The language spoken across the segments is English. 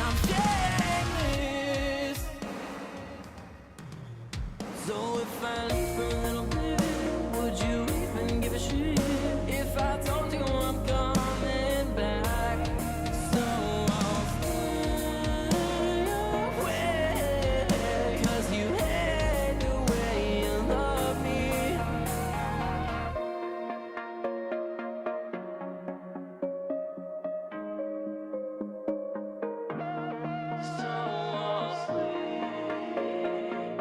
I'm shameless. So if I leave for a little bit, would you even give a shit if I told you I'm coming back? So I'll stay away, 'cause you hate the way you love me. So I'll sleep,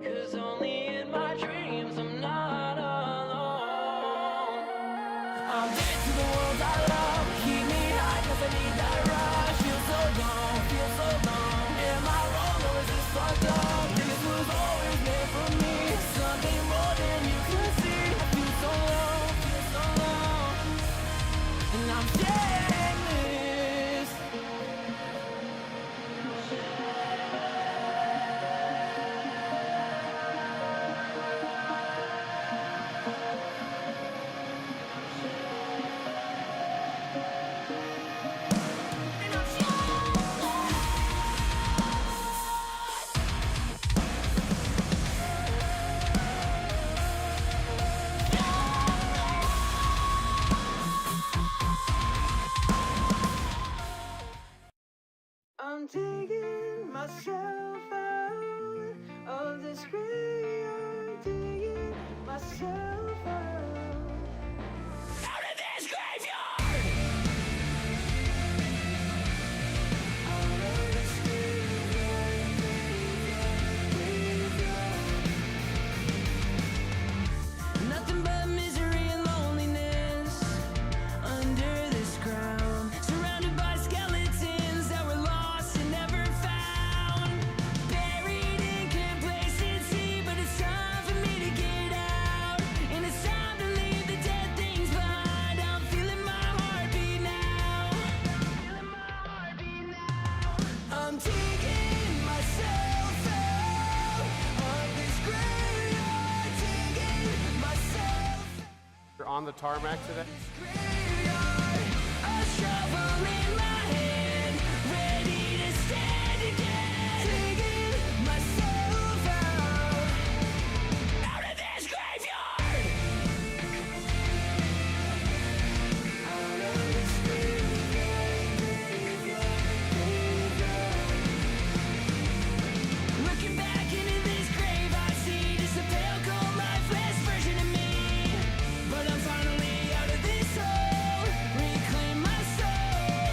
'cause only in my dreams I'm not alone. I'm dead to the world I love, keep me high 'cause I need that rush. Feel so gone, feel so gone. Am I wrong or is this fucked up? This was always meant for me, something more than you could see. I feel so long, and I'm shameless. I'm digging myself out of this graveyard, digging myself out of this graveyard, out of this graveyard. Nothing but misery and loneliness under this ground, surrounded by skeletons that were lost and never found, buried in complacency, but it's time for me to get out, and it's time to leave the dead things behind. I'm feeling my heartbeat now, I'm digging myself out of this graveyard, digging myself You're on the tarmac today. graveyard, a shovel in my hand, ready to stand again, digging myself out of this graveyard, out of this graveyard. Looking back into this grave, I see just a pale, cold, lifeless version of me. But I'm finally out of this hole, reclaim my soul,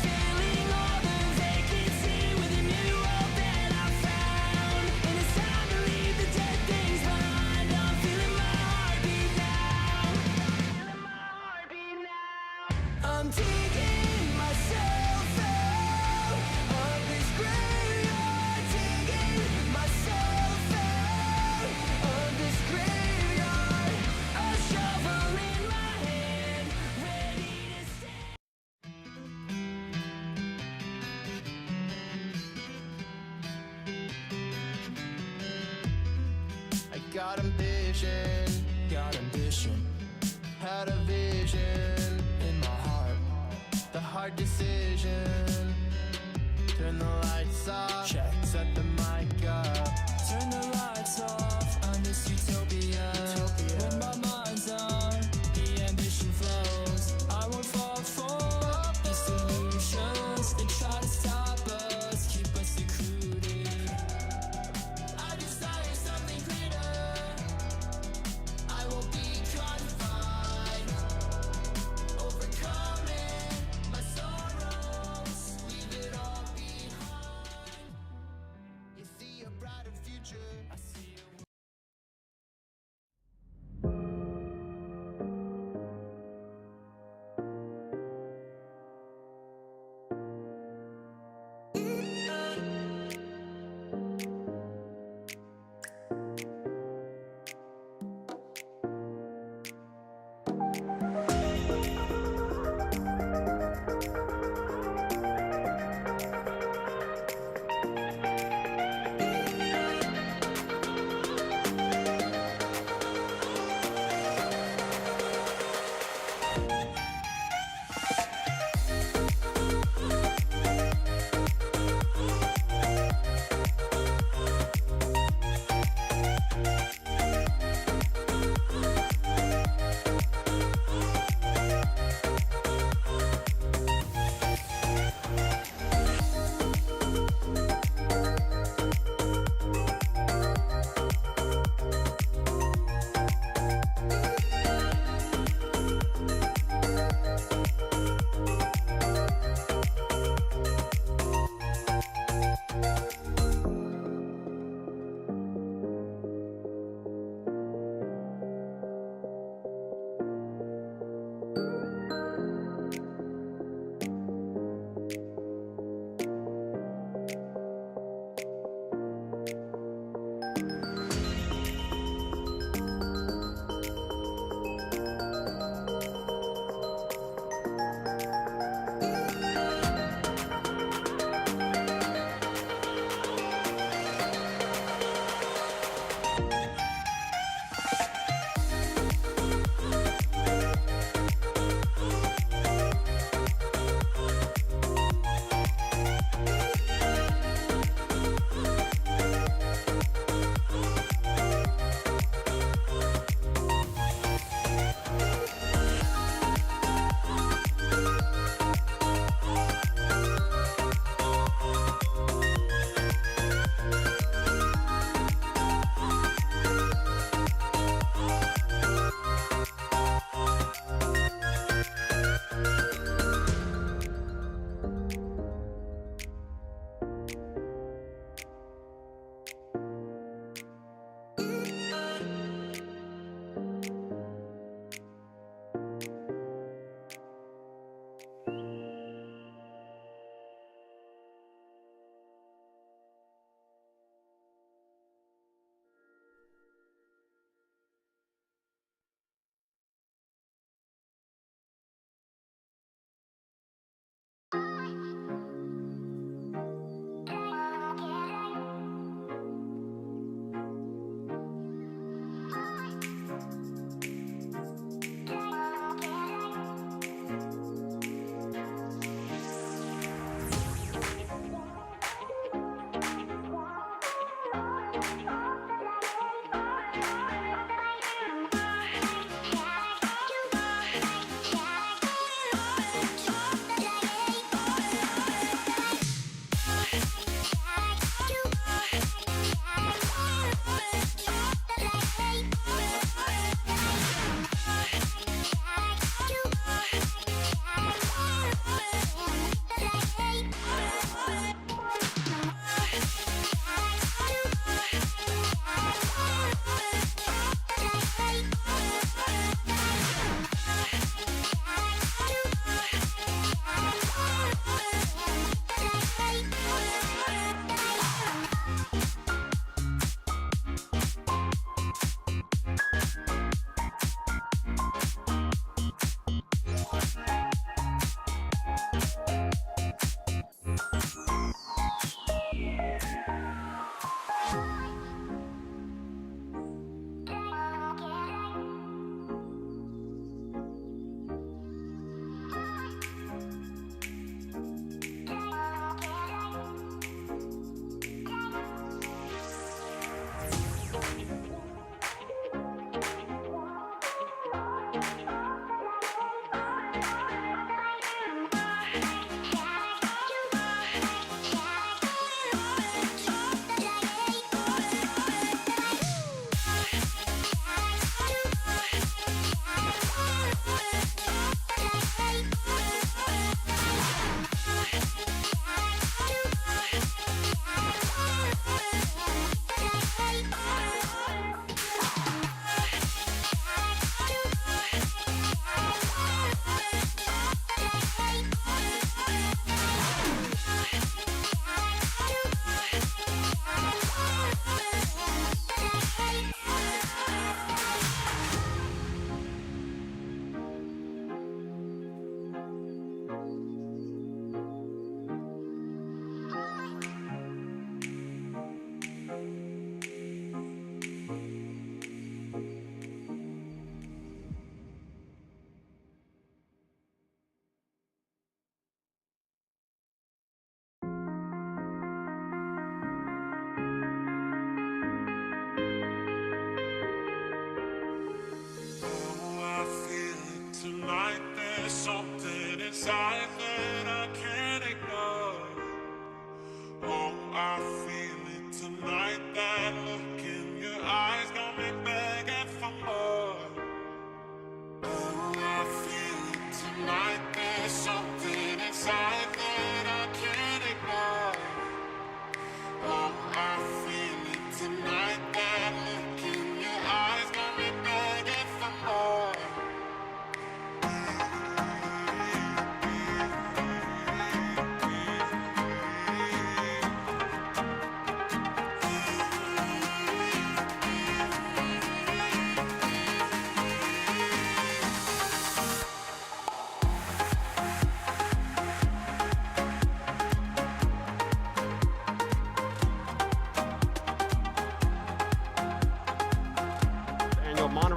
filling all the vacancy with a new hope that I found. And it's time to leave the dead things behind. I'm feeling my heartbeat now, I'm digging myself out of this graveyard, digging myself out of this graveyard, a shovel in my hand, ready to stand. I got ambition, had a vision in my heart, the hard decision, turn the lights off, check, set the mic up, turn the lights off, on this utopia, when my mind's on, the ambition flows, I won't fall for the solutions, they try to stop us, keep us secluded, I desire something greater, I will be confined, overcoming my sorrows,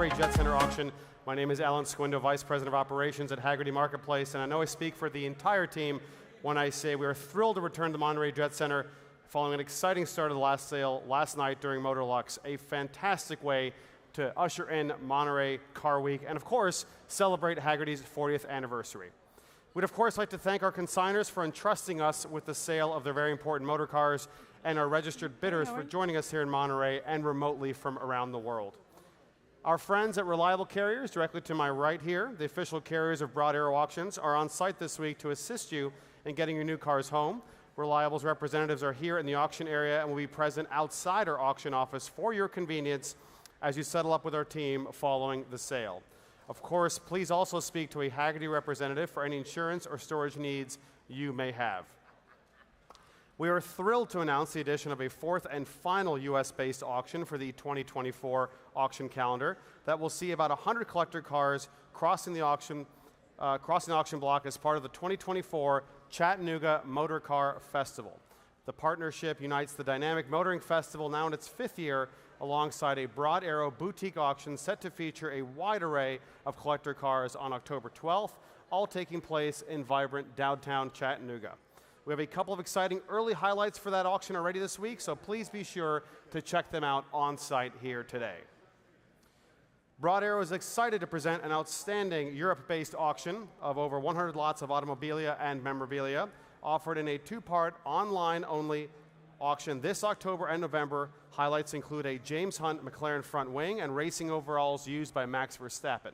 Monterey Jet Center auction. My name is Alan Squindo, Vice President of Operations at Hagerty Marketplace, and I know I speak for the entire team when I say we are thrilled to return to the Monterey Jet Center following an exciting start of the last sale last night during Motorlux, a fantastic way to usher in Monterey Car Week and, of course, celebrate Hagerty's 40th anniversary. We'd, of course, like to thank our consigners for entrusting us with the sale of their very important motor cars and our registered bidders for joining us here in Monterey and remotely from around the world. Our friends at Reliable Carriers, directly to my right here, the official carriers of Broad Arrow Auctions, are on site this week to assist you in getting your new cars home. Reliable's representatives are here in the auction area and will be present outside our auction office for your convenience as you settle up with our team following the sale. Of course, please also speak to a Hagerty representative for any insurance or storage needs you may have. We are thrilled to announce the addition of a fourth and final U.S.-based auction for the 2024 auction calendar that will see about 100 collector cars crossing the auction block as part of the 2024 Chattanooga Motor Car Festival. The partnership unites the dynamic motoring festival, now in its 5th year, alongside a Broad Arrow boutique auction set to feature a wide array of collector cars on October 12th, all taking place in vibrant downtown Chattanooga. We have a couple of exciting early highlights for that auction already this week, so please be sure to check them out on site here today. Broad Arrow is excited to present an outstanding Europe-based auction of over 100 lots of automobilia and memorabilia, offered in a 2-part online-only auction this October and November. Highlights include a James Hunt McLaren front wing and racing overalls used by Max Verstappen.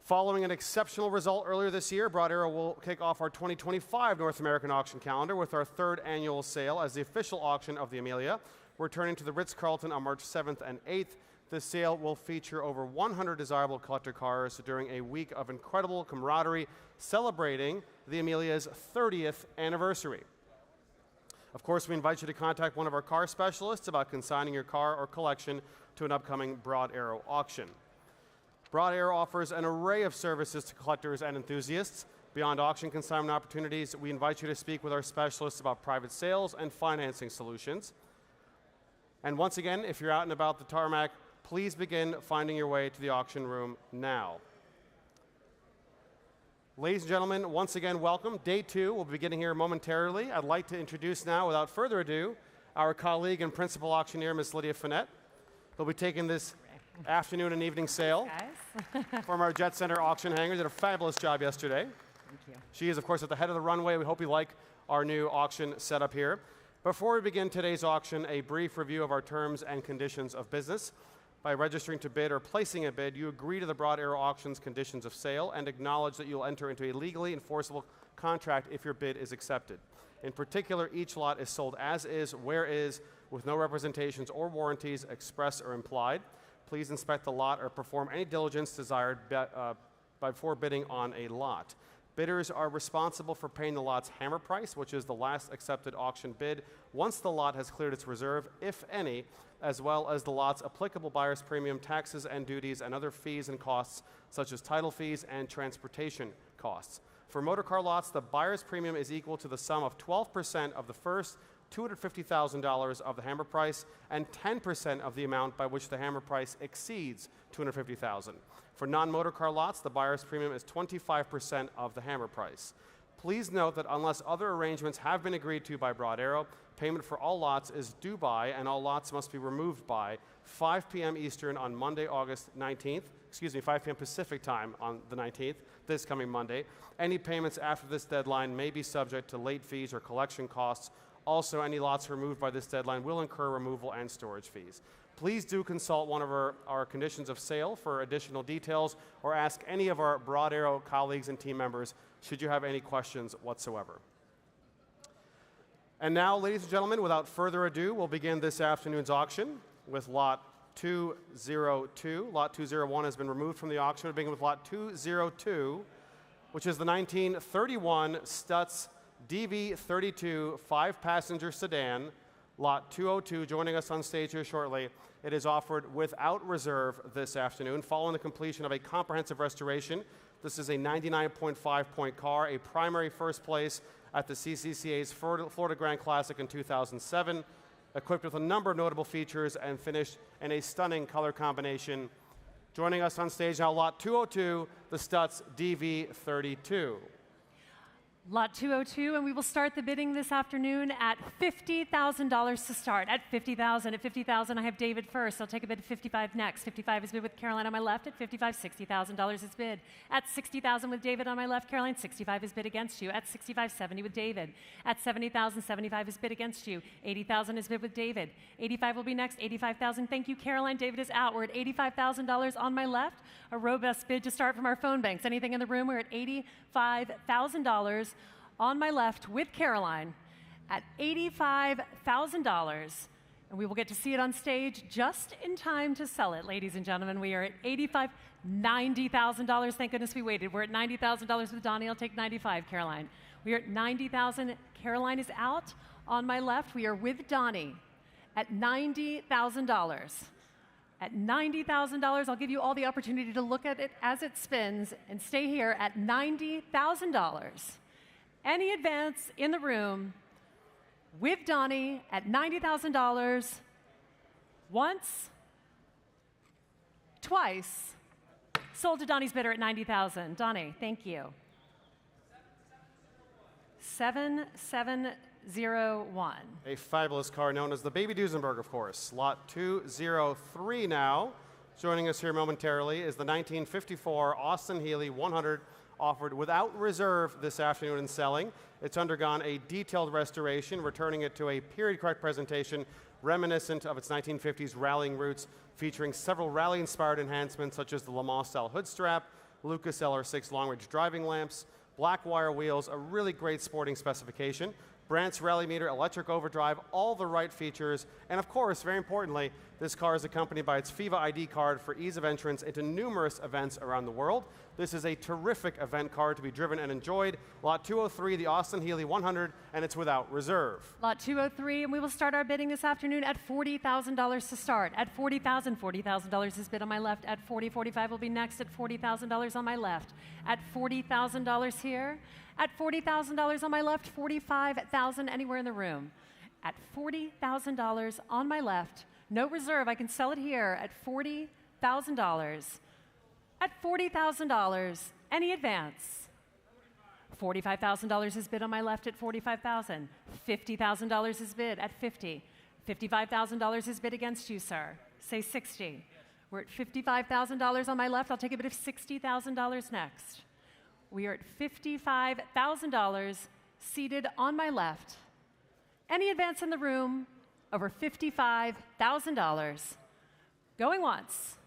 Following an exceptional result earlier this year, Broad Arrow will kick off our 2025 North American auction calendar with our 3rd annual sale as the official auction of the Amelia, returning to the Ritz-Carlton on March 7th and 8th. This sale will feature over 100 desirable collector cars during a week of incredible camaraderie celebrating the Amelia's 30th anniversary. Of course, we invite you to contact one of our car specialists about consigning your car or collection to an upcoming Broad Arrow auction. Broad Arrow offers an array of services to collectors and enthusiasts. Beyond auction consignment opportunities, we invite you to speak with our specialists about private sales and financing solutions. And once again, if you're out and about the tarmac, please begin finding your way to the auction room now. Ladies and gentlemen, once again, welcome. Day 2 will be beginning here momentarily. I'd like to introduce now, without further ado, our colleague and principal auctioneer, Ms. Lydia Finette, who'll be taking this afternoon and evening sale from our Jet Center auction hangars. Did a fabulous job yesterday. Thank you. She is, of course, at the head of the runway. We hope you like our new auction setup here. Before we begin today's auction, a brief review of our terms and conditions of business. By registering to bid or placing a bid, you agree to the Broad Arrow Auction's conditions of sale and acknowledge that you'll enter into a legally enforceable contract if your bid is accepted. In particular, each lot is sold as is, where is, with no representations or warranties express or implied. Please inspect the lot or perform any diligence desired before bidding on a lot. Bidders are responsible for paying the lot's hammer price, which is the last accepted auction bid, once the lot has cleared its reserve, if any, as well as the lot's applicable buyer's premium, taxes and duties, and other fees and costs, such as title fees and transportation costs. For motorcar lots, the buyer's premium is equal to the sum of 12% of the first $250,000 of the hammer price and 10% of the amount by which the hammer price exceeds $250,000. For non-motorcar lots, the buyer's premium is 25% of the hammer price. Please note that unless other arrangements have been agreed to by Broad Arrow, payment for all lots is due by, and all lots must be removed by, 5 p.m. Eastern on Monday, August 19th, 5 p.m. Pacific time on the 19th, this coming Monday. Any payments after this deadline may be subject to late fees or collection costs. Also, any lots removed by this deadline will incur removal and storage fees. Please do consult one of our conditions of sale for additional details or ask any of our Broad Arrow colleagues and team members should you have any questions whatsoever. And now, ladies and gentlemen, without further ado, we'll begin this afternoon's auction with Lot 202. Lot 201 has been removed from the auction. We'll begin with Lot 202, which is the 1931 Stutz DV32 5-passenger sedan. Lot 202 joining us on stage here shortly. It is offered without reserve this afternoon following the completion of a comprehensive restoration. This is a 99.5-point car, a primary first place at the CCCA's Florida Grand Classic in 2007. equipped with a number of notable features and finished in a stunning color combination. Joining us on stage now, lot 202, the Stutz DV32. Lot 202, and we will start the bidding this afternoon at $50,000 to start. At $50,000. At $50,000, I have David first. I'll take a bid at 55 next. 55 is bid with Caroline on my left. At 55, $60,000 is bid. At 60,000 with David on my left, Caroline, 65 is bid against you. At 65, 70 with David. At 70,000, 75 is bid against you. 80,000 is bid with David. 85 will be next. 85,000. Thank you, Caroline. David is out. We're at $85,000 on my left. A robust bid to start from our phone banks. Anything in the room? We're at $85,000 on my left with Caroline at $85,000. And we will get to see it on stage just in time to sell it, ladies and gentlemen. We are at $90,000. Thank goodness we waited. We're at $90,000 with Donnie. I'll take 95, Caroline. We are at 90,000. Caroline is out on my left. We are with Donnie at $90,000. At $90,000, I'll give you all the opportunity to look at it as it spins and stay here at $90,000. Any advance in the room with Donnie at $90,000. Once, twice. Sold to Donnie's bidder at $90,000. Donnie, thank you. 7701. A fabulous car known as the Baby Duesenberg, of course. Lot 203 now. Joining us here momentarily is the 1954 Austin-Healey 100, offered without reserve this afternoon in selling. It's undergone a detailed restoration, returning it to a period-correct presentation reminiscent of its 1950s rallying roots, featuring several rally-inspired enhancements such as the Le Mans-style hood strap, Lucas LR6 long-range driving lamps, black wire wheels, a really great sporting specification. Brandt's rally meter, electric overdrive, all the right features. And of course, very importantly, this car is accompanied by its FIFA ID card for ease of entrance into numerous events around the world. This is a terrific event car to be driven and enjoyed. Lot 203, the Austin-Healey 100, and it's without reserve. Lot 203, and we will start our bidding this afternoon at $40,000 to start. At $40,000, $40,000 is bid on my left. At $45 will be next. At $40,000 on my left. At $40,000 here. At $40,000 on my left. $45,000 anywhere in the room. At $40,000 on my left. No reserve. I can sell it here at $40,000. At $40,000, any advance? $45,000 is bid on my left at $45,000. $50,000 is bid at $50. $55,000 is bid against you, sir. Say 60. We're at $55,000 on my left. I'll take a bid of $60,000 next. We are at $55,000 seated on my left. Any advance in the room over $55,000? Going once.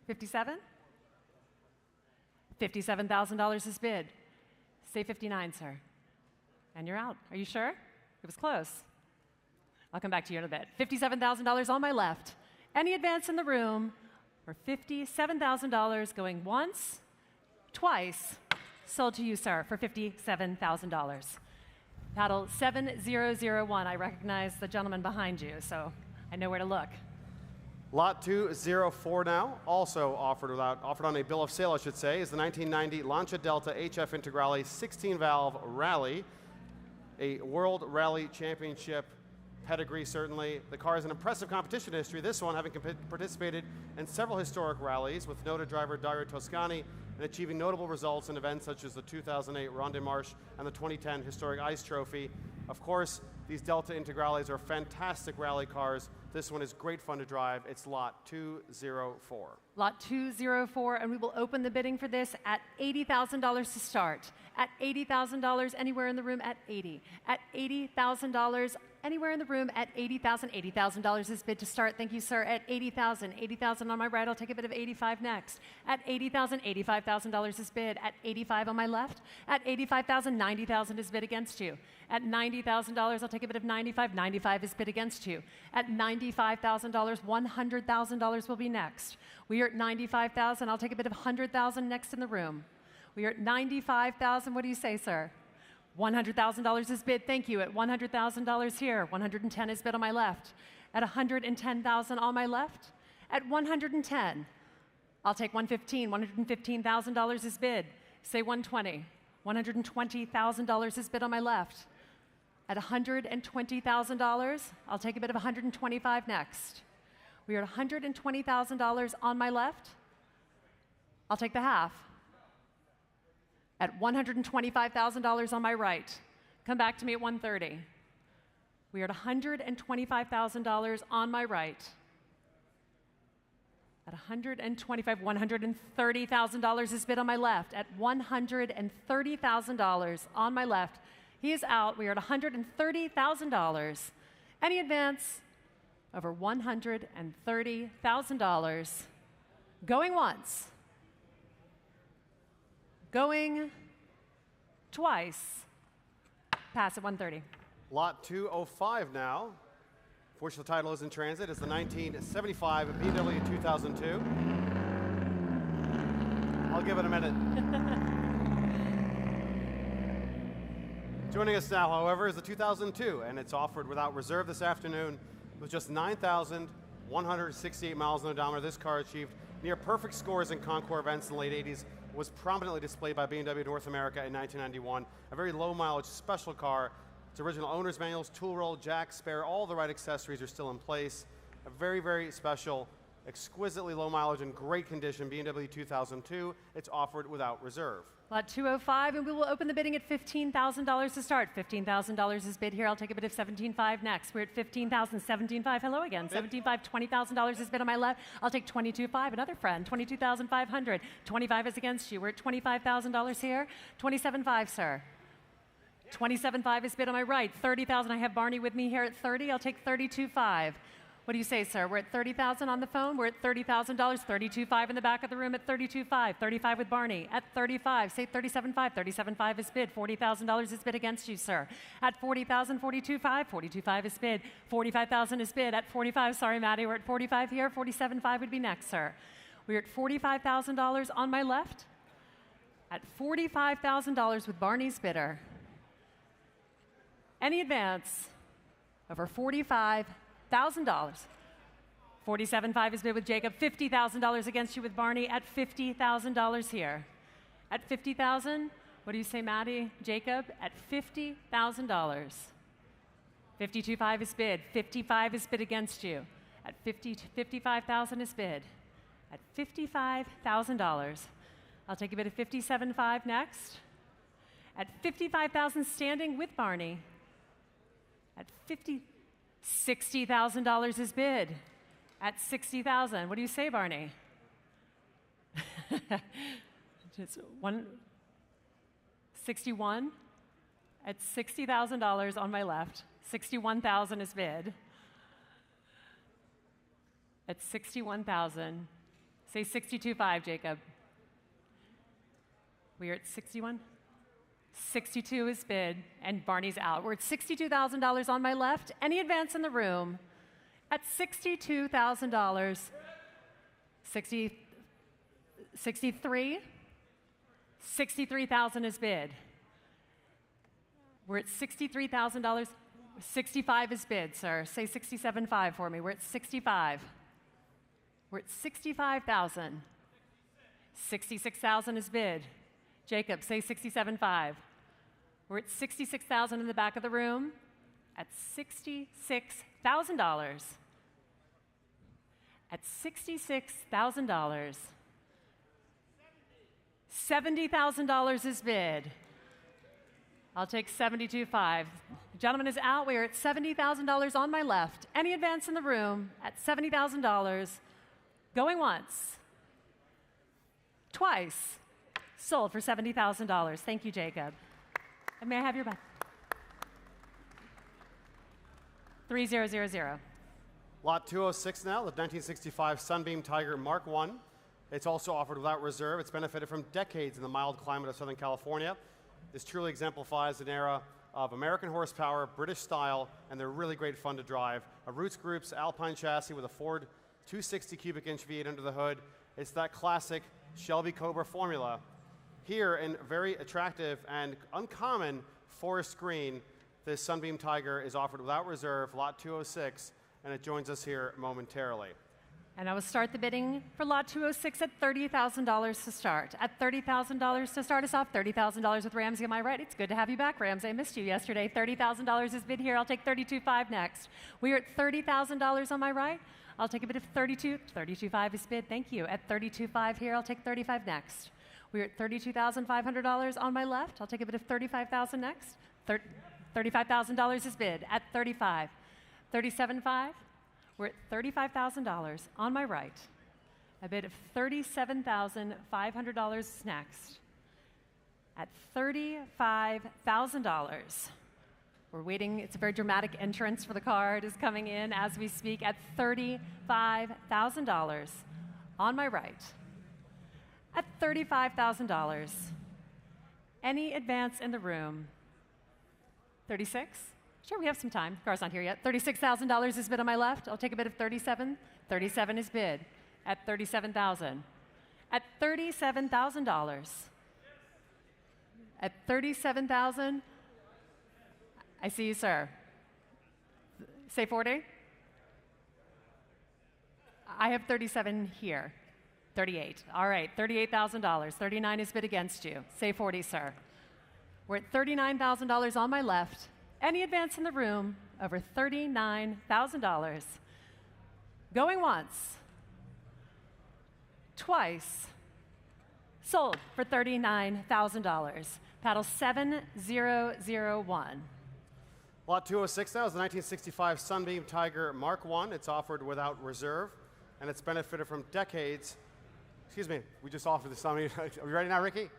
57? $57,000 is bid. Say 59, sir. And you're out. Are you sure? It was close. I'll come back to you in a bit. $57,000 on my left. Any advance in the room for $57,000 going once, twice, sold to you, sir, for $57,000. Paddle 7001. I recognize the gentleman behind you, so I know where to look. Lot 204 now, also offered on a bill of sale, I should say, is the 1990 Lancia Delta HF Integrale 16-valve Rally, a World Rally Championship pedigree, certainly. The car has an impressive competition history, this one having participated in several historic rallies with noted driver Dario Toscani and achieving notable results in events such as the 2008 Ronde Marche and the 2010 Historic Ice Trophy. Of course, these Delta Integrales are fantastic rally cars. This one is great fun to drive. It's lot 204. Lot 204, and we will open the bidding for this at $80,000 to start. At $80,000, anywhere in the room at 80. At $80,000, anywhere in the room at $80,000. $80,000 is bid to start. Thank you, sir. At $80,000. $80,000 on my right. I'll take a bid of $85 next. At $80,000. $85,000 is bid. At $85 on my left. At $85,000. $90,000 is bid against you. At $90,000, I'll take a bid of $95. $95 is bid against you. At $95,000, $100,000 will be next. We are at $95,000. I'll take a bid of $100,000 next in the room. We are at $95,000. What do you say, sir? $100,000 is bid. Thank you. At $100,000 here. $110 is bid on my left. At $110,000 on my left. At $110, I'll take $115. $115,000 is bid. Say $120. $120,000 is bid on my left. at $120,000. I'll take a bid of $125 next. We are at $120,000 on my left. I'll take the half. At $125,000 on my right. Come back to me at $130,000. We are at $125,000 on my right. At $130,000 is bid on my left. At $130,000 on my left. He is out. We are at $130,000. Any advance over $130,000. Going once. Going twice. Pass at $130,000. Lot 205 now. Fortunately, the title is in transit. It's the 1975 BMW 2002. I'll give it a minute. Joining us now, however, is the 2002, and it's offered without reserve this afternoon with just 9,168 miles on the odometer. This car achieved near perfect scores in Concours events in the late 80s, was prominently displayed by BMW North America in 1991. A very low mileage special car. Its original owner's manuals, tool roll, jack, spare, all the right accessories are still in place. A very, very special, exquisitely low mileage and great condition BMW 2002. It's offered without reserve. Lot 205, and we will open the bidding at $15,000 to start. $15,000 is bid here. I'll take a bid of $17,500 next. We're at $15,000, $17,500. Hello again. $17,500, $20,000 is bid on my left. I'll take $22,500. Another friend. $22,500. $25,000 is against you. We're at $25,000 here. $27,500, sir. $27,500 is bid on my right. $30,000. I have Barney with me here at $30,000. I'll take $32,500. What do you say, sir? We're at $30,000 on the phone. We're at $30,000. $32,500 in the back of the room at $32,500. $35,000 with Barney at $35,000. Say $37,500. $37,500 is bid. $40,000 is bid against you, sir. At $40,000, $42,500. $42,500 is bid. $45,000 is bid. At $45,000, sorry, Maddie, we're at $45,000 here. $47,500 would be next, sir. We're at $45,000 on my left. At $45,000 with Barney's bidder. Any advance over $45,000. $47,500 is bid with Jacob. $50,000 against you with Barney at $50,000 here. At $50,000, what do you say, Maddie? Jacob, at $50,000. $52,500 is bid. $55,000 is bid against you. At $55,000 is bid. At $55,000. I'll take a bid of $57,500 next. At $55,000 standing with Barney. At $60,000 is bid. At $60,000. What do you say, Barney? Just 161. At $60,000 on my left. $61,000 is bid. At $61,000. Say $62,500, Jacob. We are at 61. 62 is bid, and Barney's out. We're at $62,000 on my left. Any advance in the room? At $62,000. 63. 63,000 is bid. We're at $63,000. 65 is bid, sir. Say 67,500 for me. We're at 65. We're at 65,000. 66,000 is bid. Jacob, say 67,500. We're at 66,000 in the back of the room. At $66,000. At $66,000. $70,000 is bid. I'll take $72,500. The gentleman is out. We are at $70,000 on my left. Any advance in the room at $70,000. Going once. Twice. Sold for $70,000. Thank you, Jacob. And may I have your back? 3000. Lot 206 now, the 1965 Sunbeam Tiger Mark I. It's also offered without reserve. It's benefited from decades in the mild climate of Southern California. This truly exemplifies an era of American horsepower, British style, and they're really great fun to drive. A Roots Group's Alpine chassis with a Ford 260 cubic inch V8 under the hood. It's that classic Shelby Cobra formula. Here, in very attractive and uncommon forest green, this Sunbeam Tiger is offered without reserve, lot 206, and it joins us here momentarily. And I will start the bidding for lot 206 at $30,000 to start. At $30,000 to start us off, $30,000 with Ramsey on my right. It's good to have you back, Ramsey. I missed you yesterday. $30,000 is bid here. I'll take $32,500 next. We are at $30,000 on my right. I'll take a bid of $32,500 is bid. Thank you. At $32,500 here, I'll take $35,000 next. We're at $32,500 on my left. I'll take a bid of $35,000 next. $35,000 is bid at $35,000. $37,500. We're at $35,000 on my right. A bid of $37,500 next. At $35,000. We're waiting. It's a very dramatic entrance for the car. It is coming in as we speak at $35,000 on my right. At $35,000. Any advance in the room? 36? Sure, we have some time. The car's not here yet. $36,000 is bid on my left. I'll take a bid of 37. 37 is bid at $37,000. At $37,000. At $37,000. I see you, sir. Say 40. I have 37 here. 38. All right, $38,000. 39 is bid against you. Say 40, sir. We're at $39,000 on my left. Any advance in the room over $39,000. Going once. Twice. Sold for $39,000. Paddle 7001. Lot 206 now is the 1965 Sunbeam Tiger Mark I. It's offered without reserve, and it's benefited from decades. Excuse me, we just offered the Sunbeam. Are we ready now, Ricky?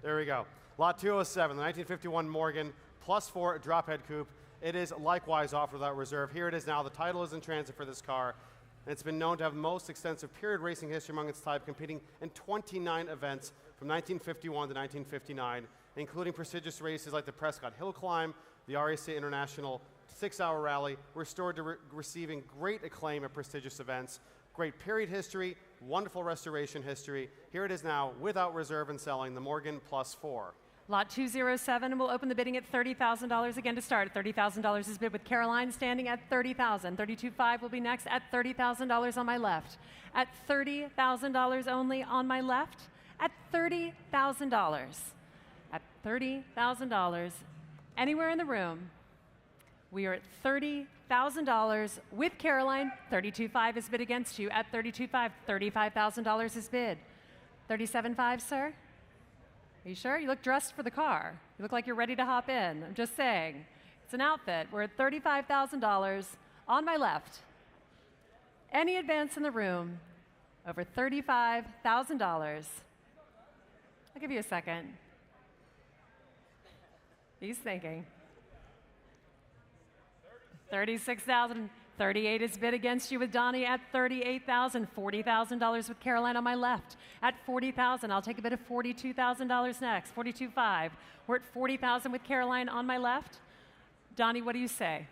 There we go. Lot 207, the 1951 Morgan +4 drop head coupe. It is likewise offered without reserve. Here it is now. The title is in transit for this car. And it's been known to have the most extensive period racing history among its type, competing in 29 events from 1951 to 1959, including prestigious races like the Prescott Hill Climb, the RAC International 6-hour rally, restored to receiving great acclaim at prestigious events. Great period history, wonderful restoration history. Here it is now, without reserve and selling, the Morgan +4. Lot 207, and we'll open the bidding at $30,000 again to start. $30,000 is bid with Caroline standing at $30,000. $32,500 will be next at $30,000 on my left. At $30,000 only on my left. At $30,000. At $30,000. Anywhere in the room. We are at $30,000 with Caroline. $32,500 is bid against you at $32,500. $35,000 is bid. $37,500, sir? Are you sure? You look dressed for the car. You look like you're ready to hop in. I'm just saying. It's an outfit. We're at $35,000 on my left. Any advance in the room over $35,000. I'll give you a second. He's thinking. 36,000. 38 is bid against you with Donnie at $38,000. $40,000 with Caroline on my left. At $40,000, I'll take a bid of $42,000 next. $42,500. We're at $40,000 with Caroline on my left. Donnie, what do you say?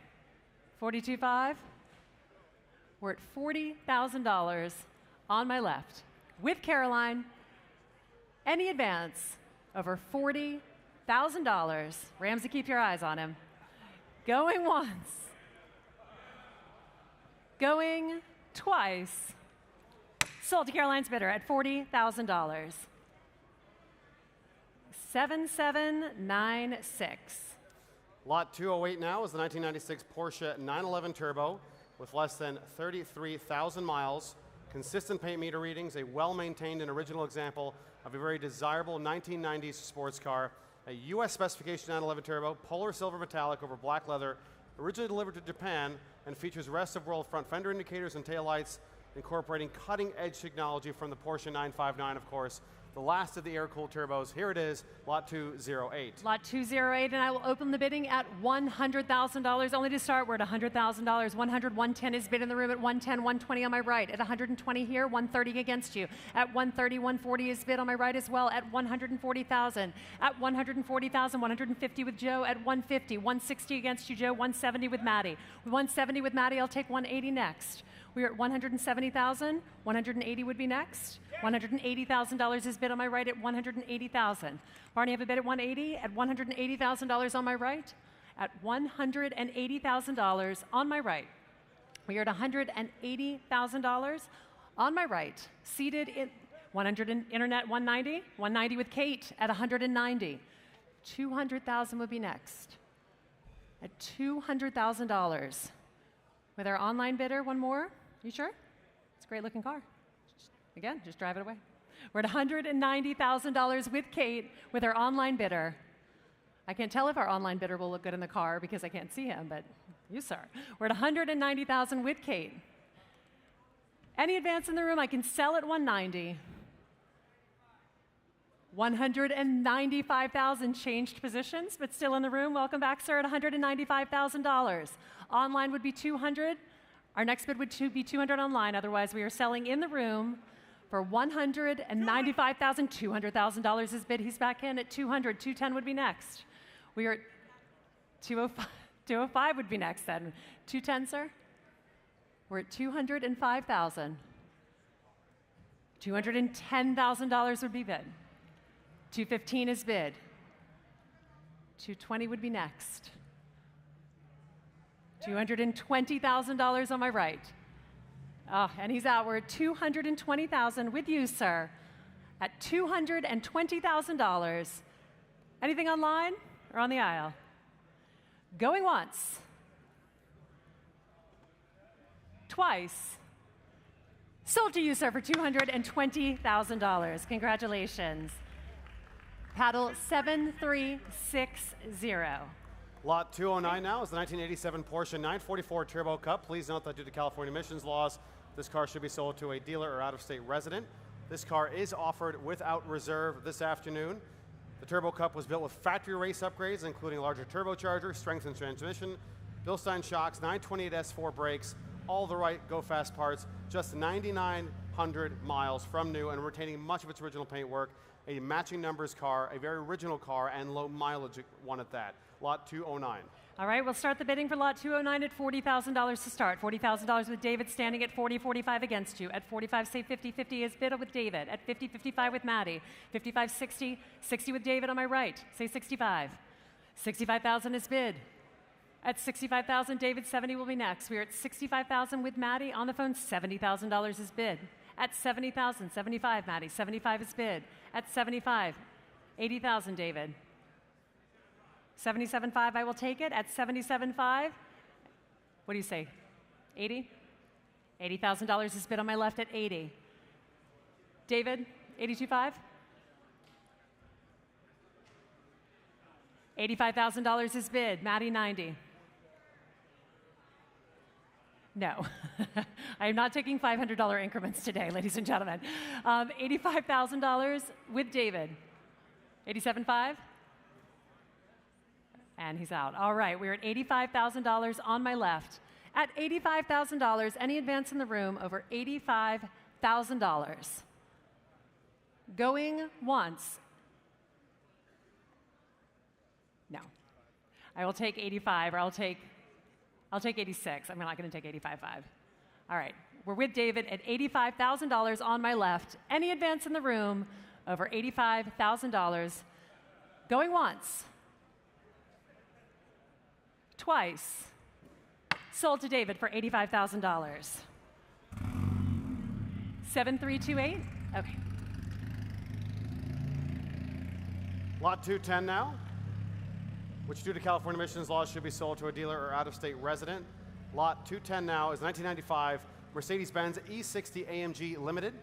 $42,500? We're at $40,000 on my left with Caroline. Any advance over $40,000. Ramsey, keep your eyes on him. Going once. Going twice. Sold to Caroline's bidder at $40,000. 7796. Lot 208 now is the 1996 Porsche 911 Turbo with less than 33,000 miles, consistent paint meter readings, a well-maintained and original example of a very desirable 1990s sports car, a U.S. specification 911 Turbo, polar silver metallic over black leather, originally delivered to Japan, and features rest of world front fender indicators and taillights, incorporating cutting-edge technology from the Porsche 959, of course, the last of the air-cooled turbos. Here it is, Lot 208. Lot 208, and I will open the bidding at $100,000. Only to start, we're at $100,000. 100, 110 is bid in the room at 110, 120 on my right. At 120 here, 130 against you. At 130, 140 is bid on my right as well. At 140,000. At 140,000, 150 with Joe. At 150, 160 against you, Joe. 170 with Maddie. 170 with Maddie, I'll take 180 next. We're at 170,000. 180 would be next. $180,000 is bid on my right at 180,000. Barney, have a bid at 180. At $180,000 on my right. At $180,000 on my right. We are at $180,000. On my right, seated in 100 in Internet 190, 190 with Kate at 190. 200,000 would be next. At $200,000. With our online bidder, one more. You sure? It's a great looking car. Again, just drive it away. We're at $190,000 with Kate with our online bidder. I can't tell if our online bidder will look good in the car because I can't see him, but you, sir. We're at $190,000 with Kate. Any advance in the room, I can sell at 190. $195,000 changed positions, but still in the room. Welcome back, sir, at $195,000. Online would be 200. Our next bid would be 200 online. Otherwise, we are selling in the room for $195,000. $200,000 is bid. He's back in at 200. 210 would be next. We are at 205. 205 would be next then. 210, sir? We're at $205,000. $210,000 would be bid. 215 is bid. 220 would be next. $220,000 on my right. Oh, and he's out. We're at $220,000 with you, sir, at $220,000. Anything online or on the aisle? Going once. Twice. Sold to you, sir, for $220,000. Congratulations. Paddle 7360. Lot 209 now is the 1987 Porsche 944 Turbo Cup. Please note that due to California emissions laws, this car should be sold to a dealer or out-of-state resident. This car is offered without reserve this afternoon. The Turbo Cup was built with factory race upgrades, including larger turbocharger, strengthened transmission, Bilstein shocks, 928 S4 brakes, all the right go-fast parts, just 9,900 miles from new and retaining much of its original paintwork. A matching numbers car, a very original car, and low mileage one at that. Lot 209. All right, we'll start the bidding for lot 209 at $40,000 to start. $40,000 with David standing at $40.45 against you. At 45, say 50.50 is bid with David. At 50.55 with Maddie. 55.60, 60 with David on my right. Say 65. 65,000 is bid. At 65,000, David 70 will be next. We are at 65,000 with Maddie on the phone. $70,000 is bid. At 70,000, 75, Maddie. 75 is bid. At 75, 80,000, David. 77.5, I will take it. At 77.5, what do you say? 80? $80,000 is bid on my left at 80. David, 82.5? $85,000 is bid. Maddie, 90. No, I am not taking $500 increments today, ladies and gentlemen. $85,000 with David. 87.5? And he's out. All right, we're at $85,000 on my left. At $85,000, any advance in the room over $85,000. Going once. No. I will take 85, or I'll take 86. I'm not going to take 85.5. All right, we're with David at $85,000 on my left. Any advance in the room over $85,000. Going once. Twice. Sold to David for $85,000. 7328? Okay. Lot 210 now, which due to California emissions laws should be sold to a dealer or out-of-state resident. Lot 210 now is 1995 Mercedes-Benz E60 AMG Limited.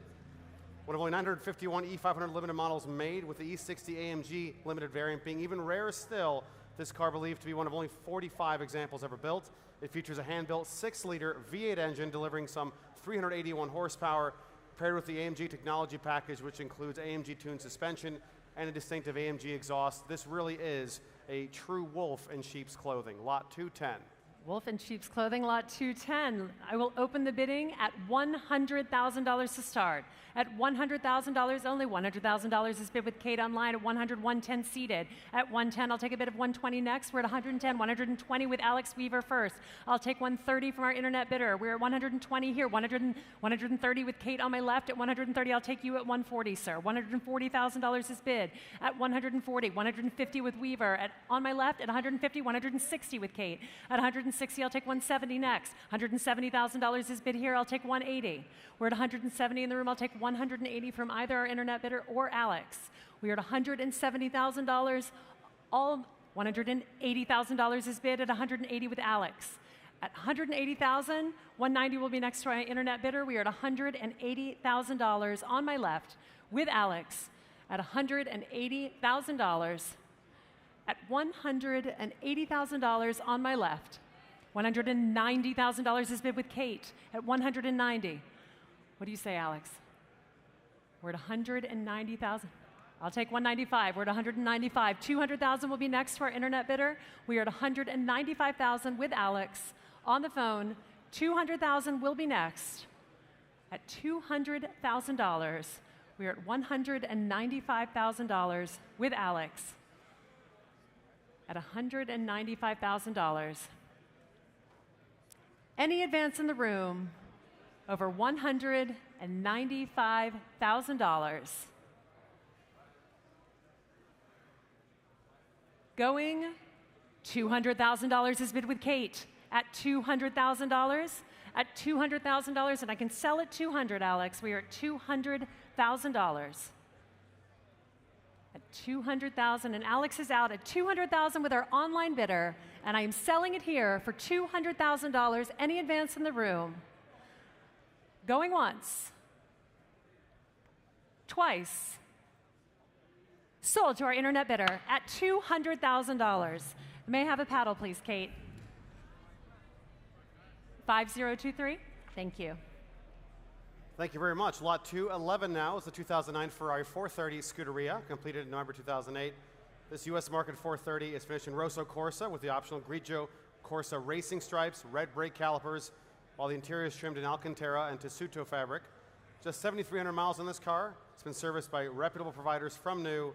One of only 951 E500 limited models made, with the E60 AMG Limited variant being even rarer still. This car believed to be one of only 45 examples ever built. It features a hand-built 6-liter V8 engine delivering some 381 horsepower, paired with the AMG technology package, which includes AMG-tuned suspension and a distinctive AMG exhaust. This really is a true wolf in sheep's clothing. Lot 210. Wolf in sheep's clothing, lot 210. I will open the bidding at $100,000 to start. At $100,000 only, $100,000 is bid with Kate online at 100, 110 seated. At 110, I'll take a bid of 120 next. We're at 110, 120 with Alex Weaver first. I'll take 130 from our internet bidder. We're at 120 here, 130 with Kate on my left. At 130, I'll take you at 140, sir. $140,000 is bid. At 140, 150 with Weaver. On my left, at 150, 160 with Kate. At 160, 160, I'll take 170 next. $170,000 is bid here, I'll take 180. We're at 170 in the room, I'll take 180 from either our internet bidder or Alex. We are at $170,000, all $180,000 is bid at 180 with Alex. At 180,000, 190 will be next to our internet bidder. We are at $180,000 on my left with Alex at $180,000. At $180,000 on my left. $190,000 is bid with Kate at 190. What do you say, Alex? We're at 190,000. I'll take 195. We're at 195. 200,000 will be next to our internet bidder. We are at 195,000 with Alex on the phone. 200,000 will be next. At $200,000, we are at $195,000 with Alex. At $195,000. Any advance in the room over $195,000. Going, $200,000 is bid with Kate at $200,000. At $200,000, and I can sell at $200,000, Alex. We are at $200,000. At $200,000, and Alex is out at $200,000 with our online bidder, and I am selling it here for $200,000. Any advance in the room? Going once, twice. Sold to our internet bidder at $200,000. May I have a paddle, please, Kate? 5023. Thank you. Thank you very much. Lot 211 now is the 2009 Ferrari 430 Scuderia, completed in November 2008. This U.S. market 430 is finished in Rosso Corsa with the optional Grigio Corsa racing stripes, red brake calipers, while the interior is trimmed in Alcantara and Tessuto fabric. Just 7,300 miles on this car. It's been serviced by reputable providers from new,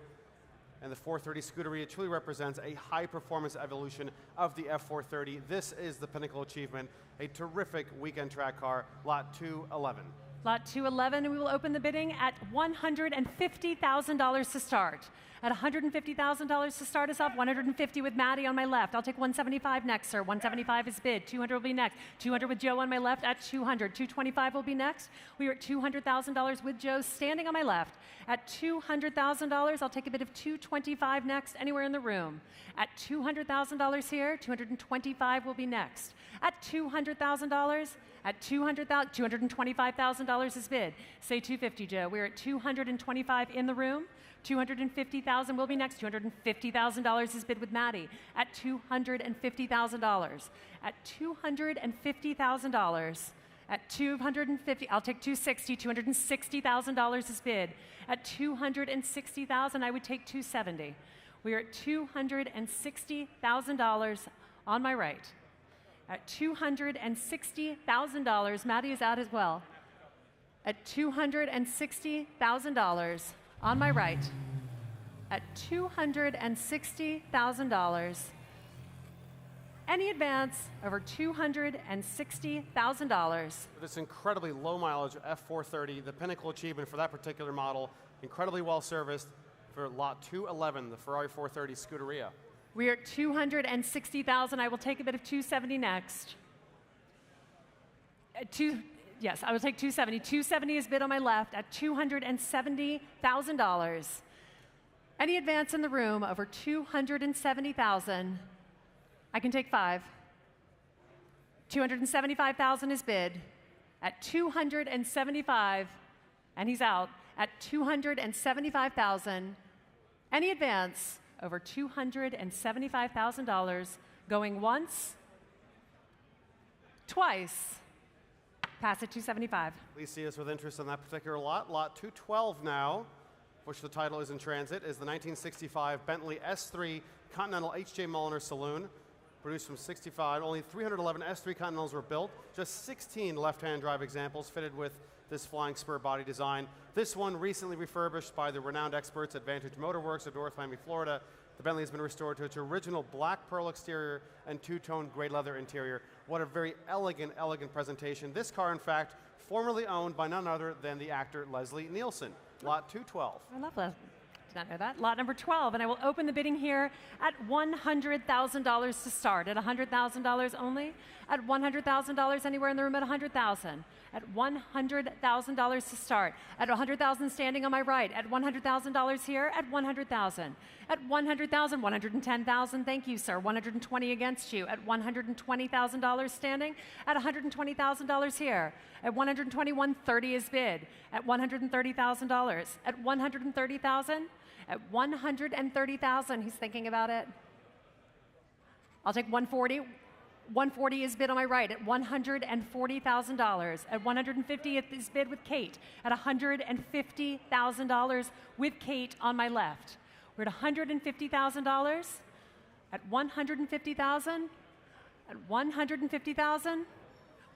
and the 430 Scuderia truly represents a high-performance evolution of the F430. This is the pinnacle achievement, a terrific weekend track car, Lot 211. Lot 211, and we will open the bidding at $150,000 to start. At $150,000 to start us off, 150 with Maddie on my left. I'll take 175 next, sir. 175 is bid. 200 will be next. 200 with Joe on my left at 200. 225 will be next. We are at $200,000 with Joe standing on my left. At $200,000, I'll take a bid of 225 next, anywhere in the room. At $200,000 here, 225 will be next. At $200,000, at $225,000 is bid. Say 250, Joe. We're at 225 in the room. 250,000 will be next. $250,000 is bid with Maddie at $250,000. At $250,000. At 250, I'll take 260. $260,000 is bid. At 260,000, I would take 270. We are at $260,000 on my right. At $260,000, Maddie is out as well. At $260,000 on my right. At $260,000. Any advance over $260,000. This incredibly low mileage F430, the pinnacle achievement for that particular model, incredibly well serviced for Lot 211, the Ferrari 430 Scuderia. We are at $260,000. I will take a bid of 270 next. Yes, I will take 270. 270 is bid on my left at $270,000. Any advance in the room over $270,000, I can take 5. $275,000 is bid at $275, and he's out at $275,000. Any advance over $275,000, going once, twice. Pass at 275. Please see us with interest on that particular lot. Lot 212 now, which the title is in transit, is the 1965 Bentley S3 Continental H.J. Mulliner Saloon, produced from 65. Only 311 S3 Continentals were built, just 16 left-hand drive examples fitted with this flying spur body design. This one recently refurbished by the renowned experts at Vantage Motorworks of North Miami, Florida. The Bentley has been restored to its original black pearl exterior and two-tone gray leather interior. What a very elegant, elegant presentation. This car, in fact, formerly owned by none other than the actor Leslie Nielsen. Lot 212. I love that. not know that. Lot number 12, and I will open the bidding here at $100,000 to start. At $100,000 only. At $100,000 anywhere in the room at $100,000. At $100,000 to start. At $100,000 standing on my right. At $100,000 here. At $100,000. At $100,000, $110,000. Thank you, sir. $120 against you. At $120,000 standing. At $120,000 here. At $121,000, $30 is bid. At $130,000. At $130,000. At $130,000. He's thinking about it. I'll take $140,000. $140,000 is bid on my right at $140,000. At $150,000 is bid with Kate at $150,000 with Kate on my left. We're at $150,000. At $150,000. At $150,000.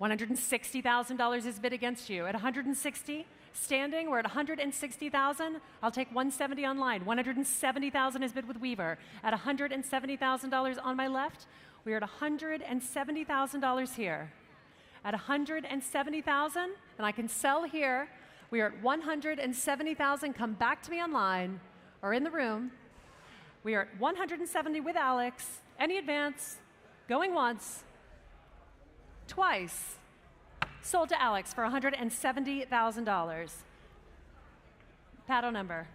$160,000 is bid against you. At $160,000 standing, we're at $160,000. I'll take $170,000 online. $170,000 is bid with Weaver. At $170,000 on my left. We are at $170,000 here. At $170,000, and I can sell here. We are at $170,000. Come back to me online or in the room. We are at $170,000 with Alex. Any advance? Going once. Twice. Sold to Alex for $170,000. Paddle number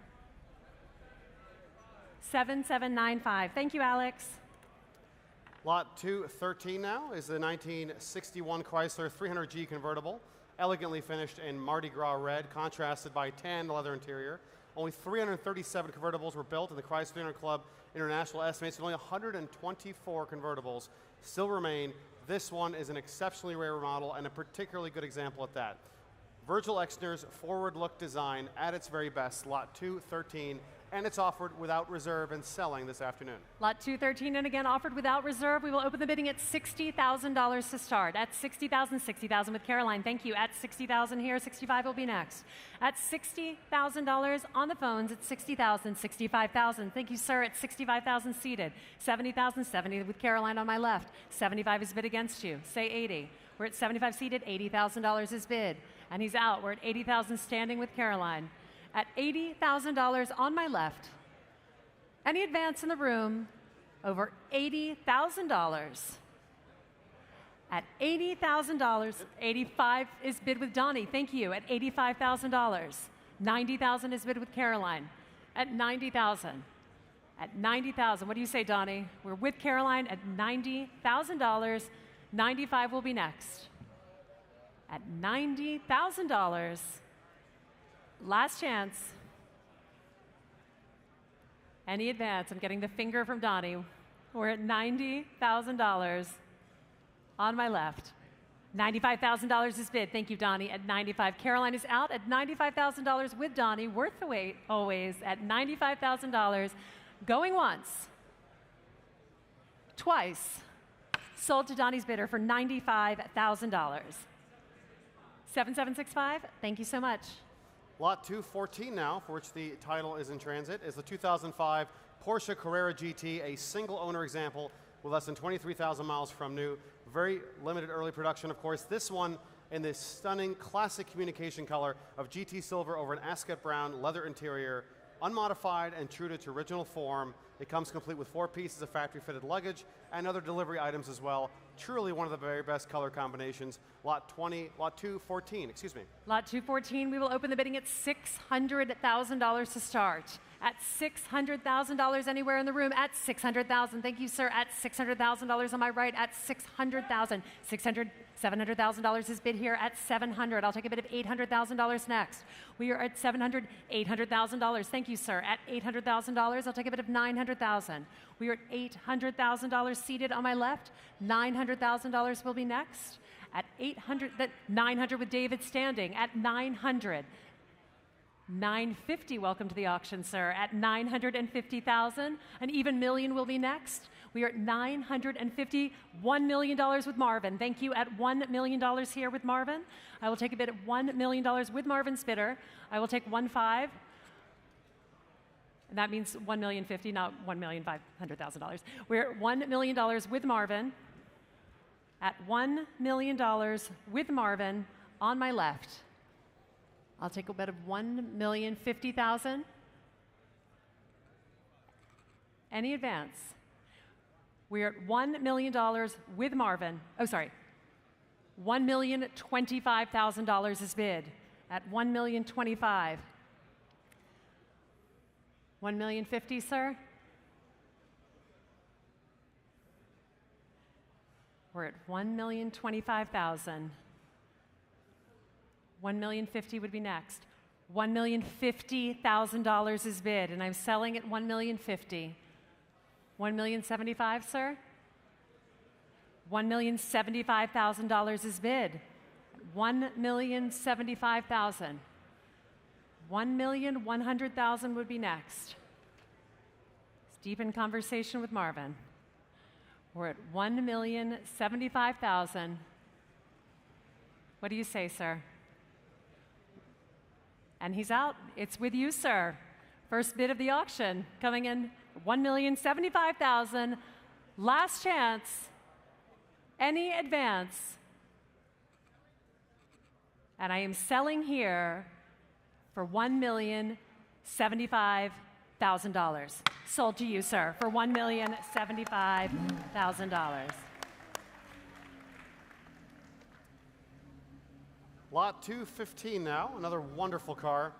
7795. Thank you, Alex. Lot 213 now is the 1961 Chrysler 300G convertible, elegantly finished in Mardi Gras red, contrasted by tan leather interior. Only 337 convertibles were built, and the Chrysler 300 Club International estimates that only 124 convertibles still remain. This one is an exceptionally rare model and a particularly good example at that. Virgil Exner's forward look design at its very best, lot 213, and it's offered without reserve and selling this afternoon. Lot 213, and again offered without reserve. We will open the bidding at $60,000 to start. At $60,000, $60,000 with Caroline. Thank you. At $60,000 here, $65,000 will be next. At $60,000 on the phones, at $60,000, $65,000. Thank you, sir. At $65,000 seated. $70,000, $70,000 with Caroline on my left. $75,000 is bid against you. Say $80,000. We're at $75,000 seated. $80,000 is bid, and he's out. We're at $80,000 standing with Caroline. At $80,000 on my left. Any advance in the room over $80,000. At $80,000, $85,000 is bid with Donnie. Thank you. At $85,000. $90,000 is bid with Caroline. At $90,000. At $90,000. What do you say, Donnie? We're with Caroline at $90,000. $95,000 will be next. At $90,000. Last chance. Any advance? I'm getting the finger from Donnie. We're at $90,000 on my left. $95,000 is bid. Thank you, Donnie. At $95,000. Caroline is out at $95,000 with Donnie. Worth the wait, always, at $95,000. Going once. Twice. Sold to Donnie's bidder for $95,000. 7765. Thank you so much. Lot 214 now, for which the title is in transit, is the 2005 Porsche Carrera GT, a single-owner example with less than 23,000 miles from new. Very limited early production, of course. This one in this stunning classic communication color of GT silver over an Ascot brown leather interior, unmodified and true to its original form. It comes complete with 4 pieces of factory-fitted luggage and other delivery items as well. Truly one of the very best color combinations. Lot 214, excuse me. Lot 214, we will open the bidding at $600,000 to start. At $600,000 anywhere in the room. At $600,000. Thank you, sir. At $600,000 on my right. At $600,000. $700,000 is bid here at $700,000. I'll take a bid of $800,000 next. We are at $700,000, $800,000. Thank you, sir. At $800,000, I'll take a bid of $900,000. We are at $800,000 seated on my left. $900,000 will be next. At $900,000 with David standing. At $900,000. $950,000, welcome to the auction, sir. At $950,000, an even million will be next. We are at $950,000, $1 million with Marvin. Thank you. At $1 million here with Marvin. I will take a bid at $1 million with Marvin's bidder. I will take $1.5. And that means $1,050,000, not $1,500,000. We're at $1 million with Marvin. At $1 million with Marvin on my left. I'll take a bid of $1,050,000. Any advance? We're at $1 million with Marvin. Oh, sorry. $1,025,000 is bid at $1,025,000. $1,050,000, sir? We're at $1,025,000. $1,050,000 would be next. $1,050,000 is bid, and I'm selling at $1,050,000. $1,075,000, sir? $1,075,000 is bid. $1,075,000. $1,100,000 would be next. It's deep in conversation with Marvin. We're at $1,075,000. What do you say, sir? And he's out. It's with you, sir. First bid of the auction coming in $1,075,000. Last chance. Any advance? And I am selling here for $1,075,000. Sold to you, sir, for $1,075,000. Lot 215 now, another wonderful car.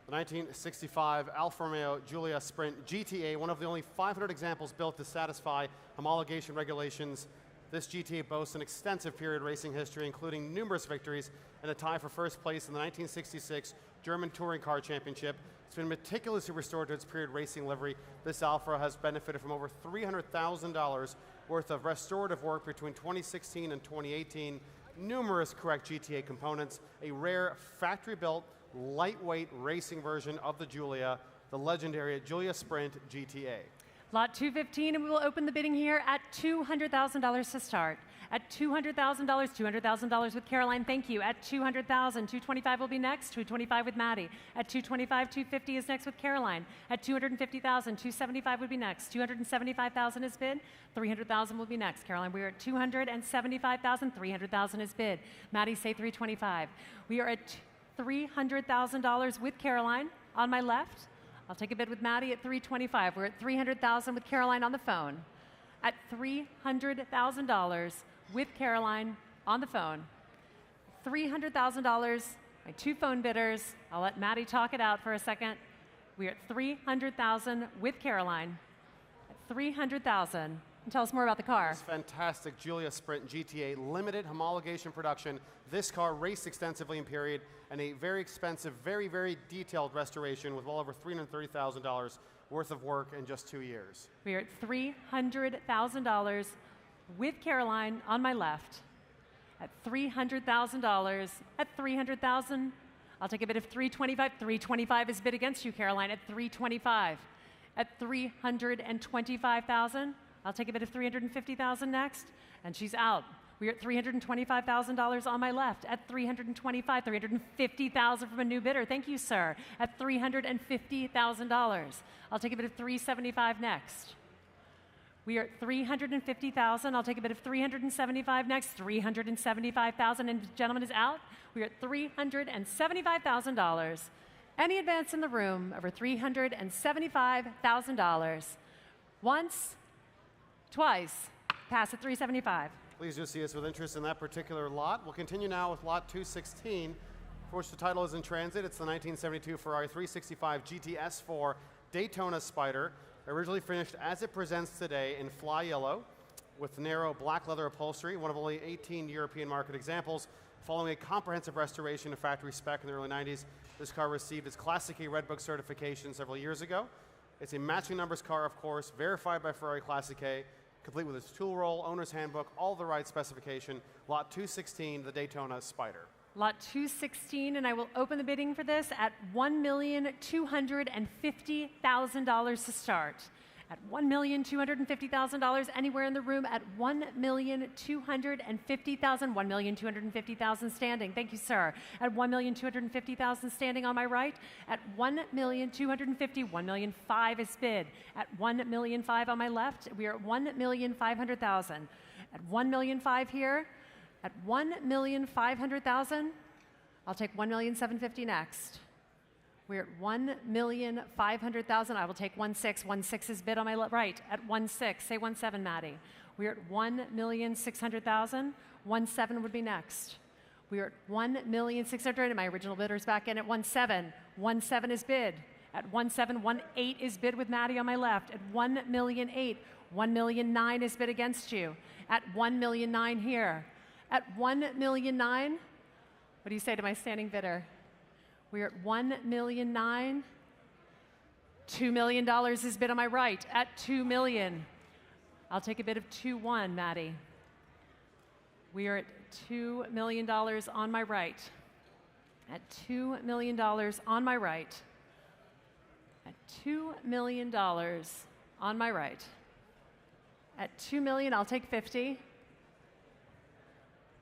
The 1965 Alfa Romeo Giulia Sprint GTA, one of the only 500 examples built to satisfy homologation regulations. This GTA boasts an extensive period racing history, including numerous victories and a tie for first place in the 1966 German Touring Car Championship. It's been meticulously restored to its period racing livery. This Alfa has benefited from over $300,000 worth of restorative work between 2016 and 2018, numerous correct GTA components, a rare factory-built, lightweight racing version of the Giulia, the legendary Giulia Sprint GTA. Lot 215, and we will open the bidding here at $200,000 to start. At $200,000, $200,000 with Caroline, thank you. At $200,000, $225,000 will be next, $225,000 with Maddie. At $225,000, $250,000 is next with Caroline. At $250,000, $275,000 would be next. $275,000 is bid, $300,000 will be next. Caroline, we are at $275,000, $300,000 is bid. Maddie, say $325,000. We are at $300,000 with Caroline on my left. I'll take a bid with Maddie at $325,000. We're at $300,000 with Caroline on the phone. At $300,000 with Caroline on the phone. $300,000, my two phone bidders. I'll let Maddie talk it out for a second. We're at $300,000 with Caroline. At $300,000. And tell us more about the car. This fantastic Giulia Sprint GTA, limited homologation production. This car raced extensively in period, and a very expensive, very, very detailed restoration with well over $330,000 worth of work in just 2 years. We are at $300,000 with Caroline on my left. At $300,000. At $300,000, I'll take a bid of $325,000. $325,000 is bid against you, Caroline, at $325,000. At $325,000, I'll take a bid of $350,000 next, and she's out. We're at $325,000 on my left. At $325,000, $350,000 from a new bidder. Thank you, sir. At $350,000. I'll take a bid of $375,000 next. We are at $350,000. I'll take a bid of $375,000 next. $375,000, and the gentleman is out. We are at $375,000. Any advance in the room over $375,000. Once, twice, pass at $375,000. Please do see us with interest in that particular lot. We'll continue now with lot 216, for which the title is in transit. It's the 1972 Ferrari 365 GT S4 Daytona Spider, originally finished as it presents today in fly yellow with narrow black leather upholstery, one of only 18 European market examples. Following a comprehensive restoration to factory spec in the early 90s, this car received its Classic A Red Book certification several years ago. It's a matching numbers car, of course, verified by Ferrari Classic A, complete with its tool roll, owner's handbook, all the right specification. Lot 216, the Daytona Spider. Lot 216, and I will open the bidding for this at $1,250,000 to start. At $1,250,000, anywhere in the room at $1,250,000, $1,250,000 standing. Thank you, sir. At $1,250,000 standing on my right. At $1,250,000, $1,005,000 is bid. At $1,005,000 on my left, we are at $1,500,000. At $1,005,000 here. At $1,500,000, I'll take $1,750,000 next. We're at 1,500,000. I will take 1.6. 1.6 is bid on my right at 1.6. Say 1.7, Maddie. We're at 1,600,000. 1.7 would be next. We're at 1,600,000, and my original bidder's back in at 1.7. 1.7 is bid. At 1.7, 1.8 is bid with Maddie on my left. At 1,000,008, 1,000,009 is bid against you. At 1,000,009 here. At 1,000,009, what do you say to my standing bidder? We're at 1,000,009. $2 million is bid on my right. At 2 million. I'll take a bid of 2.1, Maddie. We are at $2 million on my right. At $2 million on my right. At $2 million on my right. At 2 million, I'll take 50.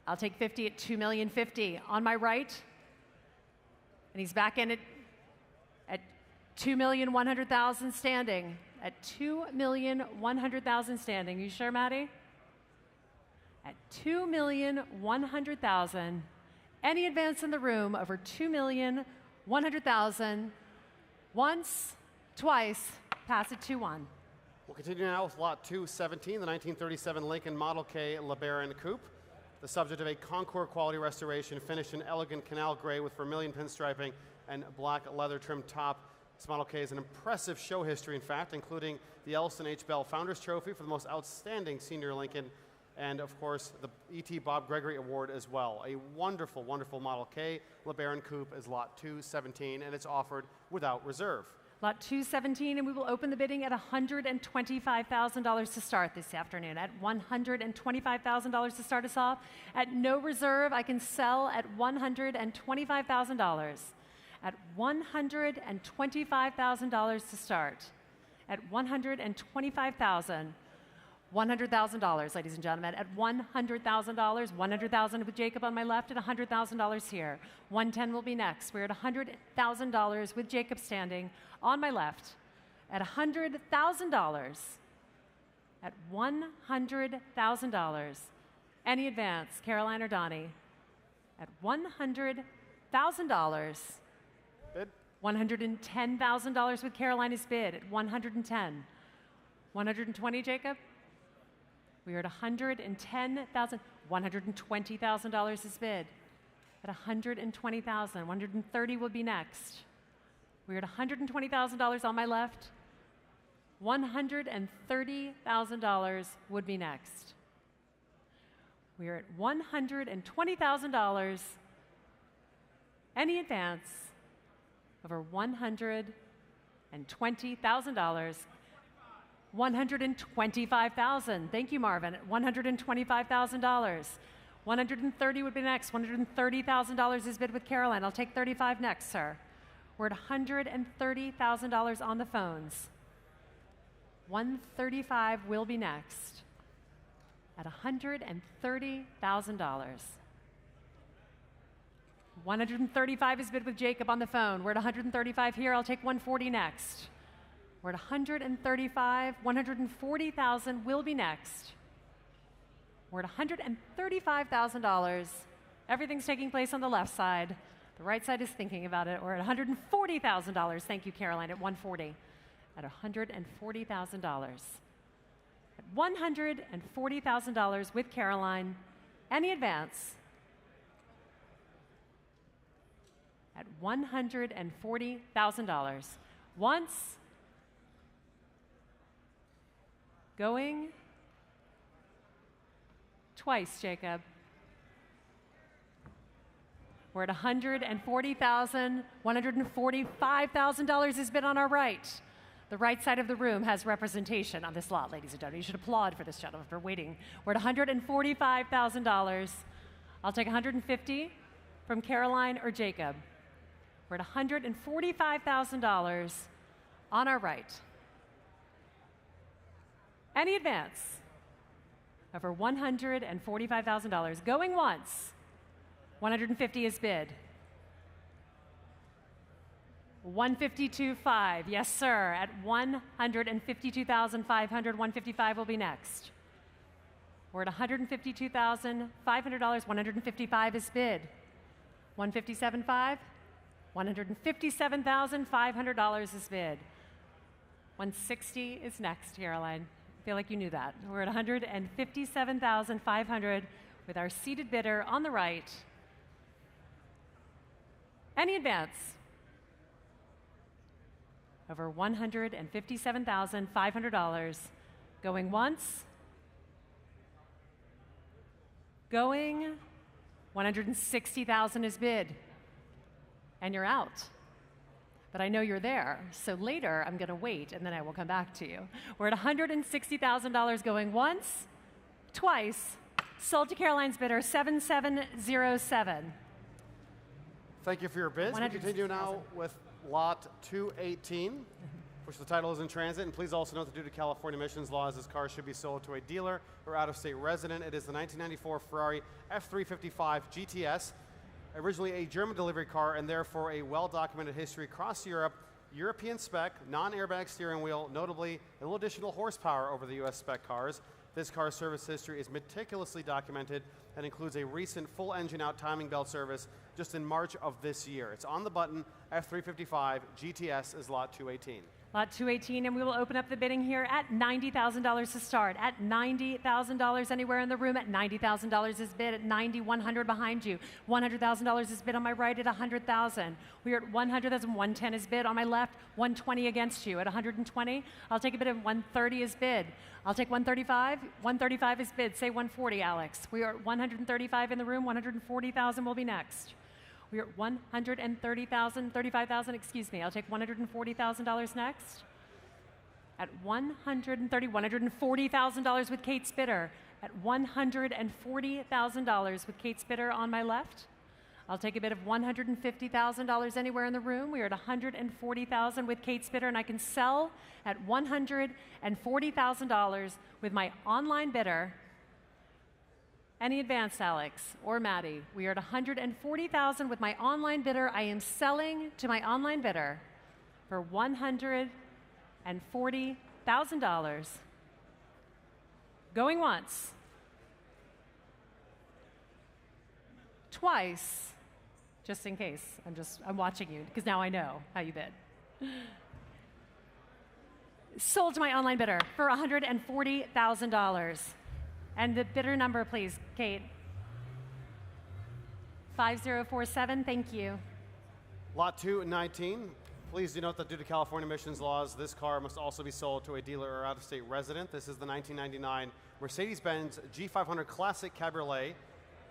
I'll take 50 at 2,050,000 on my right. And he's back in at 2,100,000 standing. At 2,100,000 standing. You sure, Maddie? At 2,100,000. Any advance in the room over 2,100,000. Once, twice, pass it 2-1. We'll continue now with lot 217, the 1937 Lincoln Model K LeBaron Coupe. The subject of a Concours quality restoration, finished in elegant canal gray with vermilion pinstriping and black leather trim top. This Model K is an impressive show history, in fact, including the Elston H. Bell Founders Trophy for the most outstanding senior Lincoln, and of course the E.T. Bob Gregory Award as well. A wonderful, wonderful Model K LeBaron Coupe is lot 217, and it's offered without reserve. Lot 217, and we will open the bidding at $125,000 to start this afternoon. At $125,000 to start us off. At no reserve, I can sell at $125,000. At $125,000 to start. At $125,000. $100,000, ladies and gentlemen, at $100,000, $100,000 with Jacob on my left, and $100,000 here. 110 will be next. We're at $100,000 with Jacob standing on my left. At $100,000, at $100,000. Any advance, Caroline or Donnie? At $100,000. Bid. $110,000 with Caroline is bid at 110. 120, Jacob? We are at $110,000. $120,000 is bid at $120,000. 130 will be next. We're at $120,000 on my left. $130,000 would be next. We are at $120,000. Any advance over $120,000. $125,000. Thank you, Marvin. $125,000. 130 would be next. $130,000 is bid with Caroline. I'll take 35 next, sir. We're at $130,000 on the phones. 135 will be next at $130,000. 135 is bid with Jacob on the phone. We're at 135 here. I'll take 140 next. We're at 135. 140,000 will be next. We're at $135,000. Everything's taking place on the left side. The right side is thinking about it. We're at $140,000. Thank you, Caroline, at 140. At $140,000. At $140,000 with Caroline. Any advance? At $140,000. Once. Going. Twice, Jacob. We're at $140,000. $145,000 is bid on our right. The right side of the room has representation on this lot, ladies and gentlemen. You should applaud for this gentleman for waiting. We're at $145,000. I'll take $150 from Caroline or Jacob. We're at $145,000 on our right. Any advance? Over $145,000. Going once. 150 is bid. 152.5. Yes, sir. At $152,500. 155 will be next. We're at $152,500. 155 is bid. 157.5. $157,500 is bid. 160 is next, Caroline. I feel like you knew that. We're at 157,500 with our seated bidder on the right. Any advance? Over $157,500. Going once. Going. 160,000 is bid. And you're out. But I know you're there, so later I'm going to wait, and then I will come back to you. We're at $160,000 going once, twice. Sold to Caroline's bidder, 7707. Thank you for your bids. We continue now with lot 218, which the title is in transit. And please also note that due to California emissions laws, this car should be sold to a dealer or out-of-state resident. It is the 1994 Ferrari F355 GTS. Originally a German delivery car and therefore a well-documented history across Europe, European spec, non-airbag steering wheel, notably a little additional horsepower over the US spec cars. This car's service history is meticulously documented and includes a recent full engine out timing belt service just in March of this year. It's on the button, F355 GTS is lot 218. Lot 218, and we will open up the bidding here at $90,000 to start. At $90,000 anywhere in the room, at $90,000 is bid, at $90,100 behind you. $100,000 is bid on my right at $100,000. We are at $100,000, $110 is bid on my left, $120 against you. At $120, I'll take a bid of $130 is bid. I'll take $135, $135 is bid. Say $140, Alex. We are at $135 in the room, $140,000 will be next. We are at $130,000, $35,000, excuse me. I'll take $140,000 next. At $140,000 with Kate Spitter. At $140,000 with Kate Spitter on my left. I'll take a bid of $150,000 anywhere in the room. We are at $140,000 with Kate Spitter, and I can sell at $140,000 with my online bidder. Any advance, Alex or Maddie? We are at $140,000 with my online bidder. I am selling to my online bidder for $140,000. Going once. Twice. Just in case. I'm watching you because now I know how you bid. Sold to my online bidder for $140,000. And the bidder number, please, Kate. 5047, thank you. Lot 219. Please do note that due to California emissions laws, this car must also be sold to a dealer or out-of-state resident. This is the 1999 Mercedes-Benz G500 Classic Cabriolet,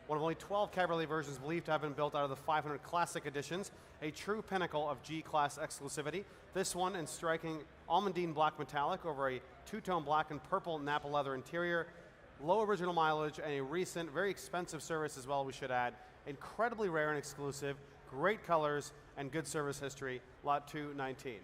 one of only 12 Cabriolet versions believed to have been built out of the 500 Classic editions, a true pinnacle of G-Class exclusivity. This one in striking almondine black metallic over a two-tone black and purple Napa leather interior. Low original mileage and a recent, very expensive service as well, we should add. Incredibly rare and exclusive, great colors, and good service history. Lot 219.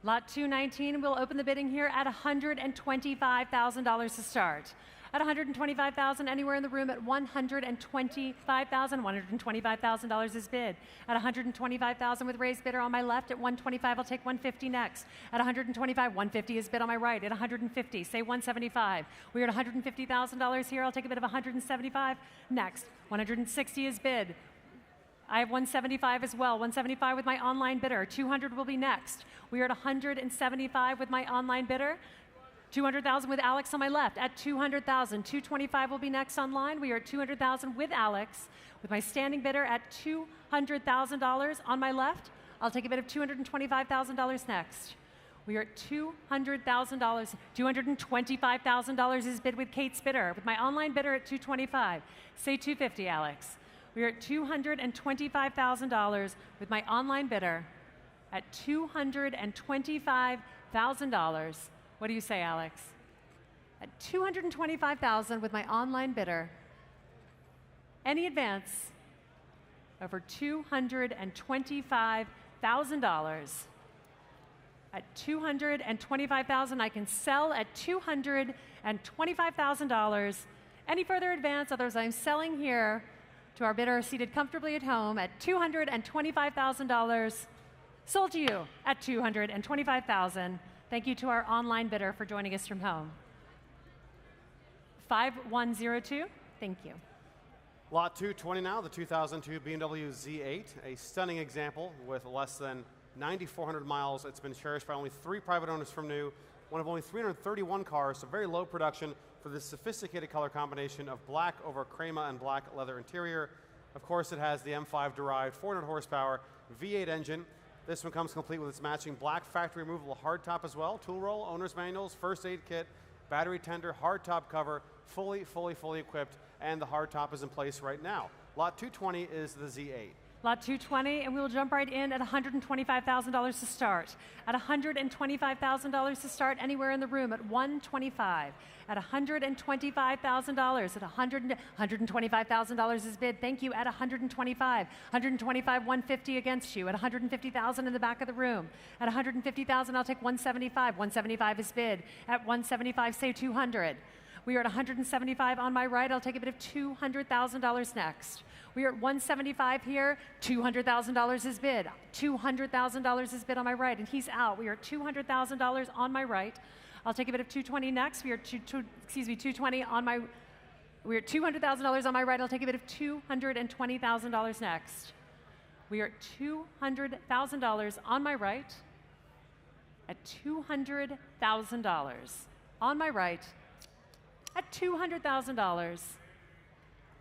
Lot 219, we'll open the bidding here at $125,000 to start. At $125,000 anywhere in the room, at $125,000, $125,000 is bid. At $125,000 with raised bidder on my left, at $125, I'll take $150 next. At $125, $150 is bid on my right. At $150, say $175. We are at $150,000 here. I'll take a bid of $175 next. $160 is bid. I have $175 as well. $175 with my online bidder. $200 will be next. We are at $175 with my online bidder. $200,000 with Alex on my left at $200,000. $225 will be next online. We are at $200,000 with Alex. With my standing bidder at $200,000 on my left, I'll take a bid of $225,000 next. We are at $200,000. $225,000 is bid with Kate's bidder. With my online bidder at $225. Say $250, Alex. We are at $225,000 with my online bidder at $225,000. What do you say, Alex? At $225,000 with my online bidder. Any advance over $225,000. At $225,000, I can sell at $225,000. Any further advance? Others, I'm selling here to our bidder seated comfortably at home at $225,000. Sold to you at $225,000. Thank you to our online bidder for joining us from home. 5102, thank you. Lot 220 now, the 2002 BMW Z8, a stunning example with less than 9,400 miles. It's been cherished by only 3 private owners from new, one of only 331 cars, so very low production for this sophisticated color combination of black over crema and black leather interior. Of course, it has the M5-derived 400 horsepower V8 engine. This one comes complete with its matching black factory removable hardtop as well, tool roll, owner's manuals, first aid kit, battery tender, hardtop cover, fully equipped, and the hardtop is in place right now. Lot 220 is the Z8. Lot 220, and we will jump right in at $125,000 to start. At $125,000 to start, anywhere in the room at $125,000. At $125,000, at $125,000 is bid. Thank you. At $125,000, $125,150 against you. At $150,000 in the back of the room. At $150,000, I'll take $175,000. $175,000 is bid. At $175,000, say $200,000. We are at $175,000 on my right. I'll take a bid of $200,000 next. We are at $175,000 here. $200,000 is bid. $200,000 is bid on my right, and he's out. We are at $200,000 on my right. I'll take a bid of $220,000 next. We are $220,000 on my. We are at $200,000 on my right. I'll take a bid of $220,000 next. We are at $200,000 on my right. At $200,000 on my right. At $200,000.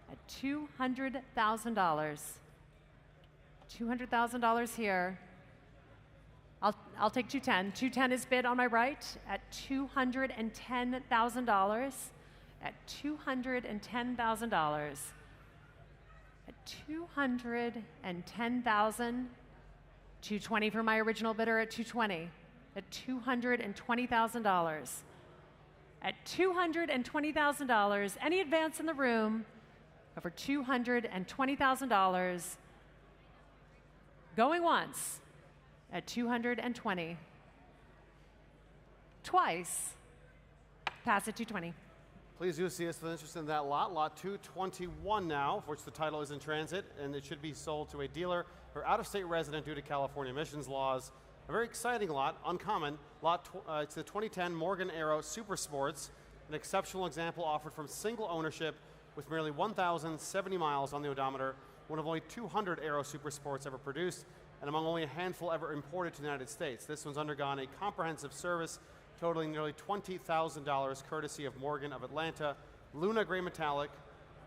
At $200,000. $200,000 here. I'll take $210,000. $210,000 is bid on my right at $210,000. At $210,000. At $210,000. $220,000 for my original bidder at $220,000. At $220,000. At $220,000, any advance in the room over $220,000. Going once at $220,000. Twice. Pass at $220,000. Please do see us for interest in that lot. Lot 221 now, for which the title is in transit, and it should be sold to a dealer or out-of-state resident due to California emissions laws. A very exciting lot, uncommon. It's the 2010 Morgan Aero Super Sports, an exceptional example offered from single ownership with merely 1,070 miles on the odometer, one of only 200 Aero Super Sports ever produced, and among only a handful ever imported to the United States. This one's undergone a comprehensive service totaling nearly $20,000 courtesy of Morgan of Atlanta, Luna Gray Metallic,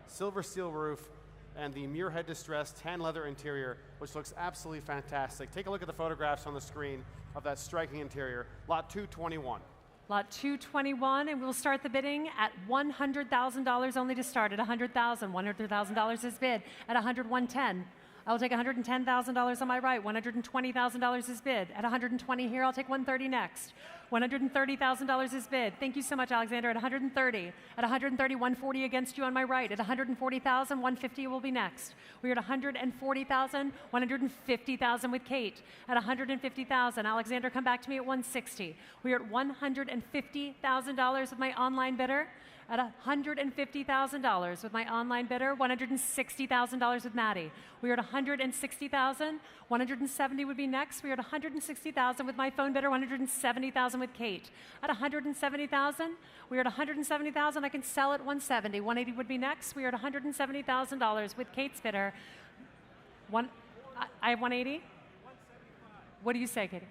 Silver Steel Roof, and the Muirhead Distress tan leather interior, which looks absolutely fantastic. Take a look at the photographs on the screen of that striking interior. Lot 221. Lot 221, and we'll start the bidding at $100,000 only to start. At $100,000, $100,000 is bid. At $110,000, I will take $110,000 on my right. $120,000 is bid. At $120,000 here, I'll take $130,000 next. $130,000 is bid. Thank you so much, Alexander. At $130,000, at $130,000, $140,000 against you on my right. At $140,000, $150,000 will be next. We are at $140,000, $150,000 with Kate. At $150,000, Alexander, come back to me at $160,000. We are at $150,000 with my online bidder. At $150,000 with my online bidder, $160,000 with Maddie. We are at $160,000, $170,000 would be next. We are at $160,000 with my phone bidder, $170,000 with Kate. At $170,000, we are at $170,000. I can sell at $170,000. $180,000 would be next. We are at $170,000 with Kate's bidder. I have $180,000. What do you say, Katie?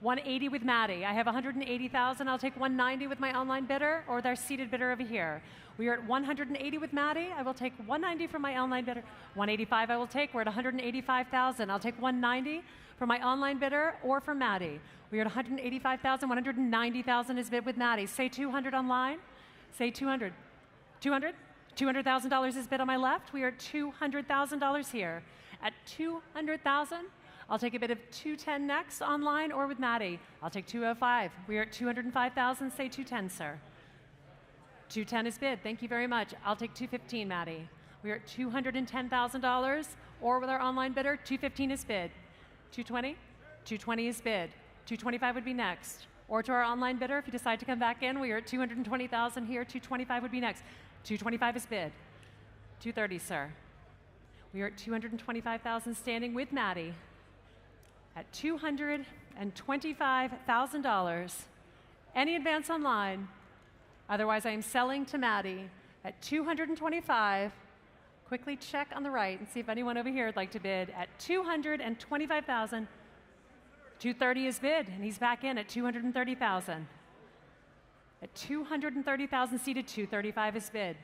$180,000 with Maddie. I have $180,000. I'll take $190,000 with my online bidder or with our seated bidder over here. We are at $180,000 with Maddie. I will take $190,000 from my online bidder. $185,000 I will take. We're at $185,000. I'll take $190,000 from my online bidder or from Maddie. We are at $185,000. $190,000 is bid with Maddie. Say $200,000 online. Say $200,000. $200,000? $200,000 is bid on my left. We are at $200,000 here. At $200,000. I'll take a bid of $210,000 next online or with Maddie. I'll take $205,000. We are at $205,000. Say $210,000, sir. $210,000 is bid. Thank you very much. I'll take $215,000, Maddie. We are at $210,000 or with our online bidder, $215,000 is bid. $220,000? $220,000 is bid. $225,000 would be next. Or to our online bidder, if you decide to come back in, we are at $220,000 here. $225,000 would be next. $225,000 is bid. $230,000, sir. We are at $225,000 standing with Maddie. At $225,000. Any advance online. Otherwise, I am selling to Maddie at $225,000, quickly check on the right and see if anyone over here would like to bid at $225,000. 230 is bid, and he's back in at 230,000. At 230,000 seated, 235 is bid.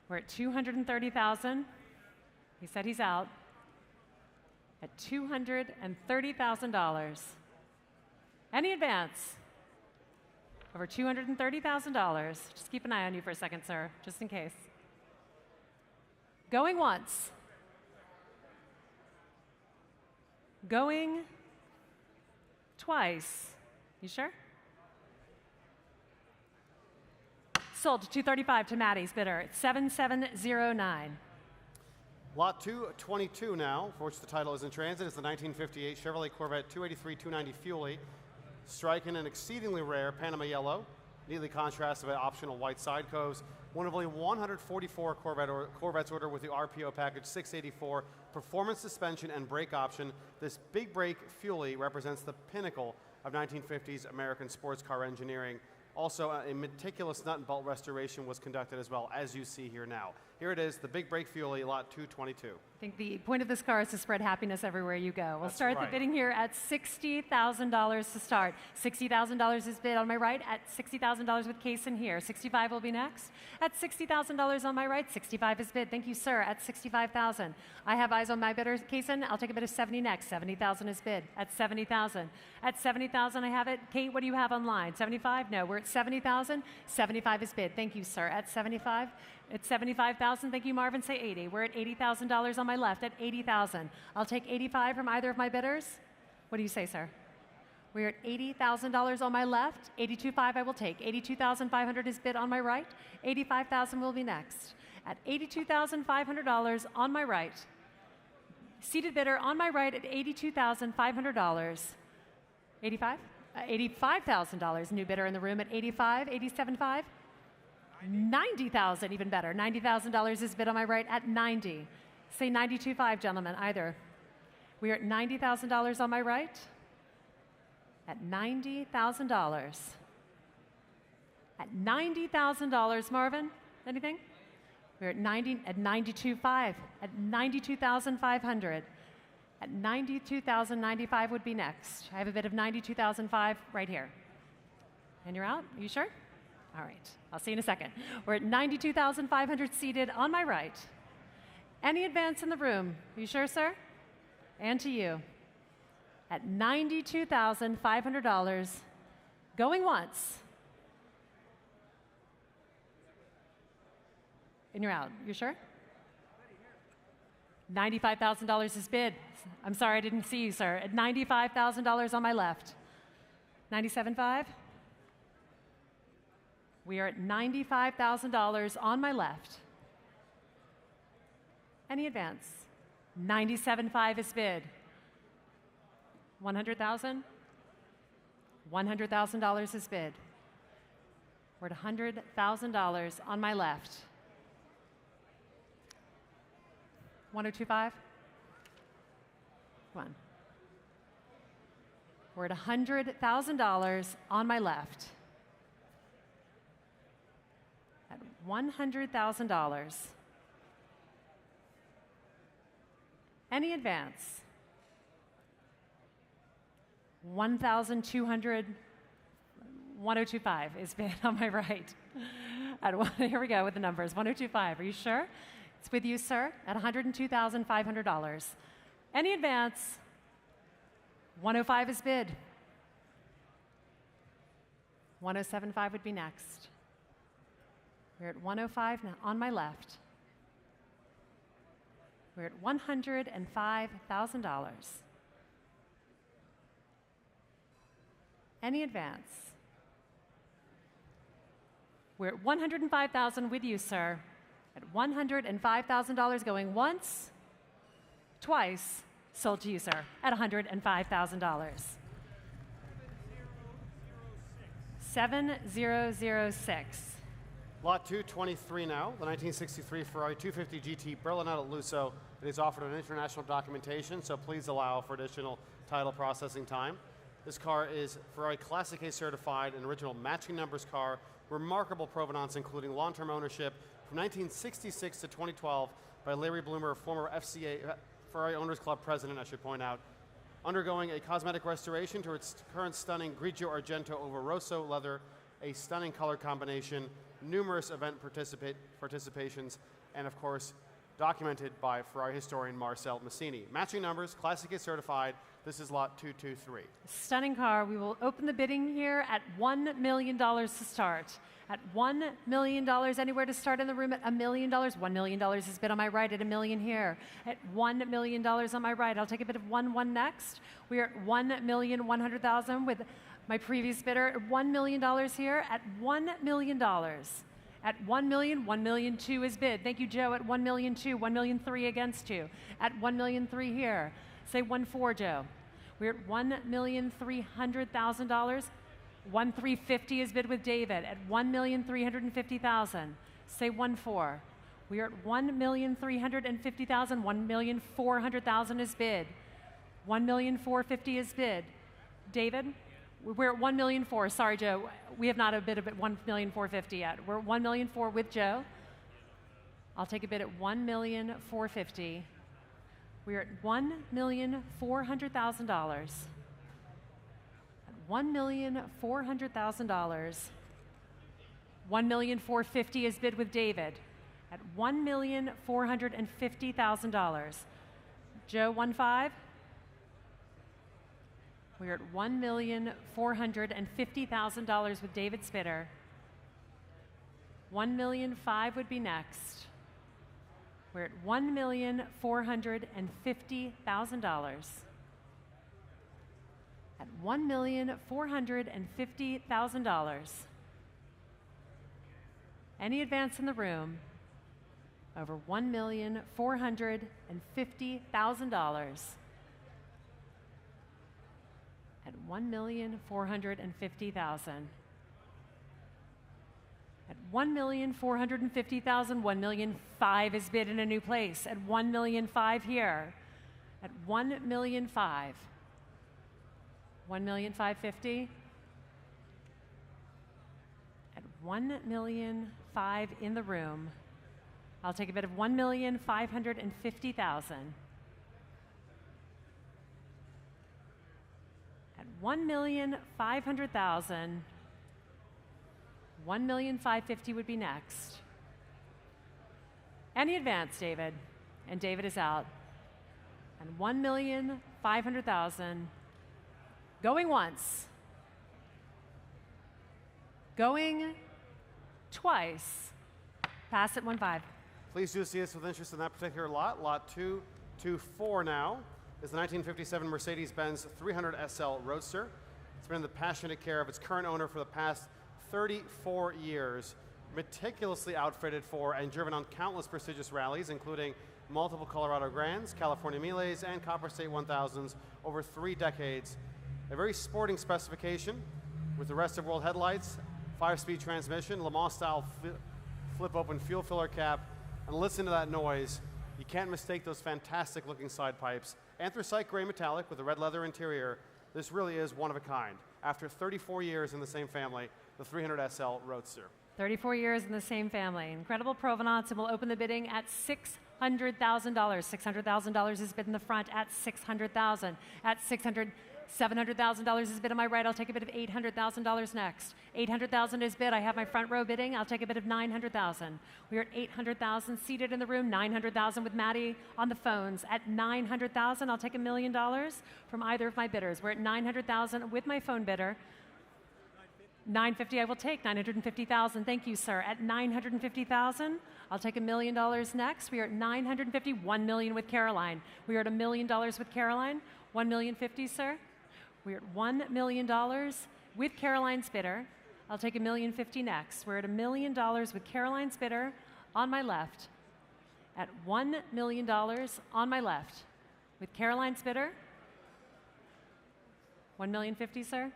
We're at 230,000. He said he's out. At $230,000. Any advance? Over $230,000. Just keep an eye on you for a second, sir, just in case. Going once. Going twice. You sure? Sold to 235 to Maddie's bidder at 7709. Lot 222 now, for which the title is in transit, is the 1958 Chevrolet Corvette 283-290 Fuelie, striking an exceedingly rare Panama yellow, neatly contrasted by optional white side coves. One of only 144 Corvettes ordered with the RPO package 684 performance suspension and brake option. This big brake Fuelie represents the pinnacle of 1950s American sports car engineering. Also, a meticulous nut and bolt restoration was conducted as well, as you see here now. Here it is, the big brake Fuelie, lot 222. I think the point of this car is to spread happiness everywhere you go. We'll start right. the bidding here at $60,000 to start. $60,000 is bid on my right at $60,000 with case in here. 65 will be next. At $60,000 on my right, 65 is bid. Thank you, sir, at $65,000. I have eyes on my bidder, case in. I'll take a bid of 70 next. 70,000 is bid at 70,000. At 70,000, I have it. Kate, what do you have online? 75? No, we're at 70,000. 75 is bid. Thank you, sir, at 75. At 75,000, thank you, Marvin, say 80. We're at $80,000 on my left at 80,000. I'll take 85 from either of my bidders. What do you say, sir? We're at $80,000 on my left. 82.5 I will take. 82,500 is bid on my right. 85,000 will be next. At $82,500 on my right. Seated bidder on my right at $82,500. 85? $85,000. New bidder in the room at 85, 87.5. 90,000, even better. $90,000 is bid on my right at 90. Say 92.5, gentlemen, either. We are at $90,000 on my right. At $90,000. At $90,000, Marvin, anything? We're at 92.5. At 92,500. At 92,095 would be next. I have a bid of 92,005 right here. And you're out? Are you sure? All right, I'll see you in a second. We're at 92,500 seated on my right. Any advance in the room? Are you sure, sir? And to you. At $92,500, going once. And you're out. You sure? $95,000 is bid. I'm sorry, I didn't see you, sir. At $95,000 on my left. 97.5? We are at $95,000 on my left. Any advance? 97.5 is bid. 100,000? $100,000 is bid. We're at $100,000 on my left. 102.5? Come on. We're at $100,000 on my left. At $100,000. Any advance? 1,200. 102.5 is bid on my right. Here we go with the numbers. 102.5. Are you sure? It's with you, sir, at $102,500. Any advance? 105 is bid. 107.5 would be next. We're at 105 now on my left. We're at $105,000. Any advance? We're at $105,000 with you, sir. At $105,000 going once, twice, sold to you, sir, at $105,000. 7006. Lot 223 now, the 1963 Ferrari 250 GT Berlinetta Lusso. It is offered on international documentation, so please allow for additional title processing time. This car is Ferrari Classic A certified, an original matching numbers car remarkable provenance, including long-term ownership from 1966 to 2012 by Larry Bloomer, former Ferrari Owners Club president, I should point out, undergoing a cosmetic restoration to its current stunning Grigio Argento over Rosso leather, a stunning color combination, numerous event participations, and of course, documented by Ferrari historian Marcel Massini. Matching numbers, Classic is certified. This is lot 223. Stunning car. We will open the bidding here at $1 million to start. At $1 million, anywhere to start in the room at $1 million. $1 million is bid on my right, at $1 million here. At $1 million on my right. I'll take a bid of 1-1 next. We are at $1,100,000 with my previous bidder at $1 million here. At $1 million. At $1 million, $1,000,002 is bid. Thank you, Joe. At $1,000,002, $1,000,003 against you. At $1,000,003 here. Say 1-4, Joe. We're at $1,300,000. 1,350 is bid with David at $1,350,000. Say 1-4. We are at $1,350,000. 1,400,000 is bid. 1,450,000 is bid. David, we're at 1,400,000. Sorry, Joe. We have not a bid of at 1,450,000 yet. We're at 1,400,000 with Joe. I'll take a bid at 1,450,000. We're at $1,400,000. $1,400,000. 1,450,000 is bid with David at $1,450,000. Joe, 1-5. We're at $1,450,000 with David's bidder. 1,500,000 would be next. We're at $1,450,000. At $1,450,000. Any advance in the room over $1,450,000. At $1,450,000. At $1,450,000, $1,500,000 is bid in a new place. At $1,500,000 here. At $1,500,000. $1,550,000. At $1,500,000 in the room. I'll take a bid of $1,550,000. At $1,500,000. $1,550,000 would be next. Any advance, David? And David is out. And $1,500,000. Going once. Going twice. Pass at 1-5. Please do see us with interest in that particular lot. Lot 224 now is the 1957 Mercedes-Benz 300 SL Roadster. It's been in the passionate care of its current owner for the past 34 years, meticulously outfitted for and driven on countless prestigious rallies, including multiple Colorado Grands, California Miles, and Copper State 1000s over 3 decades. A very sporting specification with the rest of world headlights, 5-speed transmission, Le Mans-style flip-open fuel filler cap, and listen to that noise. You can't mistake those fantastic-looking side pipes. Anthracite gray metallic with a red leather interior. This really is one of a kind. After 34 years in the same family, the 300 SL Roadster. 34 years in the same family. Incredible provenance, and we'll open the bidding at $600,000. $600,000 is bid in the front at $600,000. At $700,000 is bid on my right. I'll take a bid of $800,000 next. $800,000 is bid. I have my front row bidding. I'll take a bid of $900,000. We are at $800,000 seated in the room. $900,000 with Maddie on the phones. At $900,000, I'll take $1 million from either of my bidders. We're at $900,000 with my phone bidder. $950,000 I will take. $950,000. Thank you, sir. At $950,000, I'll take $1 million next. We are at $950,000. $1 million with Caroline. We are at $1 million with Caroline. $1,050,000, sir. We're at $1 million with Caroline's bidder. I'll take $1,050,000 next. We're at $1 million with Caroline's bidder on my left. At $1 million on my left with Caroline's bidder. $1,050,000, sir.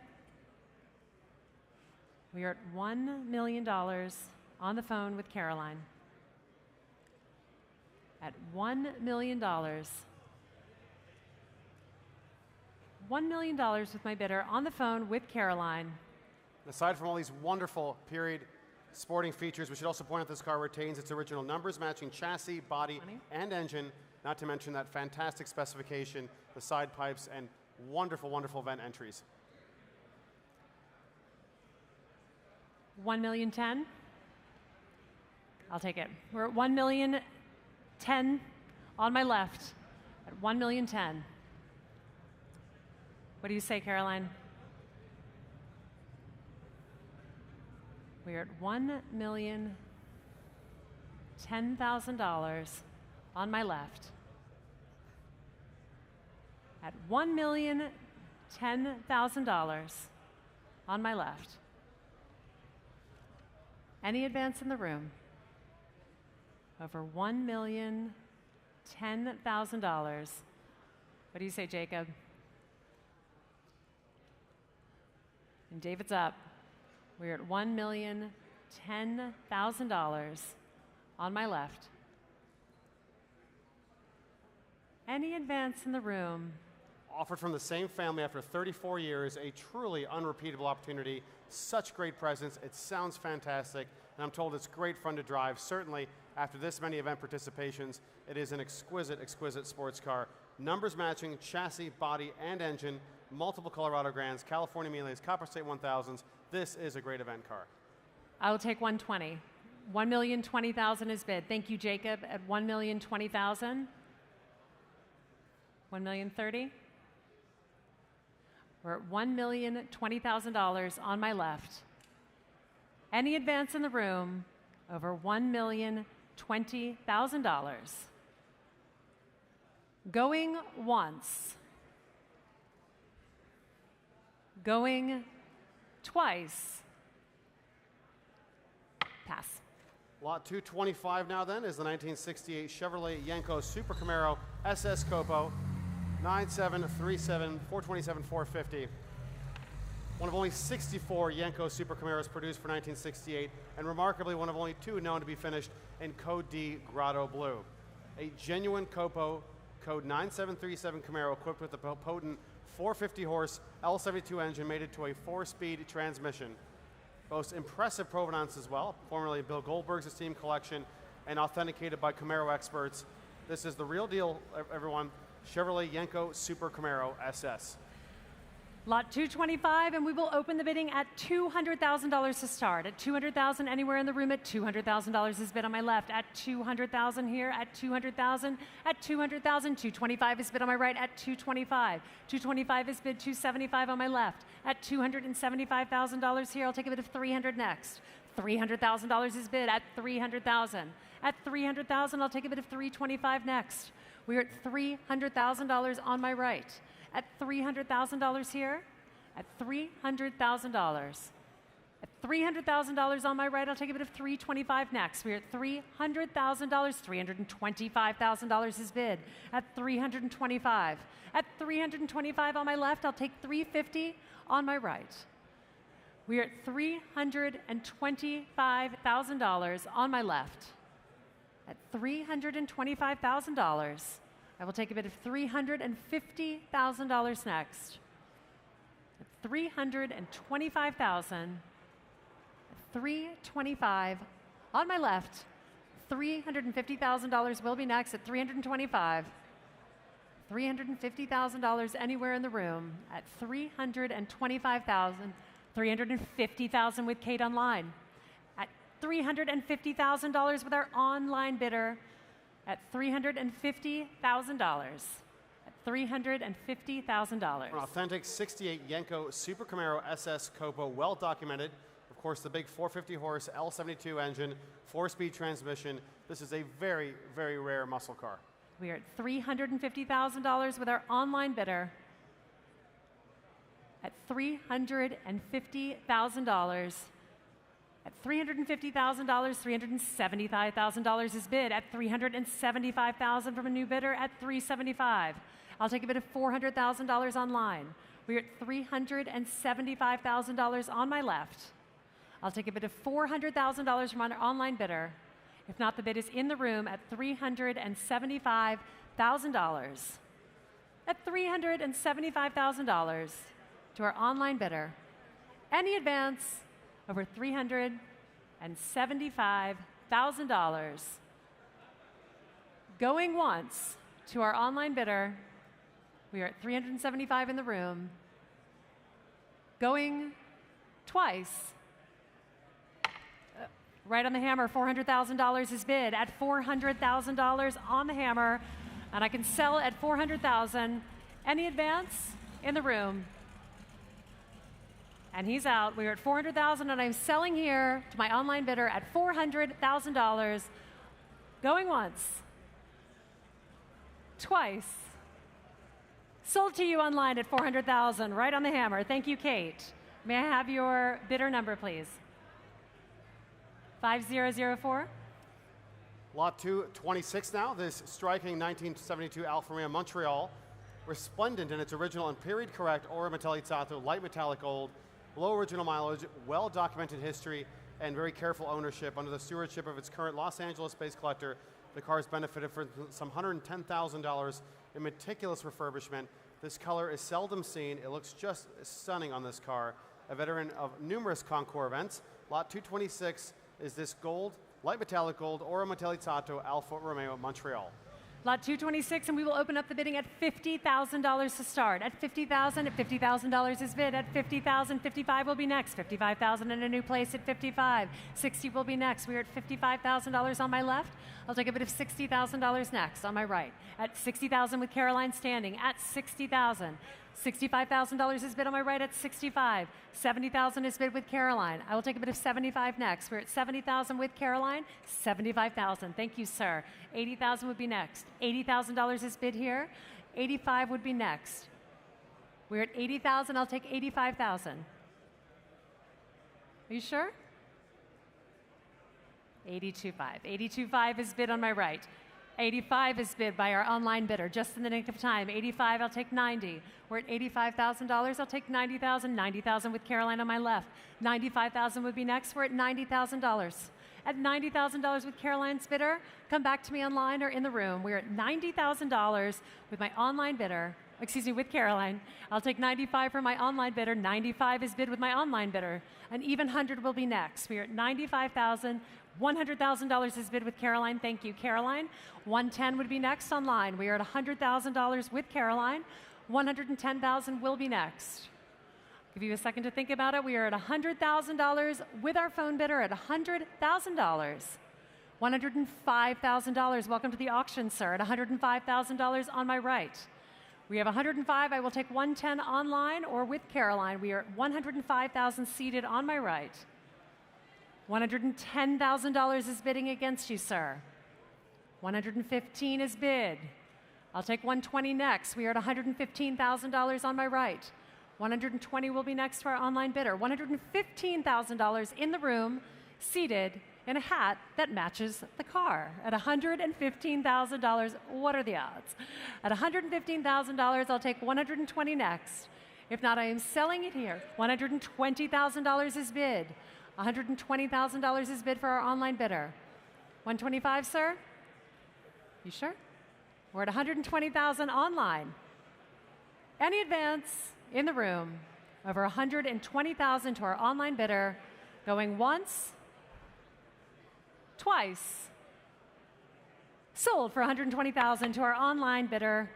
We are at $1 million on the phone with Caroline. At $1 million. $1 million with my bidder on the phone with Caroline. Aside from all these wonderful period Sporting features, we should also point out this car retains its original numbers matching chassis, body, and engine, not to mention that fantastic specification, the side pipes, and wonderful, wonderful vent entries. 1,010,000. I'll take it. We're at 1,010,000 on my left. At 1,010,000. What do you say, Caroline? We are at $1,010,000 on my left. At $1,010,000 on my left. Any advance in the room? Over $1,010,000. What do you say, Jacob? And David's up. We're at $1,010,000 on my left. Any advance in the room? Offered from the same family after 34 years, a truly unrepeatable opportunity. Such great presence. It sounds fantastic, and I'm told it's great fun to drive. Certainly, after this many event participations, it is an exquisite, exquisite sports car. Numbers matching, chassis, body, and engine, multiple Colorado Grands, California Miles, Copper State 1000s. This is a great event car. I will take 120. 1,020,000 is bid. Thank you, Jacob, at 1,020,000. 1,030,000. We're at $1,020,000 on my left. Any advance in the room over $1,020,000. Going once. Going twice. Pass. Lot 225 now then is the 1968 Chevrolet Yenko Super Camaro SS Copo, 9737, 427, 450. One of only 64 Yenko Super Camaros produced for 1968, and remarkably one of only 2 known to be finished in Code D Grotto Blue. A genuine Copo Code 9737 Camaro equipped with a potent 450 horse L72 engine mated to a 4-speed transmission. Boasts impressive provenance as well, formerly Bill Goldberg's esteemed collection and authenticated by Camaro experts. This is the real deal, everyone. Chevrolet Yenko Super Camaro SS. Lot 225, and we will open the bidding at $200,000 to start. At $200,000 anywhere in the room, at $200,000 is bid on my left. At $200,000 here, at $200,000, at $200,000, 225 is bid on my right. At $225, 225 is bid, $275 on my left. At $275,000 here, I'll take a bid of $300 next. $300,000 is bid at $300,000. At $300,000, I'll take a bid of $325 next. We're at $300,000 on my right. At $300,000 here, at $300,000. At $300,000 on my right, I'll take a bid of $325 next. We're at $300,000, $325,000 is bid at $325. At $325 on my left, I'll take $350 on my right. We're at $325,000 on my left. At $325,000, I will take a bid of $350,000 next. At $325,000, $325 on my left. $350,000 will be next at $325. $350,000 anywhere in the room at $325,000. $350,000 with Kate online. At $350,000 with our online bidder at $350,000. At $350,000. An authentic 68 Yenko Super Camaro SS Copo, well documented. Of course, the big 450 horse L72 engine, 4-speed transmission. This is a very, very rare muscle car. We are at $350,000 with our online bidder at $350,000. At $350,000, $375,000 is bid. At $375,000 from a new bidder at $375. I'll take a bid of $400,000 online. We're at $375,000 on my left. I'll take a bid of $400,000 from our online bidder. If not, the bid is in the room at $375,000. At $375,000 to our online bidder. Any advance over $375,000. and $75,000. Going once to our online bidder, we are at 375 in the room. Going twice, right on the hammer, $400,000 is bid at $400,000 on the hammer, and I can sell at $400,000. Any advance in the room? And he's out. We're at $400,000, and I'm selling here to my online bidder at $400,000. Going once, twice. Sold to you online at $400,000, right on the hammer. Thank you, Kate. May I have your bidder number, please? 5004. Lot 226 now. This striking 1972 Alfa Romeo Montreal, resplendent in its original and period correct oro metallizzato light metallic gold, low original mileage, well documented history, and very careful ownership. Under the stewardship of its current Los Angeles-based collector, the car has benefited from some $110,000 in meticulous refurbishment. This color is seldom seen. It looks just stunning on this car. A veteran of numerous concours events. Lot 226 is this gold, light metallic gold, oro metallizzato Alfa Romeo Montreal. Lot 226, and we will open up the bidding at $50,000 to start. At $50,000, at $50,000 is bid. At $50,000, 55 will be next. 55,000 in a new place at 55. 60 will be next. We are at $55,000 on my left. I'll take a bid of $60,000 next on my right. At $60,000 with Caroline standing. At $60,000. $65,000 is bid on my right at 65. 70,000 is bid with Caroline. I will take a bid of 75 next. We're at 70,000 with Caroline. 75,000. Thank you, sir. 80,000 would be next. $80,000 is bid here. 85 would be next. We're at 80,000. I'll take 85,000. Are you sure? 82.5. 82.5 is bid on my right. 85 is bid by our online bidder, just in the nick of time. 85, I'll take 90. We're at $85,000, I'll take 90,000. 90,000 with Caroline on my left. 95,000 would be next. We're at $90,000. At $90,000 with Caroline's bidder, come back to me online or in the room. We're at $90,000 with my online bidder. Excuse me, with Caroline. I'll take 95 for my online bidder. 95 is bid with my online bidder. An even 100 will be next. We are at 95,000. $100,000 is bid with Caroline. Thank you, Caroline. 110 would be next online. We are at $100,000 with Caroline. 110,000 will be next. Give you a second to think about it. We are at $100,000 with our phone bidder at $100,000. $105,000. Welcome to the auction, sir. At $105,000 on my right. We have 105. I will take 110 online or with Caroline. We are at 105,000 seated on my right. $110,000 is bidding against you, sir. 115 is bid. I'll take 120 next. We are at $115,000 on my right. 120 will be next to our online bidder. $115,000 in the room, seated in a hat that matches the car. At $115,000, what are the odds? At $115,000, I'll take 120 next. If not, I am selling it here. $120,000 is bid. $120,000 is bid for our online bidder. 125, sir? You sure? We're at $120,000 online. Any advance in the room over $120,000 to our online bidder, going once, twice. Sold for $120,000 to our online bidder.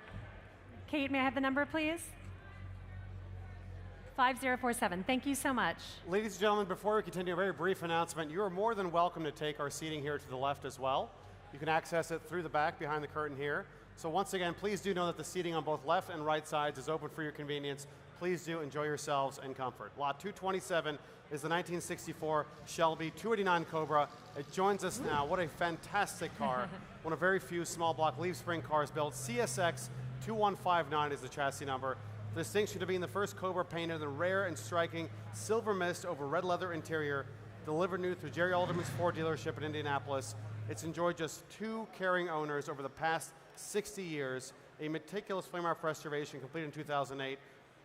Kate, may I have the number, please? 5047. Thank you so much. Ladies and gentlemen, before we continue, a very brief announcement. You are more than welcome to take our seating here to the left as well. You can access it through the back behind the curtain here. So once again, please do know that the seating on both left and right sides is open for your convenience. Please do enjoy yourselves in comfort. Lot 227 is the 1964 Shelby 289 Cobra. It joins us now. What a fantastic car. One of very few small block leaf spring cars built. CSX 2159 is the chassis number. The distinction to being the first Cobra painted in the rare and striking silver mist over red leather interior, delivered new through Jerry Alderman's Ford dealership in Indianapolis. It's enjoyed just 2 caring owners over the past 60 years, a meticulous flame arc restoration completed in 2008,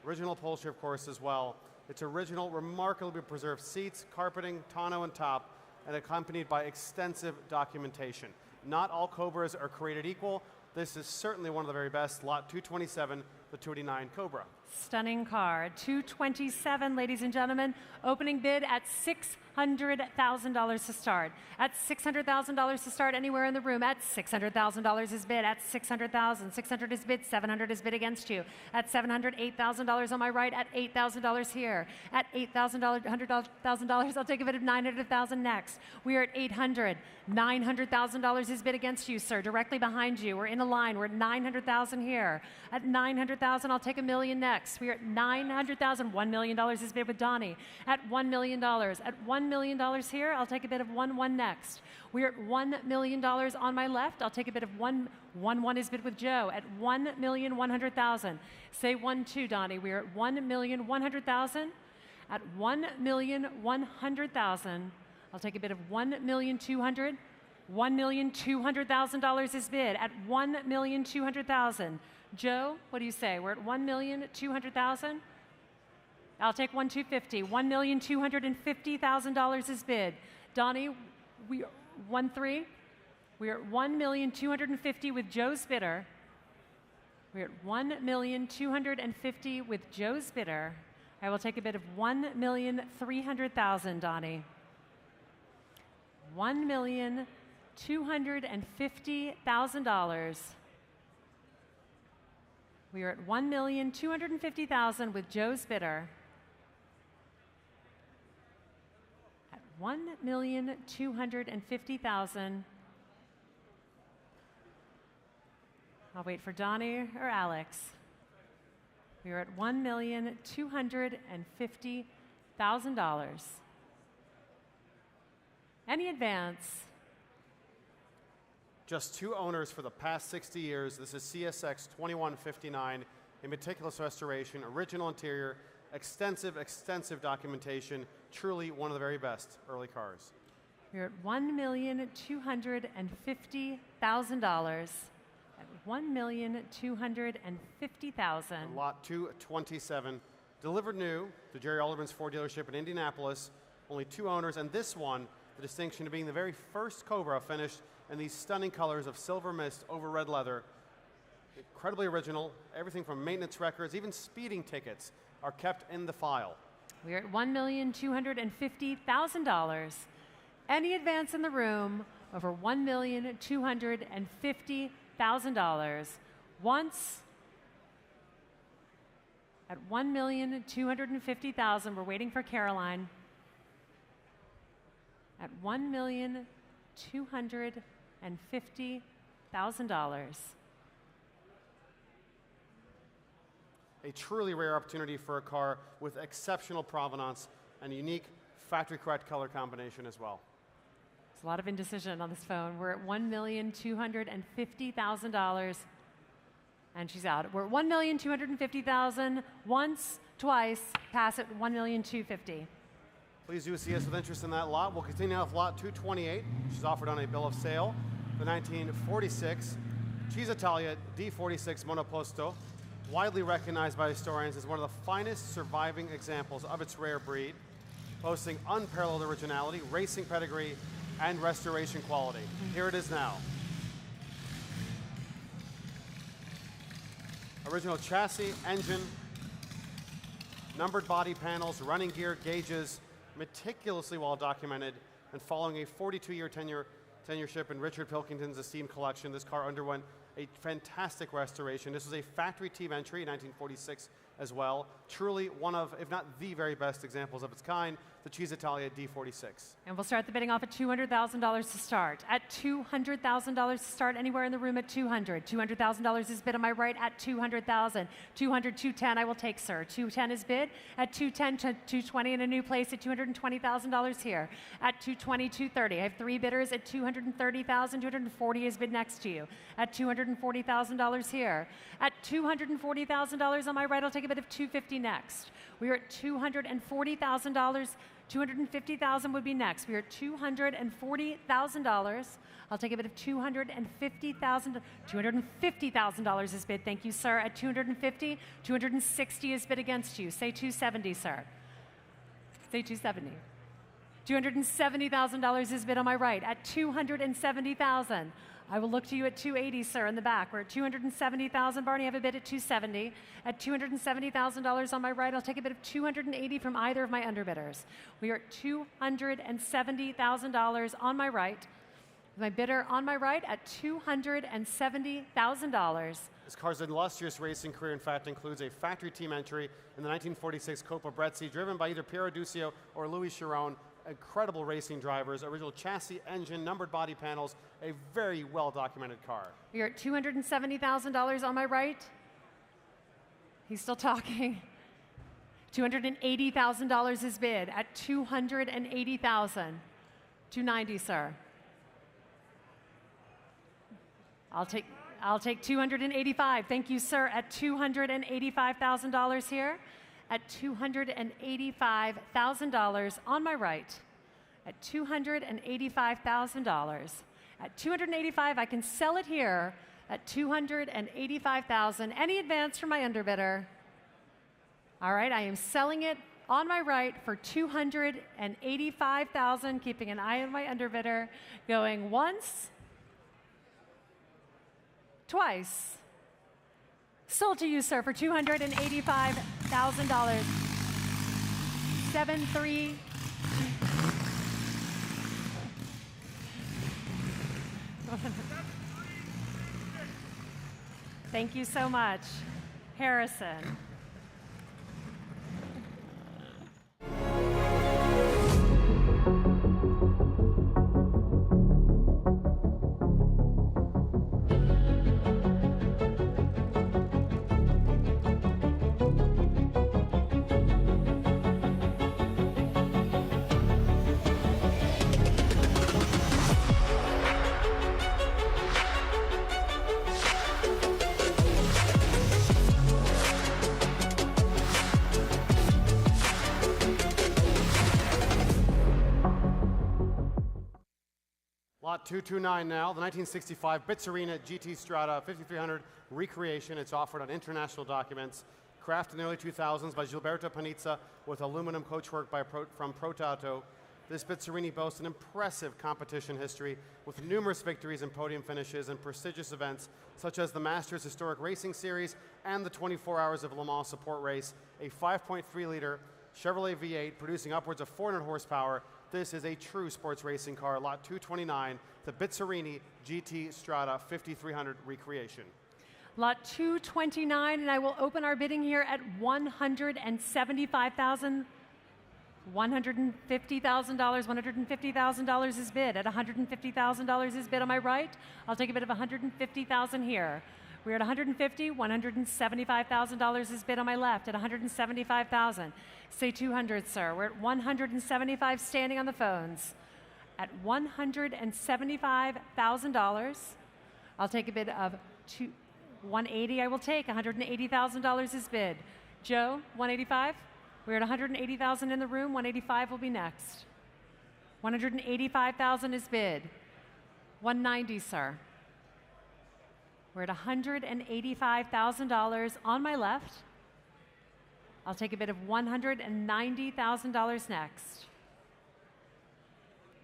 original upholstery, of course, as well. Its original, remarkably preserved seats, carpeting, tonneau, and top, and accompanied by extensive documentation. Not all Cobras are created equal. This is certainly one of the very best. Lot 227, the 289 Cobra. Stunning car. 227, ladies and gentlemen. Opening bid at $600,000 to start. At $600,000 to start anywhere in the room. At $600,000 is bid. At $600,000. 600 is bid. 700 is bid against you. At $700, $8,000 on my right. At $8,000 here. At $8,000, $100,000, I'll take a bid of $900,000 next. We are at $800. $900,000 is bid against you, sir. Directly behind you. We're in a line. We're at $900,000 here. At $900,000, I'll take $1 million next. We are at $900,000. $1 million is bid with Donnie. At $1 million. At $1 million here, I'll take a bid of 1-1 next. We're at $1 million on my left. I'll take a bid of 1-1 is bid with Joe. At $1,100,000. Say 1-2, Donnie. We're at $1,100,000. At $1,100,000, I'll take a bid of $1,200,000. $1,200,000 is bid at $1,200,000. Joe, what do you say? We're at $1,200,000. I'll take $1,250,000. $1,250,000 is bid. Donnie, we 1-3. We are at $1,250,000 with Joe's bidder. We're at $1,250,000 with Joe's bidder. I will take a bid of $1,300,000, Donnie. $1,250,000. We are at $1,250,000 with Joe's bidder. At $1,250,000. I'll wait for Donnie or Alex. We are at $1,250,000. Any advance? Just two owners for the past 60 years. This is CSX 2159, a meticulous restoration, original interior, extensive documentation, truly one of the very best early cars. We're at $1,250,000. At $1,250,000. Lot 227, delivered new to Jerry Alderman's Ford dealership in Indianapolis. Only two owners, and this one, the distinction of being the very first Cobra finished in these stunning colors of silver mist over red leather. Incredibly original. Everything from maintenance records, even speeding tickets are kept in the file. We're at $1,250,000. Any advance in the room over $1,250,000. Once at $1,250,000. We're waiting for Caroline. At $1,250,000. A truly rare opportunity for a car with exceptional provenance and a unique factory-correct color combination as well. There's a lot of indecision on this phone. We're at $1,250,000. And she's out. We're at $1,250,000. Once, twice, pass at $1,250,000. Please do see us with interest in that lot. We'll continue with lot 228, which is offered on a bill of sale. The 1946 Cisitalia D46 Monoposto, widely recognized by historians as one of the finest surviving examples of its rare breed, boasting unparalleled originality, racing pedigree, and restoration quality. Here it is now. Original chassis, engine, numbered body panels, running gear, gauges, meticulously well documented, and following a 42-year tenureship in Richard Pilkington's esteemed collection, this car underwent a fantastic restoration. This was a factory team entry in 1946 as well. Truly one of, if not the very best examples of its kind, the Cisitalia D46. And we'll start the bidding off at $200,000 to start. At $200,000 to start, anywhere in the room at $200,000. $200,000 is bid on my right at $200,000. $200, $210 I will take, sir. $210 is bid. At $210, $220 in a new place at $220,000 here. At $220, $230. I have three bidders at $230,000. $240 is bid next to you. At $240,000 here. At $240,000 on my right, I'll take a bid of $250 next. We are at $240,000. $250,000 would be next. We are at $240,000. I'll take a bid of $250,000. $250,000 is bid. Thank you, sir. At $250, $260 is bid against you. Say $270, sir. Say $270. $270,000 is bid on my right at $270,000. I will look to you at 280, sir, in the back. We're at 270,000. Barney, I have a bid at 270. At $270,000 on my right, I'll take a bid of 280 from either of my underbidders. We are at $270,000 on my right. My bidder on my right at $270,000. This car's illustrious racing career, in fact, includes a factory team entry in the 1946 Coppa Brezzi, driven by either Piero Duccio or Louis Chiron. Incredible racing drivers, original chassis, engine, numbered body panels, a very well-documented car. You're at $270,000 on my right. He's still talking. $280,000 is bid at $280,000. $290, sir. I'll take $285. Thank you, sir, at $285,000 here. At $285,000 on my right. At $285,000. At $285, I can sell it here at $285,000. Any advance from my underbidder? All right, I am selling it on my right for $285,000, keeping an eye on my underbidder. Going once, twice. Sold to you, sir, for $285,000. 7-3. Thank you so much, Harrison. Lot 229 now, the 1965 Bizzarrini GT Strada 5300 recreation. It's offered on international documents. Crafted in the early 2000s by Gilberto Panizza with aluminum coachwork from Protato. This Bizzarrini boasts an impressive competition history with numerous victories and podium finishes in prestigious events such as the Masters Historic Racing Series and the 24 Hours of Le Mans Support Race, a 5.3-liter Chevrolet V8 producing upwards of 400 horsepower. This is a true sports racing car, lot 229, the Bizzarrini GT Strada 5300 recreation. Lot 229, and I will open our bidding here at $175,000. $150,000. $150,000 is bid. At $150,000 is bid on my right. I'll take a bid of $150,000 here. We're at $150,000. $175,000 is bid on my left at $175,000. Say 200, sir. We're at $175 standing on the phones. At $175,000, I'll take a bid of $180,000. I will take $180,000 is bid. Joe, $185,000. We're at $180,000 in the room. $185,000 will be next. $185,000 is bid. $190,000, sir. We're at $185,000 on my left. I'll take a bid of $190,000 next.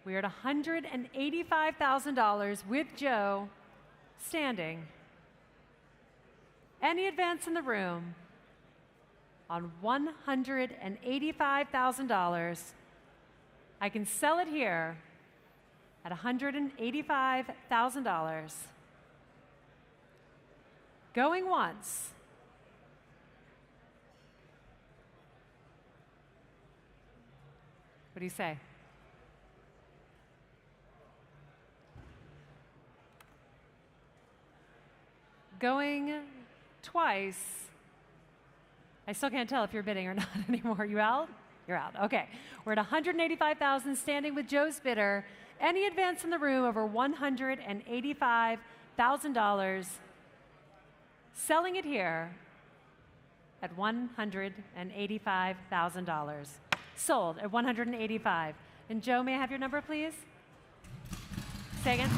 We're at $185,000 with Joe standing. Any advance in the room on $185,000. I can sell it here at $185,000. Going once. What do you say? Going twice. I still can't tell if you're bidding or not anymore. You out? You're out. Okay. We're at $185,000 standing with Joe's bidder. Any advance in the room over $185,000. Selling it here at $185,000. Sold at $185,000. And Joe, may I have your number, please? Say again.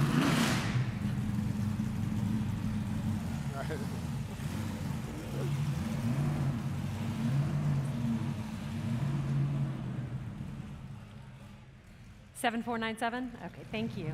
7497? Okay, thank you.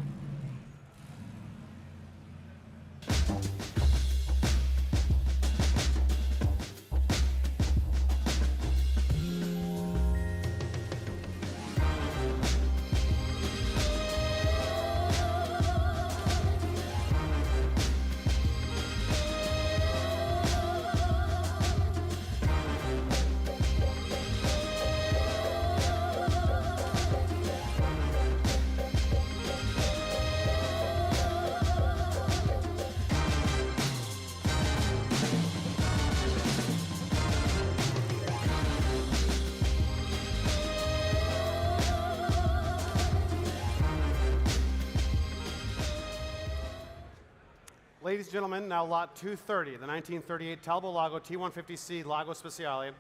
Ladies and gentlemen, now lot 230, the 1938 Talbot-Lago T150C Lago Speciale,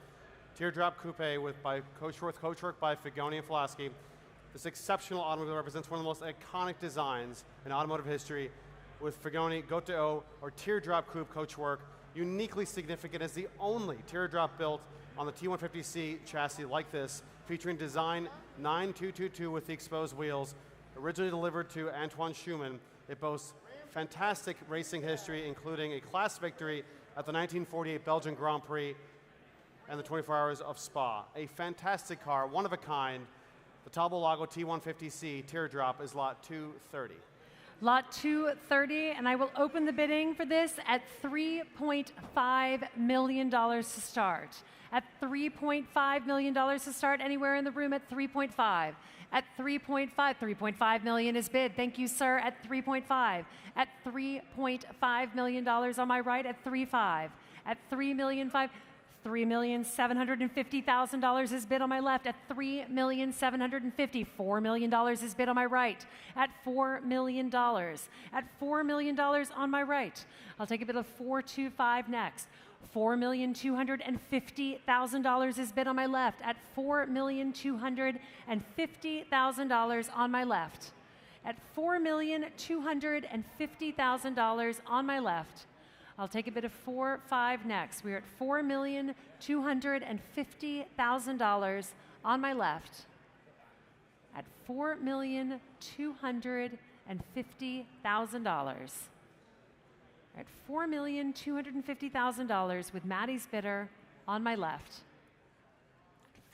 teardrop coupe by coachwork by Figoni and Flasky. This exceptional automobile represents one of the most iconic designs in automotive history, with Figoni Goteo or teardrop coupe coachwork, uniquely significant as the only teardrop built on the T150C chassis like this, featuring design 9222 with the exposed wheels. Originally delivered to Antoine Schumann, it boasts fantastic racing history, including a class victory at the 1948 Belgian Grand Prix and the 24 Hours of Spa. A fantastic car, one of a kind. The Talbot-Lago T150C teardrop is lot 230. Lot 230, and I will open the bidding for this at $3.5 million to start. At $3.5 million to start, anywhere in the room at 3.5. At 3.5, 3.5 million is bid. Thank you, sir. At 3.5. At $3.5 million on my right. At 3.5. At 3,500,000. $3,750,000 is bid on my left. At $3,750,000. $4 million is bid on my right. At $4 million. At $4 million on my right. I'll take a bid of 425 next. $4,250,000 is bid on my left. At $4,250,000 on my left. At $4,250,000 on my left. I'll take a bid of 4.5 next. We're at $4,250,000 on my left. At $4,250,000. At $4,250,000 with Maddie's bidder on my left.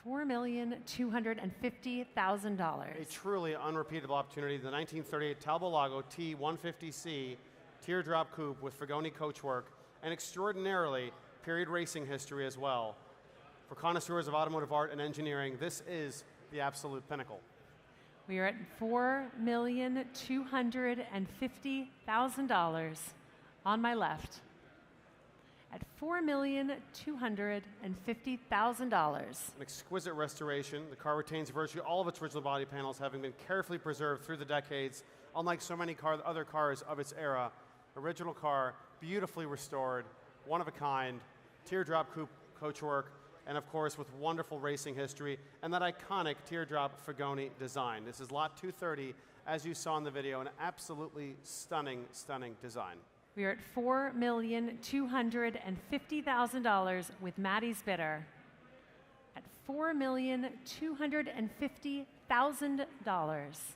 $4,250,000. A truly unrepeatable opportunity. The 1938 Talbot-Lago T150C teardrop coupe with Figoni coachwork and extraordinarily period racing history as well. For connoisseurs of automotive art and engineering, this is the absolute pinnacle. We are at $4,250,000 on my left. At $4,250,000. An exquisite restoration. The car retains virtually all of its original body panels, having been carefully preserved through the decades, unlike so many other cars of its era. Original car, beautifully restored, one of a kind, teardrop coupe coachwork, and of course with wonderful racing history and that iconic teardrop Figoni design. This is lot 230, as you saw in the video, an absolutely stunning, stunning design. We are at $4,250,000 with Maddie's bidder. At $4,250,000.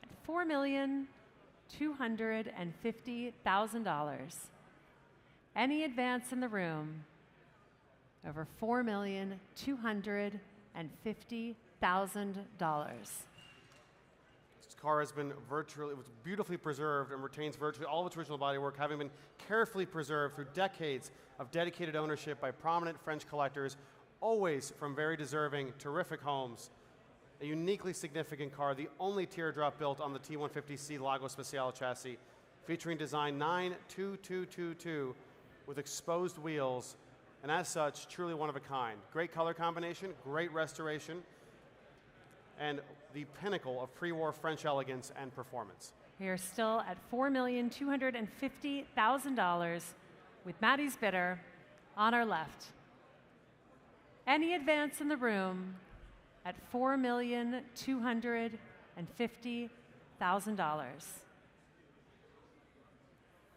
At $4,250,000. Any advance in the room over $4,250,000. This car has been beautifully preserved and retains virtually all of its original bodywork, having been carefully preserved through decades of dedicated ownership by prominent French collectors, always from very deserving, terrific homes. A uniquely significant car, the only teardrop built on the T150C Lago Speciale chassis, featuring design 92222 with exposed wheels, and as such, truly one of a kind. Great color combination, great restoration, and the pinnacle of pre-war French elegance and performance. We are still at $4,250,000 with Maddie's bidder on our left. Any advance in the room at $4,250,000.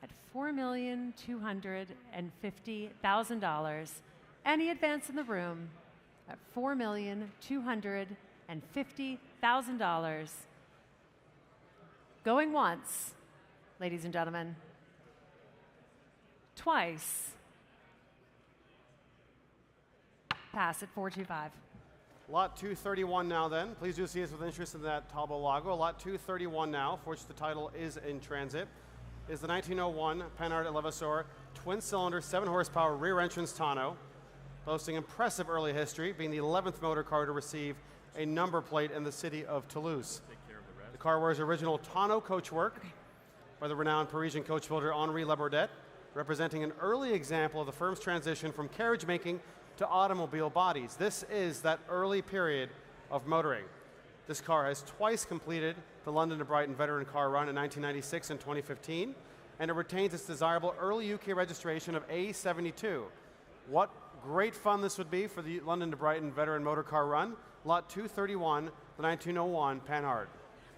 At $4,250,000. Any advance in the room at $4,250,000. $200,000. Going once, ladies and gentlemen. Twice. Pass at 425. Lot 231 now then. Please do see us with interest in that Talbot-Lago. Lot 231 now, for which the title is in transit, is the 1901 Panhard Levasseur twin-cylinder, 7-horsepower rear-entrance tonneau, boasting impressive early history, being the 11th motor car to receive a number plate in the city of Toulouse. The car wears original tonneau coachwork by the renowned Parisian coach builder Henri Labourdette, representing an early example of the firm's transition from carriage making to automobile bodies. This is that early period of motoring. This car has twice completed the London to Brighton veteran car run in 1996 and 2015, and it retains its desirable early UK registration of A72. What great fun this would be for the London to Brighton veteran motor car run. Lot 231, the 1901 Panhard.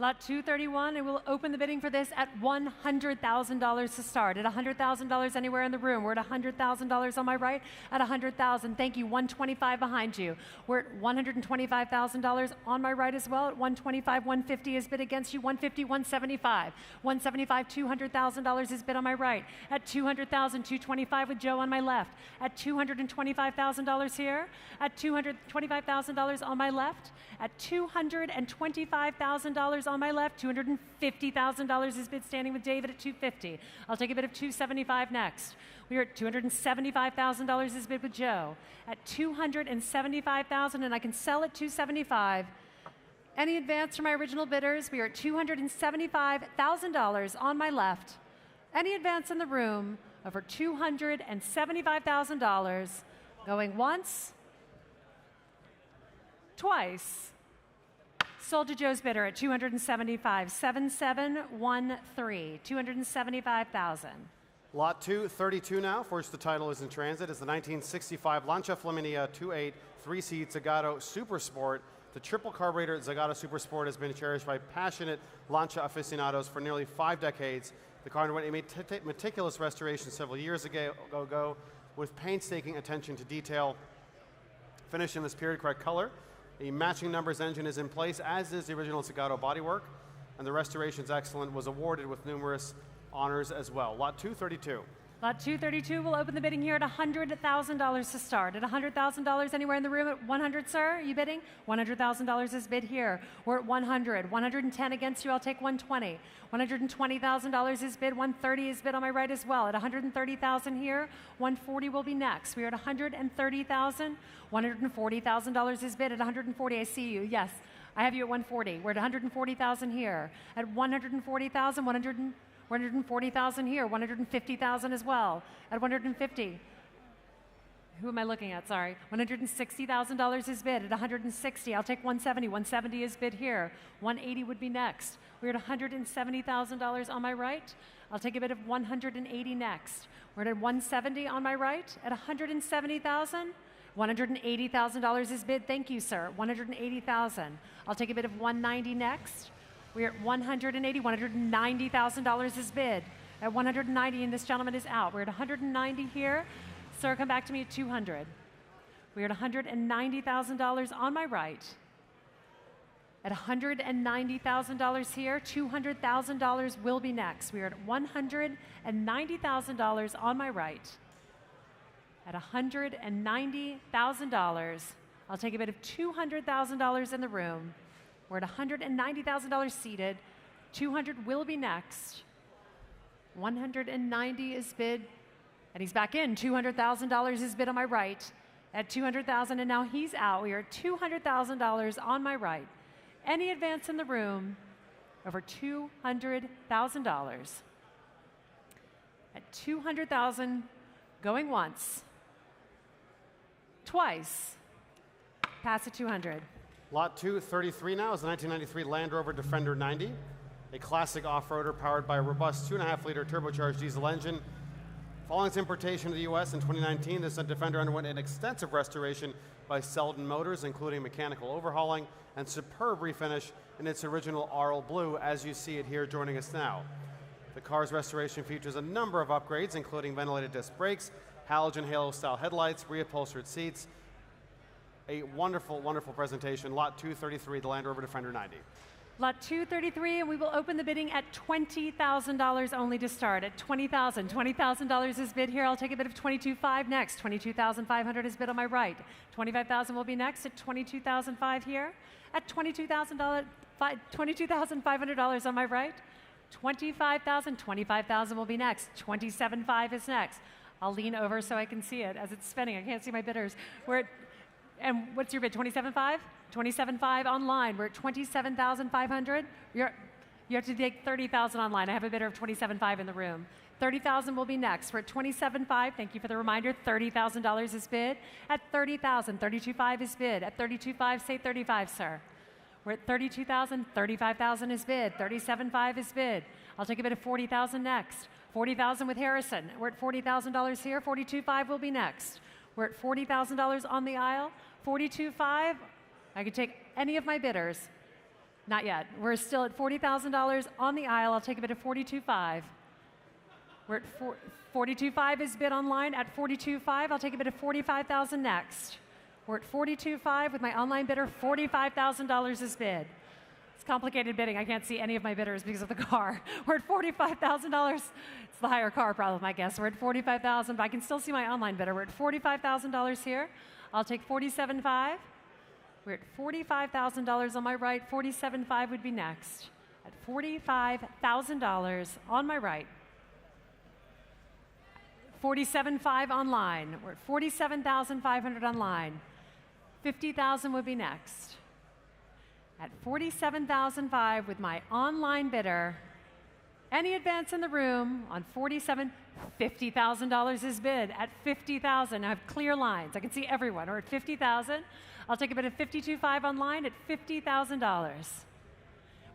Lot 231, and we'll open the bidding for this at $100,000 to start. At $100,000 anywhere in the room. We're at $100,000 on my right. At $100,000, thank you. 125 behind you. We're at $125,000 on my right as well. At 125, 150 is bid against you. 150, 175. 175, $200,000 is bid on my right. At $200,000, 225 with Joe on my left. At $225,000 here. At $225,000 on my left. At $225,000 on my left, $250,000 is bid standing with David at 250. I'll take a bid of 275 next. We are at $275,000 is bid with Joe. At $275,000, and I can sell at 275. Any advance from my original bidders? We are at $275,000 on my left. Any advance in the room over $275,000. Going once, twice. Sold to Joe's bidder at 275, 7713, 275,000. Lot 232 now, for which the title is in transit, is the 1965 Lancia Flaminia 2.8 3-seat Zagato Super Sport. The triple carburetor Zagato Super Sport has been cherished by passionate Lancia aficionados for nearly 5 decades. The car underwent a meticulous restoration several years ago with painstaking attention to detail. Finished in this period-correct color. The matching numbers engine is in place, as is the original Zagato bodywork, and the restoration's excellent, was awarded with numerous honors as well. Lot 232. Lot 232 will open the bidding here at $100,000 to start. At $100,000 anywhere in the room at 100, sir? Are you bidding? $100,000 is bid here. We're at 100. 110 against you, I'll take 120. $120,000 is bid. 130 is bid on my right as well. At $130,000 here, 140 will be next. We are at $130,000. $140,000 is bid. At 140, I see you. Yes, I have you at 140. We're at $140,000 here. At $140,000, 140,000 here, 150,000 as well. At 150, who am I looking at? Sorry. $160,000 is bid. At 160, I'll take 170. 170 is bid here. 180 would be next. We're at $170,000 on my right. I'll take a bid of 180 next. We're at 170 on my right. At 170,000, $180,000 is bid. Thank you, sir. 180,000. I'll take a bid of 190 next. We're at 180, $190,000 is bid. At 190, and this gentleman is out. We're at 190 here. Sir, come back to me at 200. We're at $190,000 on my right. At $190,000 here, $200,000 will be next. We're at $190,000 on my right. At $190,000, I'll take a bid of $200,000 in the room. We're at $190,000 seated. 200 will be next. 190 is bid, and he's back in. $200,000 is bid on my right. At $200,000, and now he's out. We are at $200,000 on my right. Any advance in the room over $200,000. At $200,000, going once, twice, pass at 200. Lot 233 now is the 1993 Land Rover Defender 90, a classic off-roader powered by a robust 2.5-liter turbocharged diesel engine. Following its importation to the U.S. in 2019, this Defender underwent an extensive restoration by Selden Motors, including mechanical overhauling and superb refinish in its original Arl Blue, as you see it here joining us now. The car's restoration features a number of upgrades, including ventilated disc brakes, halogen halo-style headlights, reupholstered seats, A wonderful, wonderful presentation. Lot 233, the Land Rover Defender 90. Lot 233, and we will open the bidding at $20,000 only to start. At $20,000. $20,000 is bid here. I'll take a bid of $22,500 next. $22,500 is bid on my right. $25,000 will be next at $22,500 here. At $22,500 on my right. $25,000. $25,000 will be next. $27,500 is next. I'll lean over so I can see it as it's spinning. I can't see my bidders. And what's your bid? $27,500? $27,500 online. We're at $27,500. You have to take $30,000 online. I have a bidder of $27,500 in the room. $30,000 will be next. We're at $27,500. Thank you for the reminder. $30,000 is bid. At $30,000, $32,500 is bid. At $32,500, say $35,000, sir. We're at $32,000. $35,000 is bid. $37,500 is bid. I'll take a bid of $40,000 next. $40,000 with Harrison. We're at $40,000 here. $42,500 will be next. We're at $40,000 on the aisle. $42,500. I could take any of my bidders. Not yet. We're still at $40,000 on the aisle. I'll take a bid of $42,500. We're at $42,500 is bid online. At $42,500, I'll take a bid of $45,000 next. We're at $42,500 with my online bidder. $45,000 is bid. It's complicated bidding. I can't see any of my bidders because of the car. We're at $45,000. It's the higher car problem, I guess. We're at $45,000, but I can still see my online bidder. We're at $45,000 here. I'll take $47,500. We're at $45,000 on my right. $47,500 would be next. At $45,000 on my right. $47,500 online. We're at $47,500 online. $50,000 would be next. At $47,500 with my online bidder. Any advance in the room on $50,000 is bid. At $50,000, I have clear lines. I can see everyone. We're at $50,000. I'll take a bid of $52,500 online at $50,000.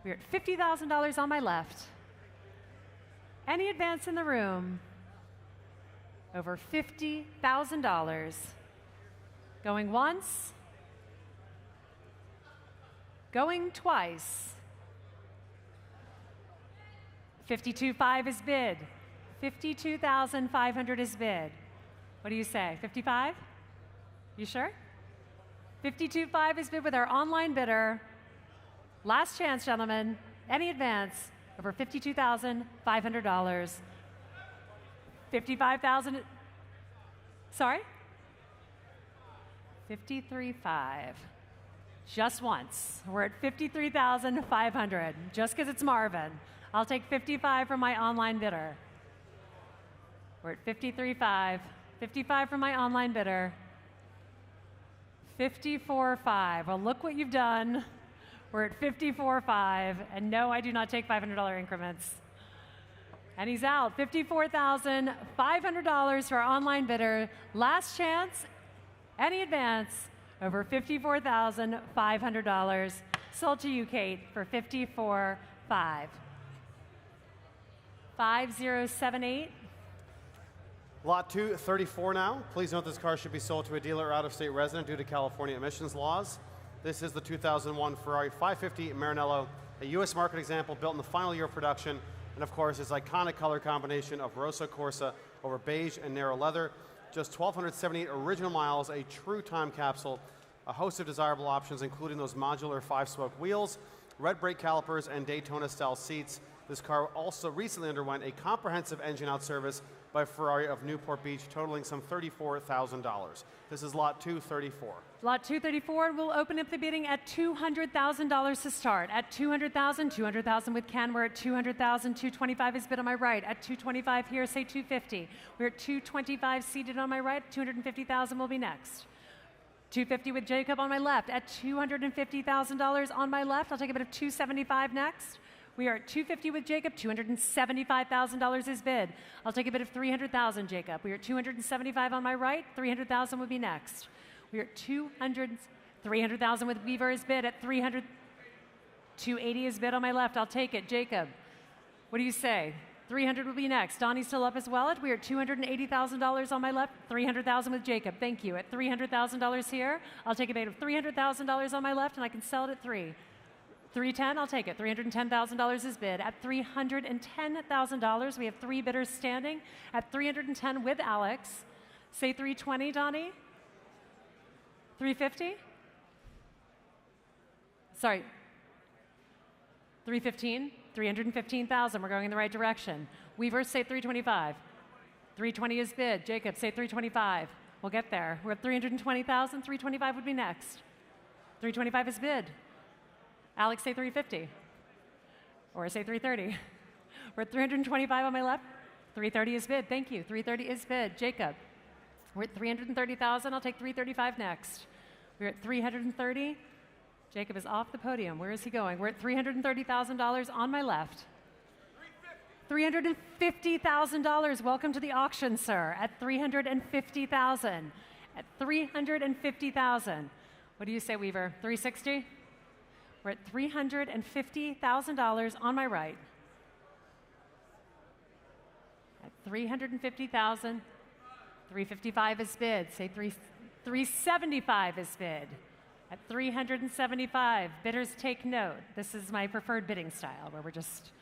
We're at $50,000 on my left. Any advance in the room over $50,000. Going once. Going twice. $52,500 is bid. $52,500 is bid. What do you say? $55,000? You sure? $52,500 is bid with our online bidder. Last chance, gentlemen. Any advance over $52,500. $55,000. Sorry? $53,500. Just once. We're at $53,500. Just because it's Marvin. I'll take $55,000 from my online bidder. We're at $53,500. $55,000 from my online bidder. $54,500. Well, look what you've done. We're at $54,500. And no, I do not take $500 increments. And he's out. $54,500 for our online bidder. Last chance. Any advance over $54,500. Sold to you, Kate, for $54,500. 5078. Lot 234 now. Please note this car should be sold to a dealer or out-of-state resident due to California emissions laws. This is the 2001 Ferrari 550 Maranello, a U.S. market example built in the final year of production, and of course its iconic color combination of Rosso Corsa over beige and narrow leather. Just 1,278 original miles, a true time capsule, a host of desirable options including those modular 5-spoke wheels, red brake calipers, and Daytona-style seats. This car also recently underwent a comprehensive engine-out service by Ferrari of Newport Beach, totaling some $34,000. This is lot 234. Lot 234 will open up the bidding at $200,000 to start. At $200,000, $200,000 with Ken. We're at $200,000. $225,000 is bid on my right. At $225,000 here, say $250,000. We're at $225,000 seated on my right. $250,000 will be next. $250,000 with Jacob on my left. At $250,000 on my left, I'll take a bid of $275,000 next. We are at $250,000 with Jacob. $275,000 is bid. I'll take a bid of $300,000, Jacob. We are at $275,000 on my right. $300,000 would be next. We are at $300,000 with Weaver is bid at $300,000. $280,000 is bid on my left. I'll take it, Jacob. What do you say? $300,000 will be next. Donnie's still up as well. We are at $280,000 on my left. $300,000 with Jacob. Thank you. At $300,000 here, I'll take a bid of $300,000 on my left, and I can sell it at $310,000, I'll take it. $310,000 is bid. At $310,000, we have 3 bidders standing. At $310,000 with Alex. Say $320,000, Donnie. 350? Sorry. 315? 315,000. We're going in the right direction. Weavers, say 325. 320 is bid. Jacob, say 325. We'll get there. We're at 320,000. 325 would be next. 325 is bid. Alex, say 350. Or say 330. We're at 325 on my left. 330 is bid. Thank you. 330 is bid. Jacob, we're at 330,000. I'll take 335 next. We're at 330. Jacob is off the podium. Where is he going? We're at $330,000 on my left. $350,000. Welcome to the auction, sir. At $350,000. At $350,000. What do you say, Weaver? 360? We're at $350,000 on my right. At $350,000. 355 is bid. Say 375 is bid. At 375, bidders take note. This is my preferred bidding style, where we're just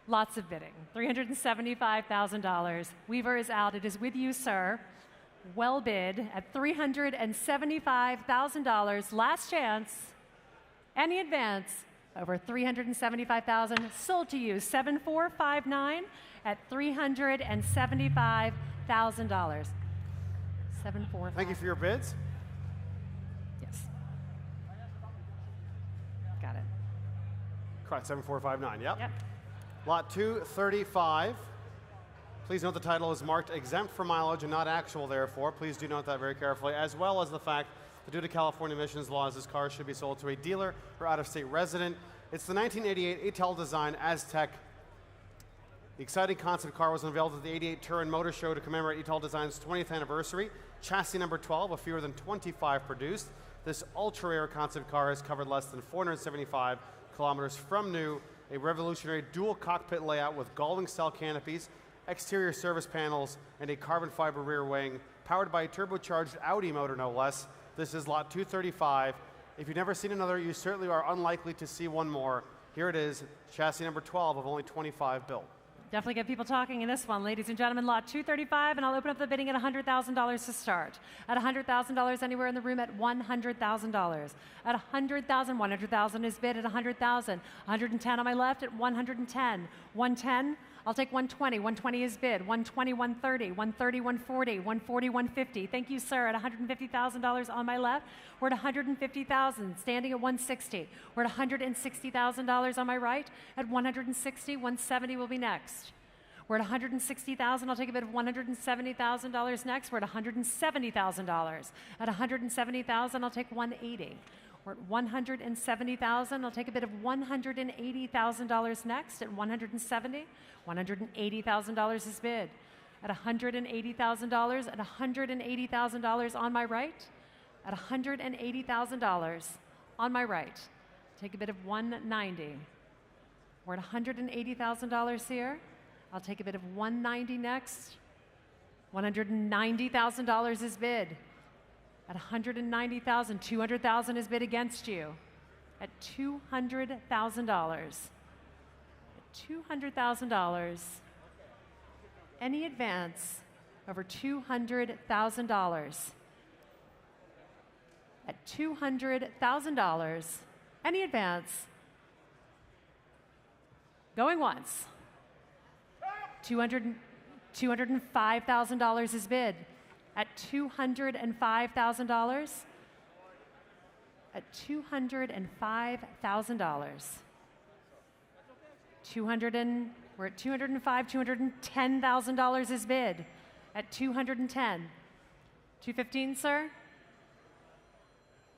lots of bidding. $375,000. Weaver is out. It is with you, sir. Well bid at $375,000. Last chance. Any advance over $375,000. Sold to you. 7459 at $375,000. 745. Thank you for your bids. Yes. Got it. Correct, 7459, yep. Yep. Lot 235. Please note the title is marked exempt for mileage and not actual, therefore. Please do note that very carefully, as well as the fact that due to California emissions laws, this car should be sold to a dealer or out-of-state resident. It's the 1988 Italdesign Aztec. The exciting concept car was unveiled at the 88 Turin Motor Show to commemorate Italdesign's 20th anniversary. Chassis number 12, with fewer than 25 produced. This ultra-rare concept car has covered less than 475 kilometers from new. A revolutionary dual cockpit layout with Gaulding-style canopies, exterior service panels, and a carbon fiber rear wing, powered by a turbocharged Audi motor, no less. This is lot 235. If you've never seen another, you certainly are unlikely to see one more. Here it is, chassis number 12 of only 25 built. Definitely get people talking in this one. Ladies and gentlemen, lot 235, and I'll open up the bidding at $100,000 to start. At $100,000 anywhere in the room at $100,000. At $100,000, 100,000 is bid at $100,000. 110 on my left at 110. 110, I'll take 120. 120 is bid. 120, 130, 130, 140, 140, 150. Thank you, sir. At $150,000 on my left. We're at $150,000, standing at 160. We're at $160,000 on my right. At 160, 170 will be next. We're at $160,000. I'll take a bid of $170,000 next. We're at $170,000. At $170,000, I'll take 180. We're at $170,000. I'll take a bid of $180,000 next. At 170, $180,000 is bid. At $180,000, at $180,000 on my right. At $180,000 on my right. Take a bid of $190. We're at $180,000 here. I'll take a bid of $190 next. $190,000 is bid. At $190,000, $200,000 is bid against you. At $200,000. At $200,000. Any advance over $200,000. At $200,000. Any advance. Going once. $205,000 is bid. At $205,000. At $205,000. We're at $205,000. $210,000 is bid. At $210,000. $215,000, sir?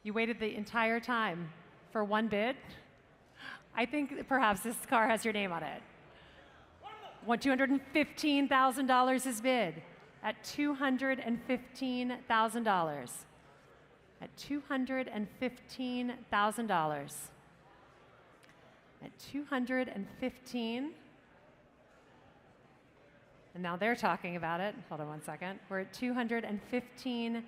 You waited the entire time for one bid? I think perhaps this car has your name on it. $215,000 is bid. At $215,000. At $215,000. At $215,000. And now they're talking about it. Hold on one second. We're at $215,000.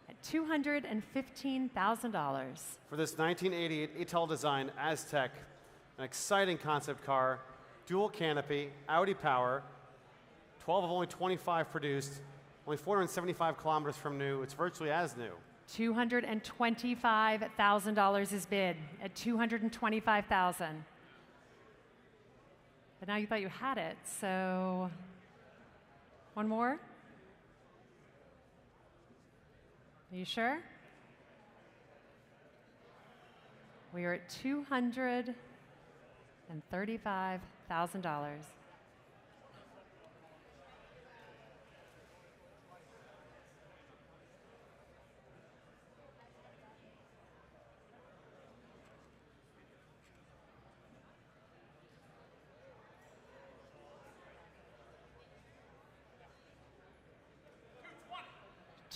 At $215,000. For this 1988 Italdesign Aztec, an exciting concept car, dual canopy, Audi power, 12 of only 25 produced. Only 475 kilometers from new. It's virtually as new. $225,000 is bid at $225,000. But now you thought you had it, so one more? Are you sure? We are at $235,000.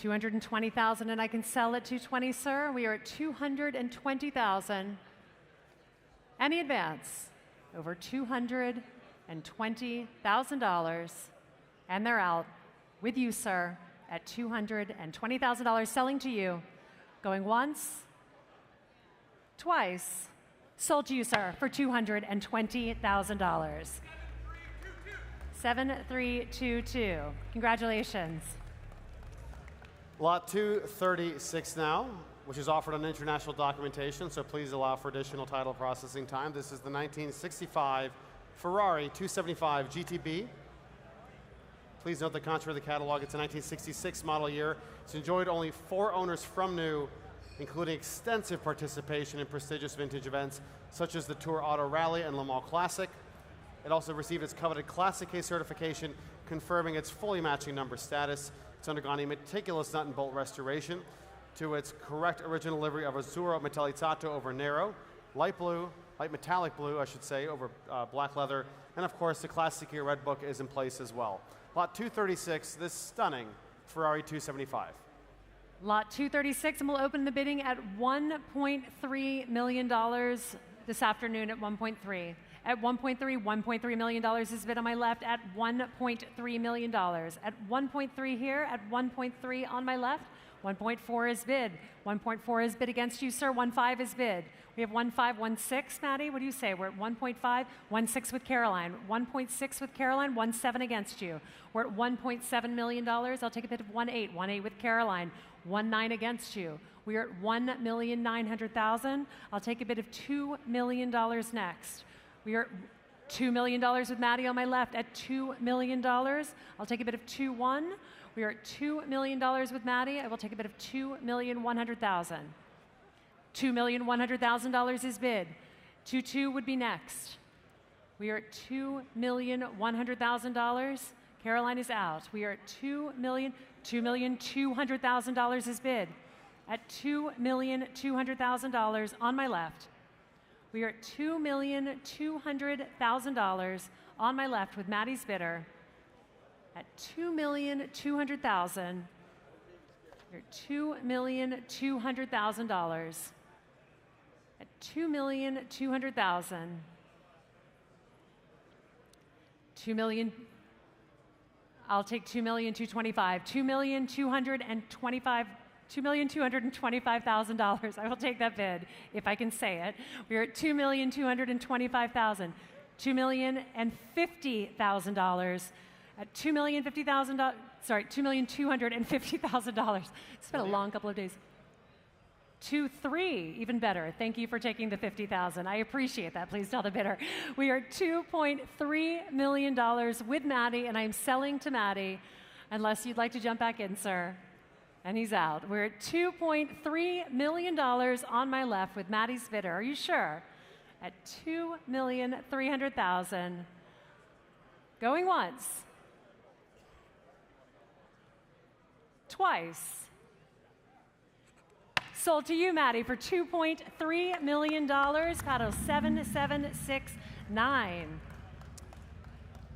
$220,000, and I can sell at $220, sir. We are at $220,000. Any advance over $220,000, and they're out with you, sir, at $220,000. Selling to you. Going once, twice. Sold to you, sir, for $220,000. 7322. Congratulations. Lot 236 now, which is offered on international documentation, so please allow for additional title processing time. This is the 1965 Ferrari 275 GTB. Please note the contrary to the catalog, it's a 1966 model year. It's enjoyed only 4 owners from new, including extensive participation in prestigious vintage events, such as the Tour Auto Rally and Le Mans Classic. It also received its coveted Classic K certification, confirming its fully matching number status. It's undergone a meticulous nut and bolt restoration to its correct original livery of Azzurro Metallizzato over Nero, light metallic blue, I should say, over black leather, and of course the Classic Year Red Book is in place as well. Lot 236, this stunning Ferrari 275. Lot 236, and we'll open the bidding at $1.3 million this afternoon at 1.3. At $1.3 million is bid on my left at $1.3 million. At 1.3 here, at 1.3 on my left, 1.4 is bid. 1.4 is bid against you, sir. 1.5 is bid. We have 1.5, 1.6, Maddie. What do you say? We're at 1.5, 1.6 with Caroline. 1.6 with Caroline, 1.7 against you. We're at $1.7 million. I'll take a bid of 1.8. 1.8 with Caroline. 1.9 against you. We are at $1,900,000. I'll take a bid of $2 million next. We are $2 million with Maddie on my left at $2 million. I'll take a bid of 2.1. We are at $2 million with Maddie. I will take a bid of $2,100,000. $2,100,000 is bid. 2.2 would be next. We are at $2,100,000. Caroline is out. We are at $2,200,000 is bid. At $2,200,000 on my left. We are at $2,200,000 on my left with Maddie's bidder. At $2,200,000. You're $2,200,000. At $2,200,000. 2 million. I'll take 2,225,000. $2,225,000. I will take that bid if I can say it. We're at $2,225,000. $2,050,000 at $2,050,000. Sorry, $2,250,000. It's been a long couple of days. 2.3, even better. Thank you for taking the $50,000. I appreciate that. Please tell the bidder. We are $2.3 million with Maddie, and I am selling to Maddie, unless you'd like to jump back in, sir. And he's out. We're at $2.3 million on my left with Maddie's bidder. Are you sure? At $2,300,000. Going once. Twice. Sold to you, Maddie, for $2.3 million. Paddle 7769.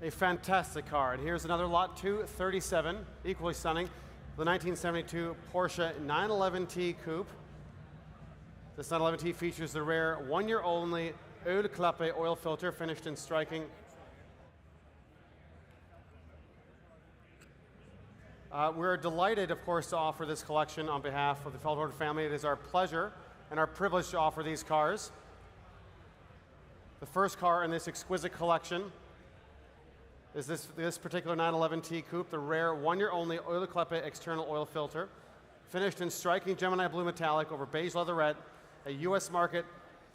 A fantastic car. And here's another lot 237, equally stunning. The 1972 Porsche 911T Coupe. This 911T features the rare one-year-only Eau de Clape oil filter finished in striking. We're delighted, of course, to offer this collection on behalf of the Feldhorn family. It is our pleasure and our privilege to offer these cars. The first car in this exquisite collection is this particular 911T coupe, the rare one-year-only Oil Kleppe external oil filter, finished in striking Gemini blue metallic over beige leatherette, a U.S. market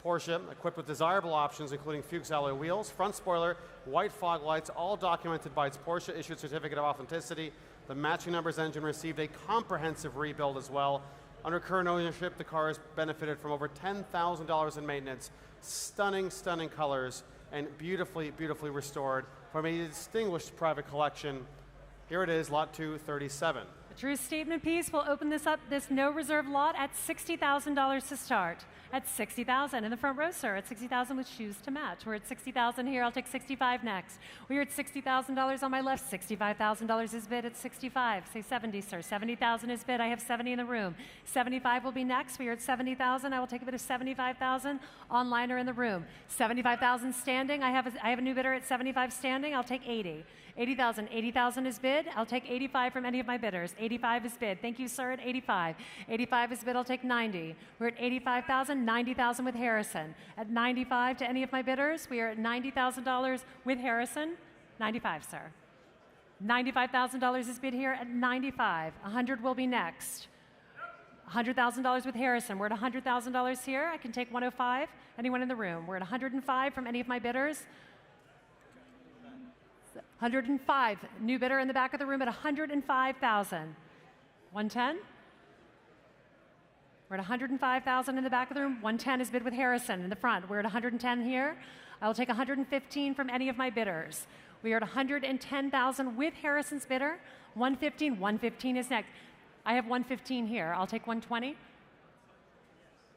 Porsche equipped with desirable options including Fuchs alloy wheels, front spoiler, white fog lights, all documented by its Porsche-issued certificate of authenticity. The matching numbers engine received a comprehensive rebuild as well. Under current ownership, the car has benefited from over $10,000 in maintenance, stunning, stunning colors, and beautifully, beautifully restored from a distinguished private collection. Here it is, lot 237. The true statement piece will open this up, this no reserve lot at $60,000 to start. At $60,000 in the front row, sir. At $60,000 with shoes to match. We're at $60,000 here. I'll take $65 next. We're at $60,000 on my left. $65,000 is bid at $65. Say 70, sir. $70,000 is bid. I have 70 in the room. 75 will be next. We are at $70,000. I will take a bid of $75,000. Online or in the room. $75,000 standing. I have a new bidder at $75 standing. I'll take 80. $80,000. $80,000 is bid. I'll take 85 from any of my bidders. 85 is bid. Thank you, sir. At 85. 85 is bid. I'll take 90. We're at 85,000. 90,000 with Harrison. At 95 to any of my bidders, we are at $90,000 with Harrison. 95, sir. $95,000 is bid here at 95. 100 will be next. $100,000 with Harrison. We're at $100,000 here. I can take 105. Anyone in the room? We're at 105 from any of my bidders. 105. New bidder in the back of the room at 105,000. 110. We're at 105,000 in the back of the room. 110 is bid with Harrison in the front. We're at 110 here. I will take 115 from any of my bidders. We are at 110,000 with Harrison's bidder. 115. 115 is next. I have 115 here. I'll take 120.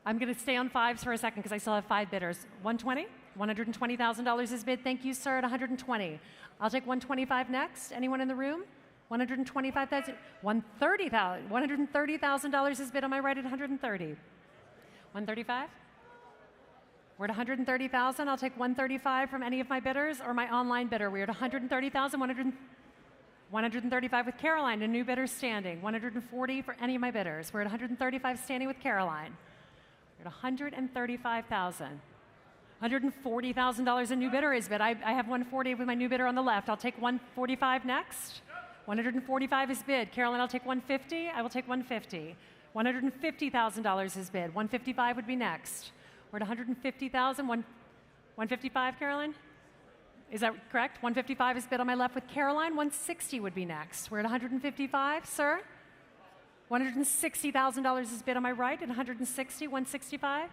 I'm going to stay on fives for a second because I still have 5 bidders. 120. $120,000 is bid. Thank you, sir, at 120. I'll take 125 next. Anyone in the room? 125,000, $130,000 is bid on my right at 130. 135? We're at 130,000. I'll take 135 from any of my bidders or my online bidder. We're at 130,000. 135 with Caroline, a new bidder standing. 140 for any of my bidders. We're at 135 standing with Caroline. We're at 135,000. $140,000 a new bidder is bid. I have 140 with my new bidder on the left. I'll take 145 next. 145 is bid. Caroline, I'll take 150. I will take 150. $150,000 is bid. 155 would be next. We're at 150,000. 155, Caroline? Is that correct? 155 is bid on my left with Caroline. 160 would be next. We're at 155, sir. $160,000 is bid on my right at 160. 165.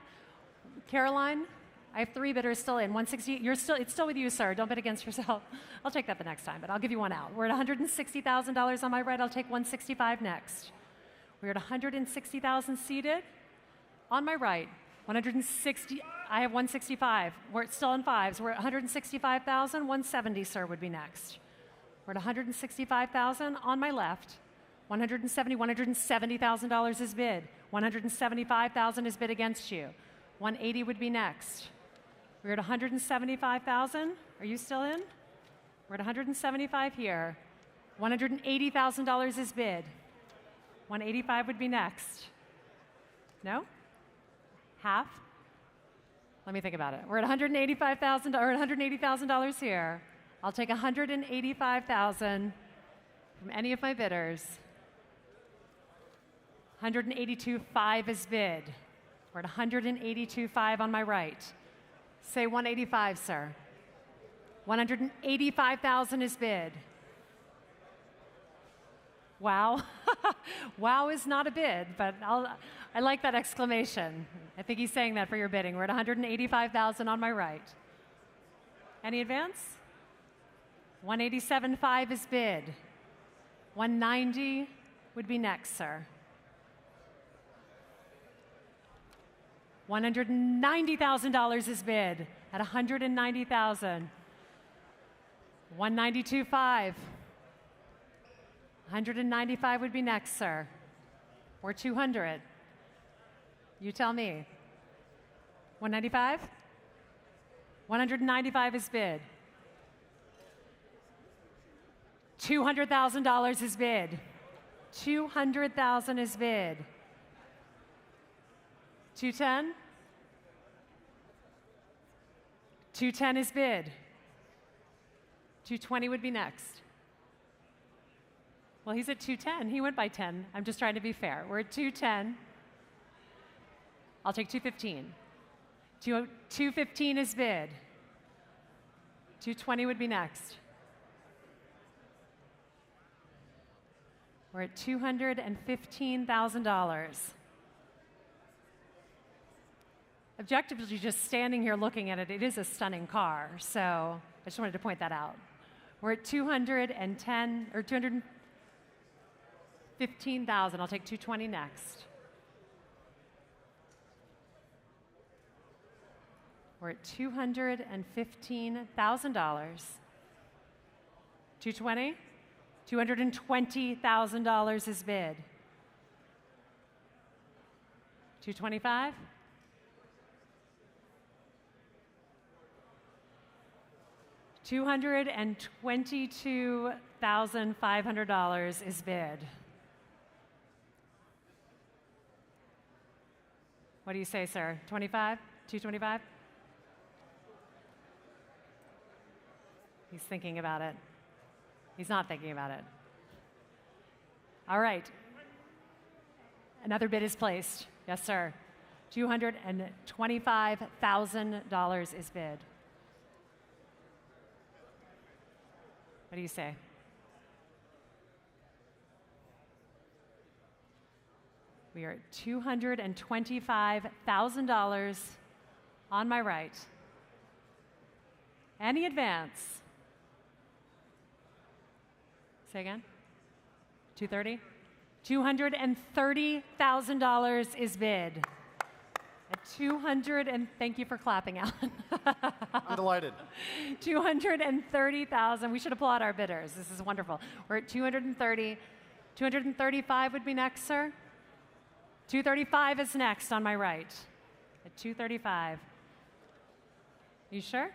Caroline? I have 3 bidders still in. 160. It's still with you, sir. Don't bid against yourself. I'll take that the next time, but I'll give you one out. We're at $160,000 on my right. I'll take 165 next. We're at 160,000 seated. On my right, 160. I have 165. We're still in fives. We're at 165,000. 170, sir, would be next. We're at 165,000. On my left, 170. $170,000 is bid. 175,000 is bid against you. 180 would be next. We're at 175,000. Are you still in? We're at 175 here. $180,000 is bid. 185 would be next. No? Half? Let me think about it. We're at $185,000 or $180,000 here. I'll take $185,000 from any of my bidders. 182.5 is bid. We're at 182.5 on my right. Say 185, sir. 185,000 is bid. Wow. Wow is not a bid, but I like that exclamation. I think he's saying that for your bidding. We're at 185,000 on my right. Any advance? 187.5 is bid. 190 would be next, sir. $190,000 is bid at 190,000. 192.5. 195 would be next, sir. Or 200. You tell me. 195? 195 is bid. $200,000 is bid. 200,000 is bid. 210? 210 is bid. 220 would be next. Well, he's at 210. He went by 10. I'm just trying to be fair. We're at 210. I'll take 215. 215 is bid. 220 would be next. We're at $215,000. Objectively, just standing here looking at it, it is a stunning car. So I just wanted to point that out. We're at 210 or 215,000. I'll take 220 next. We're at $215,000. 220? $220,000 is bid. 225? $222,500 is bid. What do you say, sir? 25? 225? He's thinking about it. He's not thinking about it. All right. Another bid is placed. Yes, sir. $225,000 is bid. What do you say? We are at $225,000 on my right. Any advance? Say again? 230? $230,000 is bid. At 200 and thank you for clapping, Alan. I'm delighted. 230,000. We should applaud our bidders. This is wonderful. We're at 230. 235 would be next, sir. 235 is next on my right. At 235. You sure?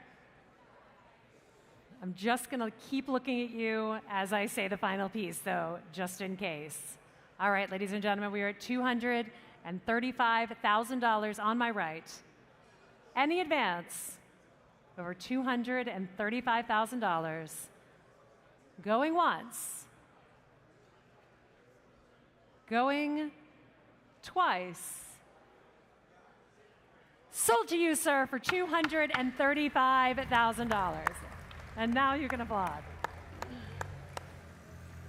I'm just going to keep looking at you as I say the final piece, though, just in case. All right, ladies and gentlemen, we are at $235,000 on my right. Any advance over $235,000. Going once. Going twice. Sold to you, sir, for $235,000. And now you can applaud.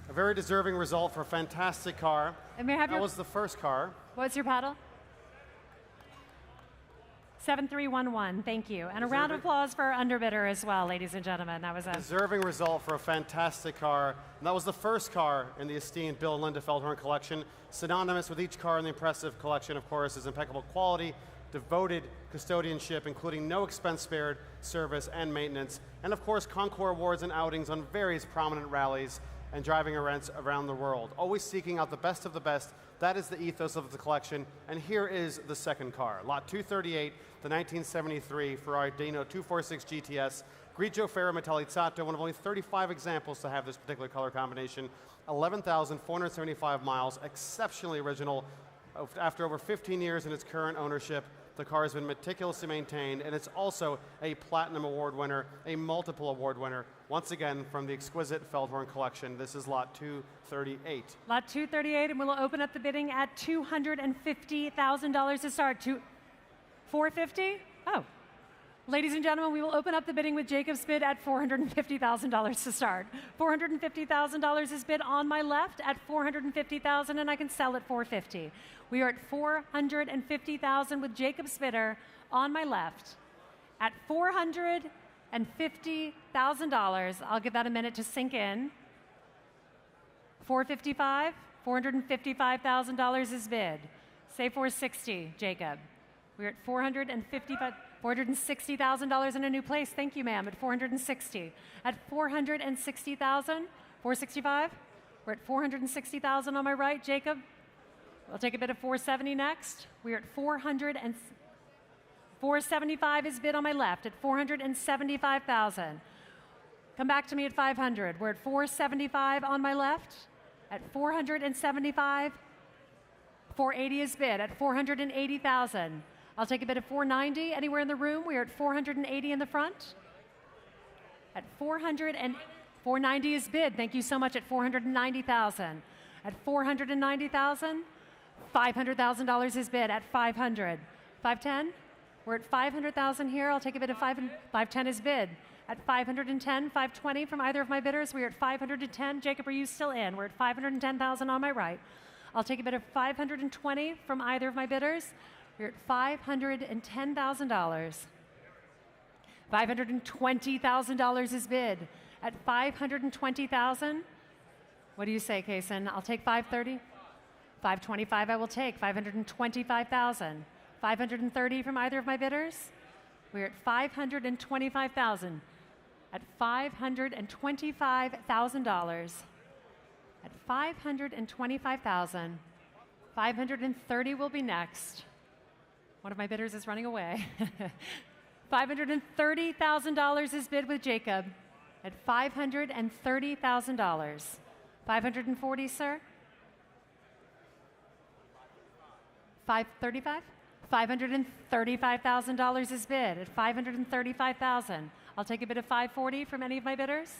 A very deserving result for a fantastic car. And may I have that was the first car. What's your paddle? 7311, thank you. And a round of applause for our underbidder as well, ladies and gentlemen. That was a deserving result for a fantastic car. And that was the first car in the esteemed Bill and Linda Feldhorn collection. Synonymous with each car in the impressive collection, of course, is impeccable quality, devoted custodianship, including no expense spared service and maintenance, and of course Concours awards and outings on various prominent rallies and driving events around the world, always seeking out the best of the best. That is the ethos of the collection, and here is the second car. Lot 238, the 1973 Ferrari Dino 246 GTS, grigio ferro metallizzato, one of only 35 examples to have this particular color combination, 11,475 miles, exceptionally original. After over 15 years in its current ownership, the car has been meticulously maintained, and it's also a Platinum Award winner, a multiple award winner, once again from the exquisite Feldhorn collection. This is Lot 238. Lot 238, and we'll open up the bidding at $250,000 to start. $450? Oh. Ladies and gentlemen, we will open up the bidding with Jacob's bid at $450,000 to start. $450,000 is bid on my left at $450,000, and I can sell at $450,000. We are at $450,000 with Jacob's bidder on my left at $450,000. I'll give that a minute to sink in. $455,000. $455,000 is bid. Say $460,000, Jacob. We're at $460,000 in a new place. Thank you, ma'am. At $460,000. At $460,000. $465,000. We're at $460,000 on my right, Jacob. I'll take a bid of $470,000 next. We're at $475,000 is bid on my left at $475,000. Come back to me at $500,000. We're at $475,000 on my left at $475,000. $480,000 is bid at $480,000. I'll take a bid of $490,000. Anywhere in the room, we are at $480,000 in the front. At 490 is bid. Thank you so much. At 490,000. At 490,000, $500,000 is bid. At 500. 510? We're at 500,000 here. I'll take a bid of 510 is bid. At 510, 520 from either of my bidders. We're at 510. Jacob, are you still in? We're at 510,000 on my right. I'll take a bid of 520 from either of my bidders. We're at $510,000. $520,000 is bid. At 520,000, what do you say, Kaysen? I'll take 530. 525 I will take. 525,000. 530 from either of my bidders. We're at 525,000. At $525,000. At 525,000. 530 will be next. One of my bidders is running away. $530,000 is bid with Jacob. At $530,000. 540, sir? 535? $535,000 is bid at $535,000. I'll take a bid of 540 from any of my bidders.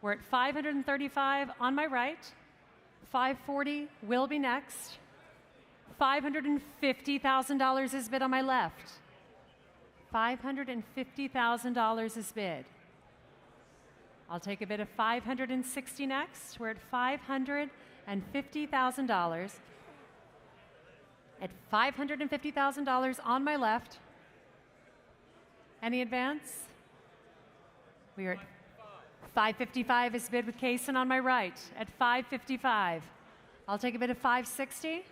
We're at 535 on my right. 540 will be next. $550,000 is bid on my left. $550,000 is bid. I'll take a bid of 560 next. We're at $550,000. At $550,000 on my left. Any advance? We are at 555 is bid with Kaysen on my right. At 555. I'll take a bid of 560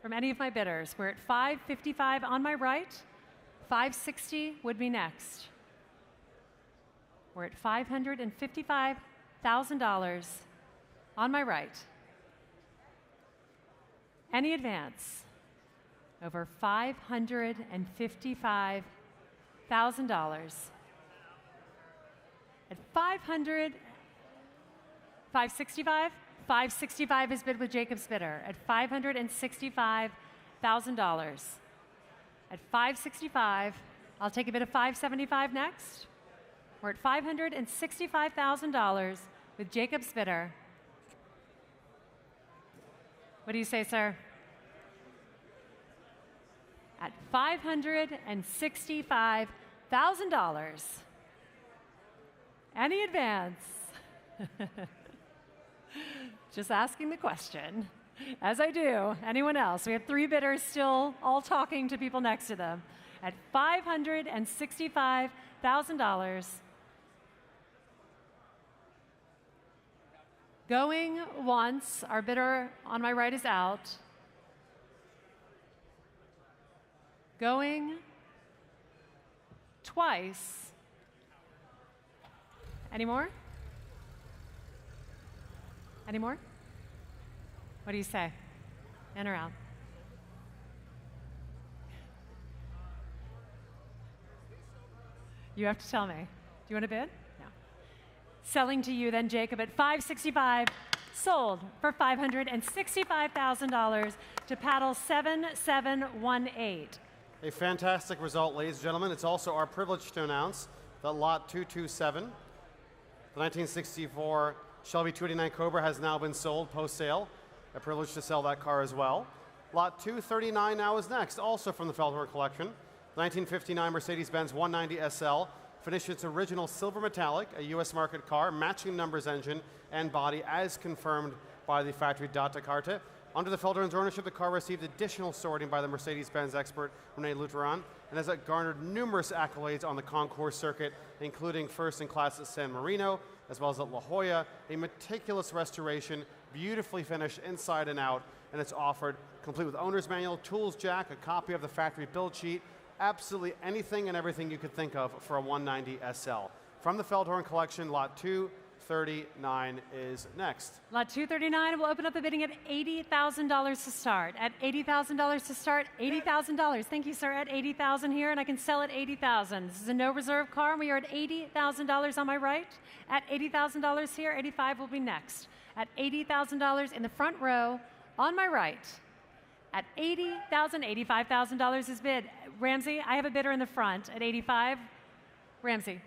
from any of my bidders. We're at 555 on my right. 560 would be next. We're at $555,000 on my right. Any advance? Over $555,000. At 565? 565 is bid with Jacob's bidder at $565,000. At 565, I'll take a bid of 575 next. We're at $565,000 with Jacob's bidder. What do you say, sir? At $565,000. Any advance? Just asking the question. As I do, anyone else? We have 3 bidders still all talking to people next to them. At $565,000. Going once, our bidder on my right is out. Going twice. Any more? Any more? What do you say? In or out? You have to tell me. Do you want to bid? No. Selling to you then, Jacob, at $565, sold for $565,000 to paddle 7718. A fantastic result, ladies and gentlemen. It's also our privilege to announce that lot 227, the 1964 Shelby 289 Cobra, has now been sold post-sale. A privilege to sell that car as well. Lot 239 now is next, also from the Feldhorn collection. The 1959 Mercedes-Benz 190 SL finished its original silver metallic, a US market car, matching numbers engine and body as confirmed by the factory data carte. Under the Feldhorn's ownership, the car received additional sorting by the Mercedes-Benz expert Rene Lutheran and has garnered numerous accolades on the concours circuit, including first in class at San Marino, as well as at La Jolla. A meticulous restoration, beautifully finished inside and out, and it's offered complete with owner's manual, tools jack, a copy of the factory build sheet, absolutely anything and everything you could think of for a 190 SL. From the Feldhorn collection, lot 239 is next. Lot 239 will open up the bidding at $80,000 to start. At $80,000 to start, $80,000. Thank you, sir. At $80,000 here, and I can sell at $80,000. This is a no reserve car, and we are at $80,000 on my right. At $80,000 here, $85,000 will be next. At $80,000 in the front row on my right. At $80,000, $85,000 is bid. Ramsey, I have a bidder in the front at $85,000. Ramsey.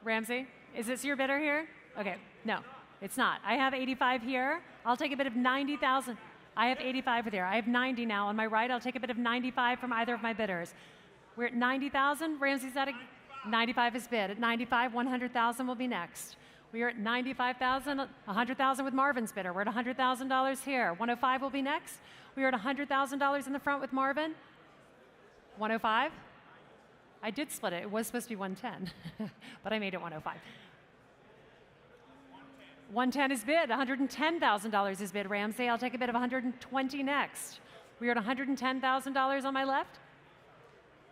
Ramsey, is this your bidder here? Okay, no, it's not. I have 85 here. I'll take a bid of 90,000. I have 85 here. I have 90 now on my right. I'll take a bid of 95 from either of my bidders. We're at 90,000. Ramsey's at 95 is bid. At 95, 100,000 will be next. We are at 95,000, 100,000 with Marvin's bidder. We're at $100,000 here. 105 will be next. We are at $100,000 in the front with Marvin. 105. I did split it. It was supposed to be 110, but I made it 105. 110 is bid. $110,000 is bid. Ramsey, I'll take a bid of 120 next. We are at $110,000 on my left.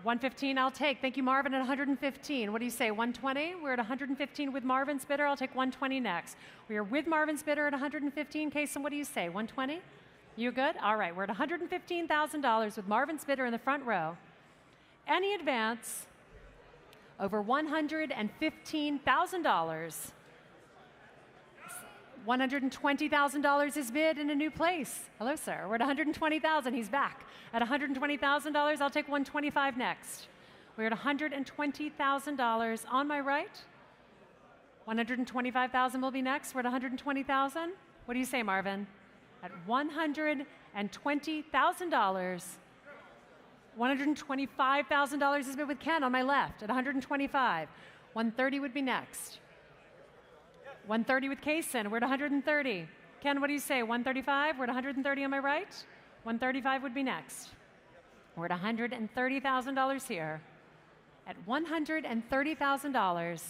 115 I'll take. Thank you, Marvin, at 115. What do you say, 120? We're at 115 with Marvin's bidder. I'll take 120 next. We are with Marvin's bidder at 115. Kason, what do you say, 120? You good? All right, we're at $115,000 with Marvin's bidder in the front row. Any advance over $115,000. $120,000 is bid in a new place. Hello, sir. We're at $120,000. He's back. At $120,000, I'll take 125 next. We're at $120,000 on my right. 125,000 will be next. We're at 120,000. What do you say, Marvin? At $120,000. $125,000 is bid with Ken on my left at 125. 130 would be next. 130 with Kaysen. We're at 130. Ken, what do you say? 135? We're at 130 on my right. 135 would be next. We're at $130,000 here. At $130,000,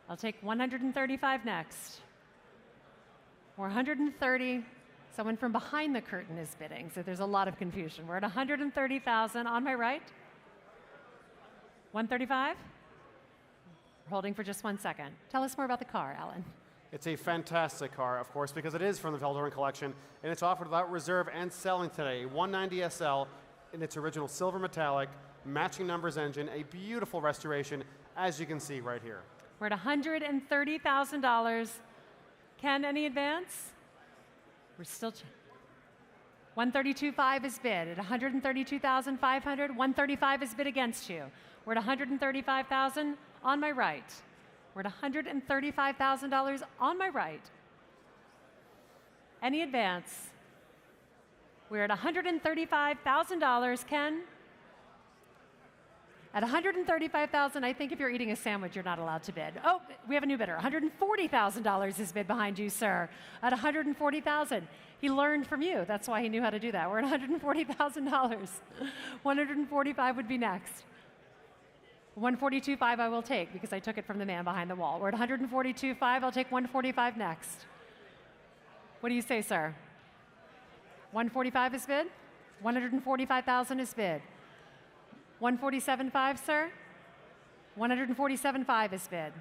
I'll take 135 next. 130. Someone from behind the curtain is bidding, so there's a lot of confusion. We're at 130,000 on my right. 135. We're holding for just 1 second. Tell us more about the car, Alan. It's a fantastic car, of course, because it is from the Veldhoven collection, and it's offered without reserve and selling today. 190 SL in its original silver metallic, matching numbers engine, a beautiful restoration, as you can see right here. We're at $130,000. Ken, any advance? We're still 132.5 is bid at 132,500. 135 is bid against you. We're at 135,000 on my right. We're at $135,000 on my right. Any advance? We're at $135,000. Ken? At $135,000, I think if you're eating a sandwich, you're not allowed to bid. Oh, we have a new bidder. $140,000 is bid behind you, sir. At $140,000. He learned from you. That's why he knew how to do that. We're at $140,000. 145 would be next. 142.5 I will take because I took it from the man behind the wall. We're at 142.5. I'll take 145 next. What do you say, sir? 145 is bid? 145,000 is bid. 147.5, sir? 147.5 is bid.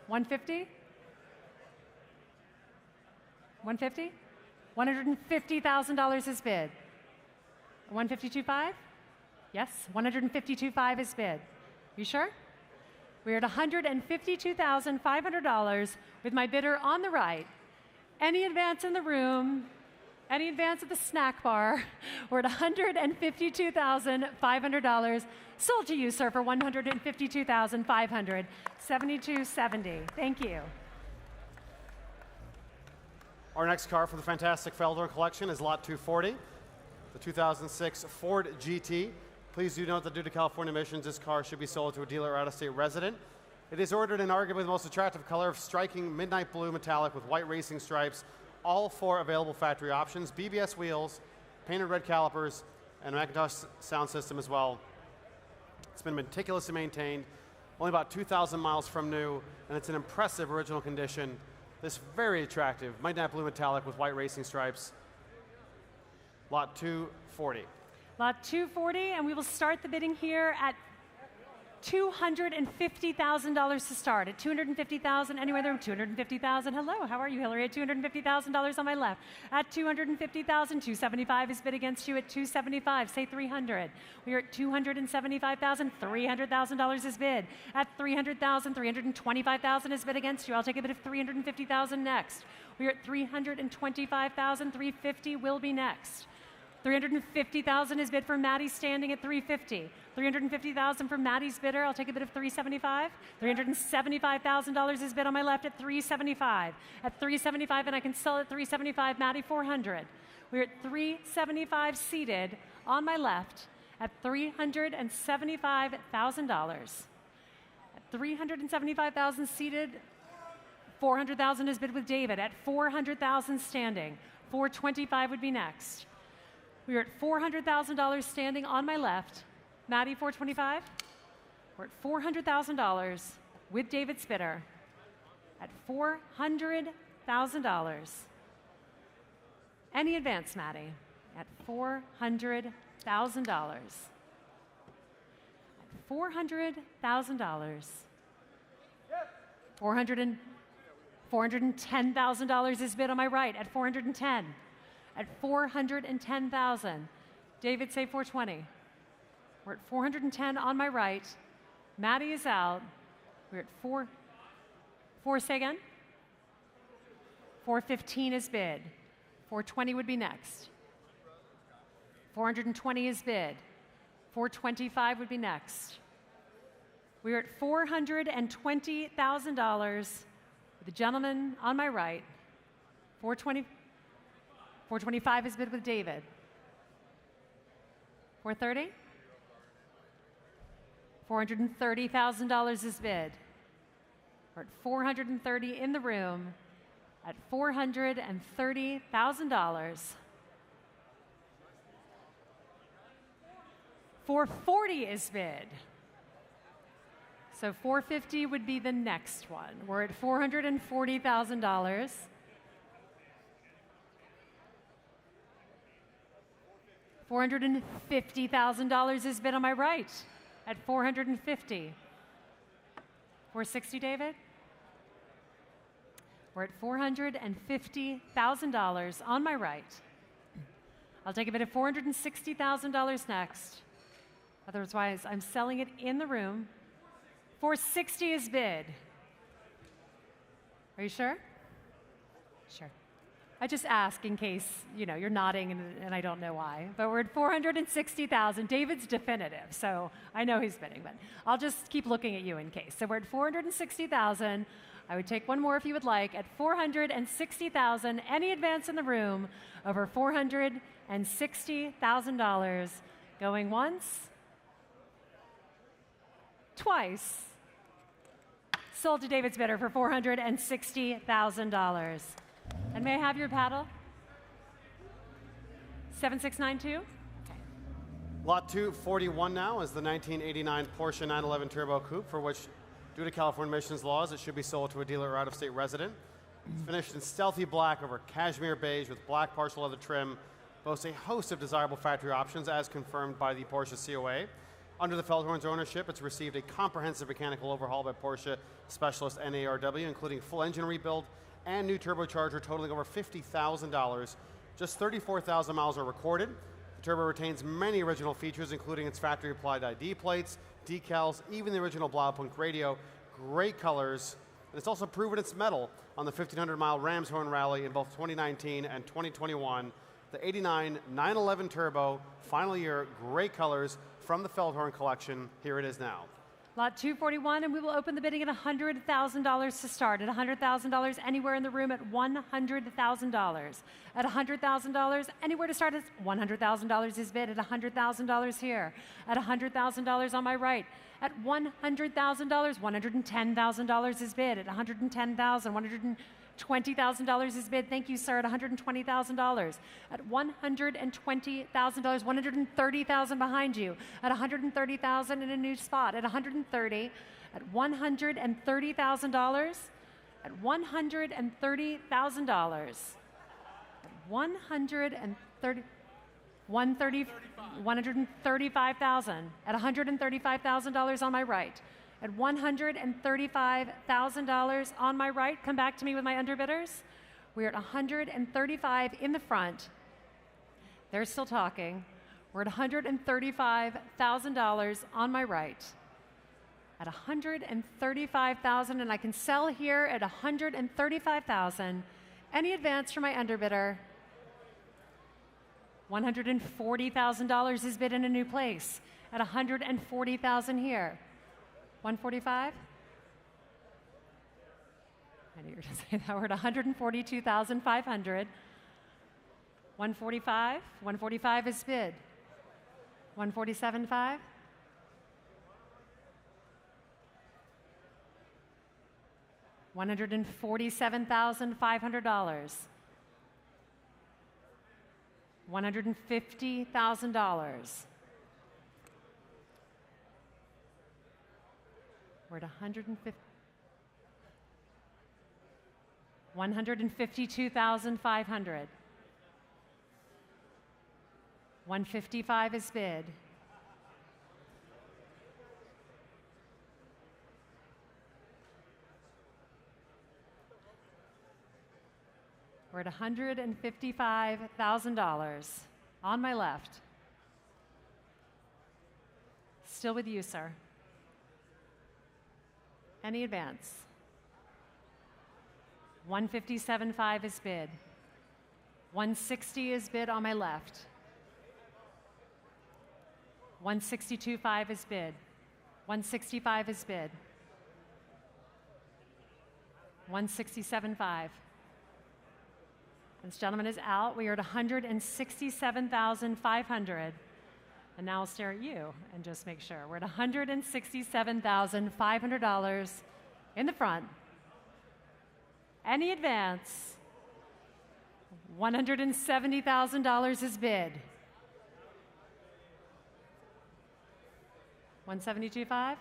150? 150? $150,000 is bid. 152.5? Yes, 152.5 is bid. You sure? We're at $152,500 with my bidder on the right. Any advance in the room? Any advance at the snack bar? We're at $152,500. Sold to you, sir, for $152,500. 72.70. Thank you. Our next car from the fantastic Feldhorn collection is Lot 240, the 2006 Ford GT. Please do note that due to California emissions, this car should be sold to a dealer or out-of-state resident. It is ordered in arguably the most attractive color of striking midnight blue metallic with white racing stripes. All 4 available factory options, BBS wheels, painted red calipers, and a Macintosh sound system as well. It's been meticulously maintained, only about 2,000 miles from new, and it's an impressive original condition. This very attractive midnight blue metallic with white racing stripes. Lot 240. Lot 240, and we will start the bidding here at $250,000 to start. At $250,000, anywhere there, $250,000. Hello, how are you, Hillary? At $250,000 on my left. At $250,000, $275 is bid against you. At $275, say $300. We are at $275,000, $300,000 is bid. At $300,000, $325,000 is bid against you. I'll take a bid of $350,000 next. We are at $325,000, $350 will be next. $350,000 is bid for Maddie standing at $350. $350,000 for Maddie's bidder. I'll take a bid of $375. $375,000 is bid on my left at $375. At $375, and I can sell at $375. Maddie, $400. We're at $375 seated on my left at $375,000. At $375,000 seated, $400,000 is bid with David. At $400,000 standing, $425 would be next. We are at $400,000 standing on my left. Maddie, $425. We're at $400,000 with David's bidder at $400,000. Any advance, Maddie, at $400,000. $400,000. $410,000 is bid on my right at $410,000. At $410,000. David, say $420. We're at $410 on my right. Maddie is out. We're at four, say again? $415 is bid. $420 would be next. $420 is bid. $425 would be next. We're at $420,000 with the gentleman on my right. $425 is bid with David. $430? $430,000 is bid. We're at $430 in the room at $430,000. $440 is bid. So $450 would be the next one. We're at $440,000. $450,000 is bid on my right at $450. $460, David? We're at $450,000 on my right. I'll take a bid of $460,000 next. Otherwise, I'm selling it in the room. $460 is bid. Are you sure? Sure. I just ask in case, you're nodding and I don't know why. But we're at $460,000. David's definitive, so I know he's bidding, but I'll just keep looking at you in case. So we're at $460,000. I would take one more if you would like. At $460,000, any advance in the room over $460,000. Going once, twice. Sold to David's bidder for $460,000. And may I have your paddle? 7692? Lot 241 now is the 1989 Porsche 911 Turbo Coupe, for which, due to California emissions laws, it should be sold to a dealer or out-of-state resident. It's finished in stealthy black over cashmere beige with black partial leather trim. Boasts a host of desirable factory options as confirmed by the Porsche COA. Under the Feldhorn's ownership, it's received a comprehensive mechanical overhaul by Porsche specialist NARW, including full engine rebuild and new turbocharger totaling over $50,000. Just 34,000 miles are recorded. The turbo retains many original features, including its factory-applied ID plates, decals, even the original Blaupunkt radio. Great colors. And it's also proven its mettle on the 1,500-mile Ramshorn Rally in both 2019 and 2021. The 89 911 Turbo, final year, great colors from the Feldhorn collection. Here it is now. Lot 241, and we will open the bidding at $100,000 to start. At $100,000, anywhere in the room at $100,000. At $100,000, anywhere to start. $100,000 is bid at $100,000 here. At $100,000 on my right. At $100,000, $110,000 is bid. At $110,000, $120,000 is bid. Thank you, sir. At $120,000. At $120,000, $130,000 behind you. At $130,000 in a new spot. At $130,000. At $130,000. At $130,000. At $135,000. At $135,000 on my right. At $135,000 on my right. Come back to me with my underbidders. We're at $135,000 in the front. They're still talking. We're at $135,000 on my right. At $135,000, and I can sell here at $135,000. Any advance from my underbidder? $140,000 is bid in a new place at $140,000 here. 145? I knew you were going to say that word. 142,500. 145? 145 is bid. 147.5? $147,500. $150,000. We're at 152,500. 155 is bid. We're at $155,000. On my left. Still with you, sir. Any advance? 157.5 is bid. 160 is bid on my left. 162.5 is bid. 165 is bid. 167.5. This gentleman is out. We are at 167,500. And now I'll stare at you and just make sure. We're at $167,500 in the front. Any advance? $170,000 is bid. 172.5?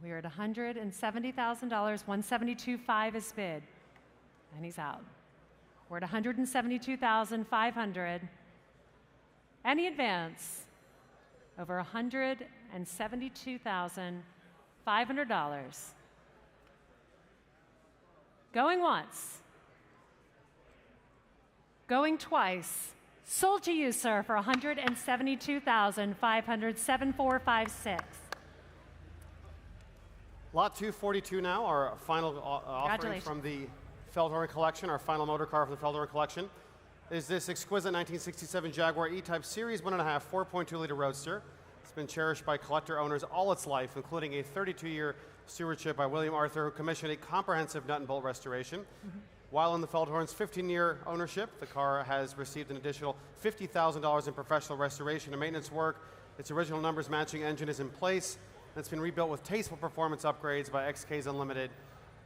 We are at $170,000. 172.5 is bid. And he's out. We're at $172,500. Any advance? Over $172,500. Going once. Going twice. Sold to you, sir, for $172,500. 7456. Lot 242 now, our final offering from the Feldhorn collection, our final motor car from the Feldhorn collection, is this exquisite 1967 Jaguar E-Type Series 1.5 4.2-liter Roadster. It's been cherished by collector owners all its life, including a 32-year stewardship by William Arthur, who commissioned a comprehensive nut and bolt restoration. While in the Feldhorn's 15-year ownership, the car has received an additional $50,000 in professional restoration and maintenance work. Its original numbers matching engine is in place. And it's been rebuilt with tasteful performance upgrades by XK's Unlimited.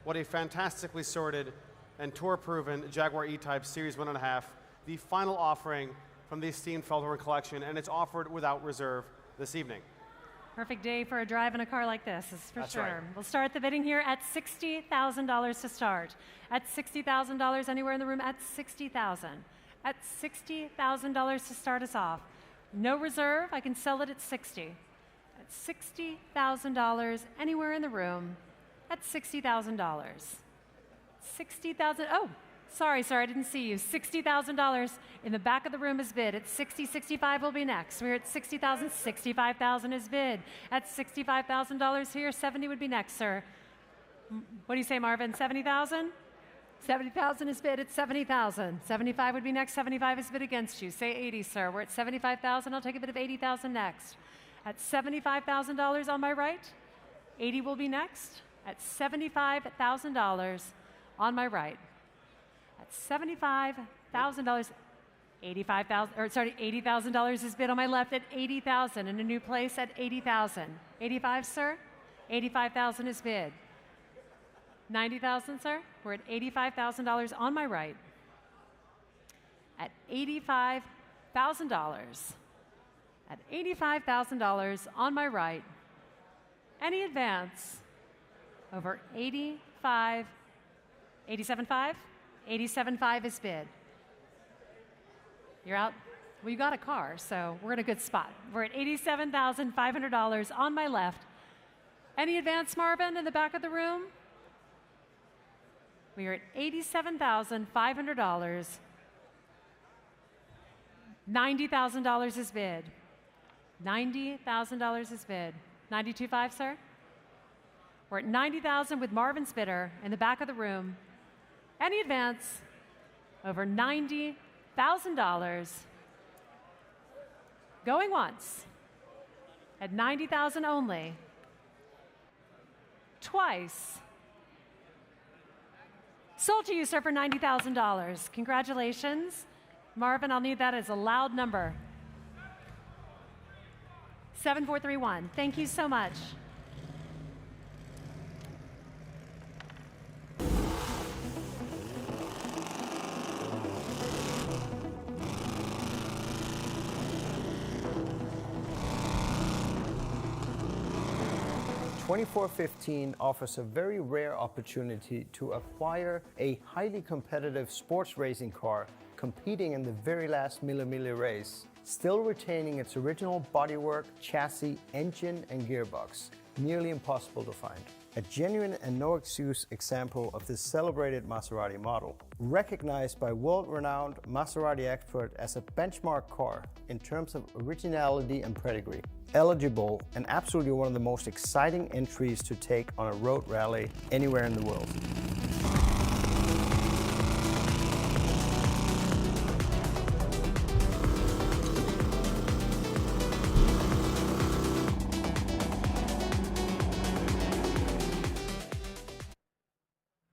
What a fantastically sorted and tour-proven Jaguar E-Type Series 1.5, the final offering from the esteemed Feldhorn collection, and it's offered without reserve this evening. Perfect day for a drive in a car like this, is for That's sure. right. We'll start the bidding here at $60,000 to start. At $60,000 anywhere in the room, at $60,000. At $60,000 to start us off. No reserve, I can sell it at $60,000. At $60,000 anywhere in the room, at $60,000. $60,000, oh, sorry, I didn't see you. $60,000 in the back of the room is bid. At $60,65 will be next. We're at $60,000, $65,000 is bid. At $65,000 here, $70,000 would be next, sir. What do you say, Marvin, $70,000? $70,000 is bid at $70,000. $75,000 would be next, $75,000 is bid against you. Say $80,000, sir. We're at $75,000, I'll take a bid of $80,000 next. At $75,000 on my right, $80,000 will be next. At $75,000 on my right. At $75,000, $80,000 is bid on my left at $80,000 in a new place at $80,000. $85,000, sir? $85,000 is bid. $90,000, sir? We're at $85,000 on my right. At $85,000. At $85,000 on my right. Any advance over 85, 87.5? 87.5 is bid. You're out? Well, you got a car, so we're in a good spot. We're at $87,500 on my left. Any advance, Marvin, in the back of the room? We are at $87,500. $90,000 is bid. $90,000 is bid. 92.5, sir? We're at 90,000 with Marvin Spitter in the back of the room. Any advance over $90,000. Going once at 90,000 only. Twice. Sold to you, sir, for $90,000. Congratulations. Marvin, I'll need that as a loud number. 7431. Thank you so much. $24.15 offers a very rare opportunity to acquire a highly competitive sports racing car competing in the very last Mille race, still retaining its original bodywork, chassis, engine and gearbox. Nearly impossible to find. A genuine and no-excuse example of this celebrated Maserati model. Recognized by world-renowned Maserati expert as a benchmark car in terms of originality and pedigree. Eligible and absolutely one of the most exciting entries to take on a road rally anywhere in the world.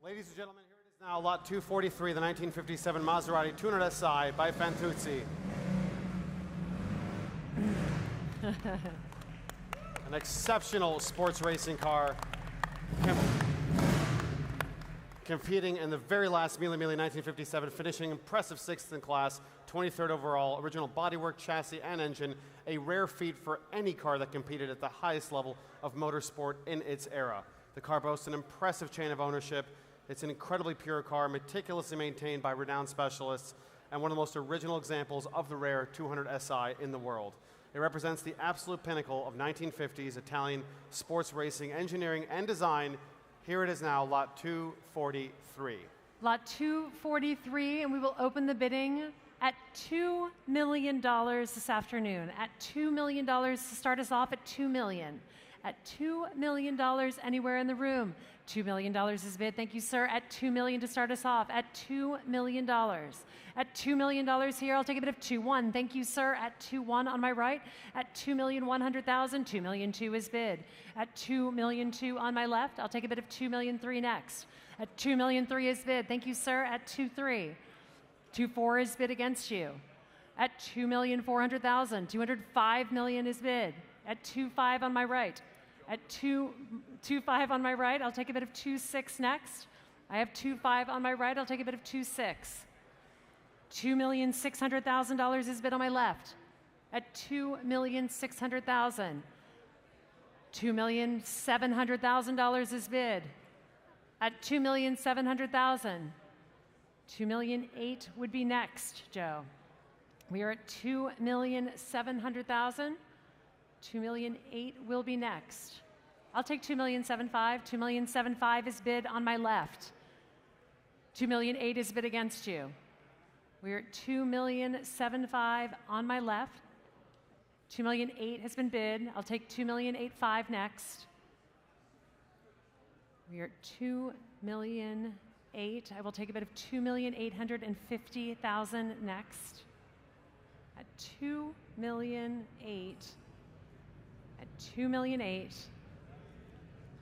Ladies and gentlemen, here it is now, lot 243, the 1957 Maserati 200 SI by Fantuzzi. An exceptional sports racing car competing in the very last Mille 1957, finishing impressive 6th in class, 23rd overall, original bodywork, chassis, and engine, a rare feat for any car that competed at the highest level of motorsport in its era. The car boasts an impressive chain of ownership. It's an incredibly pure car, meticulously maintained by renowned specialists, and one of the most original examples of the rare 200 SI in the world. It represents the absolute pinnacle of 1950s Italian sports racing, engineering, and design. Here it is now, lot 243. Lot 243, and we will open the bidding at $2 million this afternoon. At $2 million to start us off at $2 million. At $2 million anywhere in the room. $2 million is bid. Thank you, sir. At $2 million to start us off. At $2 million. At $2 million here, I'll take a bit of 2-1. Thank you, sir. At 2-1 on my right. At $2,100,000. $2,000,002 is bid. At $2,000,002 on my left, I'll take a bit of $2,000,003 next. At $2,000,003 is bid. Thank you, sir. At 2-3. 2-4 is bid against you. At $2,400,000. $205 million is bid. At 2-5 on my right. At 2-5 on my right, I'll take a bit of 2-6 next. I have 2-5 on my right, I'll take a bit of 2-6. $2,600,000 is bid on my left. At $2,600,000. $2,700,000 is bid. At $2,700,000. $2,008,000 would be next, Joe. We are at $2,700,000. $2,008,000 will be next. I'll take $2,075,000. $2,075,000 is bid on my left. $2,008,000 is bid against you. We're at $2,075,000 on my left. $2,008,000 has been bid. I'll take $2,085,000 next. We are at $2,008,000. I will take a bit of $2,850,000 next. At $2,008,000. At $2,008,000.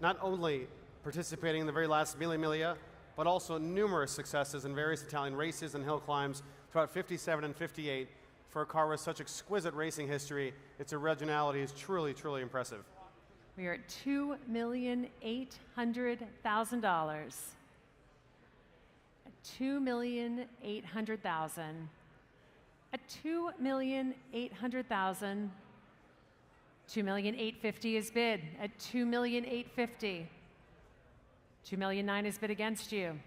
Not only participating in the very last Mille Miglia, but also numerous successes in various Italian races and hill climbs throughout 57 and 58. For a car with such exquisite racing history, its originality is truly, truly impressive. We are at $2,800,000. At $2,800,000. At $2,800,000. $2,850,000 is bid. At $2,850,000. $2,009,000 is bid against you.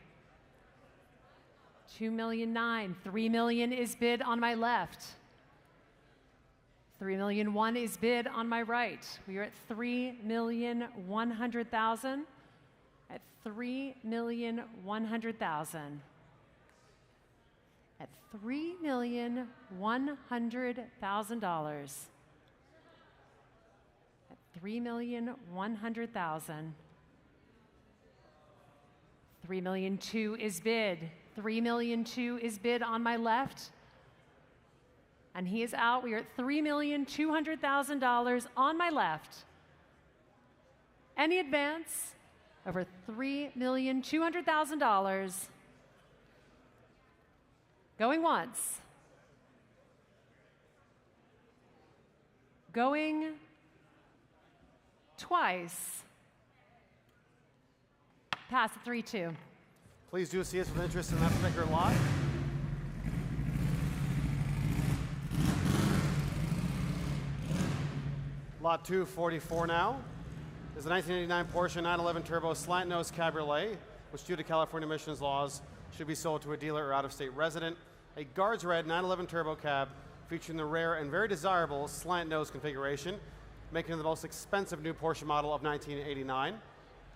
$2,009,000. $3 million is bid on my left. $3,001,000 is bid on my right. We are at $3,100,000. At $3,100,000. At $3,100,000. At $3,100,000. 3,200,000 is bid. 3,200,000 is bid on my left. And he is out. We are at $3,200,000 on my left. Any advance over $3,200,000. Going once. Going twice. Pass at 3-2. Please do see us with interest in that particular lot. Lot 244 now is a 1989 Porsche 911 Turbo slant nose cabriolet, which due to California emissions laws should be sold to a dealer or out-of-state resident. A Guards Red 911 Turbo cab featuring the rare and very desirable slant nose configuration, making it the most expensive new Porsche model of 1989.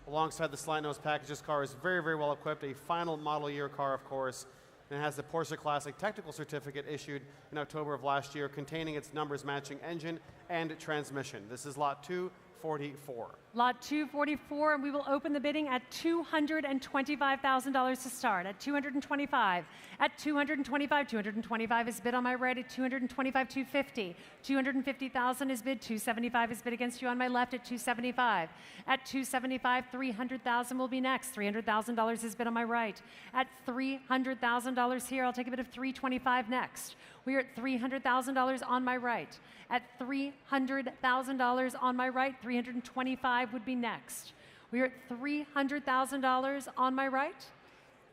Alongside the slant nose package, this car is very, very well equipped, a final model year car, of course, and it has the Porsche Classic Technical Certificate issued in October of last year, containing its numbers matching engine and transmission. This is lot 244. Lot 244, and we will open the bidding at $225,000 to start. At $225, at $225, $225 is bid on my right. At $225, $250, $250,000 is bid. $275 is bid against you on my left. At $275, at $275, $300,000 will be next. $300,000 is bid on my right. At $300,000 here, I'll take a bid of $325 next. We are at $300,000 on my right. At $300,000 on my right, $325 would be next. We are at $300,000 on my right.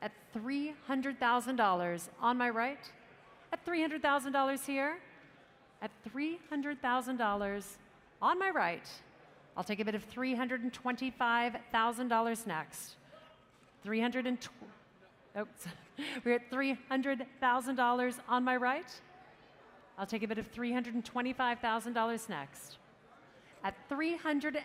At $300,000 on my right. At $300,000 here. At $300,000 on my right. I'll take a bid of $325,000 next. We're at $300,000 on my right. I'll take a bid of $325,000 next. At $300,000,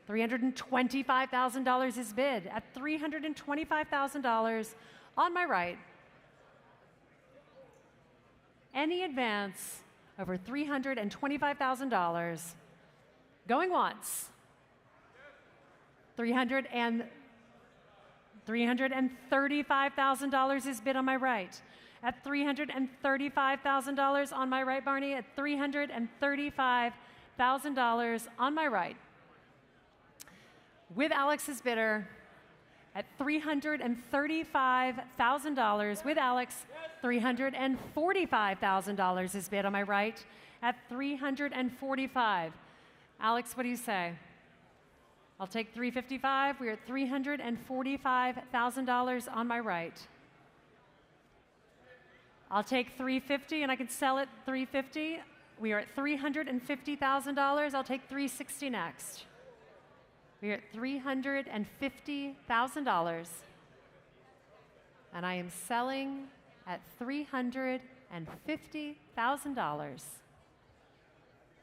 $325,000 is bid. At $325,000 on my right. Any advance over $325,000. Going once. $335,000 is bid on my right. At $335,000 on my right, Barney. At $335,000 on my right. With Alex's bidder at $335,000. With Alex, $345,000 is bid on my right. At $345,000. Alex, what do you say? I'll take $355,000. We're at $345,000 on my right. I'll take $350,000 and I can sell it $350,000. We are at $350,000. I'll take $360,000 next. We are at $350,000. And I am selling at $350,000.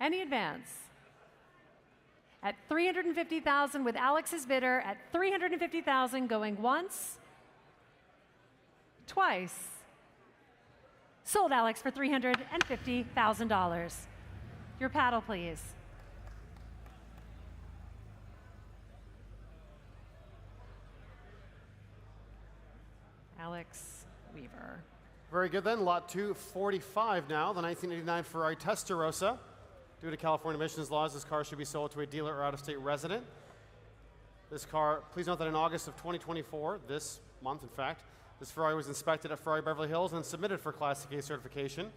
Any advance? At $350,000 with Alex's bidder at $350,000 going once, twice. Sold, Alex, for $350,000. Your paddle, please. Alex Weaver. Very good then. Lot 245 now, the 1989 Ferrari Testarossa. Due to California emissions laws, this car should be sold to a dealer or out-of-state resident. This car, please note that in August of 2024, this month in fact, this Ferrari was inspected at Ferrari Beverly Hills and submitted for Classic A certification.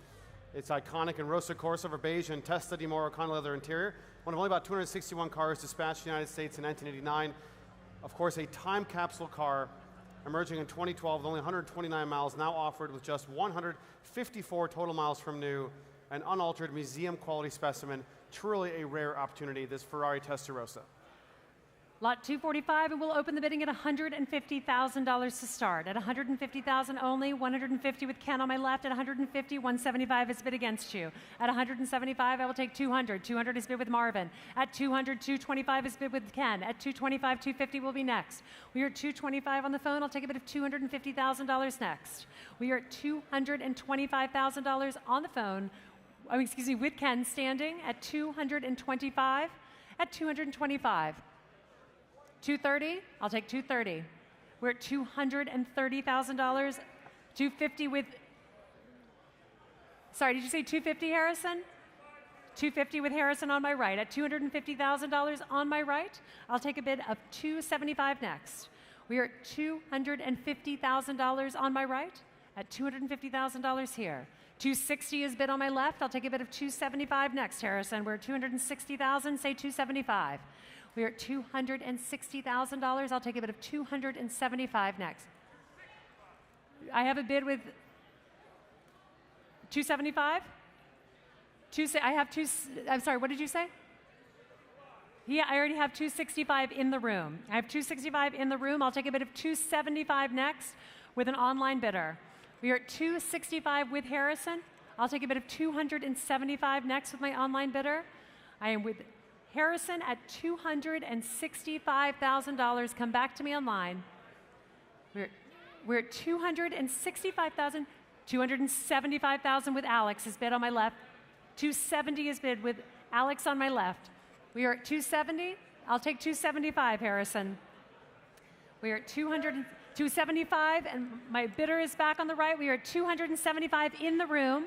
It's iconic in Rosso Corsa over beige and Testa di Moro con leather interior. One of only about 261 cars dispatched in the United States in 1989. Of course, a time capsule car emerging in 2012 with only 129 miles, now offered with just 154 total miles from new, an unaltered museum quality specimen. Truly a rare opportunity, this Ferrari Testarossa. Lot 245, and we'll open the bidding at $150,000 to start. At $150,000 only, $150 with Ken on my left. At $150, $175 is bid against you. At $175, I will take $200. $200 is bid with Marvin. At $200, $225 is bid with Ken. At $225, $250 will be next. We are at $225 on the phone. I'll take a bid of $250,000 next. We are at $225,000 on the phone. Oh, excuse me, with Ken standing at $225. At $225. $230, I'll take $230. We're at $230,000. 250 with, sorry, did you say 250, Harrison? 250 with Harrison on my right. At $250,000 on my right, I'll take a bid of $275 next. We are at $250,000 on my right. At $250,000 here. 260 is bid on my left. I'll take a bid of 275 next, Harrison. We're at 260,000. Say 275. We're at $260,000. I'll take a bid of 275 next. I have a bid with 275. I have two. I'm sorry. What did you say? Yeah, I already have 265 in the room. I have 265 in the room. I'll take a bid of 275 next with an online bidder. We are at 265 with Harrison. I'll take a bid of 275 next with my online bidder. I am with Harrison at $265,000. Come back to me online. We're at 265,000. 275,000 with Alex is bid on my left. 270 is bid with Alex on my left. We are at 270. I'll take 275, Harrison. We are at 275, and my bidder is back on the right. We are at 275 in the room.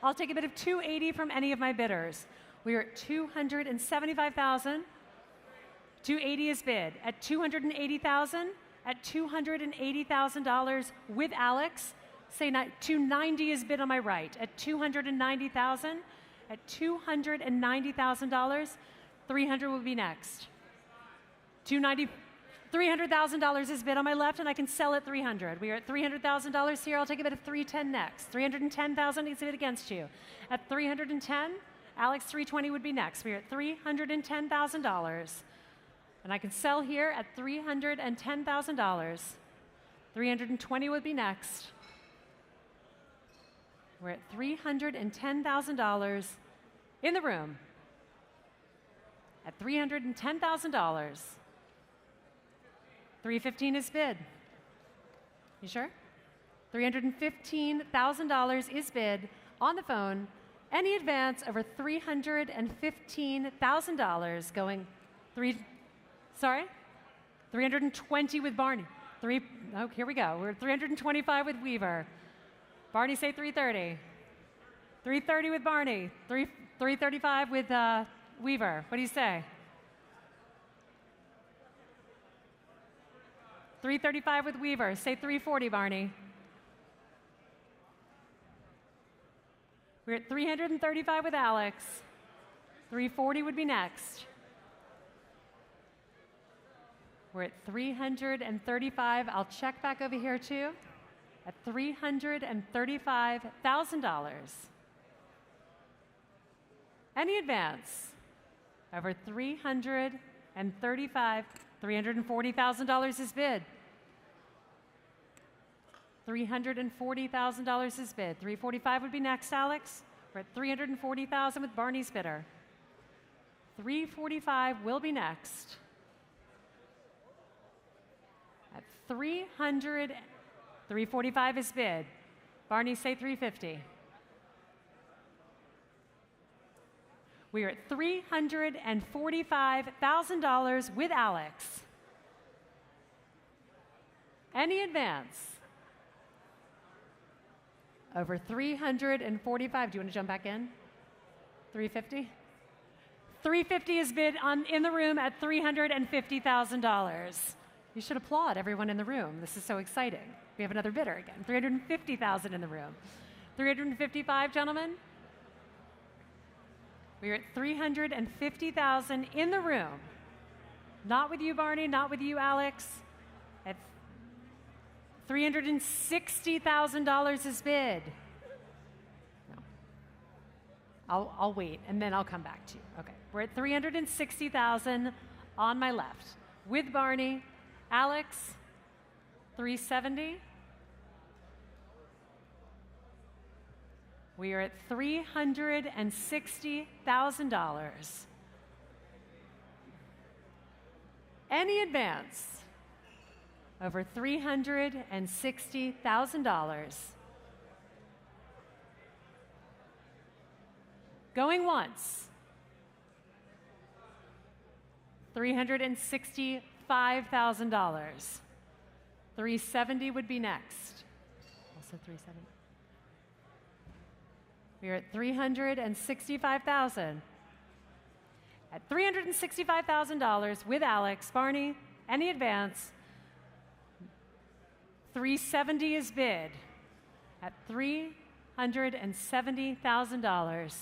I'll take a bid of 280 from any of my bidders. We are at 275,000. 280 is bid. At 280,000, at $280,000 with Alex. Say 290 is bid on my right. At 290,000, at $290,000, 300 will be next. 300,000 is bid on my left, and I can sell at 300. We are at $300,000 here. I'll take a bid of 310 next. 310,000 is bid against you. At 310, Alex, 320 would be next. We are at $310,000, and I can sell here at $310,000. 320 would be next. We're at $310,000 in the room. At $310,000. 315 is bid. You sure? $315,000 is bid on the phone. Any advance over $315,000 going sorry? 320 with Barney. Here we go. We're at 325 with Weaver. Barney, say 330. 330 with Barney. 335 with Weaver. What do you say? 335 with Weaver. Say 340, Barney. We're at 335 with Alex. 340 would be next. We're at 335. I'll check back over here too. At $335,000. Any advance over $340,000 is bid. $340,000 is bid. 345 would be next, Alex. We're at 340,000 with Barney's bidder. 345 will be next. At 345 is bid. Barney, say 350. We are at $345,000 with Alex. Any advance over 345. Do you want to jump back in? 350? 350 is bid in the room at $350,000. You should applaud everyone in the room. This is so exciting. We have another bidder again. 350,000 in the room. 355, gentlemen. We're at 350,000 in the room. Not with you, Barney, not with you, Alex. At $360,000 is bid. No. I'll wait, and then I'll come back to you. Okay, we're at 360,000 on my left. With Barney, Alex, 370. We are at $360,000. Any advance over $360,000. Going once. $365,000. 370 would be next. Also 370. We are at 365,000. At $365,000 with Alex, Barney, any advance, 370 is bid at $370,000.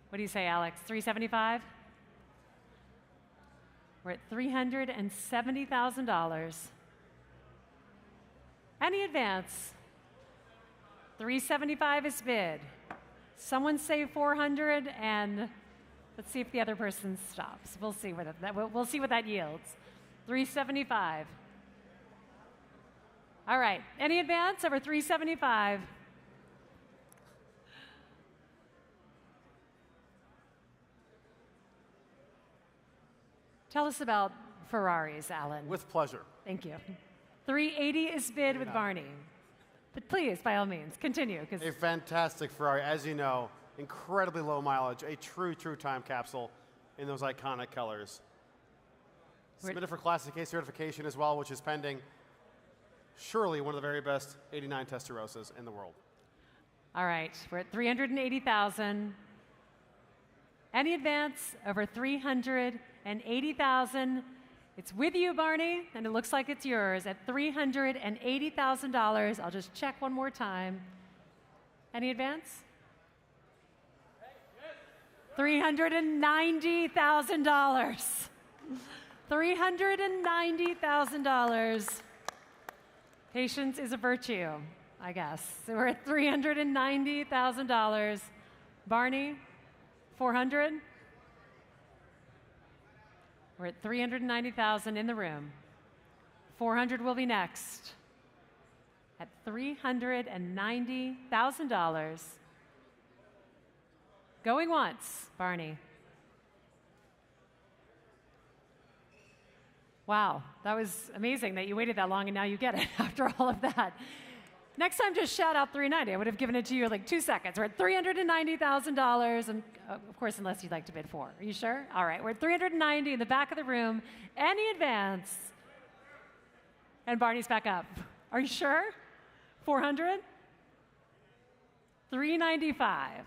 What do you say, Alex? 375? We're at $370,000. Any advance? 375 is bid. Someone say 400, and let's see if the other person stops. We'll see what we'll see what that yields. 375. All right. Any advance over 375? Tell us about Ferraris, Alan. With pleasure. Thank you. 380 is bid with Barney. But please, by all means, continue. A fantastic Ferrari, as you know, incredibly low mileage, a true time capsule in those iconic colors. Submitted for Classic A certification as well, which is pending. Surely one of the very best 89 Testarossas in the world. All right, we're at 380,000. Any advance over 380,000? It's with you, Barney, and it looks like it's yours at $380,000. I'll just check one more time. Any advance? $390,000. $390,000. Patience is a virtue, I guess. So we're at $390,000. Barney, 400? We're at 390,000 in the room. 400 will be next at $390,000. Going once, Barney. Wow, that was amazing that you waited that long and now you get it after all of that. Next time, just shout out 390. I would have given it to you in like 2 seconds. We're at $390,000, and of course, unless you'd like to bid 4. Are you sure? All right, we're at 390 in the back of the room. Any advance? And Barney's back up. Are you sure? 400? 395.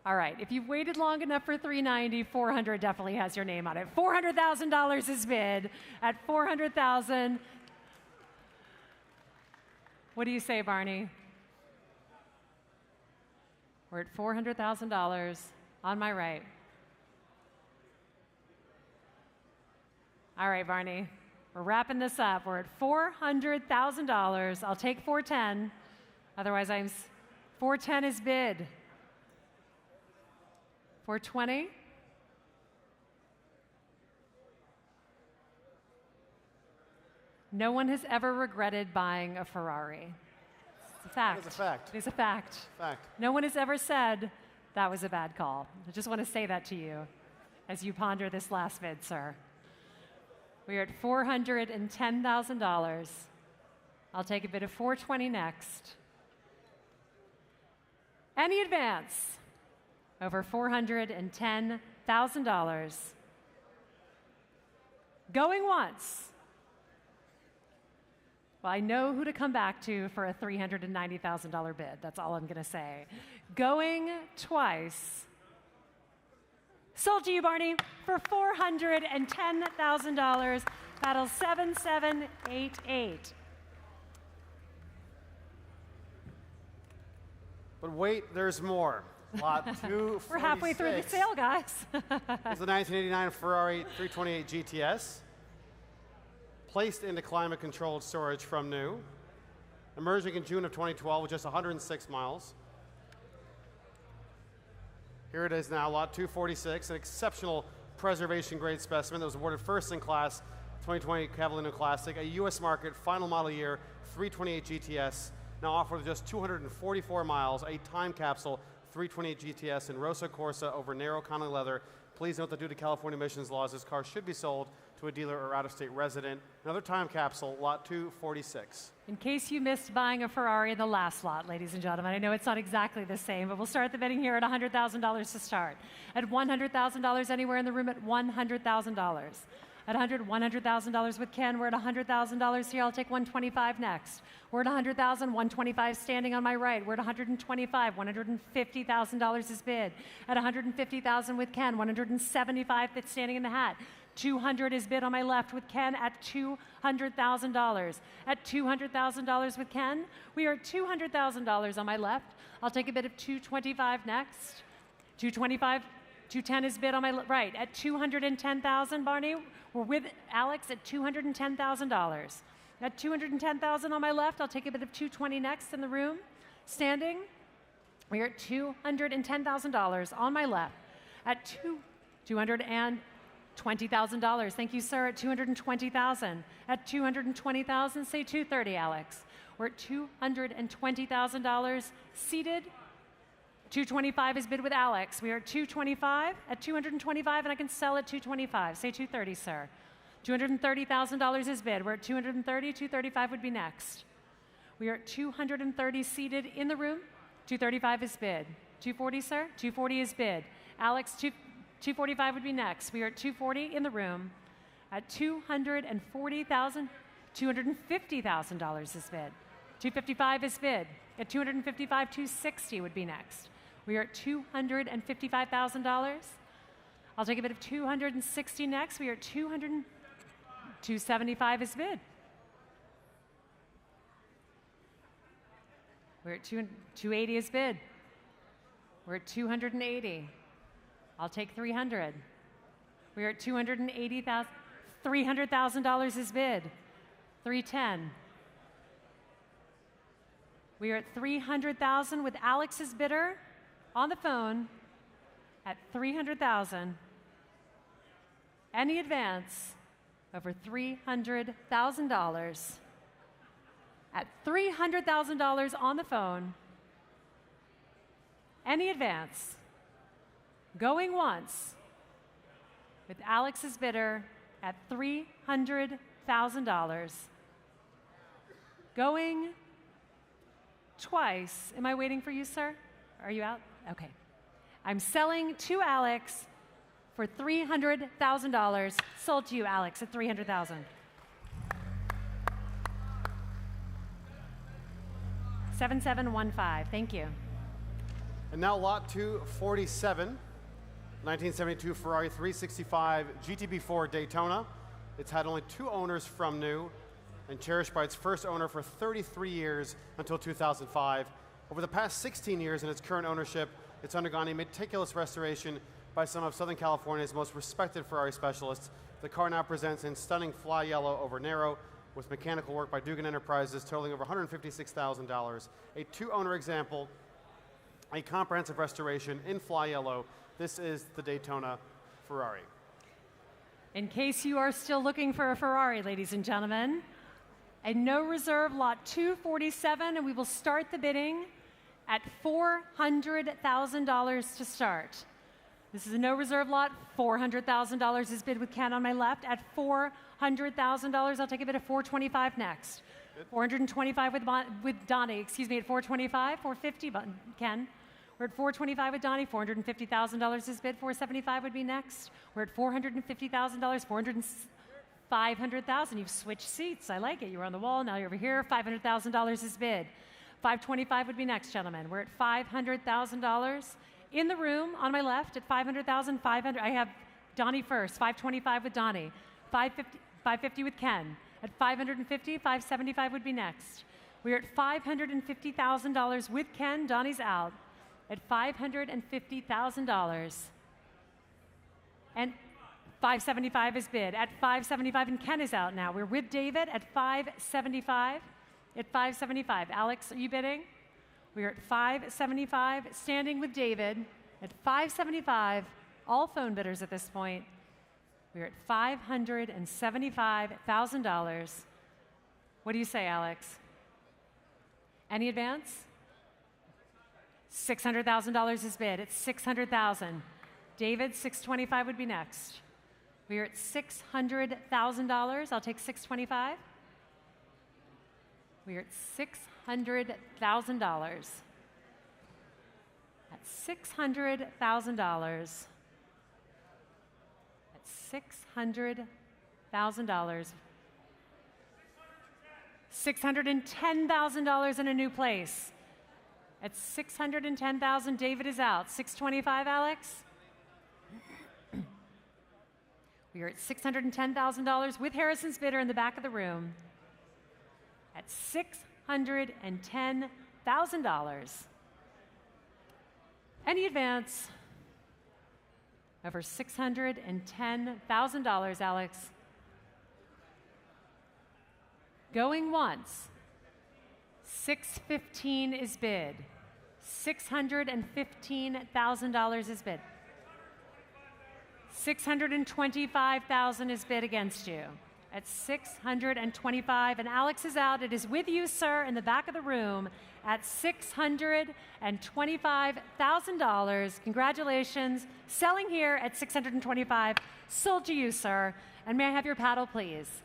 All right, if you've waited long enough for 390, 400 definitely has your name on it. $400,000 is bid at 400,000. What do you say, Barney? We're at $400,000 on my right. All right, Barney, we're wrapping this up. We're at $400,000. I'll take 410. Otherwise, 410 is bid. 420. No one has ever regretted buying a Ferrari. It's a fact. It's a fact. It is a fact. Fact. No one has ever said that was a bad call. I just want to say that to you as you ponder this last bid, sir. We are at $410,000. I'll take a bid of 420 next. Any advance over $410,000. Going once. Well, I know who to come back to for a $390,000 bid. That's all I'm going to say. Going twice. Sold to you, Barney, for $410,000. Battle 7788. But wait, there's more. Lot 246. We're halfway through the sale, guys. It's the 1989 Ferrari 328 GTS. Placed into climate-controlled storage from new. Emerging in June of 2012 with just 106 miles. Here it is now, lot 246, an exceptional preservation-grade specimen that was awarded first in class 2020 Cavallino Classic, a U.S. market final model year 328 GTS, now offered with just 244 miles, a time capsule 328 GTS in Rosa Corsa over narrow Conley leather. Please note that due to California emissions laws, this car should be sold to a dealer or out-of-state resident. Another time capsule, lot 246. In case you missed buying a Ferrari in the last lot, ladies and gentlemen, I know it's not exactly the same, but we'll start the bidding here at $100,000 to start. At $100,000 anywhere in the room at $100,000. At $100,000 with Ken. We're at $100,000 here. I'll take 125 next. We're at 100,000, 125 standing on my right. We're at 125, $150,000 is bid. At 150,000 with Ken, 175 that's standing in the hat. 200 is bid on my left with Ken at $200,000. At $200,000 with Ken, we are at $200,000 on my left. I'll take a bid of 225 next. 225, 210 is bid on my right. At 210,000, Barney, we're with Alex at $210,000. At 210,000 on my left, I'll take a bid of 220 next in the room. Standing, we are at $210,000 on my left. At $220,000. Thank you, sir. At 220,000. At 220,000, say 230, Alex. We're at $220,000 seated. 225 is bid with Alex. We are at 225. At 225, and I can sell at 225. Say 230, sir. $230,000 is bid. We're at 230. 235 would be next. We are at 230 seated in the room. 235 is bid. 240, sir. 240 is bid. Alex, 245 would be next. We are at 240 in the room. At $240,000, $250,000 is bid. 255 is bid. At 255, 260 would be next. We are at $255,000. I'll take a bid of 260 next. We are at 275 is bid. We're at 280 is bid. We're at 280. I'll take 300. We are at $280,000. $300,000 is bid. 310. We are at 300,000 with Alex's bidder on the phone at 300,000. Any advance over $300,000 at $300,000 on the phone. Any advance going once with Alex's bidder at $300,000. Going twice. Am I waiting for you, sir? Are you out? Okay. I'm selling to Alex for $300,000. Sold to you, Alex, at $300,000. $7,715. Thank you. And now lot 247, 1972 Ferrari 365 GTB4 Daytona. It's had only 2 owners from new and cherished by its first owner for 33 years until 2005. Over the past 16 years in its current ownership, it's undergone a meticulous restoration by some of Southern California's most respected Ferrari specialists. The car now presents in stunning fly yellow over narrow with mechanical work by Dugan Enterprises totaling over $156,000. A 2-owner example, a comprehensive restoration in fly yellow. This is the Daytona Ferrari. In case you are still looking for a Ferrari, ladies and gentlemen, a no reserve lot 247, and we will start the bidding at $400,000 to start. This is a no reserve lot. $400,000 is bid with Ken on my left. At $400,000, I'll take a bid of $425 next. Good. $425 with Donnie. Excuse me, at $425, $450, Ken. We're at $425 with Donnie. $450,000 is bid. $475 would be next. We're at $450,000. $500,000. You've switched seats. I like it. You were on the wall. Now you're over here. $500,000 is bid. $525 would be next, gentlemen. We're at $500,000 in the room on my left at $500,000. I have Donnie first. $525 with Donnie. $550 with Ken. At $550, $575 would be next. We're at $550,000 with Ken. Donnie's out at $550,000. And $575 is bid. At $575, and Ken is out now. We're with David at $575. At $575. Alex, are you bidding? We're at $575, standing with David at $575. All phone bidders at this point. We're at $575,000. What do you say, Alex? Any advance? $600,000 is bid. It's $600,000. David, $625 would be next. We're at $600,000. I'll take $625. We're at $600,000. At $600,000. At $610,000 in a new place. At $610,000, David is out. $625, Alex? We are at $610,000 with Harrison's bidder in the back of the room. At $610,000. Any advance over $610,000, Alex? Going once. $615 is bid. $615,000 is bid. $625,000 is bid against you. At $625,000, and Alex is out. It is with you, sir, in the back of the room at $625,000. Congratulations. Selling here at $625,000. Sold to you, sir. And may I have your paddle, please?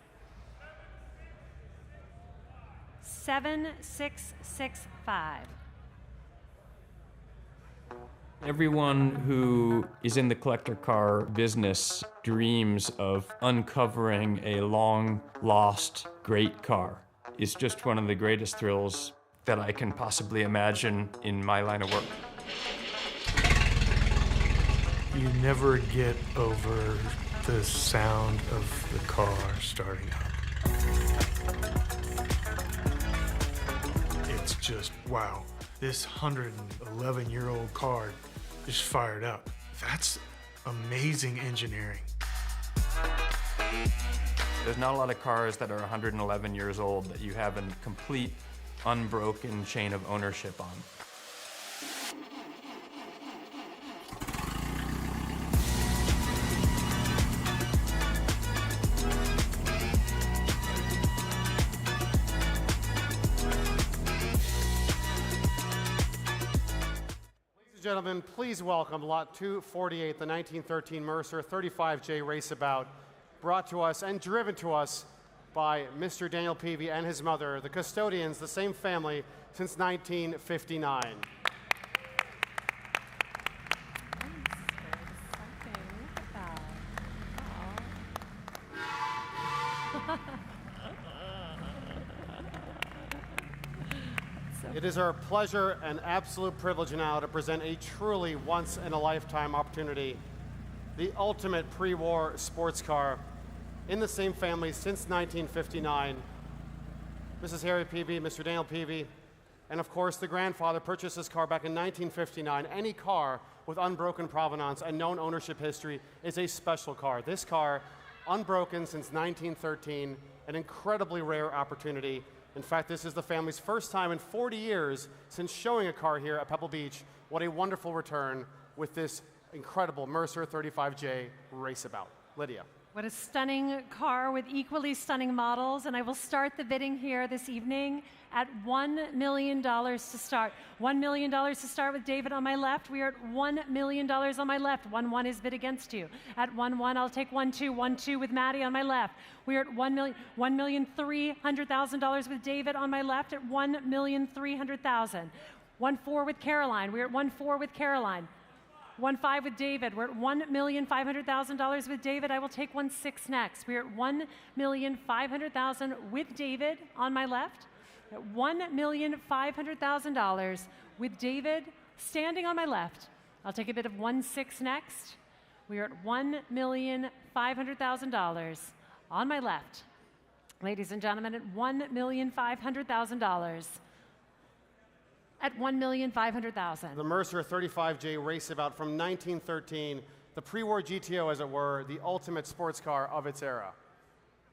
7665. Everyone who is in the collector car business dreams of uncovering a long-lost great car. It's just one of the greatest thrills that I can possibly imagine in my line of work. You never get over the sound of the car starting up. It's just, wow, this 111-year-old car just fired up. That's amazing engineering. There's not a lot of cars that are 111 years old that you have a complete, unbroken chain of ownership on. Gentlemen, please welcome Lot 248, the 1913 Mercer 35J Raceabout, brought to us and driven to us by Mr. Daniel Peavy and his mother, the custodians, the same family since 1959. It is our pleasure and absolute privilege now to present a truly once-in-a-lifetime opportunity, the ultimate pre-war sports car in the same family since 1959. Mrs. Harry Peavy, Mr. Daniel Peavy, and of course the grandfather purchased this car back in 1959. Any car with unbroken provenance and known ownership history is a special car. This car, unbroken since 1913, an incredibly rare opportunity. In fact, this is the family's first time in 40 years since showing a car here at Pebble Beach. What a wonderful return with this incredible Mercer 35J Raceabout. Lydia. What a stunning car with equally stunning models. And I will start the bidding here this evening at $1 million to start. $1 million to start with David on my left. We are at $1 million on my left. 1-1 is bid against you. At 1-1, I'll take 1-2. 1-2 with Maddie on my left. We are at $1,300,000 with David on my left at $1,300,000. 1-4 with Caroline. We are at 1-4 with Caroline. 1-5 with David. We're at $1,500,000 with David. I will take 1-6 next. We're at $1,500,000 with David on my left. At $1,500,000 with David standing on my left. I'll take a bid of 1-6 next. We are at $1,500,000 on my left. Ladies and gentlemen, at $1,500,000. At $1,500,000. The Mercer 35J Raceabout from 1913, the pre-war GTO, as it were, the ultimate sports car of its era.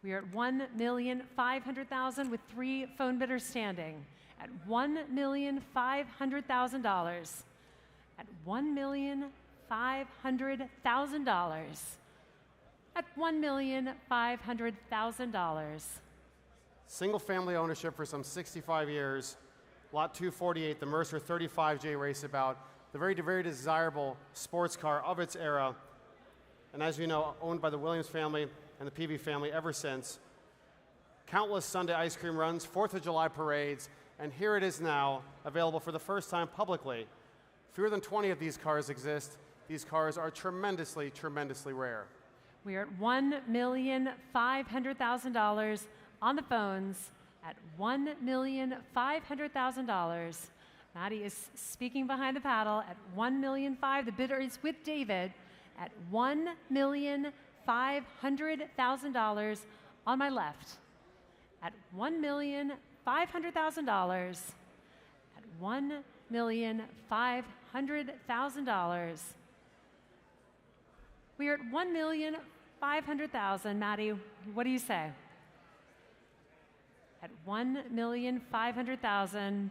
We are at $1,500,000 with 3 phone bidders standing. At $1,500,000. At $1,500,000. At $1,500,000. Single family ownership for some 65 years. Lot 248, the Mercer 35J Raceabout, the very, very desirable sports car of its era. And as you know, owned by the Williams family and the Peavy family ever since. Countless Sunday ice cream runs, 4th of July parades, and here it is now, available for the first time publicly. Fewer than 20 of these cars exist. These cars are tremendously, tremendously rare. We are at $1,500,000 on the phones at $1,500,000. Maddie is speaking behind the paddle at $1,500,000. The bidder is with David at $1,500,000 on my left. At $1,500,000. At $1,500,000. We are at $1,500,000. Maddie, what do you say? At $1,500,000.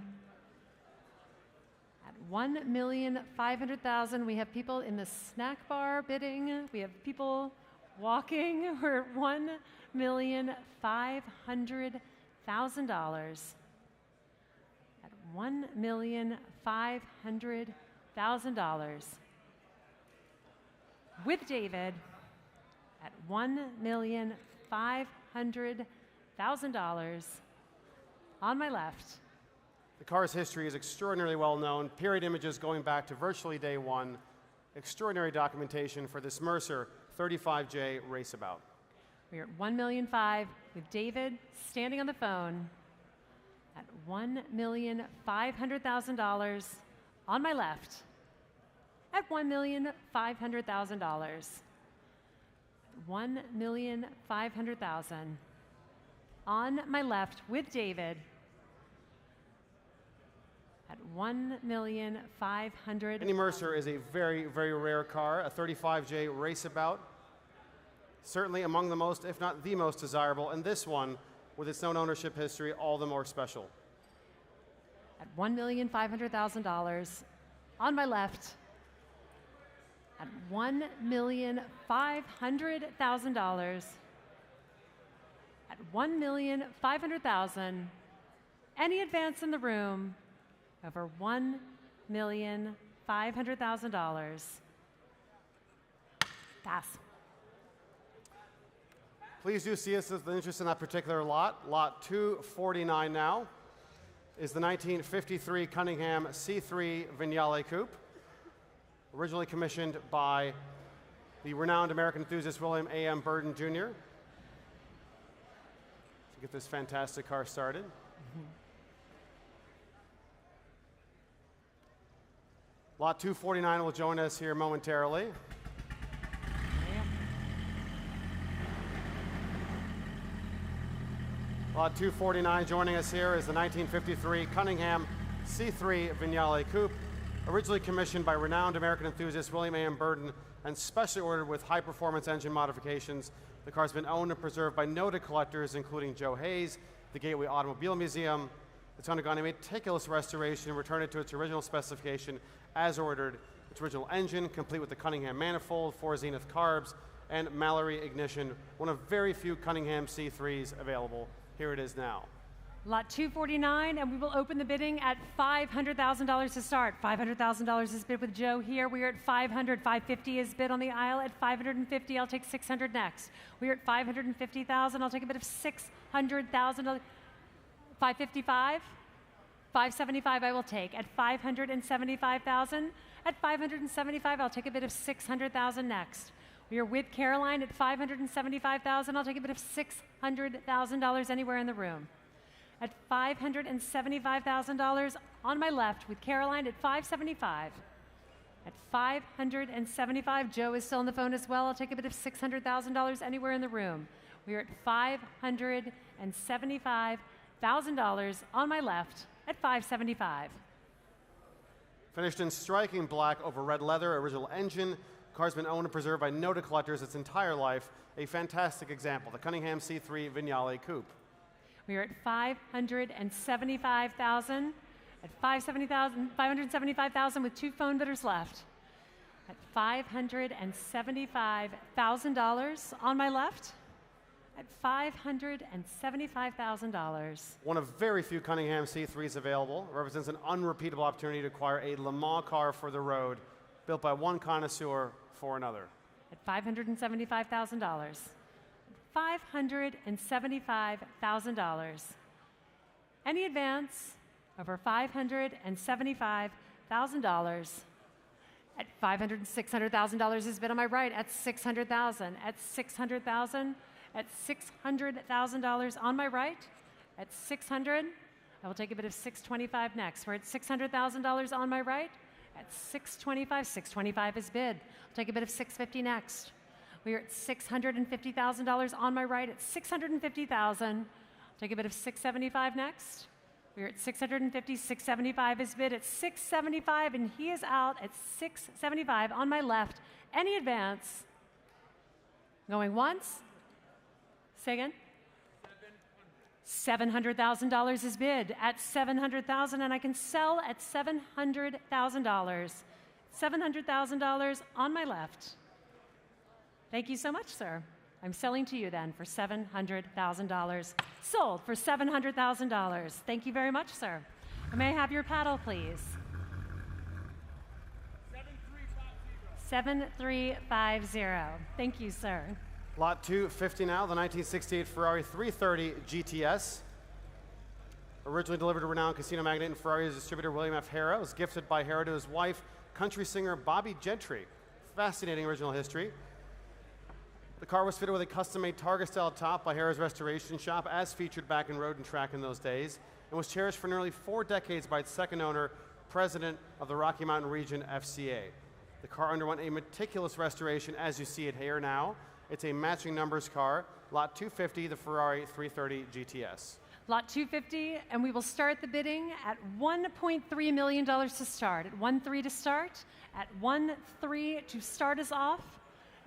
At $1,500,000, we have people in the snack bar bidding. We have people walking. We're at $1,500,000. At $1,500,000. With David at $1,500,000 on my left. The car's history is extraordinarily well known. Period images going back to virtually day one. Extraordinary documentation for this Mercer 35J raceabout. We're at $1,500,000 with David standing on the phone at $1,500,000 on my left. At $1,500,000. $1,500,000 on my left with David at $1,500,000. Any Mercer is a very, very rare car, a 35J raceabout. Certainly among the most, if not the most desirable, and this one, with its known ownership history, all the more special. At $1,500,000 on my left. At $1,500,000. At $1,500,000. Any advance in the room over $1,500,000. Pass. Please do see us as the interest in that particular lot. Lot 249 now is the 1953 Cunningham C3 Vignale Coupe, originally commissioned by the renowned American enthusiast William A.M. Burden Jr. to get this fantastic car started. Lot 249 will join us here momentarily. Lot 249 joining us here is the 1953 Cunningham C3 Vignale Coupe, originally commissioned by renowned American enthusiast William A.M. Burden and specially ordered with high-performance engine modifications. The car's been owned and preserved by noted collectors, including Joe Hayes, the Gateway Automobile Museum. It's undergone a meticulous restoration and returned it to its original specification as ordered. Its original engine, complete with the Cunningham manifold, 4 Zenith carbs, and Mallory ignition, one of very few Cunningham C3s available. Here it is now. Lot 249, and we will open the bidding at $500,000 to start. $500,000 is bid with Joe here. We are at $500,000. $550,000 is bid on the aisle at $550,000. I'll take $600,000 next. We are at $550,000. I'll take a bid of $600,000. $555,000. $575,000 I will take. At $575,000. At $575,000, I'll take a bid of $600,000 next. We are with Caroline at $575,000. I'll take a bid of $600,000 anywhere in the room. At $575,000 on my left with Caroline at $575,000. At $575,000, Joe is still on the phone as well. I'll take a bid of $600,000 anywhere in the room. We are at $575,000 on my left at $575,000. Finished in striking black over red leather, original engine. Car's been owned and preserved by noted collectors its entire life. A fantastic example, the Cunningham C3 Vignale Coupe. We are at $575,000. At $575,000 with 2 phone bidders left. At $575,000 on my left. At $575,000. One of very few Cunningham C3s available. Represents an unrepeatable opportunity to acquire a Le Mans car for the road, built by one connoisseur for another. At $575,000. $575,000. Any advance over $575,000. At $500,000 and $600,000 is bid on my right. At $600,000. At $600,000. At $600,000 on my right. At 600, I will take a bid of 625 next. We're at $600,000 on my right. At 625, 625 is bid. I'll take a bid of 650 next. We are at $650,000 on my right. At 650,000, take a bid of 675 next. We are at 650, 675 is bid at 675, and he is out at 675 on my left. Any advance? Going once? Say again? $700,000 is bid at $700,000, and I can sell at $700,000. $700,000 on my left. Thank you so much, sir. I'm selling to you then for $700,000. Sold for $700,000. Thank you very much, sir. May I have your paddle, please? 7350. Thank you, sir. Lot 250 now, the 1968 Ferrari 330 GTS. Originally delivered to renowned casino magnate and Ferrari's distributor William F. Harrah. Was gifted by Harrah to his wife, country singer Bobby Gentry. Fascinating original history. The car was fitted with a custom-made Targa-style top by Harrah's restoration shop, as featured back in Road and Track in those days, and was cherished for nearly 4 decades by its second owner, president of the Rocky Mountain Region FCA. The car underwent a meticulous restoration, as you see it here now. It's a matching numbers car, lot 250, the Ferrari 330 GTS. Lot 250, and we will start the bidding at $1.3 million to start. At 1.3 to start. At 1.3 to start us off.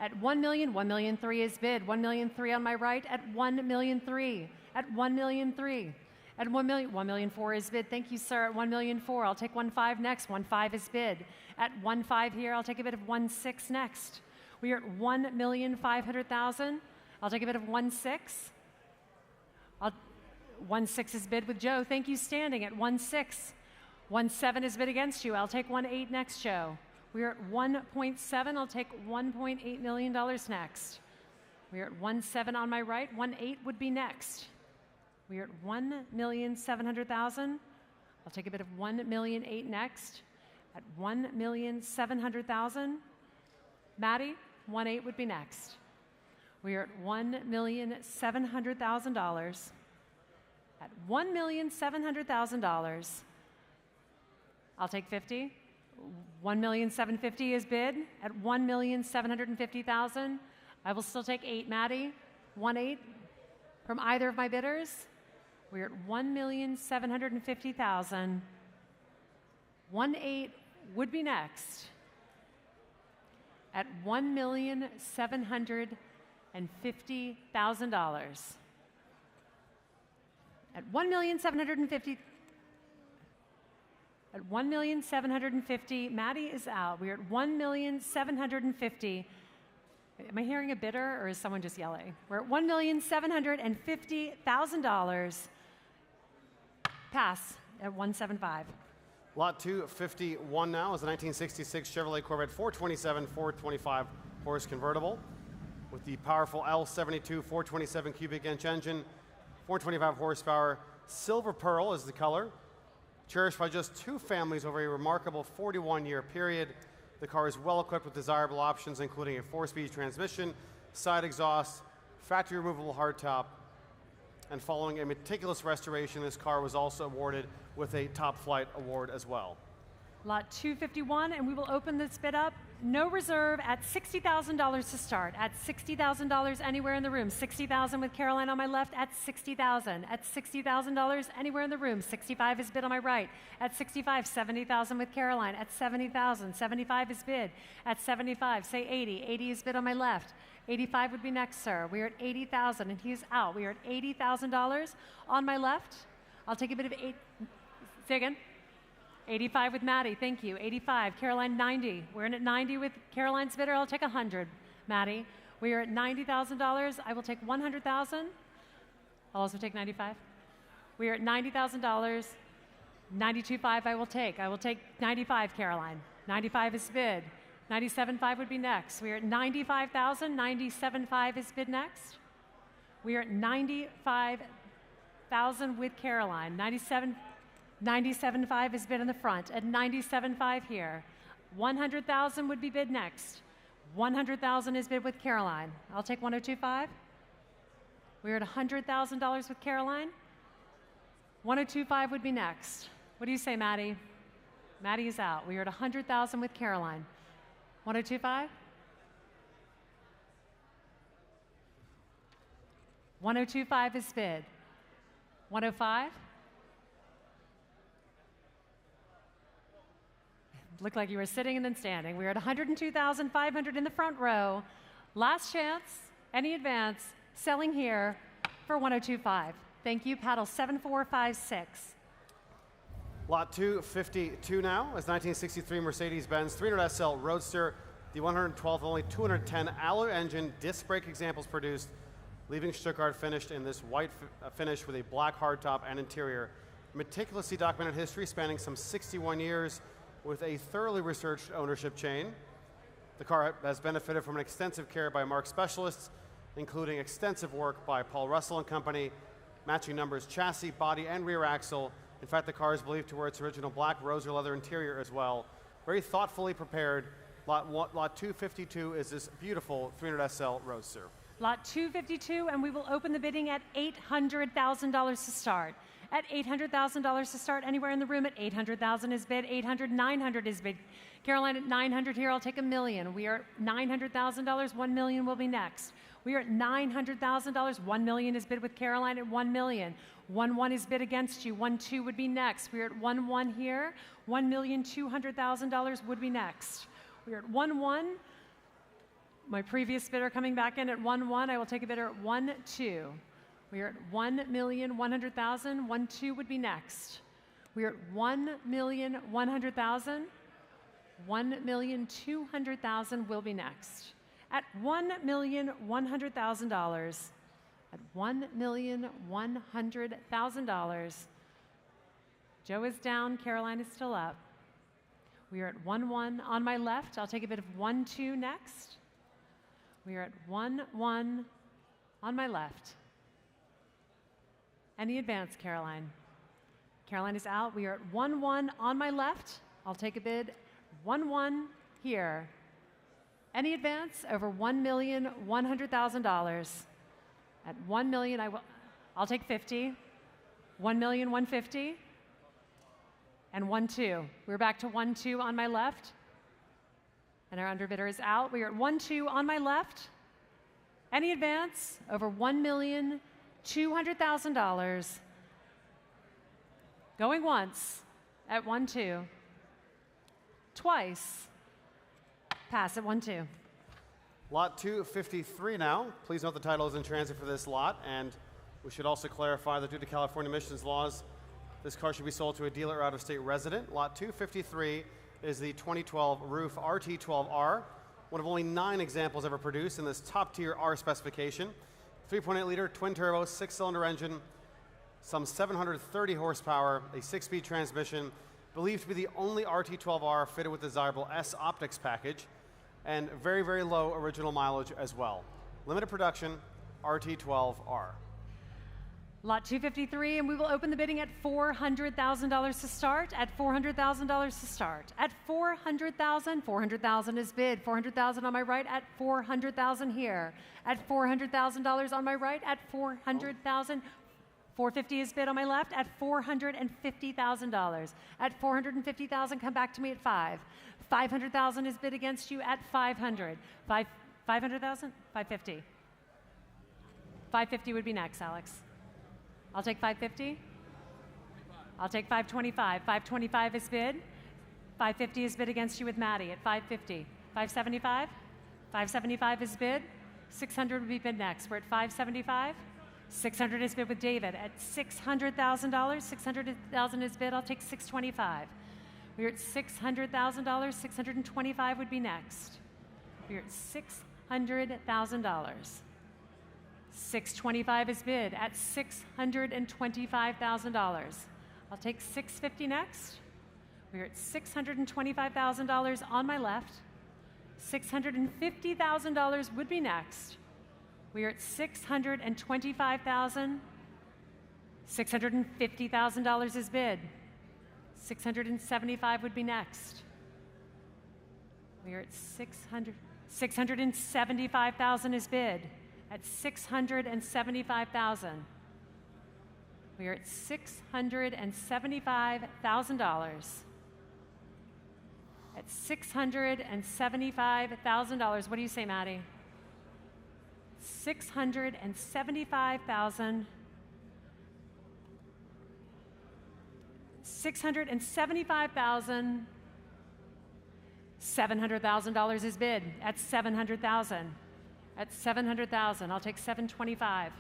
At $1 million, $1,000,003 is bid. $1,000,003 on my right. At $1,000,003. At $1,000,003. At $1,000,004 is bid. Thank you, sir. At $1,000,004, I'll take 1.5 next. 1.5 is bid. At 1.5 here, I'll take a bid of 1.6 next. We are at $1,500,000. I'll take a bid of 1.6. 1.6 is bid with Joe. Thank you, standing at 1.6. 1.7 is bid against you. I'll take 1.8 next, Joe. We are at 1.7. I'll take $1.8 million next. We are at 1.7 on my right. 1.8 would be next. We are at $1,700,000. I'll take a bid of $1,008,000 next. At $1,700,000. Maddie, 1.8 would be next. We are at $1,700,000. At $1,700,000, I'll take 50. $1,750,000 is bid. At $1,750,000, I will still take 8. Maddie, 1.8 from either of my bidders. We're at $1,750,000. 1.8 would be next. At $1,750,000. At $1,750,000. At $1,750,000, Maddie is out. We're at $1,750,000. Am I hearing a bidder, or is someone just yelling? We're at $1,750,000. Pass at 1.75. Lot 251 now is the 1966 Chevrolet Corvette 427, 425 horse convertible with the powerful L72 427 cubic inch engine, 425 horsepower. Silver pearl is the color. Cherished by just 2 families over a remarkable 41-year period. The car is well equipped with desirable options, including a 4-speed transmission, side exhaust, factory removable hardtop, and following a meticulous restoration, this car was also awarded with a Top Flight award as well. Lot 251, and we will open this bid up. No reserve at $60,000 to start. At $60,000 anywhere in the room. $60,000 with Caroline on my left. At $60,000. At $60,000 anywhere in the room. 65 is bid on my right. At 65, $70,000 with Caroline. At $70,000, 75 is bid. At 75, say 80. 80 is bid on my left. 85 would be next, sir. We are at $80,000, and he's out. We are at $80,000 on my left. I'll take a bit of 8. Say again. 85 with Maddie, thank you. 85, Caroline 90. We're in at 90 with Caroline's bidder. I'll take 100, Maddie. We are at $90,000. I will take 100,000. I'll also take 95. We are at $90,000. 92.5 I will take. I will take 95, Caroline. 95 is bid. 97.5 would be next. We are at 95,000. 97.5 is bid next. We are at 95,000 with Caroline. 97.5 is bid in the front. At 97.5 here. 100,000 would be bid next. 100,000 is bid with Caroline. I'll take 102.5. We're at $100,000 with Caroline. 102.5 would be next. What do you say, Maddie? Maddie is out. We are at 100,000 with Caroline. 102.5. 102.5 is bid. 105. Looked like you were sitting and then standing. We're at 102,500 in the front row. Last chance, any advance, selling here for 102.5. Thank you. Paddle 7456. Lot 252 now is 1963 Mercedes-Benz 300 SL Roadster, the 112th only 210 alloy engine, disc brake examples produced, leaving Stuttgart finished in this white finish with a black hardtop and interior. Meticulously documented history spanning some 61 years with a thoroughly researched ownership chain. The car has benefited from an extensive care by marque specialists, including extensive work by Paul Russell and Company, matching numbers, chassis, body, and rear axle. In fact, the car is believed to wear its original black rosier leather interior as well. Very thoughtfully prepared. Lot 252 is this beautiful 300 SL Roadster. Lot 252, and we will open the bidding at $800,000 to start. At $800,000 to start, anywhere in the room at 800,000 is bid, 800, 900 is bid. Caroline at 900 here, I'll take $1 million. We are at $900,000, $1 million will be next. We are at $900,000, $1 million is bid with Caroline at $1 million. 1-1 is bid against you, 1-2 would be next. We are at 1-1 here, $1,200,000 would be next. We are at 1-1. My previous bidder coming back in at 1-1, I will take a bidder at 1-2. We are at 1,100,000, 1-2 would be next. We are at 1,100,000, 1,200,000 will be next. At $1,100,000, at $1,100,000, Joe is down, Caroline is still up. We are at 1-1 on my left. I'll take a bid of 1-2 next. We are at 1-1 on my left. Any advance, Caroline? Caroline is out. We are at 1-1 on my left. I'll take a bid 1-1 here. Any advance over $1,100,000. At $1 million, I'll take 50. 1,150,000 and 1-2. We're back to 1-2 on my left. And our underbidder is out. We are at 1-2 on my left. Any advance over $1,200,000. Going once at 1-2. Twice. Pass at 1-2. Lot 253 now. Please note the title is in transit for this lot, and we should also clarify that due to California emissions laws, this car should be sold to a dealer or out-of-state resident. Lot 253 is the 2012 Roof RT12R, one of only 9 examples ever produced in this top-tier R specification. 3.8-liter twin-turbo, 6-cylinder engine, some 730 horsepower, a 6-speed transmission, believed to be the only RT12R fitted with desirable S optics package, and very, very low original mileage as well. Limited production, RT12R. Lot 253, and we will open the bidding at $400,000 to start. At $400,000 to start. At $400,000, $400,000 is bid. $400,000 on my right. At $400,000 here. At $400,000 on my right. At $400,000. $450 is bid on my left. At $450,000. At $450,000, come back to me at $5. $500,000 is bid against you at $500. $500,000? $550. $550 would be next, Alex. I'll take $550. I'll take $525. $525 is bid. $550 is bid against you with Maddie at $550. $575. $575 is bid. $600 would be bid next. We're at $575. $600 is bid with David at $600,000. $600,000 is bid. I'll take $625. We're at $600,000. $625 would be next. We're at $600,000. $625 is bid at $625,000. I'll take $650 next. We're at $625,000 on my left. $650,000 would be next. We are at $625,000. $650,000 is bid. $675 would be next. We are at 675,000 is bid. At 675,000. We are at $675,000. At $675,000. What do you say, Maddie? 675,000. $675,000. $700,000 is bid at 700,000. At 700,000, I'll take 725.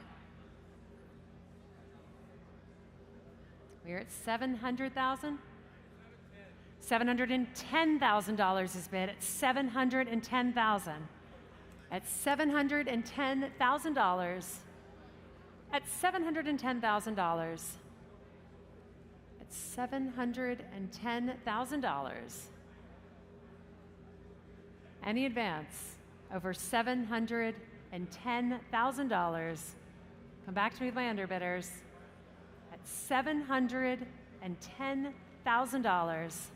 We're at 700,000. $710,000 is bid at 710,000. At $710,000. At $710,000. At $710,000. Any advance over $710,000. Come back to me with my underbidders. At $710,000.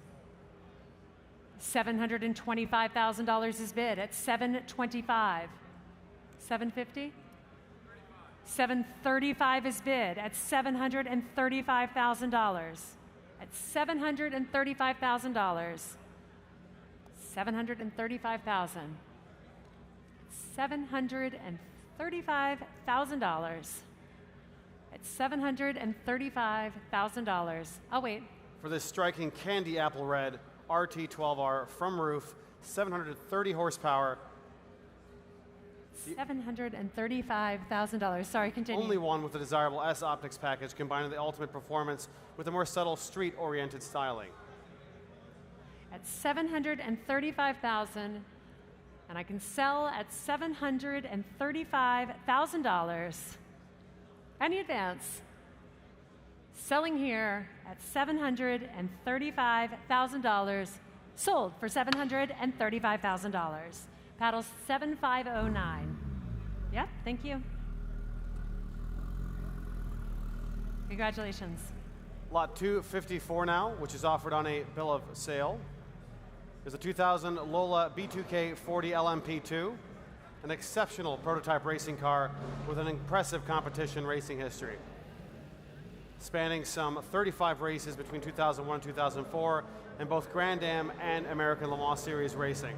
$725,000 is bid at 725. 750? 735 is bid at $735,000. At $735,000. 735,000. $735,000. At $735,000. I'll wait. For this striking candy apple red RT12R from roof, 730 horsepower. $735,000. Sorry, continue. Only one with the desirable S optics package, combining the ultimate performance with a more subtle street-oriented styling. At $735,000, and I can sell at $735,000. Any advance? Selling here at $735,000. Sold for $735,000. Paddles 7509. Yep, thank you. Congratulations. Lot 254 now, which is offered on a bill of sale, is a 2000 Lola B2K 40 LMP2, an exceptional prototype racing car with an impressive competition racing history. Spanning some 35 races between 2001 and 2004 in both Grand Am and American Le Mans Series racing.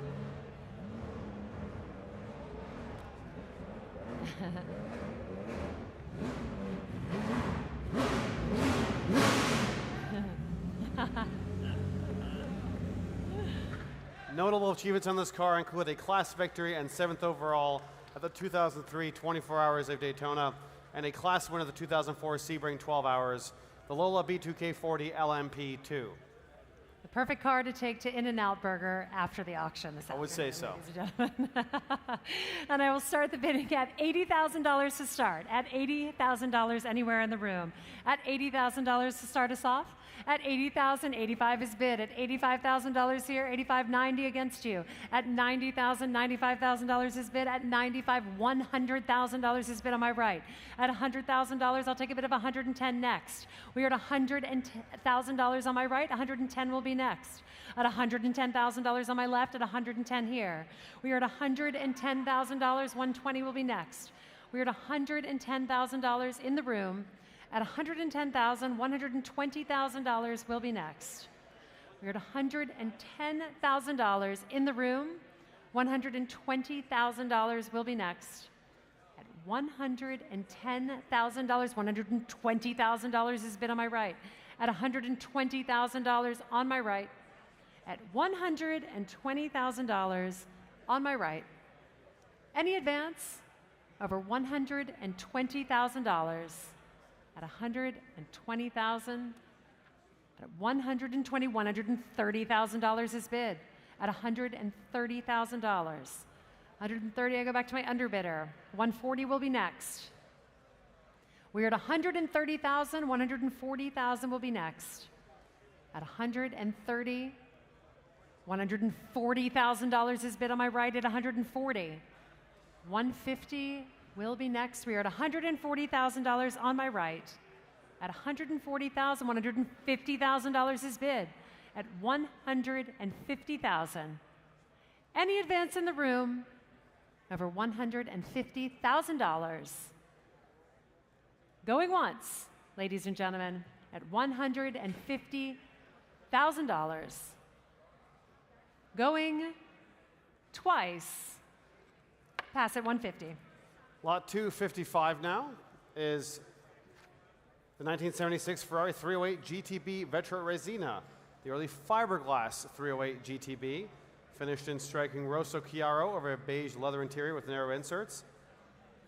Notable achievements on this car include a class victory and 7th overall at the 2003 24 Hours of Daytona and a class win of the 2004 Sebring 12 Hours, the Lola B2K40 LMP2. The perfect car to take to In-N-Out Burger after the auction this afternoon. I would say so. Ladies and gentlemen. And I will start the bidding at $80,000 to start. At $80,000 anywhere in the room. At $80,000 to start us off. At $80,000, 85 is bid. At $85,000 here, $85.90 against you. At $90,000, $95,000 is bid. At $95, $100,000 is bid on my right. At $100,000, I'll take a bid of $110 next. We are at $100,000 on my right. $110 will be next. At $110,000 on my left. At $110 here. We are at $110,000. $120 will be next. We are at $110,000 in the room. At $110,000, $120,000 will be next. We're at $110,000 in the room. $120,000 will be next. At $110,000, $120,000 is bid on my right. At $120,000 on my right. At $120,000 on my right. Any advance over $120,000. At $120,000, at $120,000, $130,000 is bid. At $130,000. $130,000, I go back to my underbidder. $140,000 will be next. We're at $130,000, $140,000 will be next. At $130,000, $140,000 is bid on my right at $140,000. $150,000 will be next. We are at $140,000 on my right. At $140,000, $150,000 is bid. At $150,000. Any advance in the room over $150,000. Going once, ladies and gentlemen, at $150,000. Going twice, pass at 150. Lot 255 now is the 1976 Ferrari 308 GTB Vetro Resina, the early fiberglass 308 GTB, finished in striking Rosso Chiaro over a beige leather interior with narrow inserts.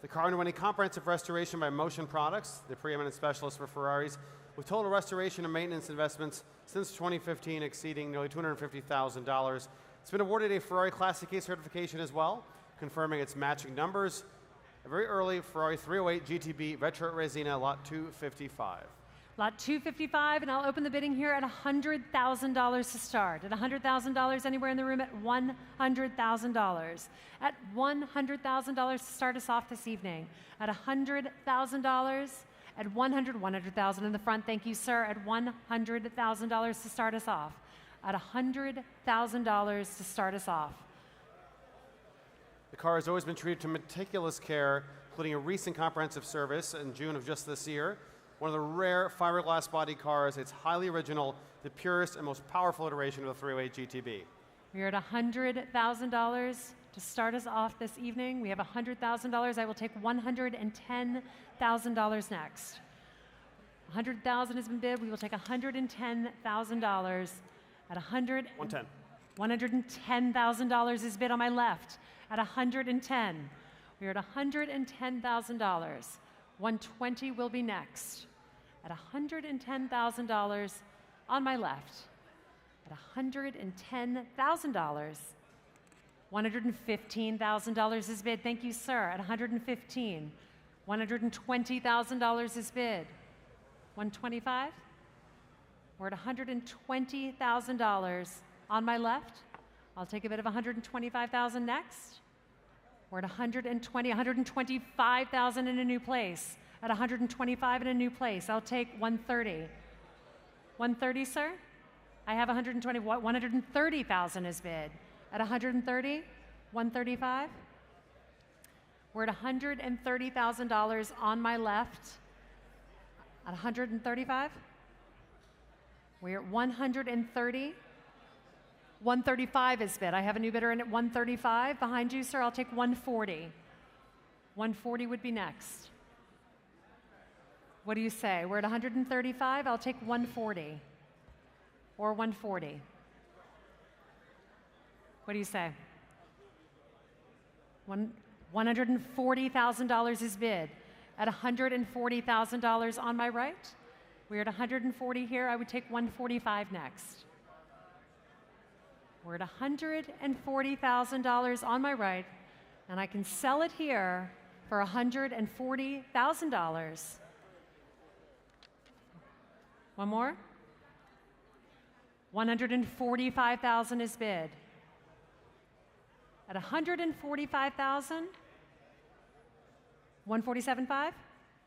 The car underwent a comprehensive restoration by Motion Products, the preeminent specialist for Ferraris, with total restoration and maintenance investments since 2015 exceeding nearly $250,000. It's been awarded a Ferrari Classic A certification as well, confirming its matching numbers. A very early Ferrari 308 GTB Vetro Resina, lot 255. Lot 255, and I'll open the bidding here at $100,000 to start. At $100,000, anywhere in the room at $100,000. At $100,000 to start us off this evening. At $100,000, at $100,000 in the front. Thank you, sir. At $100,000 to start us off. At $100,000 to start us off. The car has always been treated to meticulous care, including a recent comprehensive service in June of just this year. One of the rare fiberglass body cars. It's highly original, the purest and most powerful iteration of the 308 GTB. We're at $100,000 to start us off this evening. We have $100,000. I will take $110,000 next. $100,000 has been bid. We will take $110,000 at 110. $110,000 is bid on my left at 110. We're at $110,000. 120 will be next at $110,000 on my left. At $110,000. $115,000 is bid. Thank you, sir. At 115. $120,000 is bid. 125. We're at $120,000 on my left. I'll take a bid of $125,000 next. We're at $125,000 in a new place. At $125 in a new place, I'll take $130,000. $130,000, sir? I have $130,000 is bid. At $130,000, $135,000. We're at $130,000 on my left. At $135,000. We're at $130,000. $135,000 is bid. I have a new bidder in at $135,000. Behind you, sir, I'll take $140,000. $140,000 would be next. What do you say? We're at $135,000. I'll take $140,000 or $140,000. What do you say? $140,000 is bid. At $140,000 on my right. We're at $140,000 here. I would take $145,000 next. We're at $140,000 on my right, and I can sell it here for $140,000. One more. $145,000 is bid. At $145,000, $147,500,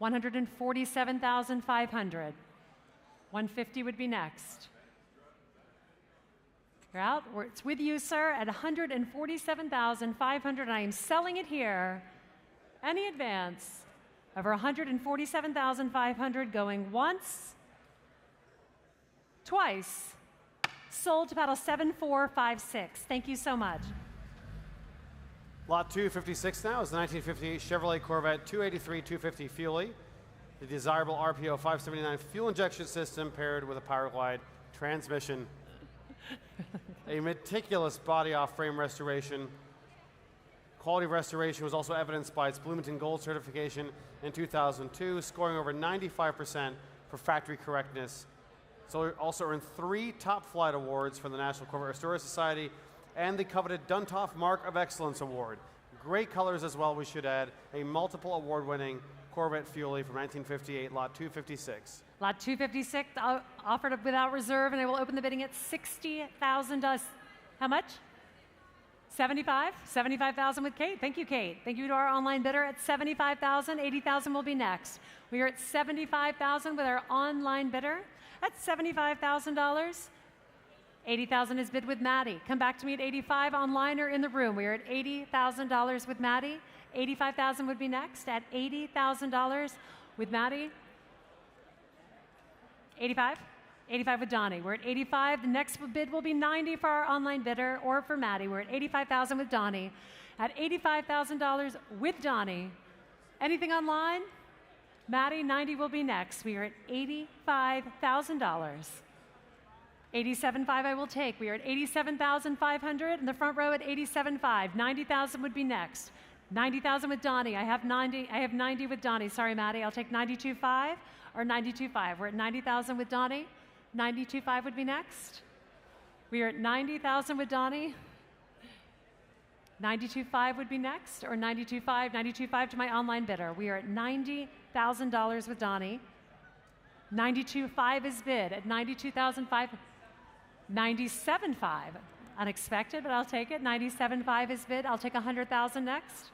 $147,500. $150,000 would be next. You're out. It's with you, sir, at $147,500, and I am selling it here. Any advance over $147,500, going once, twice. Sold to paddle 7456. Thank you so much. Lot 256 now is the 1958 Chevrolet Corvette 283-250 Fuelie. The desirable RPO 579 fuel injection system paired with a Power Glide transmission. A meticulous body-off-frame restoration. Quality of restoration was also evidenced by its Bloomington Gold certification in 2002, scoring over 95% for factory correctness. So it also earned 3 top flight awards from the National Corvette Restorer Society and the coveted Duntov Mark of Excellence Award. Great colors as well, we should add. A multiple award-winning Corvette Fuelie from 1958, lot 256. Lot 256 offered without reserve, and I will open the bidding at $60,000. How much? 75? 75,000 with Kate. Thank you, Kate. Thank you to our online bidder at 75,000. 80,000 will be next. We are at 75,000 with our online bidder at $75,000. $80,000 is bid with Maddie. Come back to me at 85 online or in the room. We are at $80,000 with Maddie. 85,000 would be next at $80,000 with Maddie. 85? 85 with Donnie. We're at 85. The next bid will be 90 for our online bidder or for Maddie. We're at 85,000 with Donnie. At $85,000 with Donnie. Anything online? Maddie, 90 will be next. We are at $85,000. 87.5 I will take. We are at 87,500 in the front row at 87.5. 90,000 would be next. 90,000 with Donnie. I have 90 with Donnie. Sorry, Maddie. I'll take 92.5 or 92.5. We're at 90,000 with Donnie. 92.5 would be next. We are at 90,000 with Donnie. 92.5 would be next, or 92.5. 92.5 to my online bidder. We are at $90,000 with Donnie. 92.5 is bid at 92,500. 97.5. Unexpected, but I'll take it. 97.5 is bid. I'll take 100,000 next.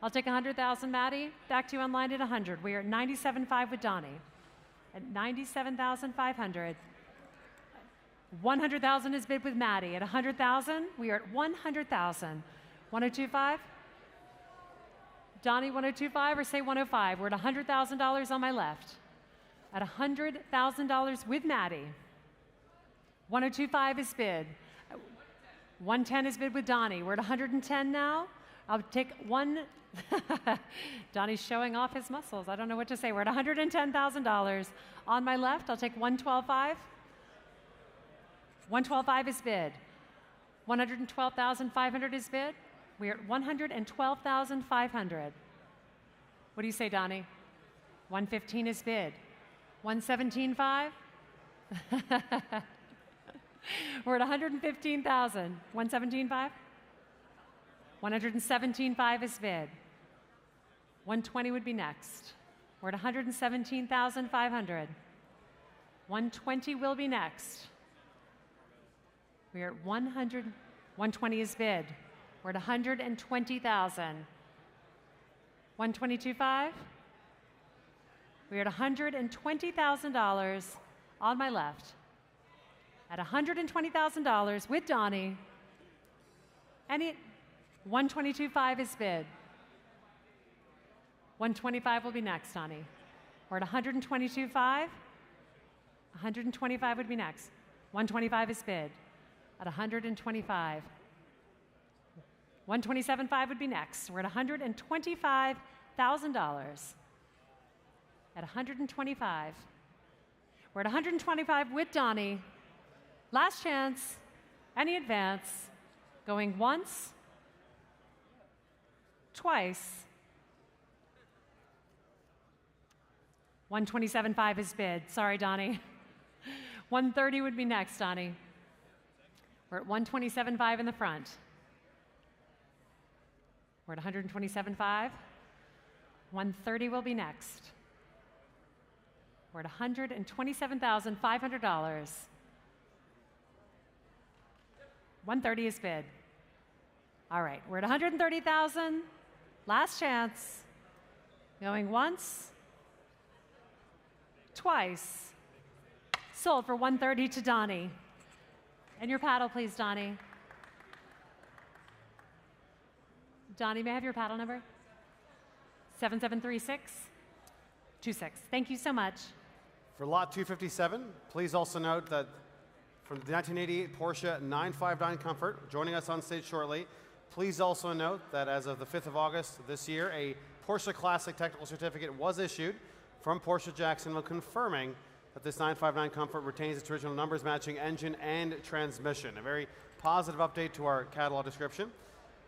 I'll take 100,000, Maddie. Back to you online at 100. We are at 97.5 with Donnie. At 97,500. 100,000 is bid with Maddie. At 100,000, we are at 100,000. 102.5? Donnie, 102.5 or say 105? We're at $100,000 on my left. At $100,000 with Maddie. 102.5 is bid. 110 is bid with Donnie. We're at 110 now. I'll take one. Donnie's showing off his muscles. I don't know what to say. We're at $110,000. On my left, I'll take 112.5. 112.5 is bid. 112,500 is bid. We're at 112,500. What do you say, Donnie? 115 is bid. 117.5. We're at 115,000. 117.5. 117.5 is bid. 120 would be next. We're at 117,500. 120 will be next. We are at 100. 120 is bid. We're at 120,000. 122.5. We're at $120,000 on my left. At $120,000 with Donnie. Any 122.5 is bid. 125 will be next, Donnie. We're at 122.5. 125 would be next. 125 is bid. At 125. 127.5 would be next. We're at $125,000. At 125. We're at 125 with Donnie. Last chance. Any advance. Going once. Twice. 127.5 is bid. Sorry, Donnie. 130 would be next, Donnie. We're at 127.5 in the front. We're at 127.5. 130 will be next. We're at $127,500. 130 is bid. All right, we're at 130,000. Last chance. Going once. Twice. Sold for 130 to Donnie. And your paddle, please, Donnie. Donnie, may I have your paddle number? 773626. Thank you so much. For lot 257, please also note that from the 1988 Porsche 959 Comfort, joining us on stage shortly. Please also note that as of the 5th of August this year, a Porsche Classic Technical Certificate was issued from Porsche Jacksonville confirming that this 959 Comfort retains its original numbers matching engine and transmission. A very positive update to our catalog description.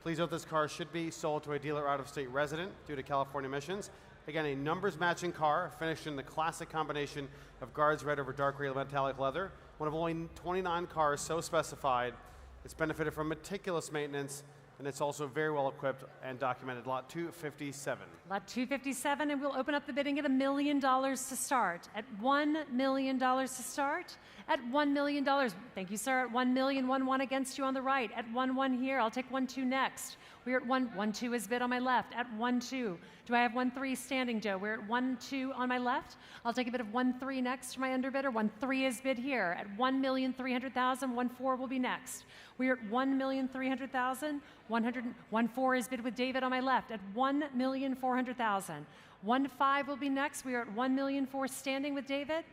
Please note this car should be sold to a dealer or out-of-state resident due to California emissions. Again, a numbers matching car finished in the classic combination of guards red over dark gray metallic leather. One of only 29 cars so specified. It's benefited from meticulous maintenance, and it's also very well equipped and documented. Lot 257. Lot 257, and we'll open up the bidding at $1 million to start. At $1 million to start. At $1 million. Thank you, sir. At 1 million, 1-1 against you on the right. At 1-1 here, I'll take 1-2 next. We're at 1-2 is bid on my left. At 1-2. Do I have 1-3 standing, Joe? We're at 1-2 on my left. I'll take a bid of 1-3 next to my underbidder. 1-3 is bid here. At 1,300,000, 1-4 will be next. We're at 1,300,000. 1-4 is bid with David on my left. At 1,400,000. 1-5 will be next. We are at 1,000,004 standing with David.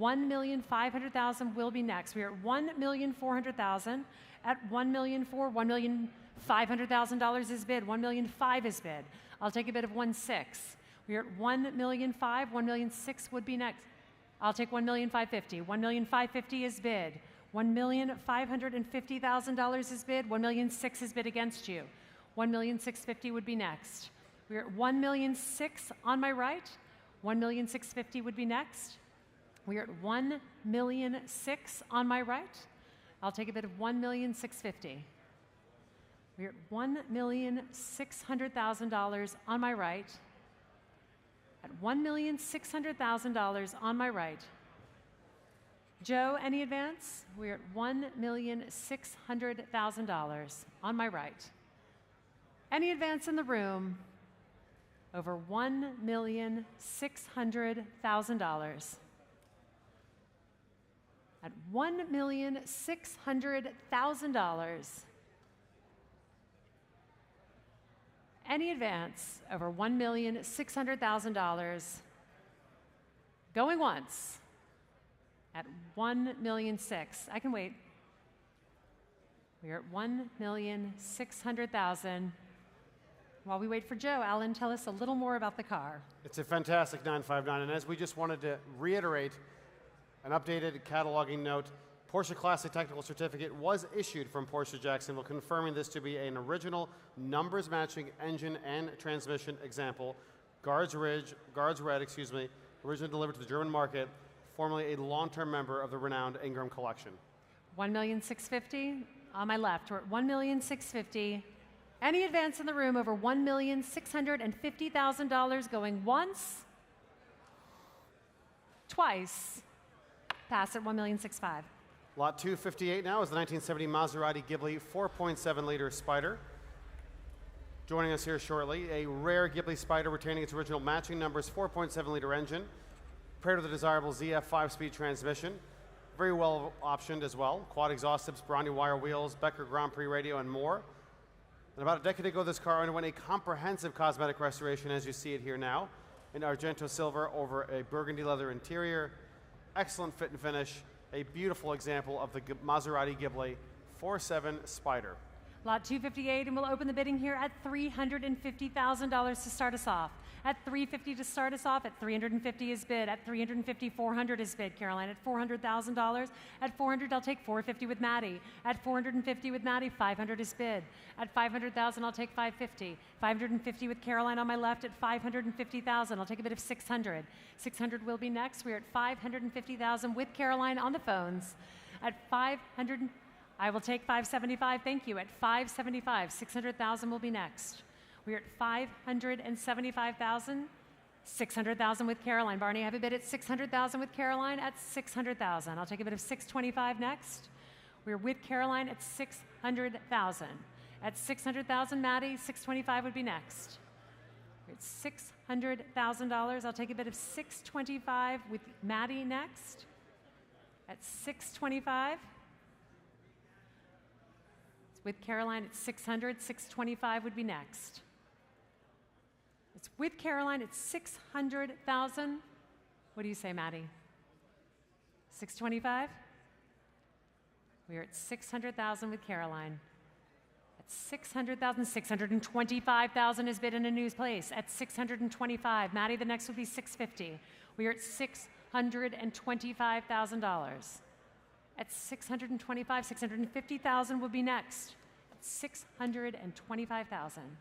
1,500,000 will be next. We are at 1,400,000. At 1,000,004, $1,500,000 is bid. 1,000,005 is bid. I'll take a bid of 1-6. We are at 1,000,005. 1,000,006 would be next. I'll take 1,550,000. 1,550,000 is bid. $1,550,000 is bid. 1,000,006 is bid against you. 1,650,000 would be next. We're at 1,006,000 on my right. 1,650,000 would be next. We are at 1,006,000 on my right. I'll take a bid of 1,650,000. We're at $1,600,000 on my right. At $1,600,000 on my right. Joe, any advance? We're at $1,600,000 on my right. Any advance in the room over $1,600,000? At $1,600,000. Any advance over $1,600,000? Going once at $1,600,000. I can wait. We are at $1,600,000. While we wait for Joe, Alan, tell us a little more about the car. It's a fantastic 959, and as we just wanted to reiterate, an updated cataloging note, Porsche Classic Technical Certificate was issued from Porsche Jacksonville, confirming this to be an original numbers matching engine and transmission example, Guards Red, originally delivered to the German market, formerly a long-term member of the renowned Ingram collection. 1,650,000 on my left. We're at 1,650,000. Any advance in the room over $1,650,000 going once, twice, pass at 1,650,000. Lot 258 now is the 1970 Maserati Ghibli 4.7-liter Spider. Joining us here shortly, a rare Ghibli Spider retaining its original matching numbers 4.7-liter engine, paired with a desirable ZF 5-speed transmission, very well optioned as well, quad exhaust tips, brownie wire wheels, Becker Grand Prix radio, and more. And about a decade ago, this car underwent a comprehensive cosmetic restoration, as you see it here now, in Argento silver over a burgundy leather interior, excellent fit and finish, a beautiful example of the Maserati Ghibli 4.7 Spider. Lot 258, and we'll open the bidding here at $350,000 to start us off. At $350,000 to start us off. At $350,000 is bid. At $350,000, $400,000 is bid, Caroline. At $400,000. At $400,000, I'll take $450,000 with Maddie. At $450,000 with Maddie, $500,000 is bid. At $500,000, I'll take $550,000. $550,000 with Caroline on my left. At $550,000, I'll take a bid of $600,000. $600,000 will be next. We're at $550,000 with Caroline on the phones. At $500,000, I will take $575,000. Thank you. At $575,000, $600,000 will be next. We're at $575,000, $600,000 with Caroline. Barney, I have a bid at $600,000 with Caroline at $600,000. I'll take a bid of $625,000 next. We're with Caroline at $600,000. At $600,000, Maddie, $625,000 would be next. We're at $600,000. I'll take a bid of $625,000 with Maddie next. At $625,000. With Caroline at $600,000, $625,000 would be next. It's with Caroline at $600,000. What do you say, Maddie? $625,000? We are at $600,000 with Caroline. At $600,000, $625,000 is bid in a new place. At $625,000, Maddie, the next would be $650,000. We are at $625,000. At $625,000, $650,000 will be next. At $625,000.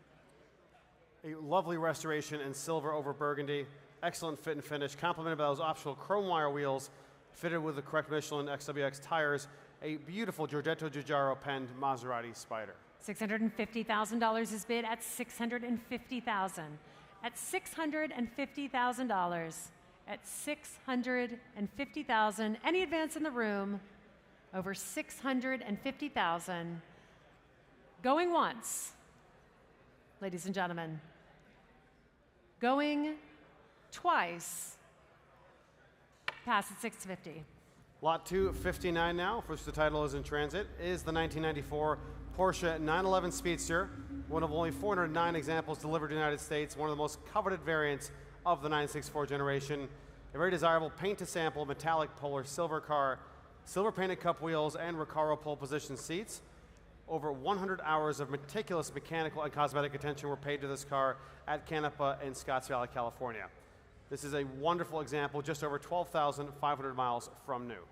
A lovely restoration in silver over burgundy. Excellent fit and finish, complemented by those optional chrome wire wheels, fitted with the correct Michelin XWX tires. A beautiful Giorgetto Giugiaro penned Maserati Spider. $650,000 is bid at $650,000. At $650,000. At $650,000. Any advance in the room over $650,000. Going once. ladies and gentlemen. Going twice, pass at 650. Lot 259 now, for which the title is in transit, is the 1994 Porsche 911 Speedster, one of only 409 examples delivered to the United States, one of the most coveted variants of the 964 generation. A very desirable paint-to-sample metallic polar silver car, silver painted cup wheels, and Recaro pole position seats. Over 100 hours of meticulous mechanical and cosmetic attention were paid to this car at Canepa in Scotts Valley, California. This is a wonderful example, just over 12,500 miles from new.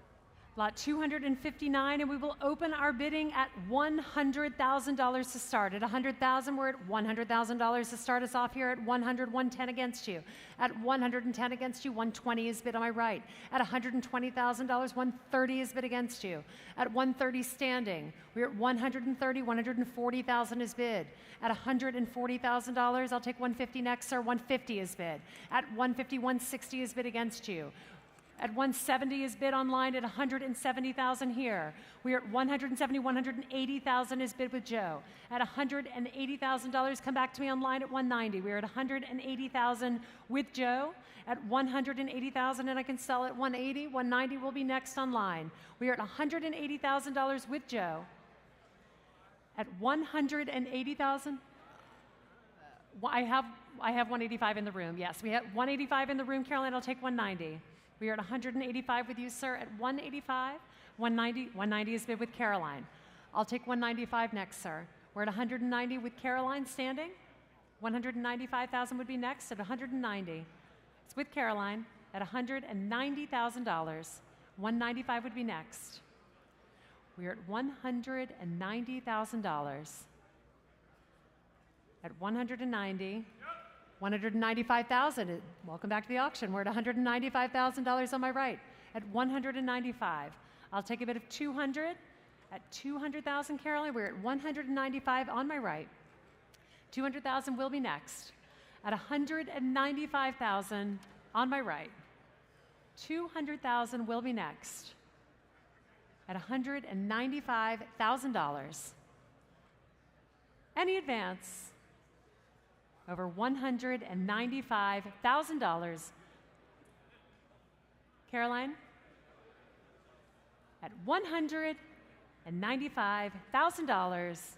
Lot 259, and we will open our bidding at $100,000 to start. At $100,000, we're at $100,000 to start us off here at 100, 110 against you. At 110 against you, 120 is bid on my right. At $120,000, 130 is bid against you. At 130 standing, we're at 130, 140,000 is bid. At $140,000, I'll take 150 next, sir. 150 is bid. At 150, 160 is bid against you. At 170 is bid online at 170,000 here. We are at 170, 180,000 is bid with Joe. At $180,000, come back to me online at 190. We are at 180,000 with Joe. At 180,000, and I can sell at 180. 190 will be next online. We are at $180,000 with Joe. At 180,000. I have 185 in the room. Yes, we have 185 in the room. Caroline, I'll take 190. We are at 185 with you, sir, at 185. 190 is bid with Caroline. I'll take 195 next, sir. We're at 190 with Caroline standing. 195,000 would be next at 190. It's with Caroline at $190,000. 195 would be next. We are at $190,000. At 190. 195,000. Welcome back to the auction. We're at $195,000 on my right. At 195, I'll take a bid of 200. At 200,000, Caroline, we're at 195 on my right. 200,000 will be next. At 195,000 on my right. 200,000 will be next. At $195,000. Any advance over $195,000. Caroline? At $195,000.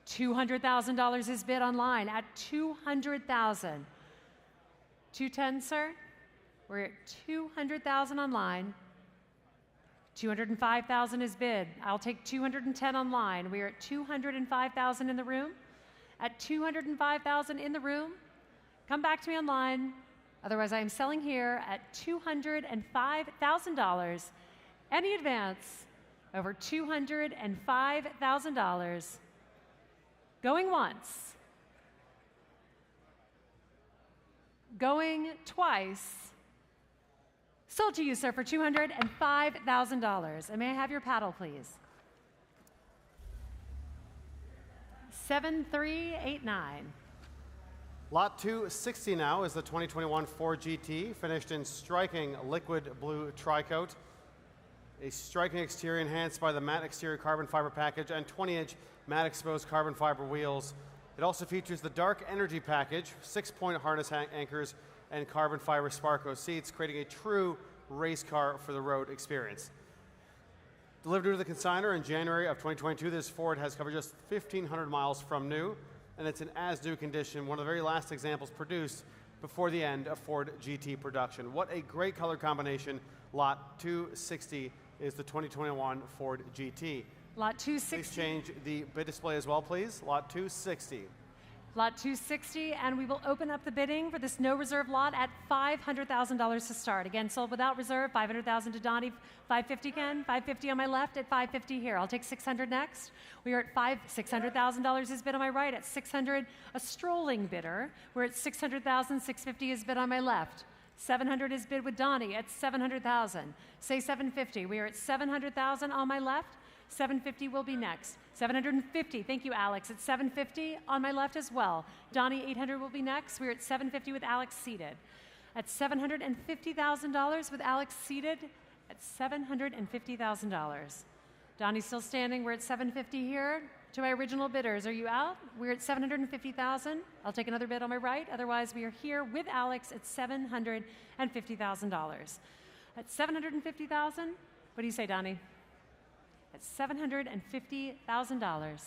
$200,000 is bid online at $200,000. 210, sir? We're at $200,000 online. 205,000 is bid. I'll take 210 online. We are at 205,000 in the room. At 205,000 in the room, come back to me online. Otherwise, I am selling here at $205,000. Any advance over $205,000. Going once. Going twice. Sold to you, sir, for $205,000. And may I have your paddle, please? 7389. Lot 260 now is the 2021 Ford GT, finished in striking liquid blue tri-coat. A striking exterior enhanced by the matte exterior carbon fiber package and 20-inch matte exposed carbon fiber wheels. It also features the dark energy package, 6-point harness anchors, and carbon fiber Sparco seats, creating a true race car for the road experience. Delivered to the consignor in January of 2022, this Ford has covered just 1,500 miles from new, and it's in as-new condition, one of the very last examples produced before the end of Ford GT production. What a great color combination. Lot 260 is the 2021 Ford GT. Lot 260. Please change the bid display as well, please. Lot 260. Lot 260, and we will open up the bidding for this no reserve lot at $500,000 to start. Again, sold without reserve, $500,000 to Donnie, $550 Ken, $550 on my left, at $550 here. I'll take $600 next. We are at $600,000 is bid on my right, at $600, a strolling bidder. We're at $600,000, $650 is bid on my left. $700 is bid with Donnie at $700,000. Say $750. We are at $700,000 on my left. $750 will be next. $750, thank you, Alex. At $750 on my left as well. Donnie, $800 will be next. We're at $750 with Alex seated. At $750,000 with Alex seated, at $750,000. Donnie's still standing. We're at $750 here. To my original bidders, are you out? We're at $750,000. I'll take another bid on my right. Otherwise, we are here with Alex at $750,000. At $750,000, what do you say, Donnie? At $750,000.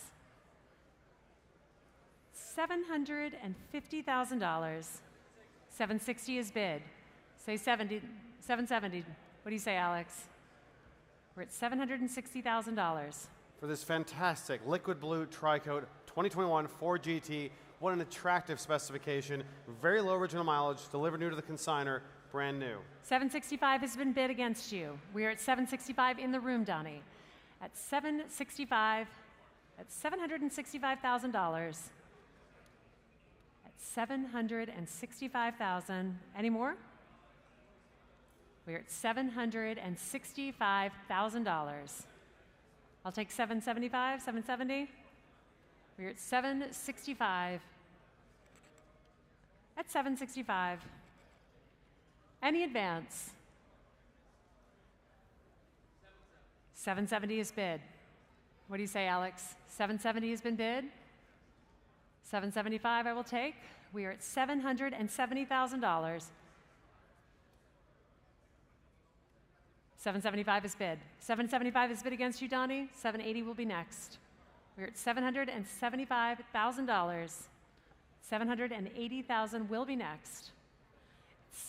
$750,000. 760 is bid. Say 770. What do you say, Alex? We're at $760,000. For this fantastic liquid blue tri-coat 2021 Ford GT, what an attractive specification. Very low original mileage, delivered new to the consignor, brand new. 765 has been bid against you. We are at 765 in the room, Donnie. At 765, at $765,000. At $765,000. Any more? We're at $765,000. I'll take 775, 770. We're at 765. At 765. Any advance? 770 is bid. What do you say, Alex? 770 has been bid. 775 I will take. We are at $770,000. 775 is bid. 775 is bid against you, Donnie. 780 will be next. We're at $775,000. 780,000 will be next.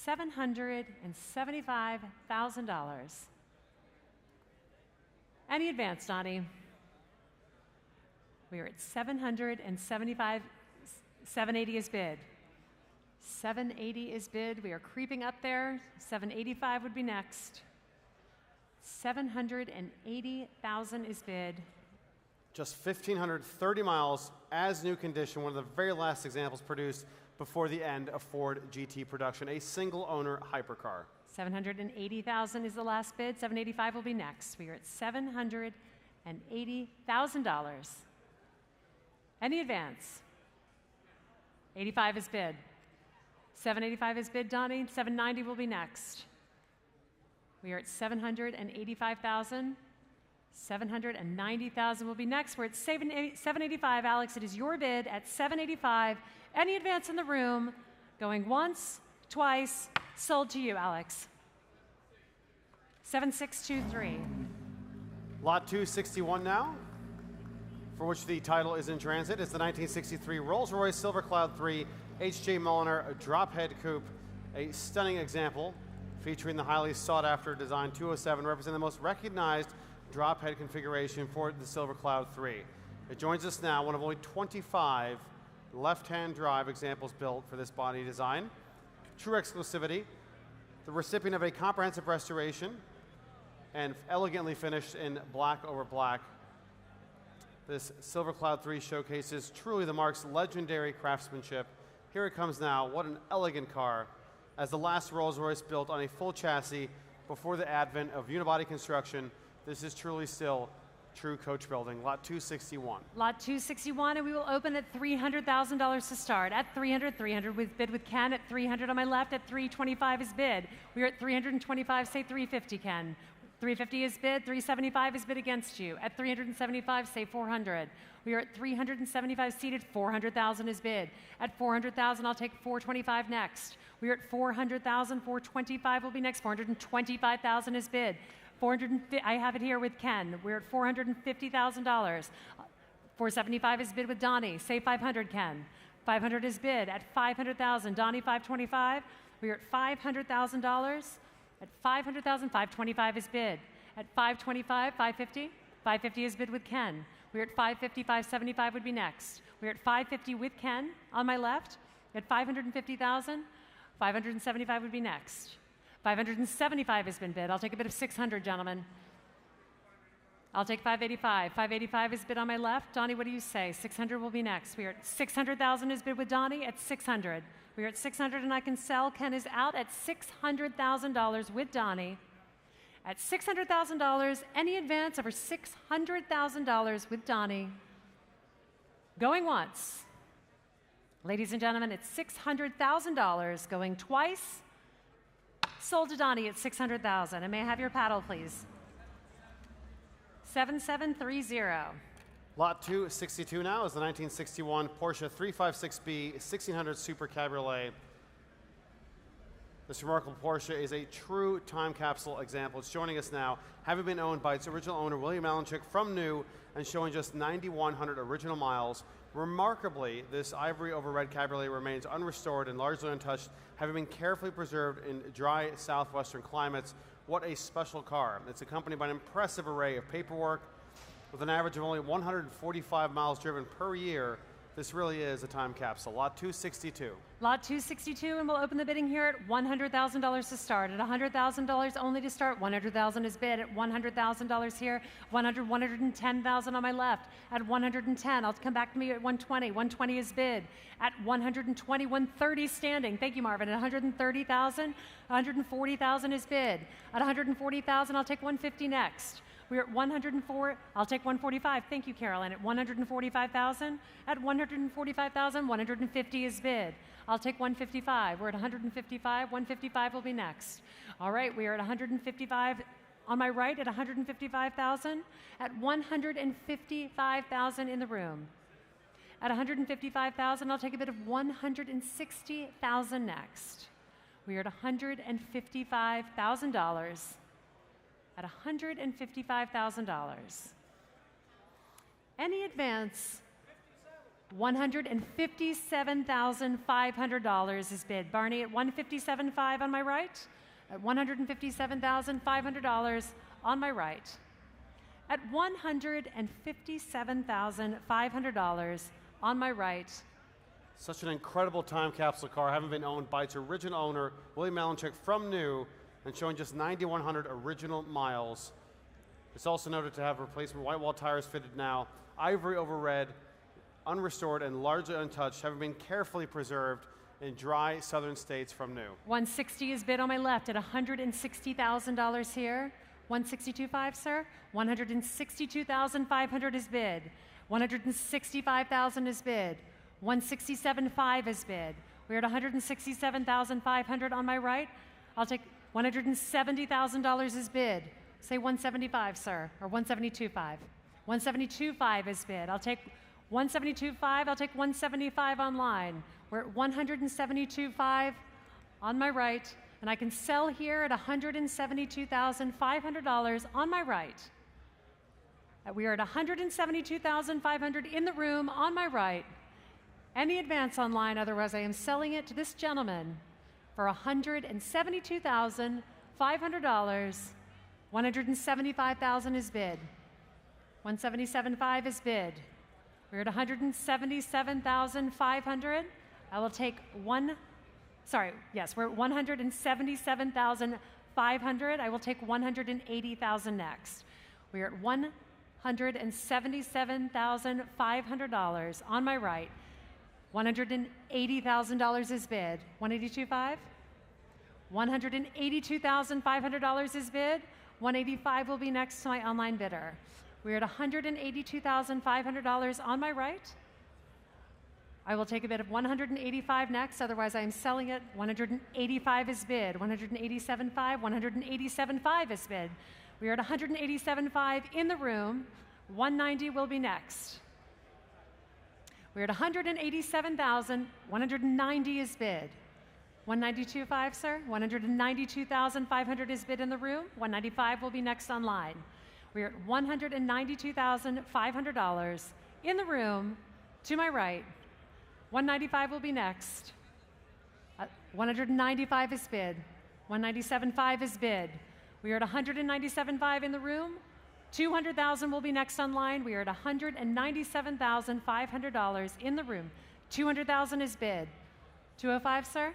$775,000. Any advance, Donnie? We are at 775. 780 is bid. 780 is bid. We are creeping up there. 785 would be next. 780,000 is bid. Just 1,530 miles as new condition, one of the very last examples produced before the end of Ford GT production, a single owner hypercar. 780,000 is the last bid. 785 will be next. We are at $780,000. Any advance? 85 is bid. 785 is bid, Donnie. 790 will be next. We are at 785,000. 790,000 will be next. We're at 785. Alex, it is your bid at 785. Any advance in the room? Going once, twice. Sold to you, Alex. 7623. Lot 261 now, for which the title is in transit. It's the 1963 Rolls-Royce Silver Cloud 3 H.J. Mulliner drop head coupe, a stunning example featuring the highly sought-after design 207, representing the most recognized drop head configuration for the Silver Cloud 3. It joins us now, one of only 25 left-hand drive examples built for this body design. True exclusivity, the recipient of a comprehensive restoration, and elegantly finished in black over black. This Silver Cloud 3 showcases truly the marque's legendary craftsmanship. Here it comes now. What an elegant car, as the last Rolls-Royce built on a full chassis before the advent of unibody construction. This is truly still true coach building. Lot 261. Lot 261, and we will open at $300,000 to start. At 300 with bid with Ken. At 300 on my left. At 325 is bid. We are at 325. Say 350, Ken. 350 is bid. 375 is bid against you. At 375, say 400. We are at 375 seated. 400,000 is bid. At 400,000, I'll take 425 next. We are at 400,000. 425 will be next. 425,000 is bid. I have it here with Ken. We're at $450,000. 475 is bid with Donnie. Say 500, Ken. 500 is bid. At 500,000, Donnie 525. We are at $500,000. At 500,000, 525 is bid. At 525, 550. 550 is bid with Ken. We're at 550, 575 would be next. We're at 550 with Ken on my left. At 550,000, 575 would be next. 575 has been bid. I'll take a bid of 600, gentlemen. I'll take 585. 585 is bid on my left. Donnie, what do you say? 600 will be next. We are at 600,000 is bid with Donnie at 600. We are at 600 and I can sell. Ken is out at $600,000 with Donnie. At $600,000, any advance over $600,000 with Donnie. Going once. Ladies and gentlemen, it's $600,000. Going twice. Sold to Donnie at $600,000. And may I have your paddle, please? 7730. Lot 262 now is the 1961 Porsche 356B 1600 Super Cabriolet. This remarkable Porsche is a true time capsule example. It's joining us now, having been owned by its original owner, William Allenchick, from new and showing just 9,100 original miles. Remarkably, this ivory over red cabriolet remains unrestored and largely untouched, having been carefully preserved in dry southwestern climates. What a special car. It's accompanied by an impressive array of paperwork. With an average of only 145 miles driven per year, this really is a time capsule. Lot 262. Lot 262, and we'll open the bidding here at $100,000 to start. At $100,000 only to start. $100,000 is bid. At $100,000 here. $110,000 on my left. At $110,000, I'll come back to me at $120,000. $120,000 is bid. At $120,000, $130,000 standing. Thank you, Marvin. At $130,000, $140,000 is bid. At $140,000, I'll take $150,000 next. We're at $104,000. I'll take $145,000. Thank you, Carolyn. At $145,000. At $145,000, $150,000 is bid. I'll take $155,000. We're at $155,000. $155,000 will be next. All right, we are at $155,000. On my right, at $155,000. At $155,000 in the room. At $155,000, I'll take a bid of $160,000 next. We are at $155,000. At $155,000. Any advance, $157,500 is bid. Barney at $157,500 on my right. At $157,500 on my right. At $157,500 on my right. Such an incredible time capsule car, having been owned by its original owner, William Allenchick, from new, and showing just 9,100 original miles. It's also noted to have replacement white wall tires fitted now, ivory over red, unrestored and largely untouched, having been carefully preserved in dry southern states from new. $160,000 is bid on my left at $160,000 here. $162,500, sir. $162,500 is bid. $165,000 is bid. $167,500 is bid. We're at $167,500 on my right. I'll take $170,000 is bid. Say $175,000, sir, or $172,500. $172,500 is bid. I'll take $172,500. I'll take $175,000 online. We're at $172,500 on my right, and I can sell here at $172,500 on my right. We are at $172,500 in the room on my right. Any advance online, otherwise I am selling it to this gentleman for $172,500. $175,000 is bid. $177,500 is bid. We're at $177,500. I will take we're at $177,500. I will take $180,000 next. We are at $177,500 on my right. $180,000 is bid. $182,500. $182,500 is bid. $185,000 will be next to my online bidder. We're at $182,500 on my right. I will take a bid of $185,000 next, otherwise I am selling it. $185,000 is bid. $187,500. $187,500 is bid. We are at $187,500 in the room. $190,000 will be next. We're at $187,000. $190,000 is bid. $192,500, sir. $192,500 is bid in the room. $195,000 will be next online. We're at $192,500 in the room to my right. $195,000 will be next. $195,000 is bid. $197,500 is bid. We are at $197,500 in the room. $200,000 will be next online. We are at $197,500 in the room. $200,000 is bid. $205,000, sir.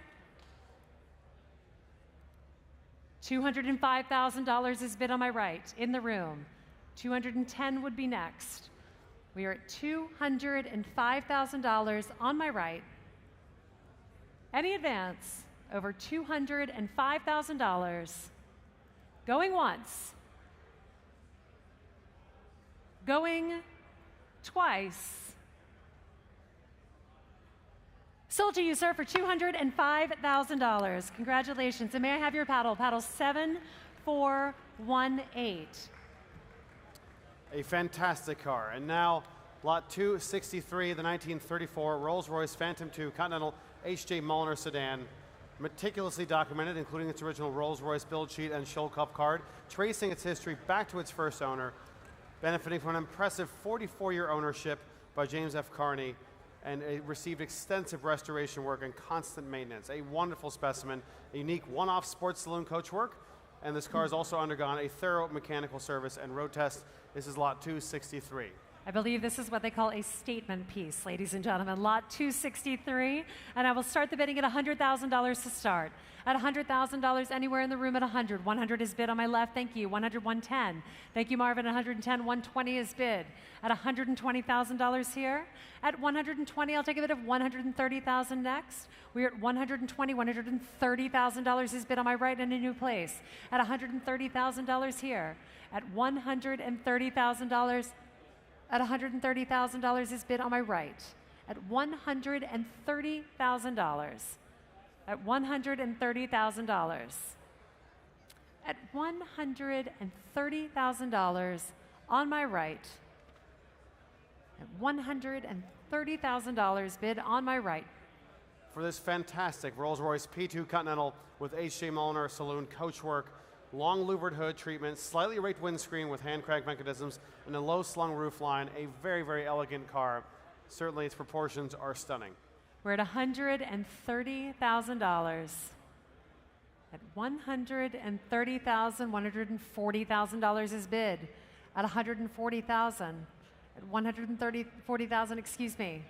$205,000 is bid on my right in the room. $210,000 would be next. We are at $205,000 on my right. Any advance over $205,000. Going once. Going twice. Sold to you, sir, for $205,000. Congratulations. And may I have your paddle? Paddle 7418. A fantastic car. And now Lot 263, the 1934 Rolls-Royce Phantom II Continental H.J. Mulliner sedan. Meticulously documented, including its original Rolls-Royce build sheet and show cup card, tracing its history back to its first owner, benefiting from an impressive 44-year ownership by James F. Carney, and it received extensive restoration work and constant maintenance. A wonderful specimen, a unique one-off sports saloon coach work, and this car has also undergone a thorough mechanical service and road test. This is lot 263. I believe this is what they call a statement piece, ladies and gentlemen. Lot 263, and I will start the bidding at $100,000 to start. At $100,000, anywhere in the room at 100. 100 is bid on my left, thank you. 100, 110. Thank you, Marvin. 110, 120 is bid. At $120,000 here. At 120, I'll take a bid of $130,000 next. We're at 120, $130,000 is bid on my right in a new place. At $130,000 here. At $130,000, at $130,000 is bid on my right. At $130,000. At $130,000. At $130,000 on my right. At $130,000 bid on my right. For this fantastic Rolls-Royce P2 Continental with H.J. Mulliner saloon coachwork, long louvered hood treatment, slightly raked windscreen with hand crank mechanisms, and a low slung roof line. A very, very elegant car. Certainly its proportions are stunning. We're at $130,000. At $130,000, $140,000 is bid. At $140,000. At $140,000, excuse me.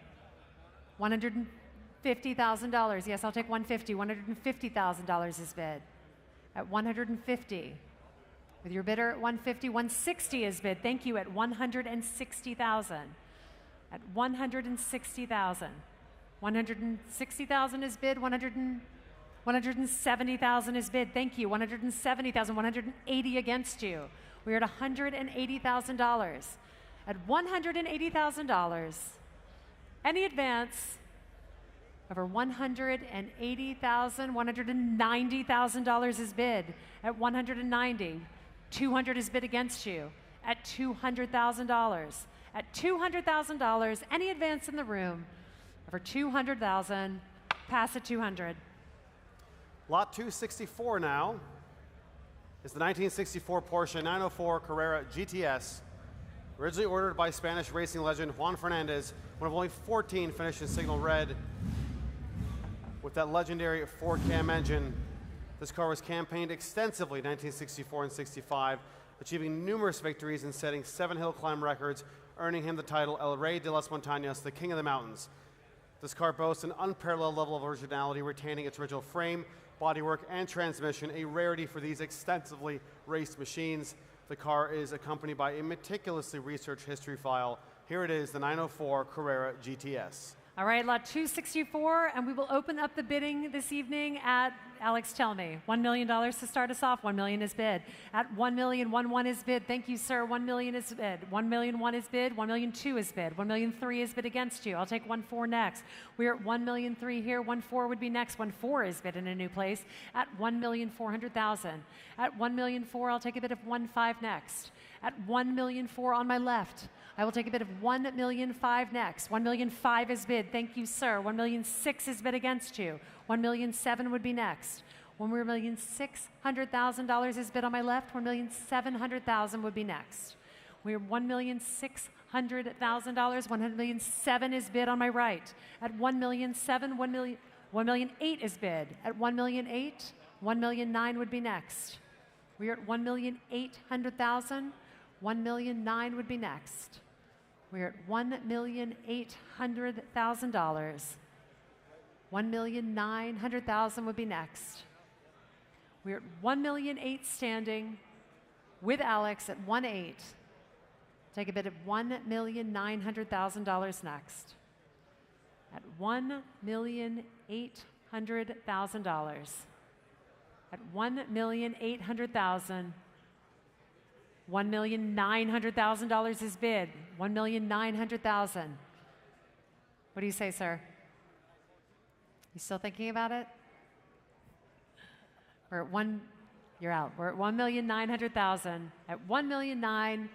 $150,000. Yes, I'll take $150,000. $150,000 is bid. At $150,000. With your bidder at $150,000, $160,000 is bid. Thank you. At $160,000. At $160,000. $160,000 is bid. $170,000 is bid. Thank you. $170,000. $180,000 against you. We are at $180,000. At $180,000, any advance over $180,000, $190,000 is bid. At $190,000, $200,000 is bid against you. At $200,000. At $200,000, any advance in the room over $200,000, pass at $200,000. Lot 264 now is the 1964 Porsche 904 Carrera GTS, originally ordered by Spanish racing legend Juan Fernandez, one of only 14 finished in signal red. With that legendary 4-cam engine, this car was campaigned extensively in 1964 and 65, achieving numerous victories and setting 7 hill climb records, earning him the title El Rey de las Montañas, the King of the Mountains. This car boasts an unparalleled level of originality, retaining its original frame, bodywork, and transmission, a rarity for these extensively raced machines. The car is accompanied by a meticulously researched history file. Here it is, the 904 Carrera GTS. All right, lot 264, and we will open up the bidding this evening at, Alex, tell me, $1 million to start us off. $1 million is bid. At $1,000,000, is bid. Thank you, sir. $1 million is bid. $1,000,001 is bid. $1,000,002 is bid. $1,000,003 is bid against you. I'll take $1,400,000 next. We're at $1,000,003 here. $1,400,000 would be next. $1,400,000 is bid in a new place at $1,400,000. At $1,000,004, I'll take a bid of $1,500,000 next. At $1,000,004 on my left, I will take a bid of $1,000,005 next. $1,000,005 is bid. Thank you, sir. $1,000,006 is bid against you. $1,000,007 would be next. $1,600,000 is bid on my left. $1,700,000 would be next. We're $1,600,000. $1,007,000 is bid on my right. At $1,007,000, $1,008,000 is bid. At $1,008,000, $1,009,000 would be next. We are at $1,800,000. $1,009,000 would be next. We're at $1,800,000. $1,900,000 would be next. We're at $1,008,000 standing with Alex at $1,800,000. Take a bid of $1,900,000 next. At $1,800,000. At $1,800,000. $1,900,000 is bid. $1,900,000. What do you say, sir? You still thinking about it? We're at you're out. We're at $1,900,000. At $1,900,000,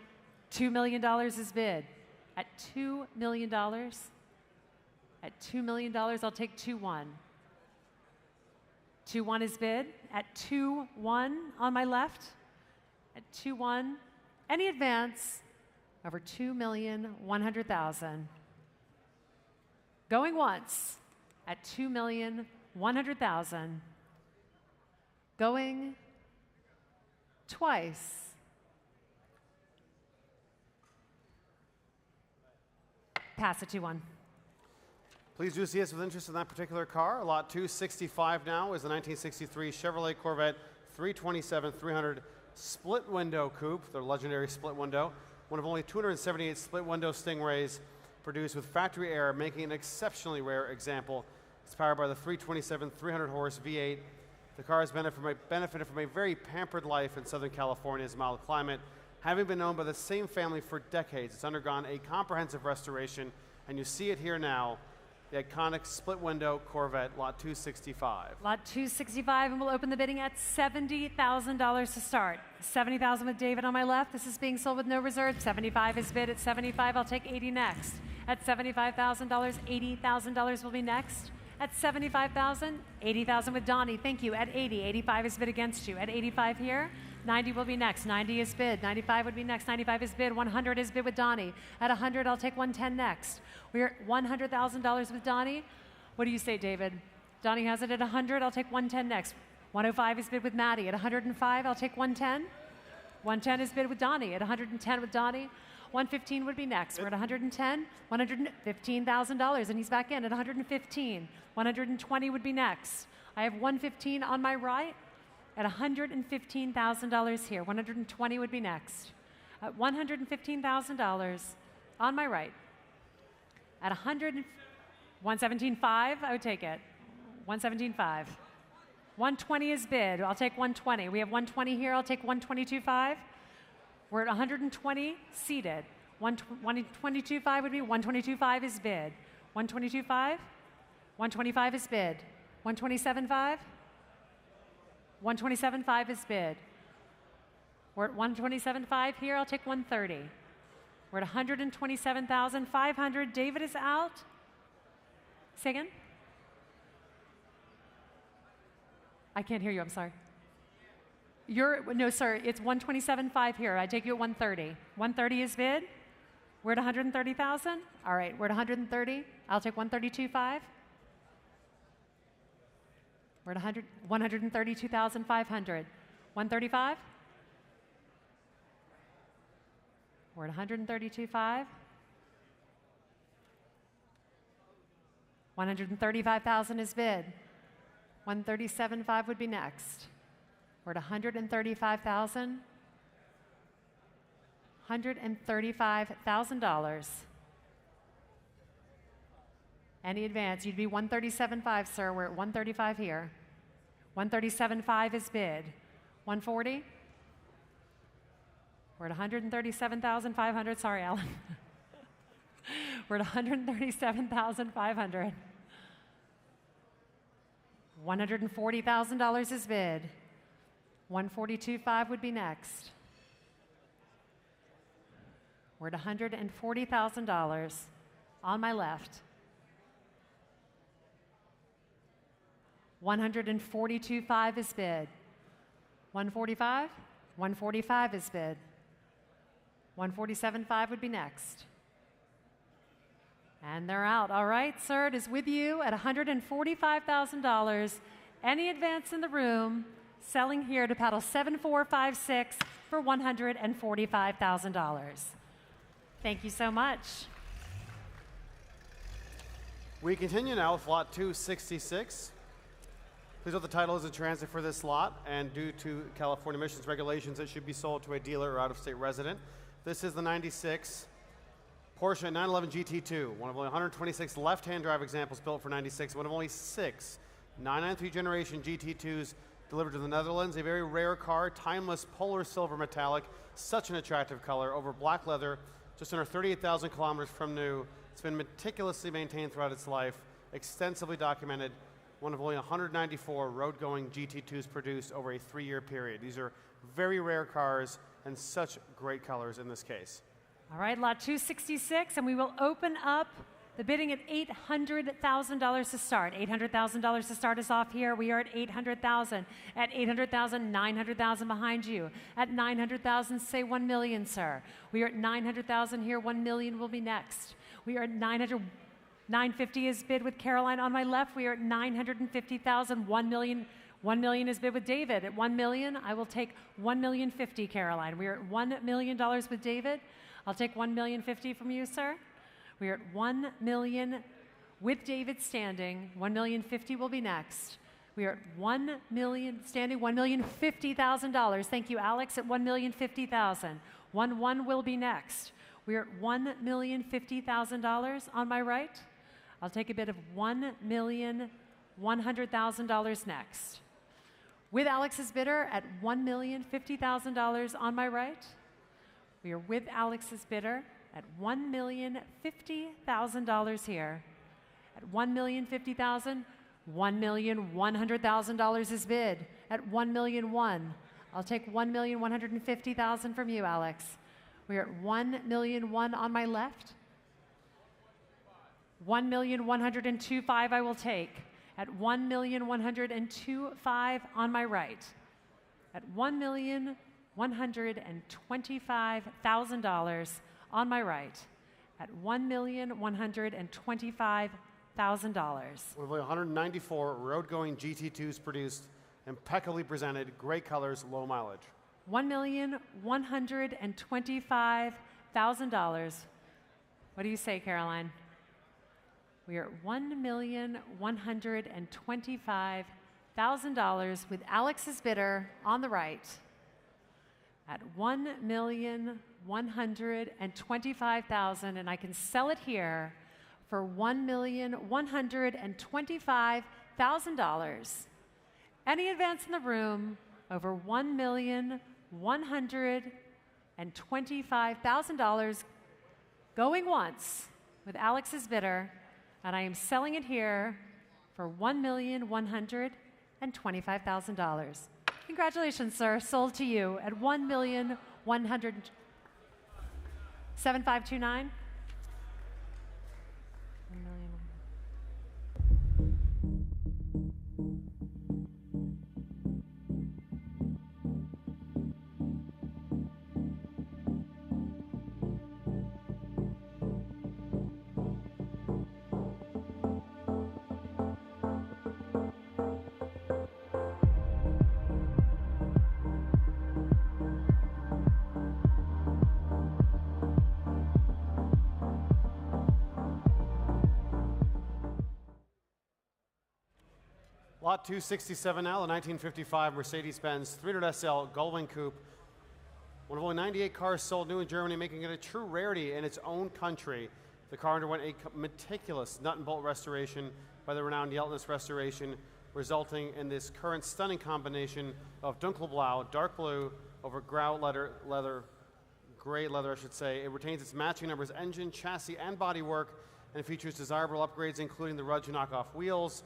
$2 million is bid. At $2 million. At $2 million, I'll take 2-1. 2-1 is bid. At 2-1 on my left. At 2-1. Any advance over 2,100,000. Going once at 2,100,000. Going twice. Pass at 2-1. Please do see us with interest in that particular car. Lot 265 now is the 1963 Chevrolet Corvette 327-300 split window coupe, the legendary split window. One of only 278 split window Stingrays produced with factory air, making an exceptionally rare example. It's powered by the 327 300 horse V8. The car has benefited from a very pampered life in Southern California's mild climate. Having been owned by the same family for decades, it's undergone a comprehensive restoration, and you see it here now, the iconic split window Corvette, lot 265. Lot 265, and we'll open the bidding at $70,000 to start. $70,000 with David on my left. This is being sold with no reserve. $75 is bid at $75. I'll take $80 next. At $75,000, $80,000 will be next. At $75,000, $80,000 with Donnie. Thank you. At $80, $85 is bid against you. At $85 here, $90 will be next. $90 is bid. $95 would be next. $95 is bid. $100 is bid with Donnie. At $100, I'll take $110 next. We're at $100,000 with Donnie. What do you say, David? Donnie has it at $100. I'll take $110 next. $105 is bid with Maddie. At $105, I'll take $110. $110 is bid with Donnie. At $110 with Donnie. $115 would be next. We're at $110, $115,000, and he's back in at $115. $120 would be next. I have $115 on my right at $115,000 here. $120 would be next. At $115,000 on my right. At $117.5, I would take it. $117.5. $120 is bid. I'll take $120. We have $120 here. I'll take $122.5. We're at $120 seated. $122.5 would be $122.5 is bid. $122.5. $125 is bid. $127.5. $127.5 is bid. We're at $127.5 here. I'll take $130. We're at $127,500. David is out. Say again? I can't hear you. I'm sorry. No, sir. It's $127.5 here. I take you at $130. $130 is bid. We're at $130,000. All right. We're at $130. I'll take $132.5. We're at $132,500. $135. We're at $132.5. $135,000 is bid. $137.5 would be next. We're at $135,000. $135,000. Any advance? You'd be $137.5, sir. We're at $135 here. $137.5 is bid. $140. We're at $137,500. Sorry, Alan. We're at $137,500. $140,000 is bid. $142.5 would be next. We're at $140,000 on my left. $142.5 is bid. $145. $145 is bid. $147.5 would be next. And they're out. All right, sir, it is with you at $145,000. Any advance in the room, selling here to paddle 7456 for $145,000. Thank you so much. We continue now with lot 266. Please note the title is in transit for this lot, and due to California emissions regulations, it should be sold to a dealer or out-of-state resident. This is the 96 Porsche 911 GT2, one of only 126 left-hand drive examples built for 96, one of only 6 993 generation GT2s delivered to the Netherlands. A very rare car, timeless polar silver metallic, such an attractive color, over black leather, just under 38,000 kilometers from new. It's been meticulously maintained throughout its life, extensively documented, one of only 194 road-going GT2s produced over a 3-year period. These are very rare cars and such great colors in this case. All right, lot 266, and we will open up the bidding at $800,000 to start. $800,000 to start us off here. We are at $800,000. At $800,000, $900,000 behind you. At $900,000, say $1 million, sir. We are at $900,000 here. $1 million will be next. We are at $950 is bid with Caroline on my left. We are at $950,000. $1 million is bid with David. At $1 million, I will take $1,050,000, Caroline. We are at $1 million with David. I'll take $1,050,000 from you, sir. We are at $1 million with David standing. $1,050,000 will be next. We are at $1 million standing. $1,050,000. Thank you, Alex. At $1,050,000. 1 will be next. We are at $1,050,000 on my right. I'll take a bid of $1,100,000 next. With Alex's bidder at $1,050,000 on my right. We are with Alex's bidder at $1,050,000 here. At $1,050,000, $1,100,000 is bid. At $1,001,000, I'll take $1,150,000 from you, Alex. We are at $1,001,000 on my left. $1,102,500 I will take. At $1,102,500 on my right. At $1,125,000 on my right. At $1,125,000. With 194 road-going GT2s produced, impeccably presented, great colors, low mileage. $1,125,000. What do you say, Caroline? We are at $1,125,000 with Alex's bidder on the right. At $1,125,000, and I can sell it here for $1,125,000. Any advance in the room over $1,125,000 going once with Alex's bidder, and I am selling it here for $1,125,000. Congratulations, sir. Sold to you at $1,100,000. 7529. Lot 267 now, the 1955 Mercedes-Benz 300 SL Gullwing Coupe. One of only 98 cars sold new in Germany, making it a true rarity in its own country. The car underwent a meticulous nut and bolt restoration by the renowned Jeltnes Restoration, resulting in this current stunning combination of dunkelblau, dark blue, over gray leather, I should say. It retains its matching numbers engine, chassis, and bodywork, and features desirable upgrades, including the Rudge knockoff wheels.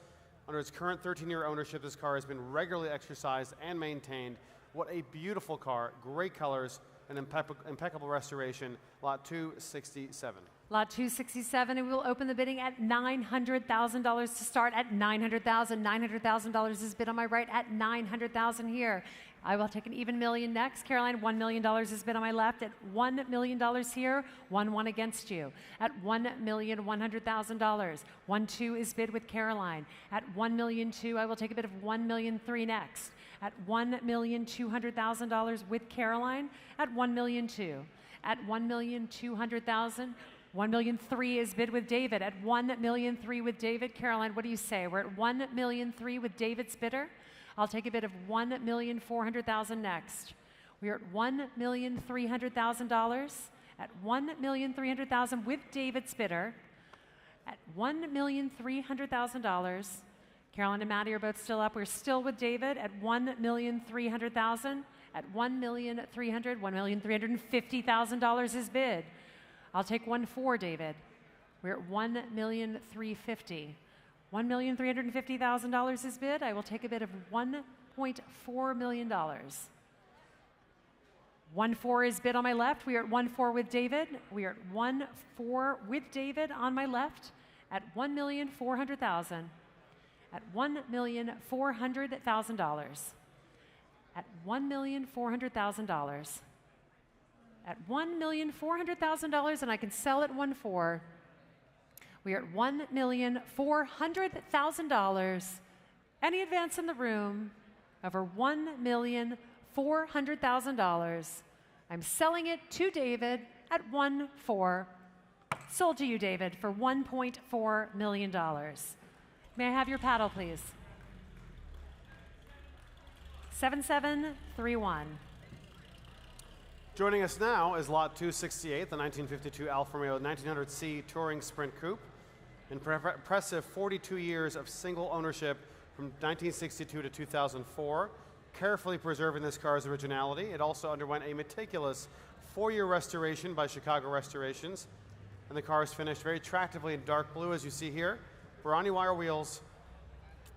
Under its current 13-year ownership, this car has been regularly exercised and maintained. What a beautiful car, great colors, and impeccable restoration. Lot 267. Lot 267, and we will open the bidding at $900,000 to start. At $900,000. $900,000 is bid on my right at $900,000 here. I will take an even million next. Caroline, $1 million is bid on my left at $1 million here. 1-1 against you. At $1,100,000. 1-2 is bid with Caroline. At $1,002,000, I will take a bid of $1,003,000 next. At $1,200,000 with Caroline. At $1,002,000. At $1,200,000. $1,003,000 is bid with David. At $1,003,000 with David. Caroline, what do you say? We're at $1,003,000 with David's bidder. I'll take a bid of $1,400,000 next. We are at $1,300,000. At $1,300,000 with David's bidder. At $1,300,000. Caroline and Maddie are both still up. We're still with David at $1,300,000. At $1,300,000, $1,350,000 is bid. I'll take 1-4, David. We're at $1,350,000. $1,350,000 is bid. I will take a bid of $1.4 million. 1.4 is bid on my left. We are at 1.4 with David. We are at 1.4 with David on my left at $1,400,000. At $1,400,000. At $1,400,000. At $1,400,000, and I can sell at 1.4. We are at $1,400,000. Any advance in the room over $1,400,000. I'm selling it to David at 1.4. Sold to you, David, for $1.4 million. May I have your paddle, please? 7731. Joining us now is Lot 268, the 1952 Alfa Romeo 1900C Touring Sprint Coupe. Impressive 42 years of single ownership from 1962 to 2004, carefully preserving this car's originality. It also underwent a meticulous 4-year restoration by Chicago Restorations, and the car is finished very attractively in dark blue, as you see here. Brownie wire wheels,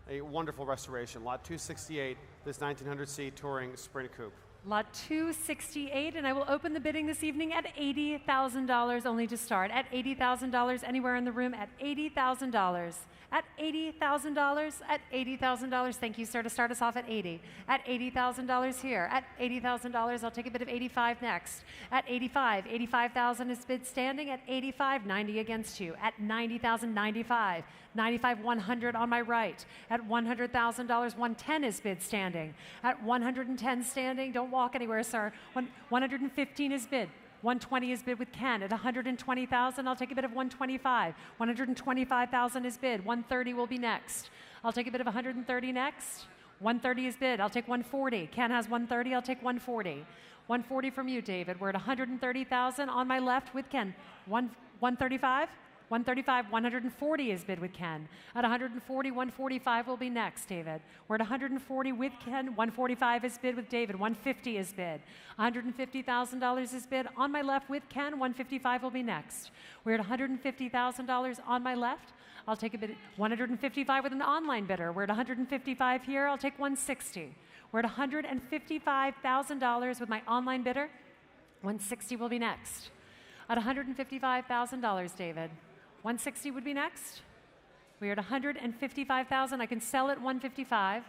a wonderful restoration. Lot 268, this 1900C Touring Sprint Coupe. Lot 268, and I will open the bidding this evening at $80,000 only to start. At $80,000, anywhere in the room at $80,000. At $80,000, at $80,000. Thank you, sir, to start us off at 80. At $80,000 here. At $80,000, I'll take a bid of 85 next. At 85, 85,000 is bid standing. At 85, 90 against you. At 90,000, 95. 95, 100 on my right. At $100,000, 110 is bid standing. At 110 standing, don't walk anywhere, sir. 115 is bid. 120 is bid with Ken. At 120,000, I'll take a bid of 125. 125,000 is bid. 130 will be next. I'll take a bid of 130 next. 130 is bid. I'll take 140. Ken has 130. I'll take 140. 140 from you, David. We're at 130,000 on my left with Ken. 135. 135, 140 is bid with Ken. At 140, 145 will be next, David. We're at 140 with Ken. 145 is bid with David. 150 is bid. $150,000 is bid on my left with Ken. 155 will be next. We're at $150,000 on my left. I'll take a bid. 155 with an online bidder. We're at 155 here. I'll take 160. We're at $155,000 with my online bidder. 160 will be next. At $155,000, David. 160 would be next. We are at 155,000. I can sell at 155,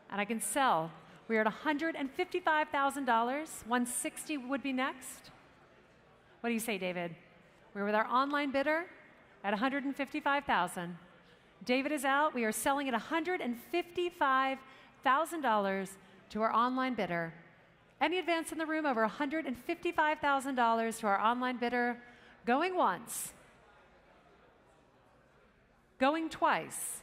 and I can sell. We are at $155,000. 160 would be next. What do you say, David? We're with our online bidder at 155,000. David is out. We are selling at $155,000 to our online bidder. Any advance in the room over $155,000 to our online bidder? Going once. Going twice.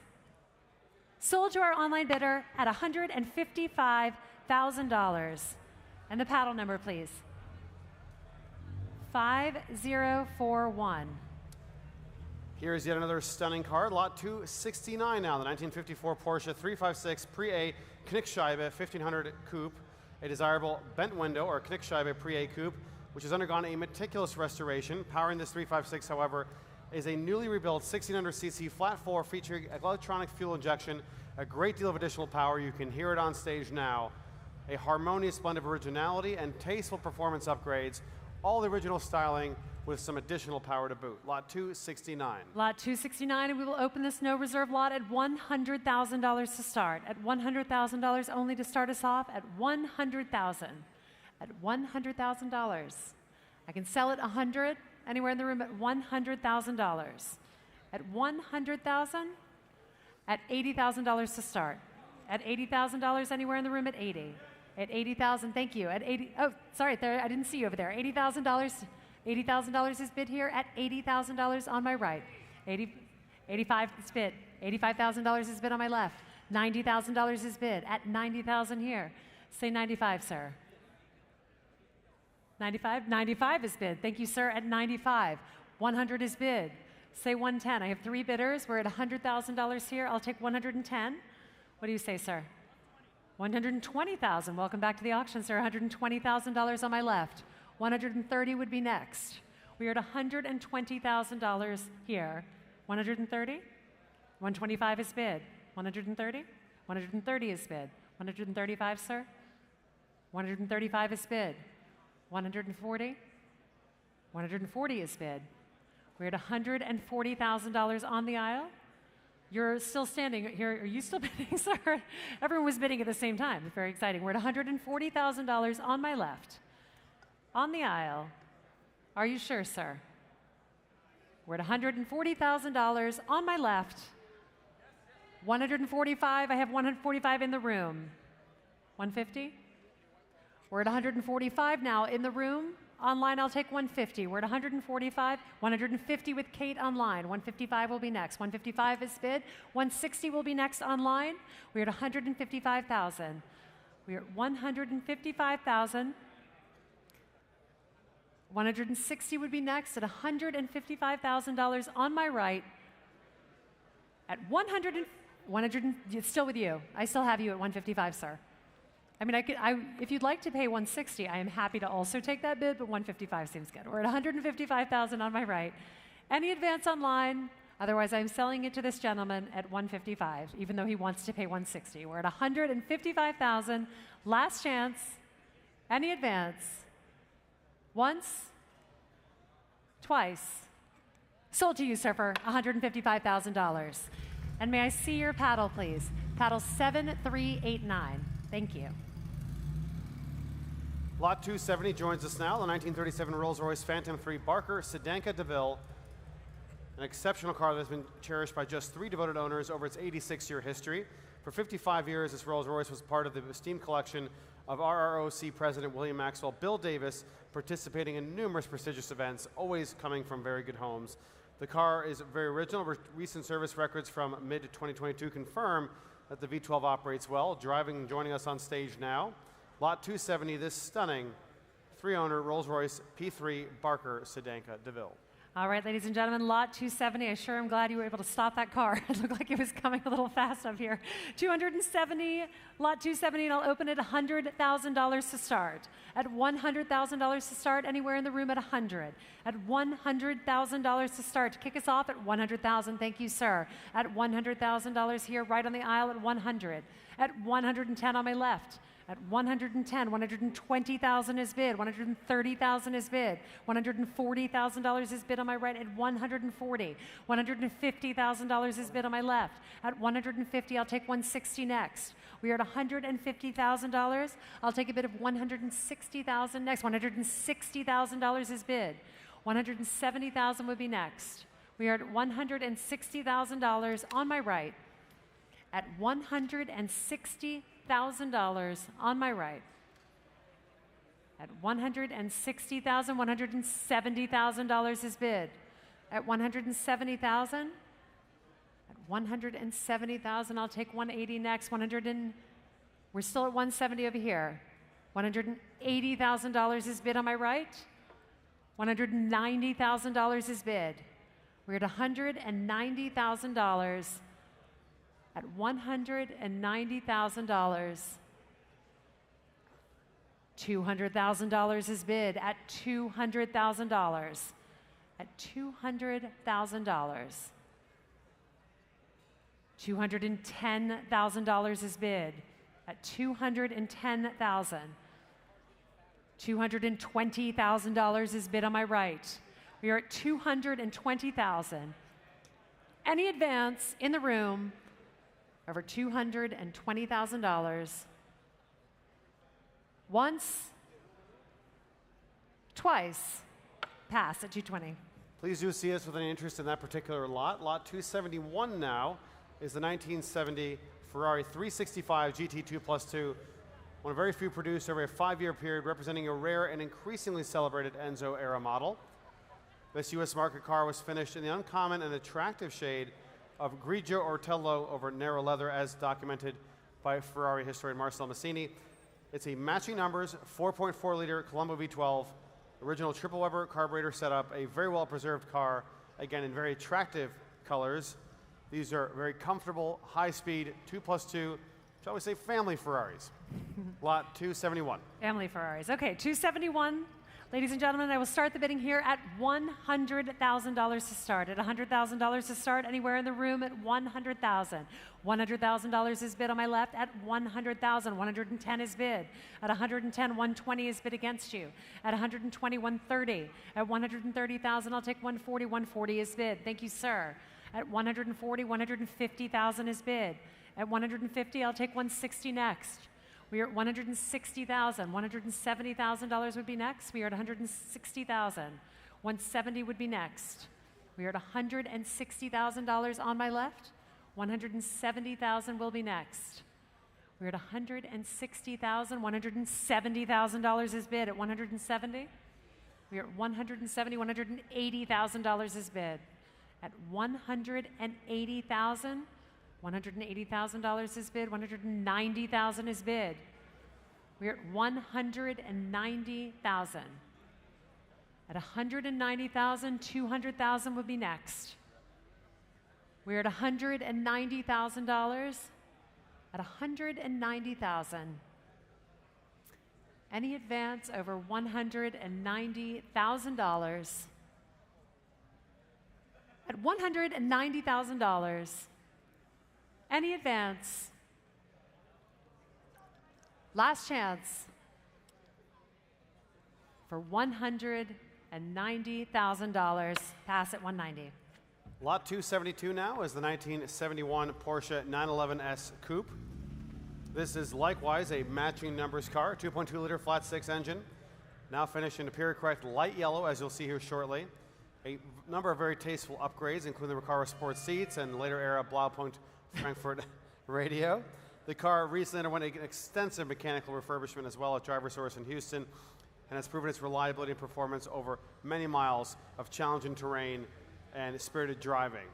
Sold to our online bidder at $155,000. And the paddle number, please. 5041. Here's yet another stunning car. Lot 269 now, the 1954 Porsche 356 Pre-A Knickscheibe 1500 Coupe. A desirable bent window or Knickscheibe Pre-A Coupe, which has undergone a meticulous restoration. Powering this 356, however, is a newly rebuilt 1600cc flat four featuring electronic fuel injection, a great deal of additional power. You can hear it on stage now. A harmonious blend of originality and tasteful performance upgrades, all the original styling with some additional power to boot. Lot 269. Lot 269, and we will open this no reserve lot at $100,000 to start. At $100,000 only to start us off at $100,000. At $100,000. I can sell it 100 anywhere in the room at $100,000. At $100,000, at $80,000 to start. At $80,000 anywhere in the room at 80. At 80,000, thank you. At 80, oh, sorry, there, I didn't see you over there. $80,000. $80,000 is bid here at $80,000 on my right. 85 is bid. $85,000 is bid on my left. $90,000 is bid at $90,000 here. Say 95, sir. 95? 95 is bid. Thank you, sir, at 95. 100 is bid. Say 110. I have 3 bidders. We're at $100,000 here. I'll take 110. What do you say, sir? 120,000. Welcome back to the auction, sir. $120,000 on my left. 130 would be next. We are at $120,000 here. 130? 125 is bid. 130? 130 is bid. 135, sir? 135 is bid. 140? 140 is bid. We're at $140,000 on the aisle. You're still standing here. Are you still bidding, sir? Everyone was bidding at the same time. It's very exciting. We're at $140,000 on my left. On the aisle. Are you sure, sir? We're at $140,000 on my left. 145. I have 145 in the room. 150? We're at 145 now in the room. Online, I'll take 150. We're at 145. 150 with Kate online. 155 will be next. 155 is bid. 160 will be next online. We're at 155,000. We're at 155,000. 160 would be next at $155,000 on my right. At 100, it's still with you. I still have you at 155, sir. I mean, if you'd like to pay 160, I am happy to also take that bid, but 155 seems good. We're at 155,000 on my right. Any advance online? Otherwise, I'm selling it to this gentleman at 155, even though he wants to pay 160. We're at 155,000. Last chance. Any advance? Once? Twice? Sold to you, sir, for $155,000. And may I see your paddle, please? Paddle 7389. Thank you. Lot 270 joins us now, the 1937 Rolls-Royce Phantom 3 Barker Sedanka DeVille, an exceptional car that's been cherished by just 3 devoted owners over its 86-year history. For 55 years, this Rolls-Royce was part of the esteemed collection of RROC President William Maxwell Bill Davis, participating in numerous prestigious events, always coming from very good homes. The car is very original. Recent service records from mid-2022 confirm that the V12 operates well. Joining us on stage now, Lot 270, this stunning 3-owner Rolls-Royce P3 Barker Sedanka DeVille. All right, ladies and gentlemen, lot 270. I sure am glad you were able to stop that car. It looked like it was coming a little fast up here. 270, lot 270, and I'll open it $100,000 to start. At $100,000 to start, anywhere in the room at 100. At $100,000 to start. To kick us off at $100,000, thank you, sir. At $100,000 here, right on the aisle at 100. At 110 on my left. At 110, 120,000 is bid, 130,000 is bid, $140,000 is bid on my right at 140, $150,000 is bid on my left. At 150, I'll take 160 next. We are at $150,000. I'll take a bid of $160,000 next. $160,000 is bid. $170,000 would be next. We are at $160,000 on my right. At $160,000 on my right. At $160,000, $170,000 is bid. At $170,000, at $170,000, I'll take 180 next. We're still at 170 over here. $180,000 is bid on my right. $190,000 is bid. We're at $190,000. At $190,000, $200,000 is bid at $200,000. At $200,000. $210,000 is bid at $210,000. $220,000 is bid on my right. We are at $220,000. Any advance in the room over $220,000. Once, twice, pass at 220. Please do see us with any interest in that particular lot. Lot 271 now is the 1970 Ferrari 365 GT 2+2, one of very few produced over a 5-year period, representing a rare and increasingly celebrated Enzo era model. This U.S. market car was finished in the uncommon and attractive shade of grigio ortello over narrow leather, as documented by Ferrari historian Marcel Massini. It's a matching numbers 4.4-liter Colombo V12, original triple Weber carburetor setup, a very well-preserved car, again in very attractive colors. These are very comfortable, high-speed 2+2, shall we say, family Ferraris. Lot 271. Family Ferraris. Okay, 271. Ladies and gentlemen, I will start the bidding here at $100,000 to start. At $100,000 to start, anywhere in the room at $100,000. $100,000 is bid on my left at $100,000. 110 is bid. At 110, 120 is bid against you. At 120, 130. At 130,000, I'll take 140. 140 is bid. Thank you, sir. At 140, 150,000 is bid. At 150, I'll take 160 next. We are at $160,000. $170,000 would be next. We are at $160,000. $170 would be next. We are at $160,000 on my left. $170,000 will be next. We're at $160,000. $170,000 is bid at 170. We are at 170. $180,000 is bid at 180,000. $180,000 is bid. $190,000 is bid. We're at 190,000. At 190,000, 200,000 would be next. We're at $190,000. At 190,000. Any advance over $190,000. At $190,000. Any advance. Last chance for $190,000. Pass at 190. Lot 272 now is the 1971 Porsche 911S Coupe. This is likewise a matching numbers car, 2.2-liter flat six engine, now finished in a period correct light yellow, as you'll see here shortly. A number of very tasteful upgrades, including the Recaro Sport seats and later era Blaupunkt Frankfurt radio. The car recently underwent an extensive mechanical refurbishment as well at Driver Source in Houston and has proven its reliability and performance over many miles of challenging terrain and spirited driving.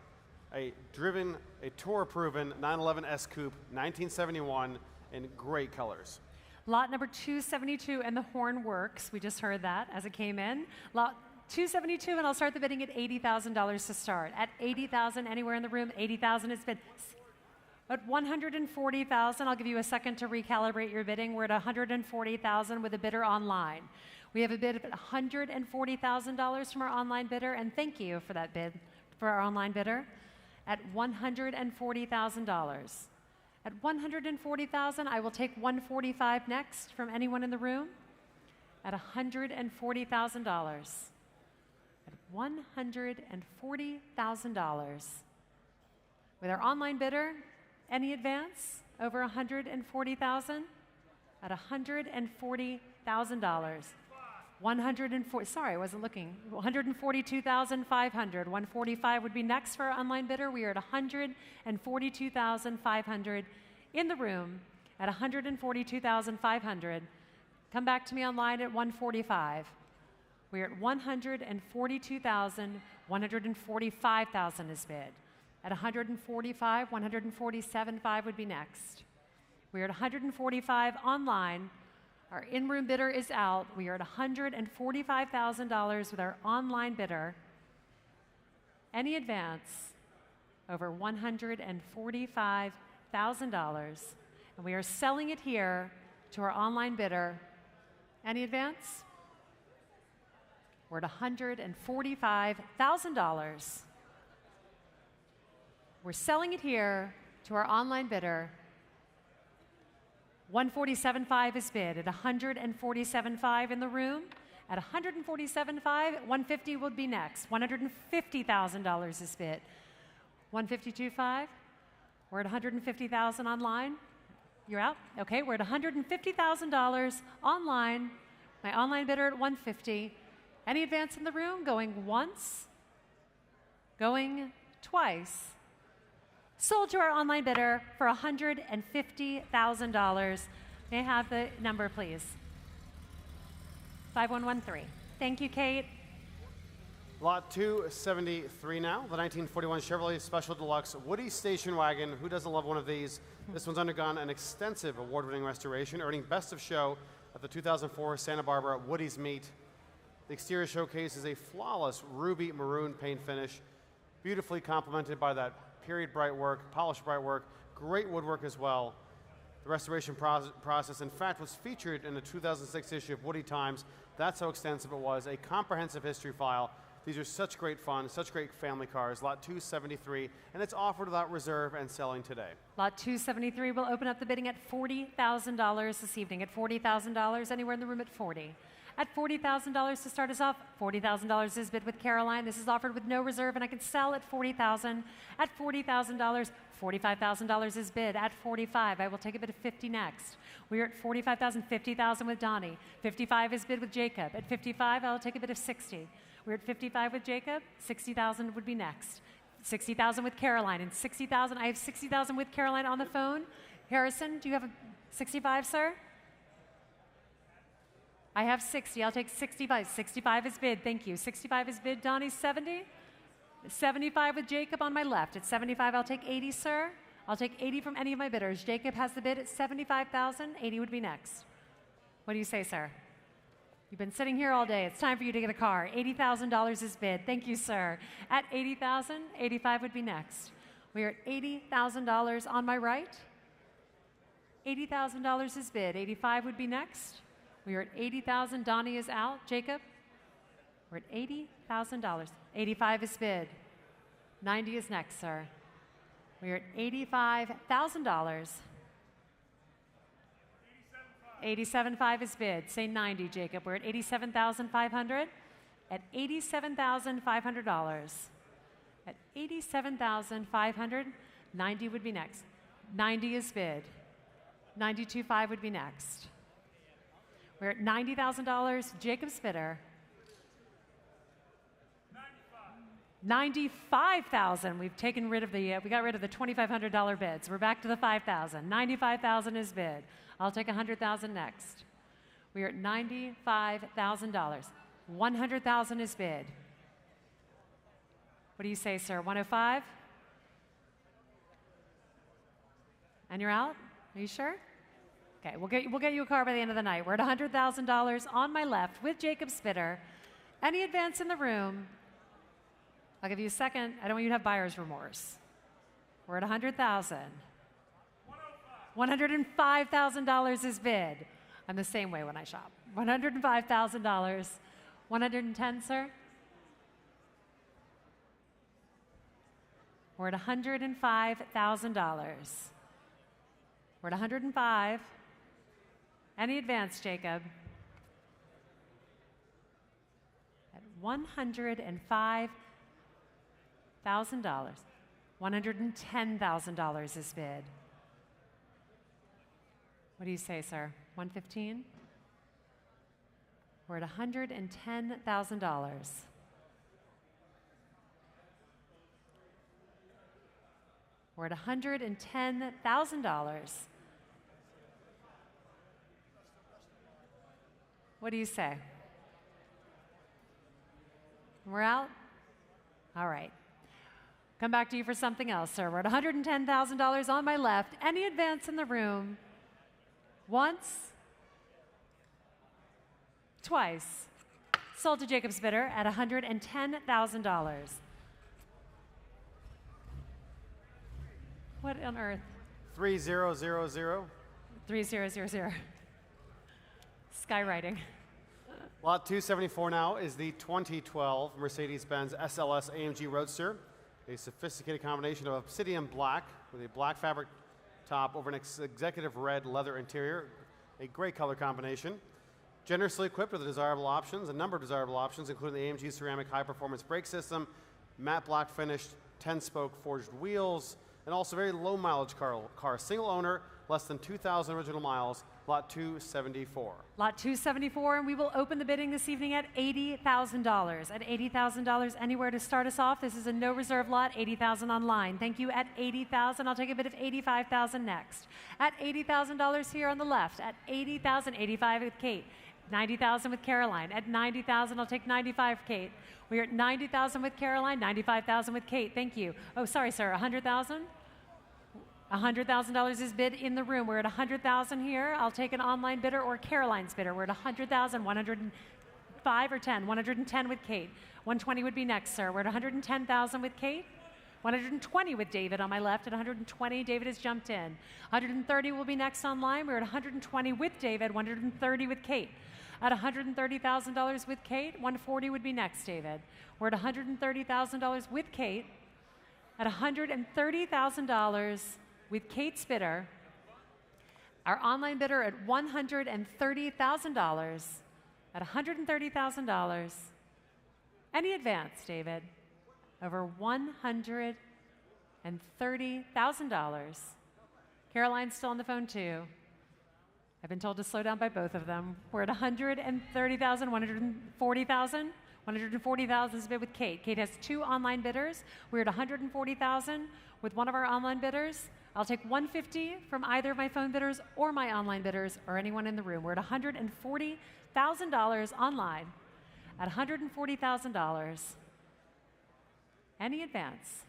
A tour-proven 911S Coupe, 1971, in great colors. Lot number 272, and the horn works. We just heard that as it came in. Lot 272, and I'll start the bidding at $80,000 to start. At $80,000, anywhere in the room, $80,000 is bid. At $140,000, I'll give you a second to recalibrate your bidding. We're at $140,000 with a bidder online. We have a bid of $140,000 from our online bidder, and thank you for that bid for our online bidder. At $140,000. At $140,000, I will take $145 next from anyone in the room. At $140,000. At $140,000. With our online bidder, any advance over $140,000? At $140,000. 140, sorry, I wasn't looking. $142,500. 145 would be next for our online bidder. We are at $142,500 in the room at $142,500. Come back to me online at 145. We're at $142,000. $145,000 is bid. At 145, 147.5 would be next. We're at 145 online. Our in-room bidder is out. We are at $145,000 with our online bidder. Any advance over $145,000. And we are selling it here to our online bidder. Any advance? We're at $145,000. We're selling it here to our online bidder. 147.5 is bid at 147.5 in the room. At 147.5, 150 will be next. $150,000 is bid. 152.5. We're at 150,000 online. You're out? Okay, we're at $150,000 online. My online bidder at 150. Any advance in the room? Going once. Going twice. Sold to our online bidder for $150,000. May I have the number, please? 5113. Thank you, Kate. Lot 273 now, the 1941 Chevrolet Special Deluxe Woody Station Wagon. Who doesn't love one of these? This one's undergone an extensive award-winning restoration, earning Best of Show at the 2004 Santa Barbara Woody's Meet. The exterior showcases a flawless ruby maroon paint finish, beautifully complemented by that period bright work, polished bright work, great woodwork as well. The restoration process, in fact, was featured in the 2006 issue of Woody Times. That's how extensive it was, a comprehensive history file. These are such great fun, such great family cars. Lot 273, and it's offered without reserve and selling today. Lot 273 will open up the bidding at $40,000 this evening. At $40,000, anywhere in the room at 40. At $40,000 to start us off, $40,000 is bid with Caroline. This is offered with no reserve, and I can sell at $40,000. At $40,000, $45,000 is bid. At $45,000, I will take a bid of $50,000 next. We are at $45,000, $50,000 with Donnie. $55,000 is bid with Jacob. At $55,000, I'll take a bid of $60,000. We're at $55,000 with Jacob. $60,000 would be next. $60,000 with Caroline, and $60,000. I have $60,000 with Caroline on the phone. Harrison, do you have a $65,000, sir? I have 60. I'll take 65. 65 is bid. Thank you. 65 is bid. Donnie, 70. 75 with Jacob on my left. At 75, I'll take 80, sir. I'll take 80 from any of my bidders. Jacob has the bid at 75,000. 80 would be next. What do you say, sir? You've been sitting here all day. It's time for you to get a car. $80,000 is bid. Thank you, sir. At 80,000, 85 would be next. We are at $80,000 on my right. $80,000 is bid. 85 would be next. We are at $80,000. Donnie is out. Jacob, we're at $80,000. 85 is bid. 90 is next, sir. We are at $85,000. 87.5 is bid. Say 90, Jacob. We're at $87,500. At $87,500. At $87,500, 90 would be next. 90 is bid. 92.5 would be next. We're at $90,000. Jacob's bidder. $95,000. We've taken rid of the, we got rid of the $2,500 bids. We're back to the $5,000. $95,000 is bid. I'll take $100,000 next. We are at $95,000. $100,000 is bid. What do you say, sir? 105? And you're out? Are you sure? Okay, we'll get you a car by the end of the night. We're at $100,000 on my left with Jacob's bidder. Any advance in the room? I'll give you a second. I don't want you to have buyer's remorse. We're at $100,000. $105,000 is bid. I'm the same way when I shop. $105,000. 110, sir? We're at $105,000. We're at 105. Any advance, Jacob? At $105,000. $110,000 is bid. What do you say, sir? 115? We're at $110,000. We're at $110,000. What do you say? We're out? All right. Come back to you for something else, sir. We're at $110,000 on my left. Any advance in the room? Once? Twice. Sold to Jacob's bidder at $110,000. What on earth? 3000. 3000. Skywriting. Lot 274 now is the 2012 Mercedes-Benz SLS AMG Roadster, a sophisticated combination of obsidian black with a black fabric top over an executive red leather interior, a great color combination. Generously equipped with desirable options, a number of desirable options, including the AMG ceramic high-performance brake system, matte black finished 10-spoke forged wheels, and also very low mileage car. Single owner, less than 2,000 original miles, lot 274. Lot 274, and we will open the bidding this evening at $80,000. At $80,000, anywhere to start us off. This is a no reserve lot, $80,000 online. Thank you. At $80,000, I'll take a bid of $85,000 next. At $80,000 here on the left. At $80,000, 85 with Kate. 90,000 with Caroline. At 90,000, I'll take 95, Kate. We are at 90,000 with Caroline, 95,000 with Kate. Thank you. Oh, sorry, sir. 100,000. $100,000 is bid in the room. We're at 100,000 here. I'll take an online bidder or Caroline's bidder. We're at 100,000, 105 or 10. 110 with Kate. 120 would be next, sir. We're at 110,000 with Kate. 120 with David on my left. At 120, David has jumped in. 130 will be next online. We're at 120 with David, 130 with Kate. At $130,000 with Kate, 140 would be next, David. We're at $130,000 with Kate. At $130,000 with Kate's bidder, our online bidder at $130,000. At $130,000. Any advance, David? Over $130,000. Caroline's still on the phone too. I've been told to slow down by both of them. We're at $130,000, $140,000. $140,000 is bid with Kate. Kate has 2 online bidders. We're at $140,000 with one of our online bidders. I'll take $150 from either of my phone bidders or my online bidders or anyone in the room. We're at $140,000 online. At $140,000. Any advance?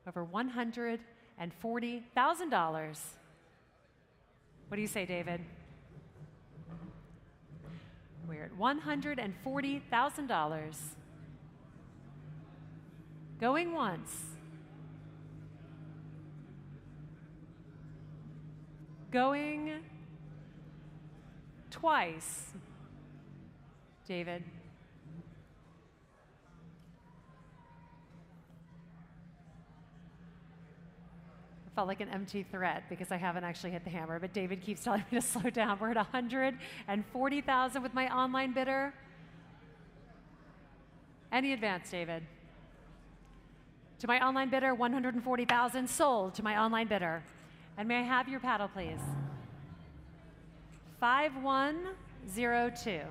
Over $140,000. What do you say, David? We're at $140,000. Going once. Going twice. David. Felt like an empty threat because I haven't actually hit the hammer, but David keeps telling me to slow down. We're at $140,000 with my online bidder. Any advance, David? To my online bidder, $140,000 sold to my online bidder. And may I have your paddle, please? 5102.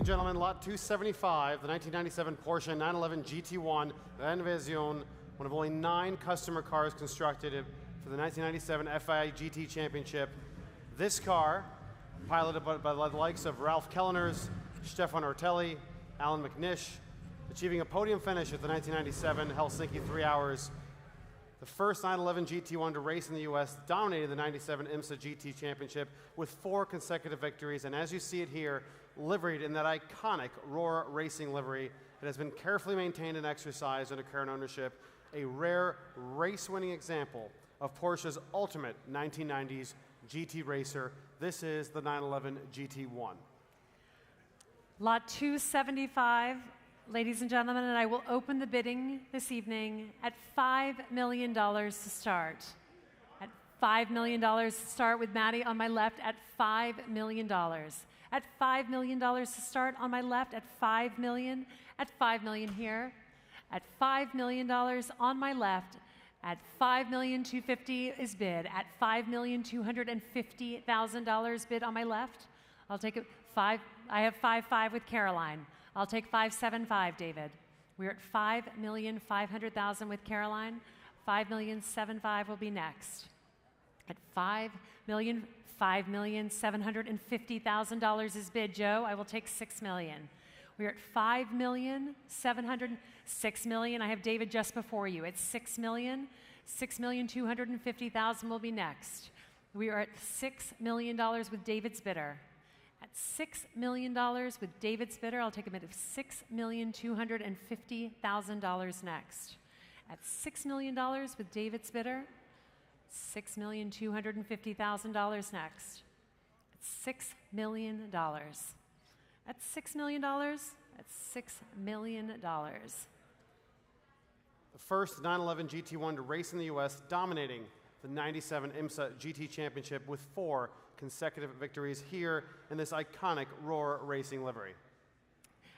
Gentlemen, lot 275, the 1997 Porsche 911 GT1 Rennversion, one of only 9 customer cars constructed for the 1997 FIA GT Championship. This car, piloted by the likes of Ralph Kellners, Stefan Ortelli, Alan McNish, achieving a podium finish at the 1997 Helsinki 3 Hours. The first 911 GT1 to race in the U.S., dominated the 97 IMSA GT Championship with 4 consecutive victories, and as you see it here, liveried in that iconic Roar Racing livery. It has been carefully maintained and exercised under current ownership, a rare race-winning example of Porsche's ultimate 1990s GT racer. This is the 911 GT1. Lot 275, ladies and gentlemen, and I will open the bidding this evening at $5 million to start. At $5 million to start with Maddie on my left at $5 million. At $5 million to start on my left at $5 million. At $5 million here. At $5 million on my left. At $5,250,000 is bid. At $5,250,000 bid on my left. I'll take it. I have 5.5 with Caroline. I'll take 5.75, David. We're at $5,500,000 with Caroline. 5,750,000 will be next. At $5,750,000 is bid, Joe. I will take $6 million. We're at $5,700,000. $6 million. I have David just before you. It's $6 million. $6,250,000 will be next. We are at $6 million with David's bidder. At $6 million with David's bidder, I'll take a bid of $6,250,000 next. At $6 million with David's bidder, $6,250,000 next. At $6 million. At $6 million. At $6 million. The first 911 GT1 to race in the US, dominating the 97 IMSA GT Championship with 4 consecutive victories here in this iconic Roar Racing livery.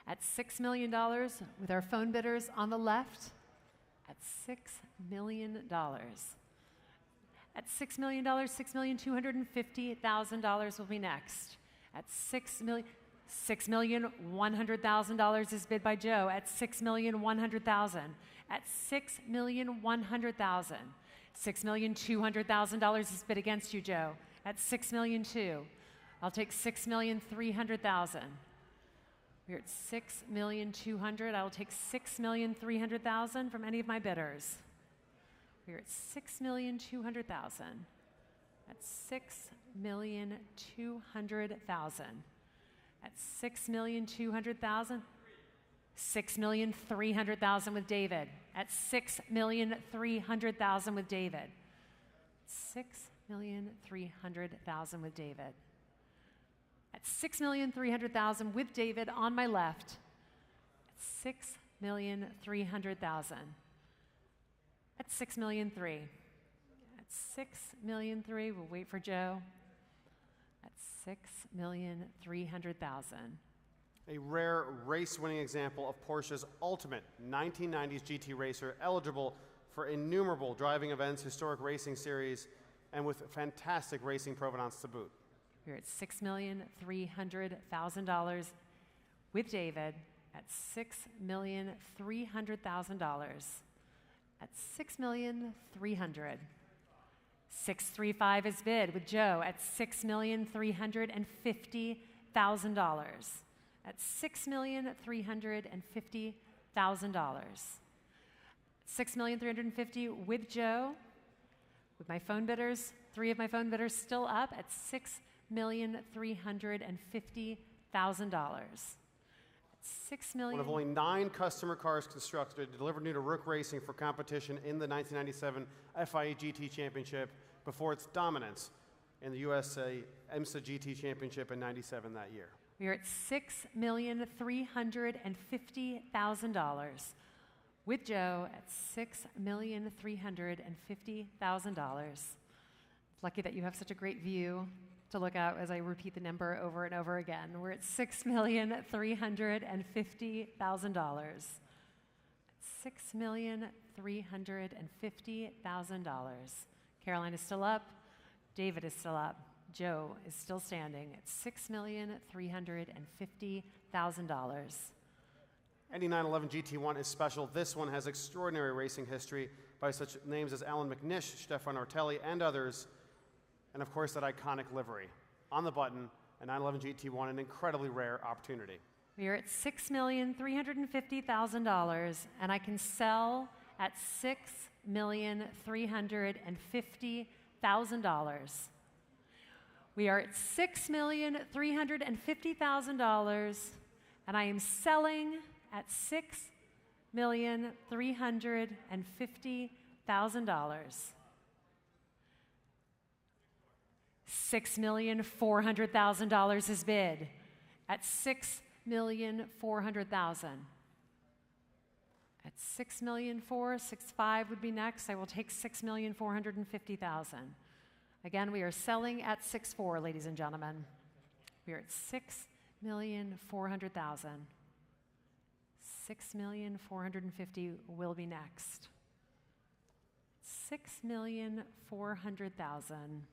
At $6 million, with our phone bidders on the left, at $6 million. At $6 million, $6,250,000 will be next. At $6,100,000 is bid by Joe. At $6,100,000. At $6,100,000. $6,200,000 is bid against you, Joe. At $6,200,000. I'll take $6,300,000. We're at $6,200,000. I will take $6,300,000 from any of my bidders. We're at $6,200,000. At $6,200,000. At $6,200,000. $6,300,000 with David. At $6,300,000 with David. $6,300,000 with David. At $6,300,000 with David on my left. At $6,300,000. At $6,300,000. At $6,300,000, we'll wait for Joe. At $6,300,000. A rare race-winning example of Porsche's ultimate 1990s GT racer, eligible for innumerable driving events, historic racing series, and with fantastic racing provenance to boot. We're at $6,300,000 with David at $6,300,000. At $6,300,000. 635 is bid with Joe at $6,350,000. At $6,350,000. $6,350,000 with Joe. With my phone bidders, 3 of my phone bidders still up at $6,350,000. One of only 9 customer cars constructed, delivered new to Rook Racing for competition in the 1997 FIA GT Championship before its dominance in the USA IMSA GT Championship in 97 that year. We are at $6,350,000 with Joe at $6,350,000. Lucky that you have such a great view to look out as I repeat the number over and over again. We're at $6,350,000. $6,350,000. Caroline is still up. David is still up. Joe is still standing at $6,350,000. Any 911 GT1 is special. This one has extraordinary racing history by such names as Alan McNish, Stefan Ortelli, and others. And of course, that iconic livery. On the button, a 911 GT1, an incredibly rare opportunity. We are at $6,350,000, and I can sell at $6,350,000. We are at $6,350,000, and I am selling at $6,350,000. $6,400,000 is bid at $6,400,000. At $6,400,000, 6.5 would be next. I will take $6,450,000. Again, we are selling at 6.4, ladies and gentlemen. We are at $6,400,000. 6,450,000 will be next. 6,400,000.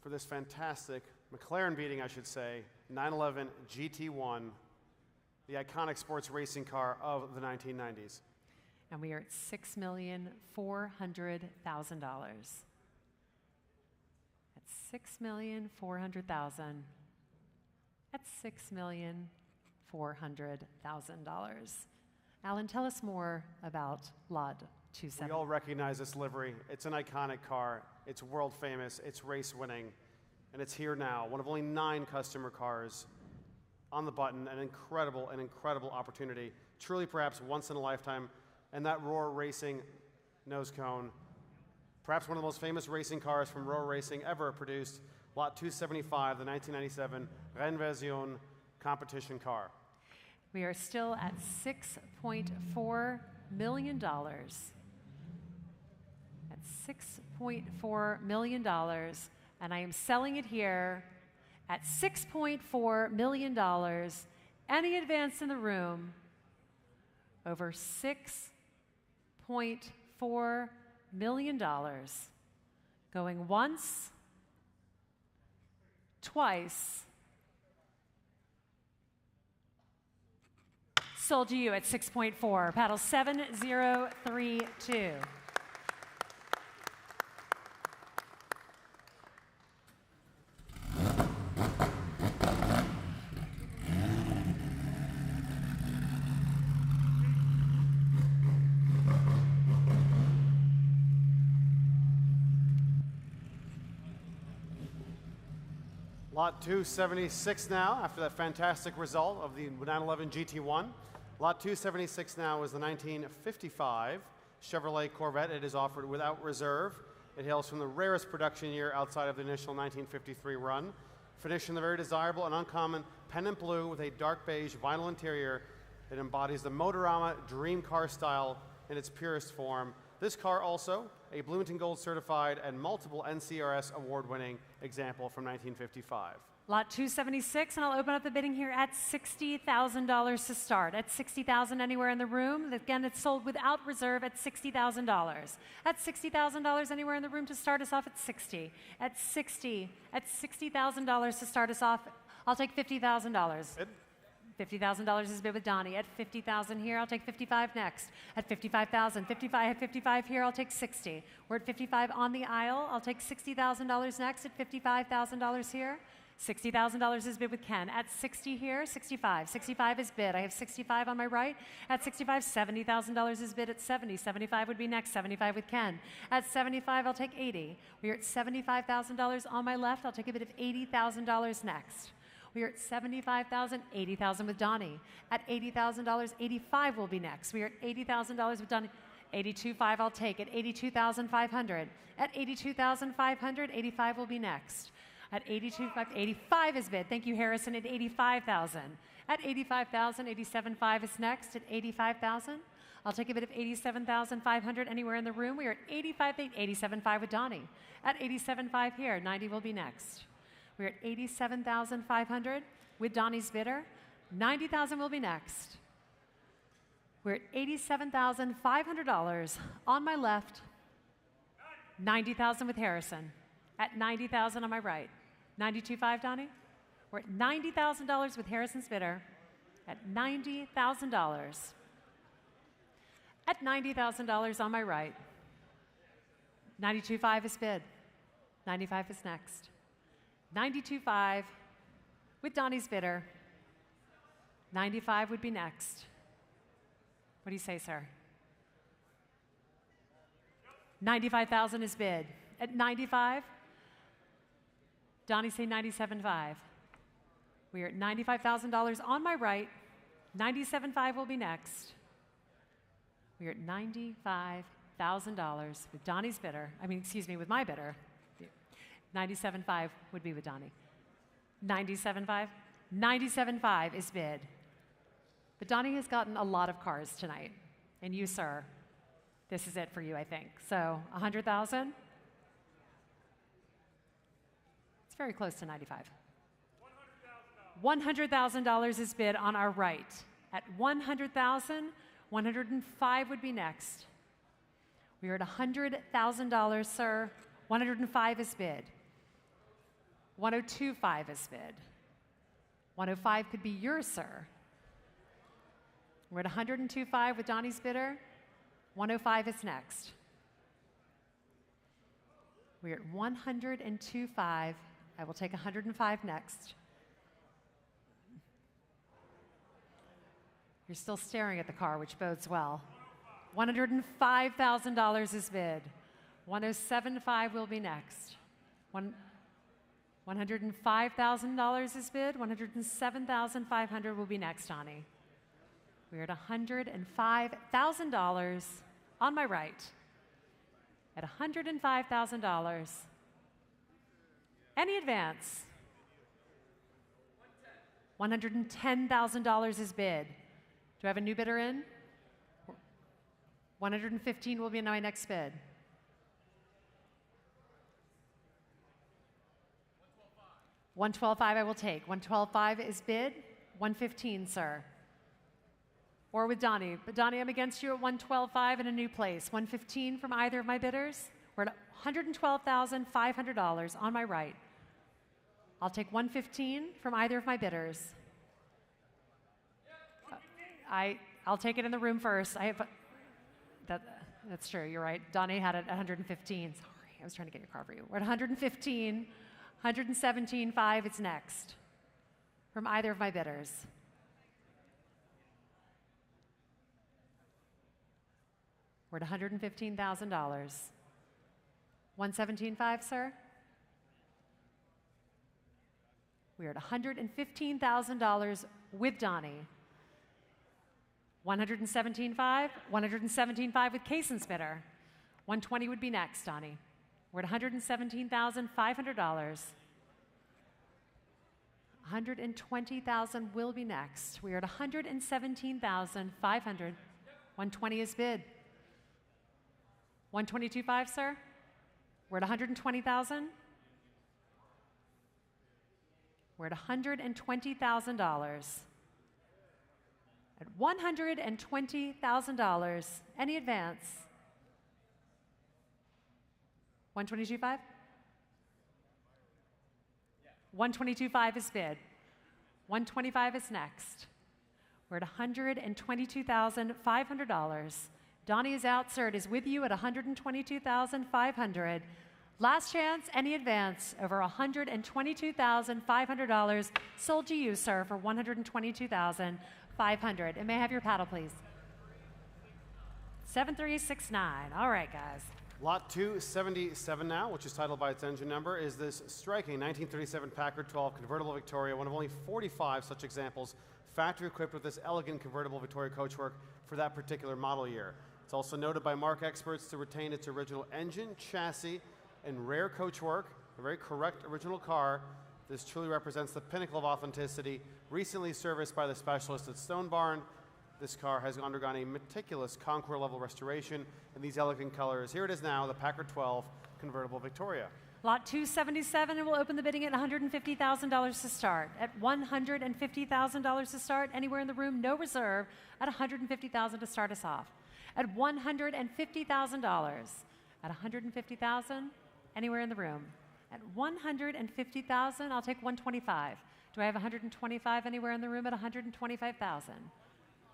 For this fantastic McLaren beating, I should say, 911 GT1, the iconic sports racing car of the 1990s. And we are at $6,400,000. At $6,400,000. At $6,400,000. Alan, tell us more about Lot 27. We all recognize this livery. It's an iconic car. It's world famous. It's race winning. And it's here now. One of only 9 customer cars on the button. An incredible opportunity. Truly perhaps once in a lifetime. And that Roar Racing nose cone. Perhaps one of the most famous racing cars from Roar Racing ever produced. Lot 275, the 1997 Rennversion competition car. We are still at 6.4 million. At $6.4 million. And I am selling it here at $6.4 million. Any advance in the room over $6.4 million. Going once, twice. Sold to you at 6.4. Paddle 7032. Lot 276 now, after that fantastic result of the 911 GT1. Lot 276 now is the 1955 Chevrolet Corvette. It is offered without reserve. It hails from the rarest production year outside of the initial 1953 run. Finished in the very desirable and uncommon pennant blue with a dark beige vinyl interior. It embodies the Motorama dream car style in its purest form. This car also a Bloomington Gold certified and multiple NCRS award-winning example from 1955. Lot 276, and I'll open up the bidding here at $60,000 to start. At $60,000 anywhere in the room. Again, it's sold without reserve at $60,000. At $60,000 anywhere in the room to start us off at 60. At $60,000 to start us off, I'll take $50,000. $50,000 is bid with Donnie. At $50,000 here, I'll take $55 next. At $55,000, $55 here, I'll take $60. We're at $55 on the aisle. I'll take $60,000 next. At $55,000 here. $60,000 is bid with Ken. At $60 here, $65. $65 is bid. I have $65 on my right. At $65, $70,000 is bid at $70. $75 would be next. $75 with Ken. At $75, I'll take $80. We are at $75,000 on my left. I'll take a bid of $80,000 next. We are at $75,000, $80,000 with Donnie. At $80,000, $85 will be next. We are at $80,000 with Donnie. $82,500 I'll take. At $82,500. At $82,500, $85 will be next. At $82,500, $85 is bid. Thank you, Harrison. At $85,000. At $85,000, $87,500 is next. At $85,000, I'll take a bid of $87,500 anywhere in the room. We are at $87,500 with Donnie. At $87,500 here, $90 will be next. We're at $87,500 with Donnie's bidder. $90,000 will be next. We're at $87,500 on my left. $90,000 with Harrison. At $90,000 on my right. $92,500, Donnie? We're at $90,000 with Harrison's bidder. At $90,000. At $90,000 on my right. $92,500 is bid. $95,000 is next. $92,500 with Donnie's bidder. $95,000 would be next. What do you say, sir? $95,000 is bid. At $95,000, Donnie say $97,500. We are at $95,000 on my right. $97,500 will be next. We are at $95,000 with Donnie's bidder. With my bidder. $97,500 would be with Donnie. $97,500? $97,500 is bid. But Donnie has gotten a lot of cars tonight. And you, sir, this is it for you, I think. So, $100,000? It's very close to $95,000. $100,000 is bid on our right. At $100,000, $105,000 would be next. We are at $100,000, sir. $105,000 is bid. $102,500 is bid. $105,000 could be yours, sir. We're at $102,500 with Donnie's bidder. $105,000 is next. We're at $102,500. I will take $105,000 next. You're still staring at the car, which bodes well. $105,000 is bid. $107,500 will be next. $105,000 is bid. $107,500 will be next, Donnie. We're at $105,000 on my right. At $105,000. Any advance? $110,000 is bid. Do I have a new bidder in? 115 will be my next bid. 112.5 I will take. 112.5 is bid. 115, sir. Or with Donnie. But Donnie, I'm against you at 112.5 in a new place. 115 from either of my bidders. We're at $112,500 on my right. I'll take 115 from either of my bidders. I'll take it in the room first. That's true. You're right. Donnie had it at 115. Sorry, I was trying to get your car for you. We're at 115. 117.5 is next from either of my bidders. We're at $115,000. 117.5, sir? We're at $115,000 with Donnie. 117.5, 117.5 with Kaysen's bidder. 120 would be next, Donnie. We're at $117,500. 120,000 will be next. We are at 117,500. 120 is bid. 122.5, sir? We're at 120,000. We're at $120,000. At $120,000, any advance? 122.5? 122.5 is bid. 125 is next. We're at $122,500. Donnie is out, sir. It is with you at $122,500. Last chance, any advance over $122,500 sold to you, sir, for $122,500. And may I have your paddle, please? 7369. All right, guys. Lot 277 now, which is titled by its engine number, is this striking 1937 Packard 12 convertible Victoria, one of only 45 such examples, factory equipped with this elegant convertible Victoria coachwork for that particular model year. It's also noted by marque experts to retain its original engine, chassis, and rare coachwork, a very correct original car. This truly represents the pinnacle of authenticity. Recently serviced by the specialist at Stone Barn, this car has undergone a meticulous Concours-level restoration in these elegant colors. Here it is now, the Packard 12 convertible Victoria. Lot 277, and we'll open the bidding at $150,000 to start. At $150,000 to start, anywhere in the room, no reserve, at $150,000 to start us off. At $150,000, at $150,000, anywhere in the room. At $150,000, I'll take 125. Do I have 125 anywhere in the room at 125,000?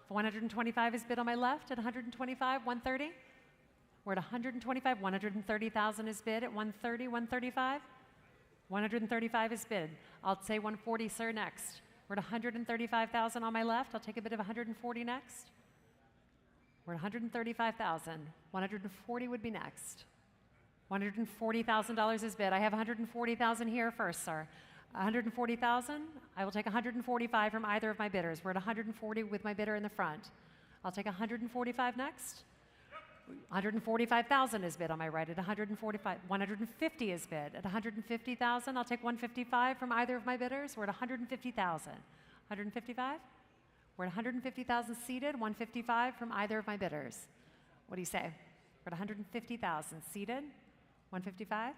125 is bid on my left at 125, 130. We're at 125, 130,000 is bid at 130, 135. 135 is bid. I'll say 140, sir, next. We're at 135,000 on my left. I'll take a bid of 140 next. We're at 135,000. 140 would be next. $140,000 is bid. I have 140,000 here first, sir. 140,000. I will take 145 from either of my bidders. We're at 140 with my bidder in the front. I'll take 145 next. 145,000 is bid on my right at 145. 150 is bid at 150,000. I'll take 155 from either of my bidders. We're at 150,000. 155. We're at 150,000 seated. 155 from either of my bidders. What do you say? We're at 150,000 seated. 155.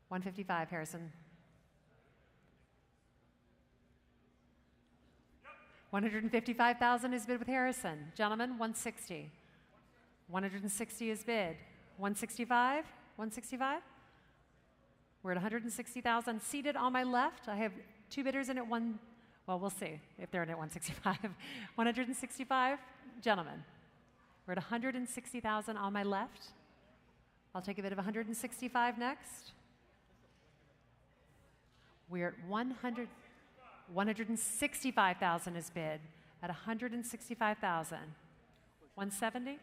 155, Harrison. 155,000 is bid with Harrison. Gentlemen, 160. 160 is bid. 165? 165? We're at 160,000 seated on my left. I have two bidders in at well, we'll see if they're in at 165. 165, gentlemen. We're at 160,000 on my left. I'll take a bid of 165 next. We're at 165,000 is bid at 165,000. 170?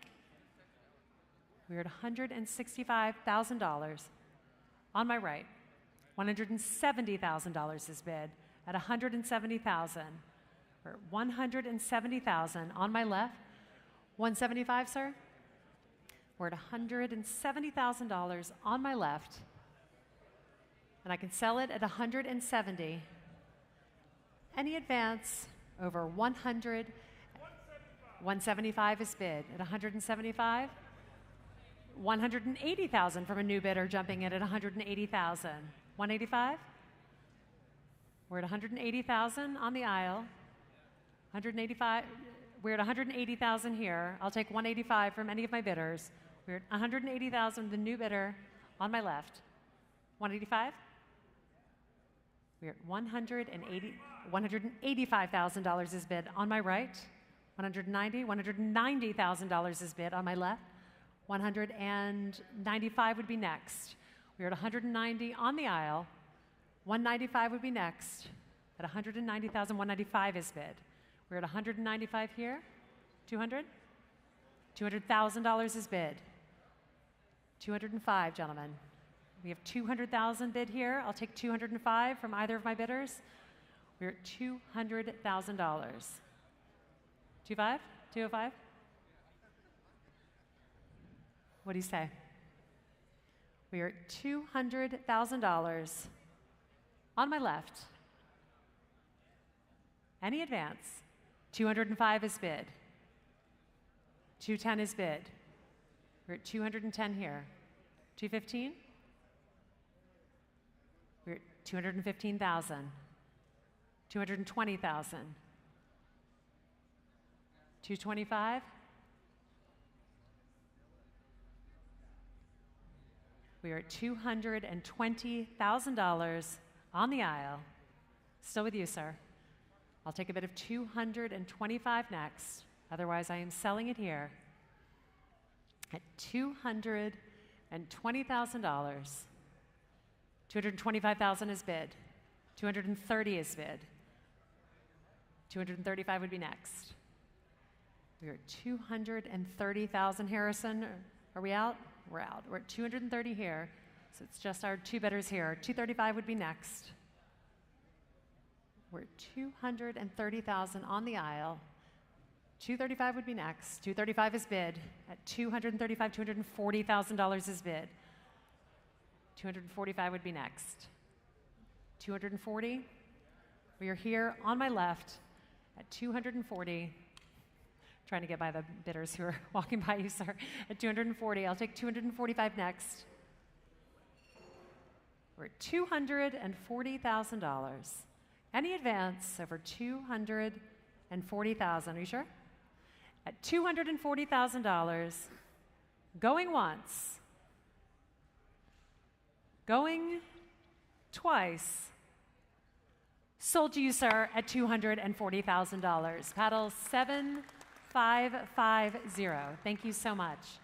We're at $165,000. On my right, $170,000 is bid at 170,000. We're at 170,000. On my left, 175, sir? We're at $170,000 on my left. And I can sell it at 170. Any advance over 100? 175 is bid. At 175, 180,000 from a new bidder jumping in at 180,000. 185? We're at 180,000 on the aisle. 185. We're at 180,000 here. I'll take 185 from any of my bidders. We're at 180,000, the new bidder on my left. 185? We're at $185,000 is bid on my right. $190,000 is bid on my left. 195 would be next. We're at 190 on the aisle. 195 would be next. At 190,000, 195 is bid. We're at 195 here. 200? $200,000 is bid. 205, gentlemen. We have 200,000 bid here. I'll take 205 from either of my bidders. We're at $200,000. 25? 205? What do you say? We are at $200,000 on my left. Any advance? 205 is bid. 210 is bid. We're at 210 here. 215? We're at 215,000. 220,000. 225? We are at $220,000 on the aisle. Still with you, sir. I'll take a bid of 225 next. Otherwise, I am selling it here at $220,000. 225,000 is bid. 230 is bid. 235 would be next. We are at 230,000. Harrison, are we out? We're out. We're at 230 here. So it's just our two bidders here. 235 would be next. We're at 230,000 on the aisle. 235 would be next. 235 is bid. At 235, $240,000 is bid. 245 would be next. 240. We are here on my left at 240. Trying to get by the bidders who are walking by you, sir. At 240. I'll take 245 next. We're at $240,000. Any advance over $240,000? Are you sure? At $240,000, going once, going twice, sold to you, sir, at $240,000. Paddle 7550. Thank you so much.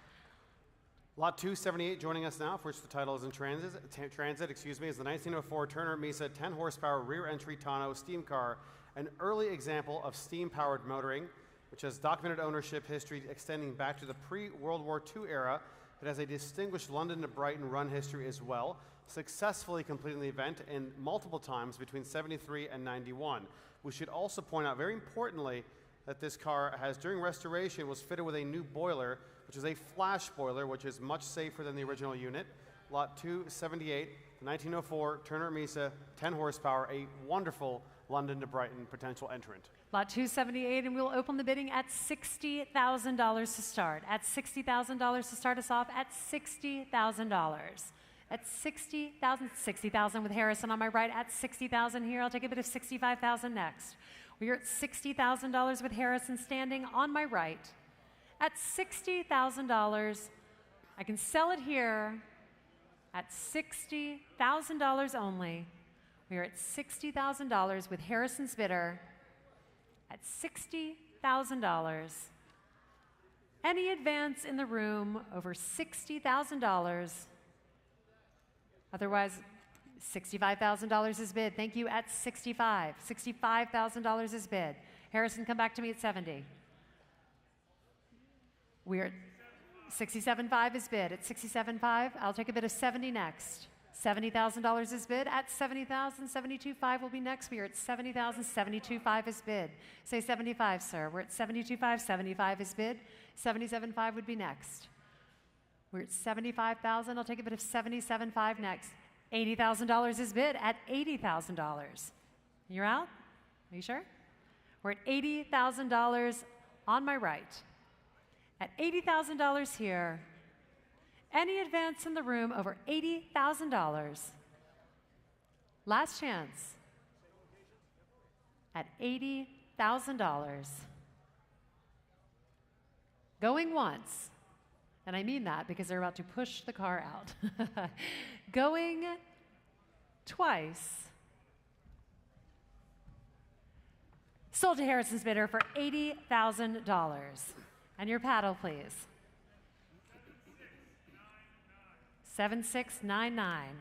Lot 278 joining us now, for which the title is in transit, is the 1904 Turner-Miesse 10 horsepower rear entry tonneau steam car, an early example of steam-powered motoring, which has documented ownership history extending back to the pre-World War II era. It has a distinguished London to Brighton run history as well, successfully completing the event in multiple times between 73 and 91. We should also point out, very importantly, that this car has, during restoration, was fitted with a new boiler, which is a flash boiler, which is much safer than the original unit. Lot 278, 1904 Turner-Miesse, 10 horsepower, a wonderful London to Brighton potential entrant. Lot 278, and we'll open the bidding at $60,000 to start. At $60,000 to start us off, at $60,000. At $60,000 with Harrison on my right, at $60,000 here. I'll take a bid of $65,000 next. We are at $60,000 with Harrison standing on my right. At $60,000, I can sell it here at $60,000 only. We are at $60,000 with Harrison's bidder at $60,000. Any advance in the room over $60,000? Otherwise, $65,000 is bid. Thank you. At 65. $65,000 is bid. Harrison, come back to me at 70. We're at 67.5 is bid. At 67.5, I'll take a bid of 70 next. $70,000 is bid. At 70,000, 72.5 will be next. We are at 70,000, 72.5 is bid. Say 75, sir. We're at 72.5, 75 is bid. 77.5 would be next. We're at 75,000. I'll take a bid of 77.5 next. $80,000 is bid at $80,000. You're out? Are you sure? We're at $80,000 on my right, at $80,000 here. Any advance in the room over $80,000. Last chance at $80,000. Going once, and I mean that because they're about to push the car out. Going twice. Sold to Harrison's bidder for $80,000. And your paddle, please. 7699.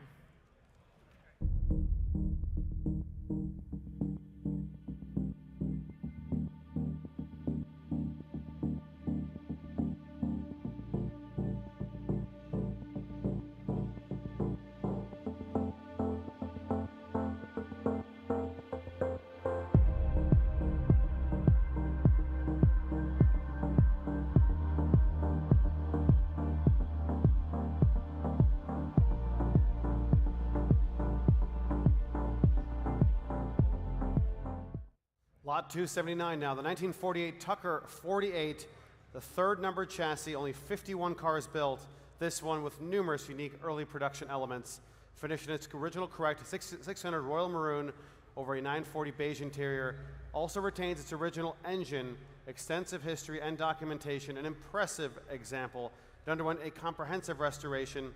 Lot 279 now, the 1948 Tucker 48, the third numbered chassis, only 51 cars built. This one with numerous unique early production elements. Finished in its original correct 600 Royal Maroon over a 940 beige interior. Also retains its original engine, extensive history and documentation, an impressive example. It underwent a comprehensive restoration,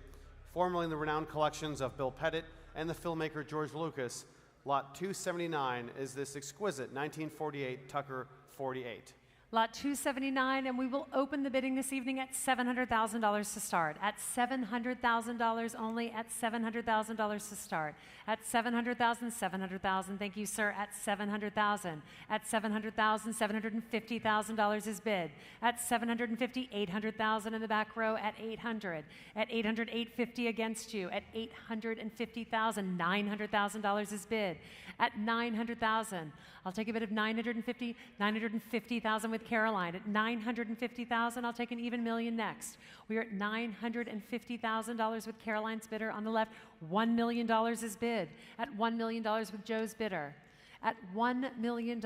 formerly in the renowned collections of Bill Pettit and the filmmaker George Lucas. Lot 279 is this exquisite 1948 Tucker 48. Lot 279, and we will open the bidding this evening at $700,000 to start. At $700,000 only, at $700,000 to start. At $700,000, $700,000, thank you, sir, at $700,000. At $700,000, $750,000 is bid. At $750,000, $800,000 in the back row at $800,000. At $800,000, $850,000 against you. At $850,000, $900,000 is bid. At $900,000, I'll take a bid of $950,000, $950,000 with Caroline. At $950,000, I'll take an even million next. We are at $950,000 with Caroline's bidder on the left. $1 million is bid. At $1 million with Joe's bidder. At $1 million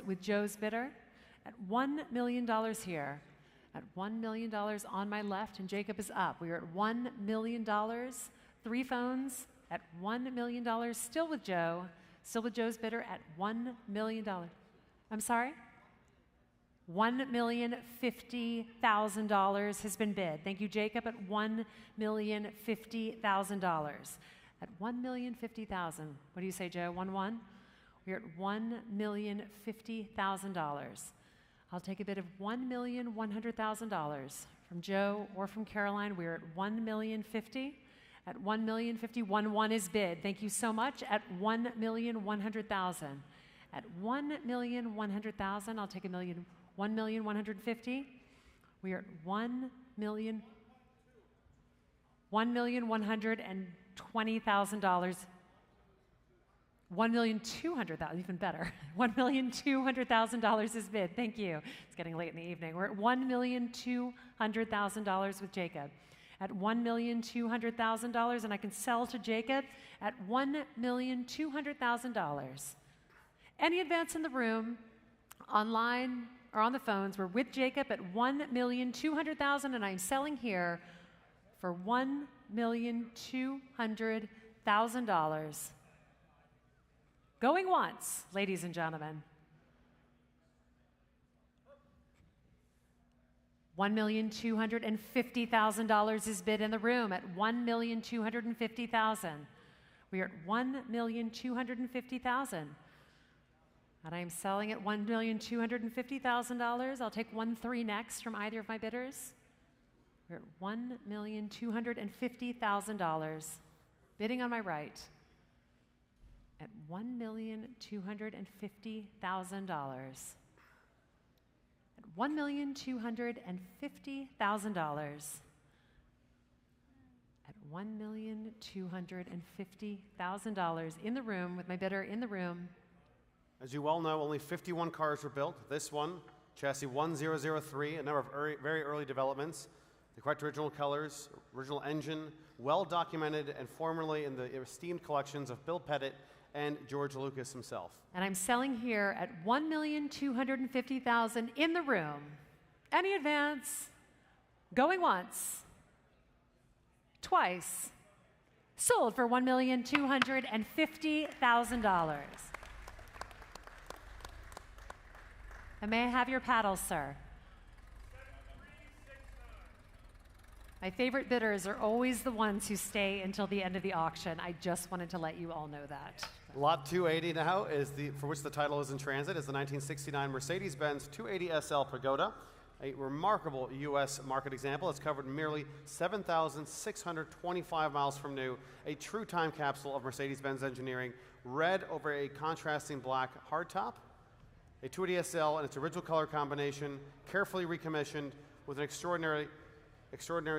with Joe's bidder. At $1 million here. At $1 million on my left, and Jacob is up. We are at $1 million. 3 phones at $1 million, still with Joe. Still with Joe's bidder at $1 million. I'm sorry? $1,050,000 has been bid. Thank you, Jacob, at $1,050,000. At $1,050,000. What do you say, Joe? 1-1? We're at $1,050,000. I'll take a bid of $1,100,000 from Joe or from Caroline. We're at $1,050,000. At $1,050,000, 1-1 is bid. Thank you so much. At $1,100,000. At $1,100,000, I'll take $1,150,000. We are at $1,120,000. $1,200,000, even better. $1,200,000 is bid. Thank you. It's getting late in the evening. We're at $1,200,000 with Jacob. At $1,200,000, and I can sell to Jacob at $1,200,000. Any advance in the room, online or on the phones, we're with Jacob at $1,200,000, and I'm selling here for $1,200,000. Going once, ladies and gentlemen. $1,250,000 is bid in the room at $1,250,000. We are at $1,250,000. And I am selling at $1,250,000. I'll take 1-3 next from either of my bidders. We're at $1,250,000. Bidding on my right at $1,250,000. At $1,250,000. At $1,250,000 in the room with my bidder in the room. As you well know, only 51 cars were built. This one, chassis 1003, a number of very early developments. The correct original colors, original engine, well documented and formerly in the esteemed collections of Bill Pettit and George Lucas himself. And I'm selling here at $1,250,000 in the room. Any advance? Going once. Twice. Sold for $1,250,000. And may I have your paddles, sir? My favorite bidders are always the ones who stay until the end of the auction. I just wanted to let you all know that. Lot 280 now is for which the title is in transit, is the 1969 Mercedes-Benz 280 SL Pagoda, a remarkable U.S. market example. It's covered merely 7,625 miles from new, a true time capsule of Mercedes-Benz engineering, red over a contrasting black hardtop, a 280 SL in its original color combination, carefully recommissioned with an extraordinary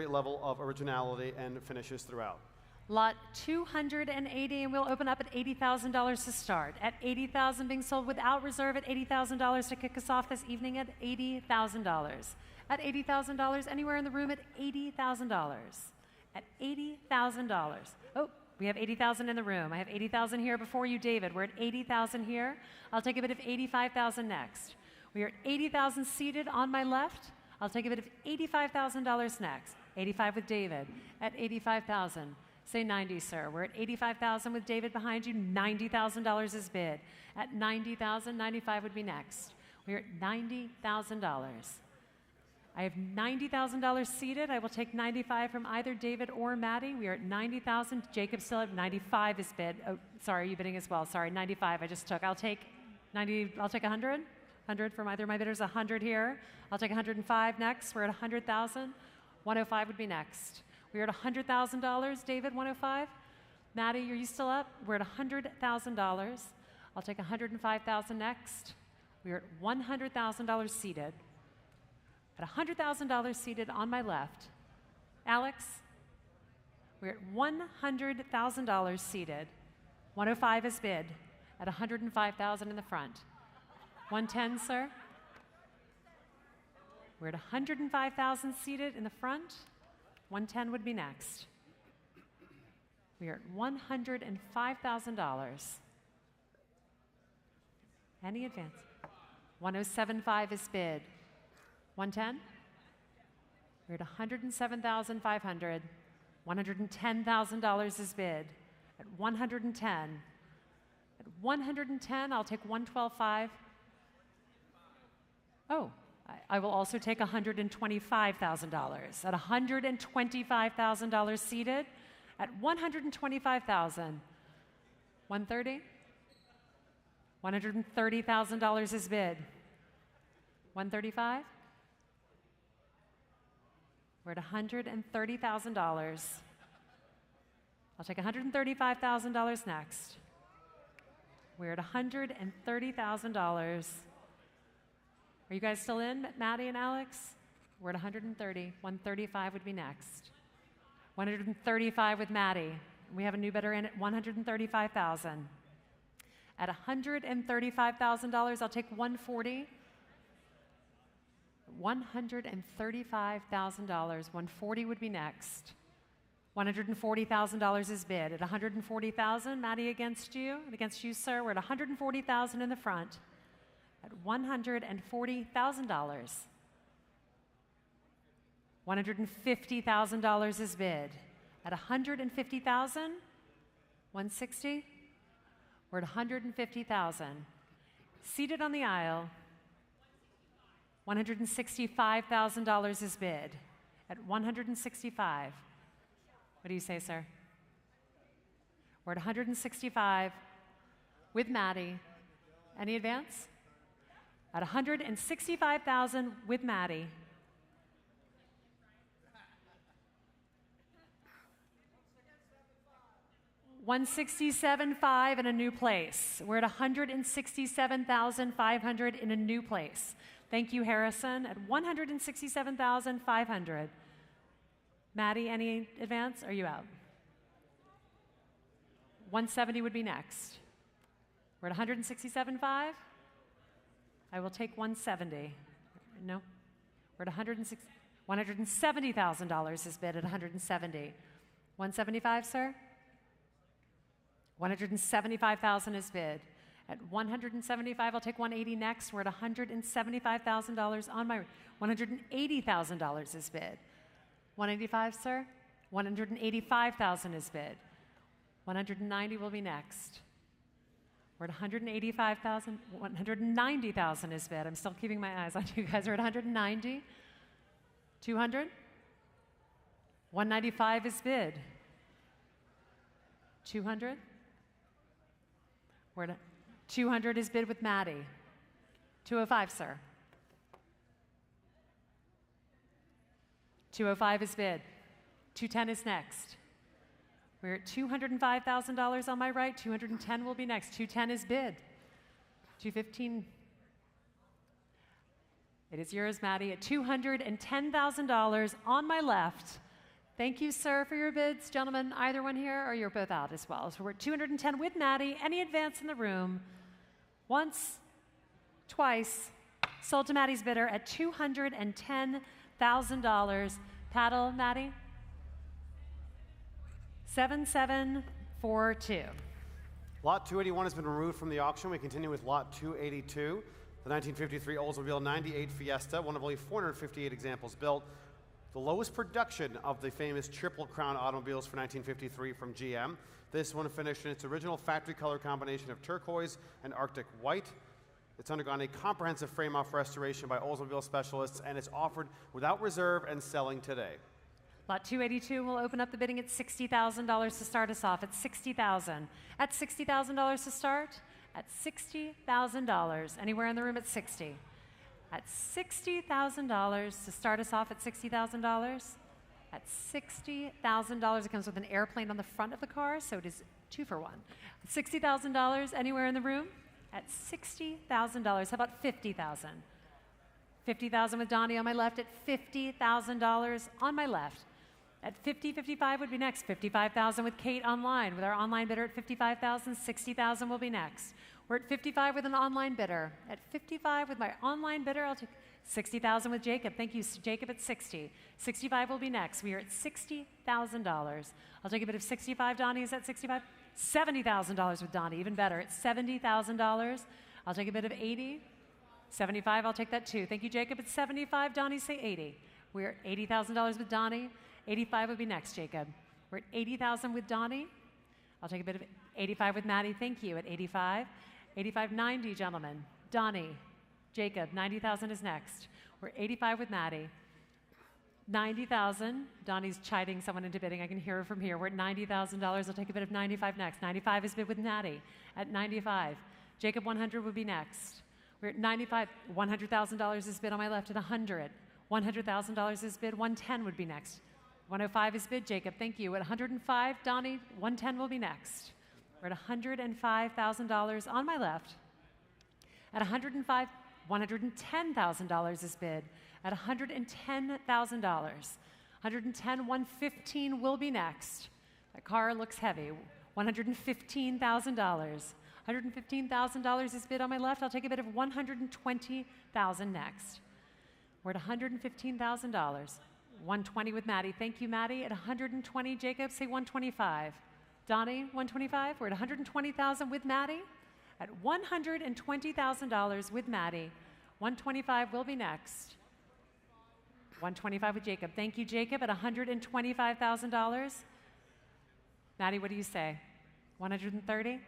level of originality and finishes throughout. Lot 280, and we'll open up at $80,000 to start. At $80,000 being sold without reserve at $80,000 to kick us off this evening at $80,000. At $80,000, anywhere in the room at $80,000. At $80,000. Oh, we have $80,000 in the room. I have $80,000 here before you, David. We're at $80,000 here. I'll take a bid of $85,000 next. We are at $80,000 seated on my left. I'll take a bid of $85,000 next. 85 with David at $85,000. Say 90, sir. We're at $85,000 with David behind you. $90,000 is bid. At $90,000, 95 would be next. We're at $90,000. I have $90,000 seated. I will take 95 from either David or Maddie. We are at $90,000. Jacob still at 95 is bid. Oh, sorry, you bidding as well. Sorry, 95 I just took. I'll take 90. I'll take 100. 100 from either of my bidders. 100 here. I'll take 105 next. We're at 100,000. 105 would be next. We're at $100,000. David, 105. Maddie, are you still up? We're at $100,000. I'll take 105,000 next. We're at $100,000 seated. At $100,000 seated on my left. Alex, we're at $100,000 seated. 105 is bid at $105,000 in the front. 110, sir. We're at $105,000 seated in the front. 110 would be next. We are at $105,000. Any advance? 107.5 is bid. 110? We're at $107,500. $110,000 is bid. At 110. At 110, I'll take 112.5. Oh, I will also take $125,000. At $125,000 seated. At $125,000. 130? $130,000 is bid. 135? We're at $130,000. I'll take $135,000 next. We're at $130,000. Are you guys still in, Maddie and Alex? We're at 130. 135 would be next. 135 with Maddie. We have a new bidder in at $135,000. At $135,000, I'll take 140. $135,000. 140 would be next. $140,000 is bid. At $140,000, Maddie against you, and against you, sir, we're at $140,000 in the front. At $140,000. $150,000 is bid. At $150,000, 160. We're at $150,000. Seated on the aisle, $165,000 is bid. At $165. What do you say, sir? We're at $165 with Maddie. Any advance? At $165,000 with Maddie. $167,500 in a new place. We're at $167,500 in a new place. Thank you, Harrison. At $167,500. Maddie, any advance? Are you out? 170 would be next. We're at $167,500. I will take 170. No? We're at $170,000 is bid at 170. 175, sir? 175,000 is bid. At 175, I'll take 180 next. We're at $175,000 on my $180,000 is bid. 185, sir? 185,000 is bid. 190 will be next. We're at 185,000. 190,000 is bid. I'm still keeping my eyes on you guys. We're at 190. 200. 195 is bid. 200. We're at 200 is bid with Maddie. 205, sir. 205 is bid. 210 is next. We're at $205,000 on my right. 210 will be next. 210 is bid. 215. It is yours, Maddie, at $210,000 on my left. Thank you, sir, for your bids. Gentlemen, either one here, or you're both out as well. So we're at 210 with Maddie. Any advance in the room? Once, twice. Sold to Maddie's bidder at $210,000. Paddle, Maddie. 7742. Lot 281 has been removed from the auction. We continue with lot 282, the 1953 Oldsmobile 98 Fiesta, one of only 458 examples built. The lowest production of the famous Triple Crown automobiles for 1953 from GM. This one finished in its original factory color combination of turquoise and Arctic white. It's undergone a comprehensive frame-off restoration by Oldsmobile specialists, and it's offered without reserve and selling today. Lot 282 will open up the bidding at $60,000 to start us off. At $60,000. At $60,000 to start. At $60,000. Anywhere in the room at 60. At $60,000 to start us off at $60,000. At $60,000, it comes with an airplane on the front of the car, so it is 2 for 1. $60,000 anywhere in the room? At $60,000. How about $50,000? $50,000 with Donnie on my left at $50,000 on my left. At 55 would be next. $55,000 with Kate online. With our online bidder at $55,000, $60,000 will be next. We're at 55 with an online bidder. At 55 with my online bidder, I'll take $60,000 with Jacob. Thank you, Jacob, at 60. 65 will be next. We are at $60,000. I'll take a bid of 65. Donnie is at 65. $70,000 with Donnie, even better. At $70,000. I'll take a bid of 80. 75, I'll take that too. Thank you, Jacob. At 75, Donnie, say 80. We're at $80,000 with Donnie. 85 would be next, Jacob. We're at 80,000 with Donnie. I'll take a bid of 85 with Maddie. Thank you. At 85. 85, 90, gentlemen. Donnie, Jacob, 90,000 is next. We're 85 with Maddie. 90,000. Donnie's chiding someone into bidding. I can hear her from here. We're at $90,000. I'll take a bid of 95 next. 95 is bid with Maddie. At 95. Jacob, 100 would be next. We're at 95. $100,000 is bid on my left at 100. $100,000 is bid. 110 would be next. 105 is bid. Jacob, thank you. At 105, Donnie, 110 will be next. We're at $105,000 on my left. At 105, $110,000 is bid. At $110,000. 110, 115 will be next. That car looks heavy. $115,000. $115,000 is bid on my left. I'll take a bid of $120,000 next. We're at $115,000. 120 with Maddie. Thank you, Maddie. At 120, Jacob, say 125. Donnie, 125. We're at 120,000 with Maddie. At $120,000 with Maddie. 125 will be next. 125 with Jacob. Thank you, Jacob. At $125,000. Maddie, what do you say? 130?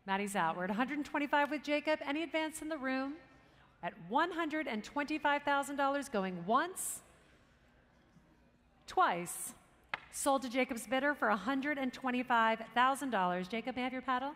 Maddie's out. We're at 125 with Jacob. Any advance in the room? At $125,000 going once, twice. Sold to Jacob's bidder for $125,000. Jacob, may I have your paddle?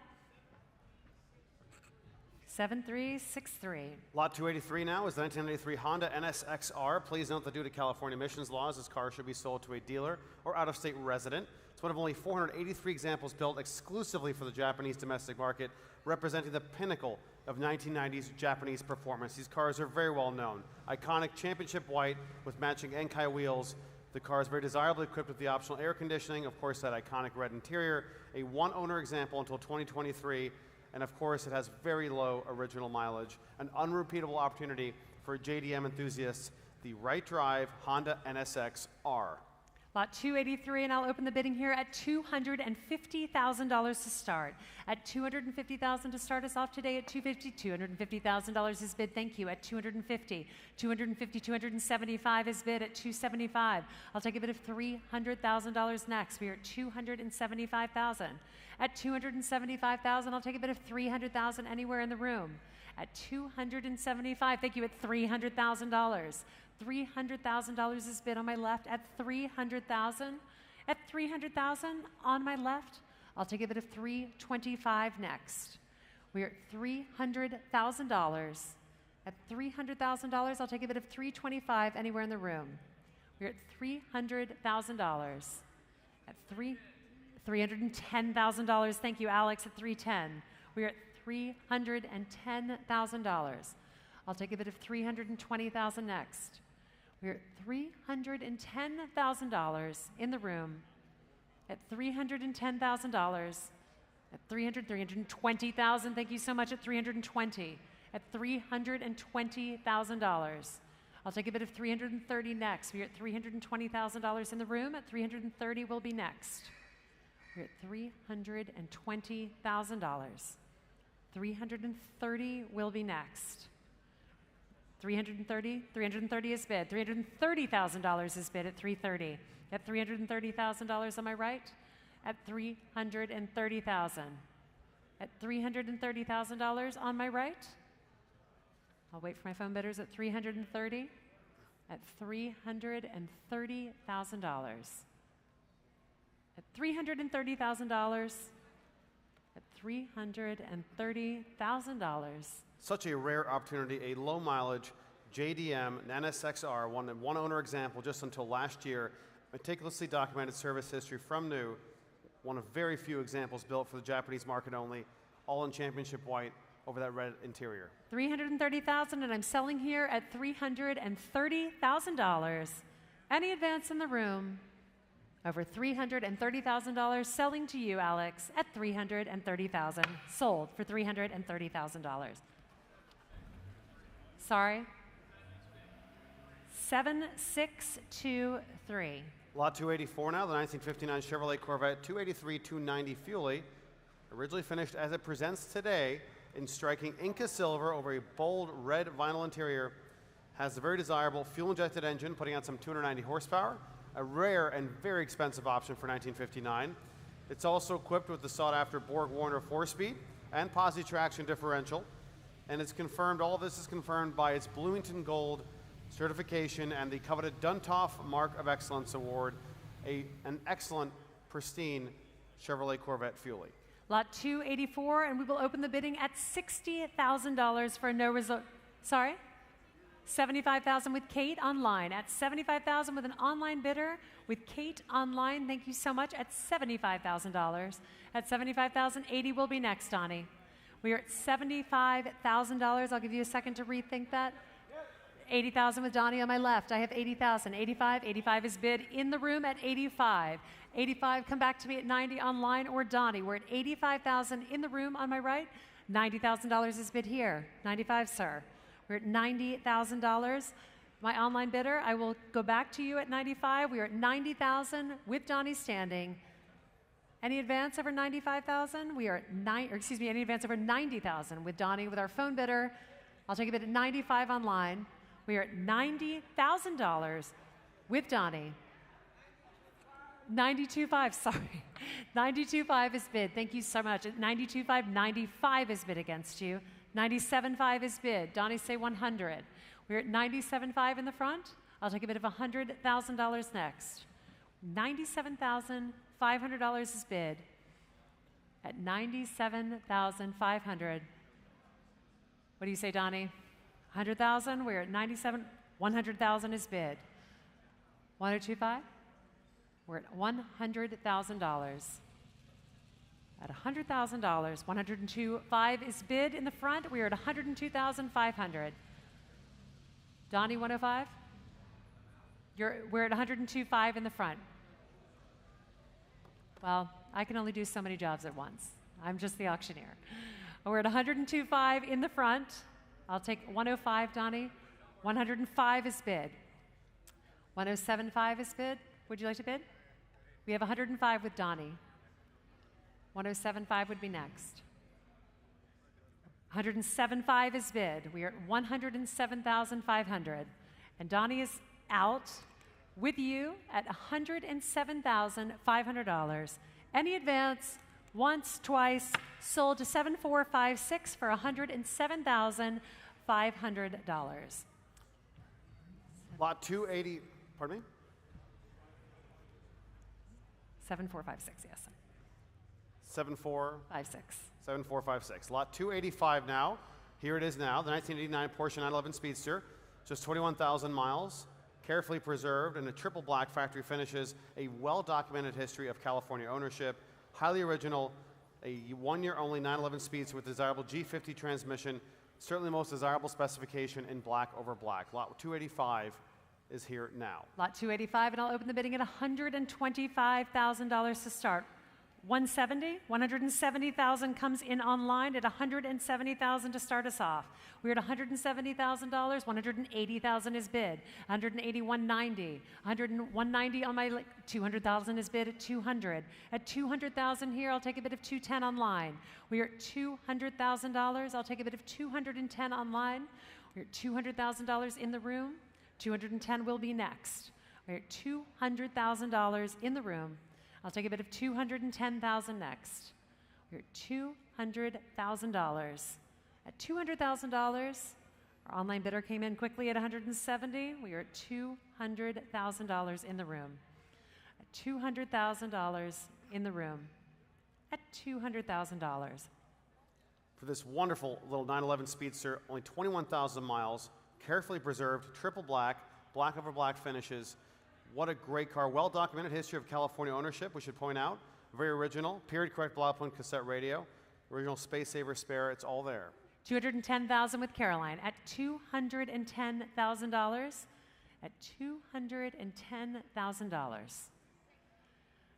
7363. Lot 283 now is the 1993 Honda NSX R. Please note that due to California emissions laws, this car should be sold to a dealer or out-of-state resident. It's one of only 483 examples built exclusively for the Japanese domestic market, representing the pinnacle of 1990s Japanese performance. These cars are very well known. Iconic championship white with matching Enkai wheels. The car is very desirably equipped with the optional air conditioning, of course that iconic red interior, a one-owner example until 2023, and of course it has very low original mileage, an unrepeatable opportunity for JDM enthusiasts, the right drive Honda NSX R. Lot 283, and I'll open the bidding here at $250,000 to start. At $250,000 to start us off today at $250. $250,000 is bid. Thank you. At $250. $275 is bid at $275. I'll take a bid of $300,000 next. We are at $275,000. At $275,000, I'll take a bid of $300,000 anywhere in the room. At $275, thank you. At $300,000. $300,000 is bid on my left at $300,000. At $300,000 on my left, I'll take a bid of $325 next. We are at $300,000. At $300,000, I'll take a bid of $325 anywhere in the room. We're at $300,000. At $310,000. Thank you, Alex. At $310. We're at $310,000. I'll take a bid of $320,000 next. We're at $310,000 in the room. At $310,000. At $320,000. Thank you so much. At $320. At $320,000. I'll take a bid of $330 next. We're at $320,000 in the room. At $330 will be next. We're at $320,000. $330 will be next. $330 is bid. $330,000 is bid at $330. At $330,000 on my right. At $330,000. At $330,000 on my right. I'll wait for my phone bidders at $330. At $330,000. At $330,000. At $330,000. Such a rare opportunity, a low mileage JDM NSXR, one owner example just until last year, meticulously documented service history from new, one of very few examples built for the Japanese market only, all in championship white over that red interior. $330,000, and I'm selling here at $330,000. Any advance in the room? Over $330,000, selling to you, Alex, at $330,000. Sold for $330,000. Sorry. 7623. Lot 284 now, the 1959 Chevrolet Corvette 283-290 Fuelie, originally finished as it presents today in striking Inca silver over a bold red vinyl interior, has a very desirable fuel-injected engine, putting out some 290 horsepower, a rare and very expensive option for 1959. It's also equipped with the sought-after Borg-Warner 4-speed and posi traction differential, and it's confirmed, all of this is confirmed by its Bloomington Gold certification and the coveted Duntov Mark of Excellence Award, an excellent, pristine Chevrolet Corvette Fuelie. Lot 284, and we will open the bidding at $60,000 for a no result. Sorry? $75,000 with Kate online. At $75,000 with an online bidder with Kate online. Thank you so much. At $75,000. At $75,000, 80 will be next, Donnie. We are at $75,000. I'll give you a second to rethink that. 80,000 with Donnie on my left. I have 80,000. 85. 85 is bid in the room at 85. 85, come back to me at 90 online or Donnie. We're at 85,000 in the room on my right. $90,000 is bid here. 95, sir. We're at $90,000. My online bidder, I will go back to you at 95. We are at 90,000 with Donnie standing. Any advance over 95,000? We are at any advance over 90,000 with Donnie with our phone bidder. I'll take a bid at 95 online. We are at $90,000 with Donnie. 92.5, sorry. 92.5 is bid. Thank you so much. At 92.5, 95 is bid against you. 97.5 is bid. Donnie, say 100. We're at 97.5 in the front. I'll take a bid of $100,000 next. $97,500 is bid. At $97,500. What do you say, Donnie? 100,000? We're at 97. 100,000 is bid. 102.5? We're at $100,000. At $100,000, 102.5 is bid in the front. We are at $102,500. Donnie, 105? We're at $102.5 in the front. Well, I can only do so many jobs at once. I'm just the auctioneer. We're at $102.5 in the front. I'll take 105, Donnie. 105 is bid. 107.5 is bid. Would you like to bid? We have 105 with Donnie. 107.5 would be next. 107.5 is bid. We are at 107,500. And Donnie is out with you at $107,500. Any advance, once, twice, sold to 7456 for $107,500. Lot 280, pardon me? 7456, yes. 7456. 56. 7456. Lot 285 now. Here it is now, the 1989 Porsche 911 Speedster. Just 21,000 miles, carefully preserved, and a triple black factory finishes, a well-documented history of California ownership, highly original, a one-year-only 911 Speedster with desirable G50 transmission, certainly the most desirable specification in black over black. Lot 285 is here now. Lot 285, and I'll open the bidding at $125,000 to start. 170,000 comes in online at 170,000 to start us off. We're at $170,000. 180,000 is bid. 180,190. 190 on my 200,000 is bid at 200. At 200,000 here, I'll take a bid of 210 online. We are at $200,000. I'll take a bid of 210 online. We're at $200,000 in the room. 210 will be next. We're at $200,000 in the room. I'll take a bid of 210,000 next. We're at $200,000. At $200,000, our online bidder came in quickly at 170. We are at $200,000 in the room. At $200,000 in the room. At $200,000. For this wonderful little 911 Speedster, only 21,000 miles, carefully preserved, triple black, black over black finishes. What a great car. Well-documented history of California ownership, we should point out. Very original. Period-correct Blaupunkt cassette radio. Original space-saver spare. It's all there. $210,000 with Caroline. At $210,000. At $210,000.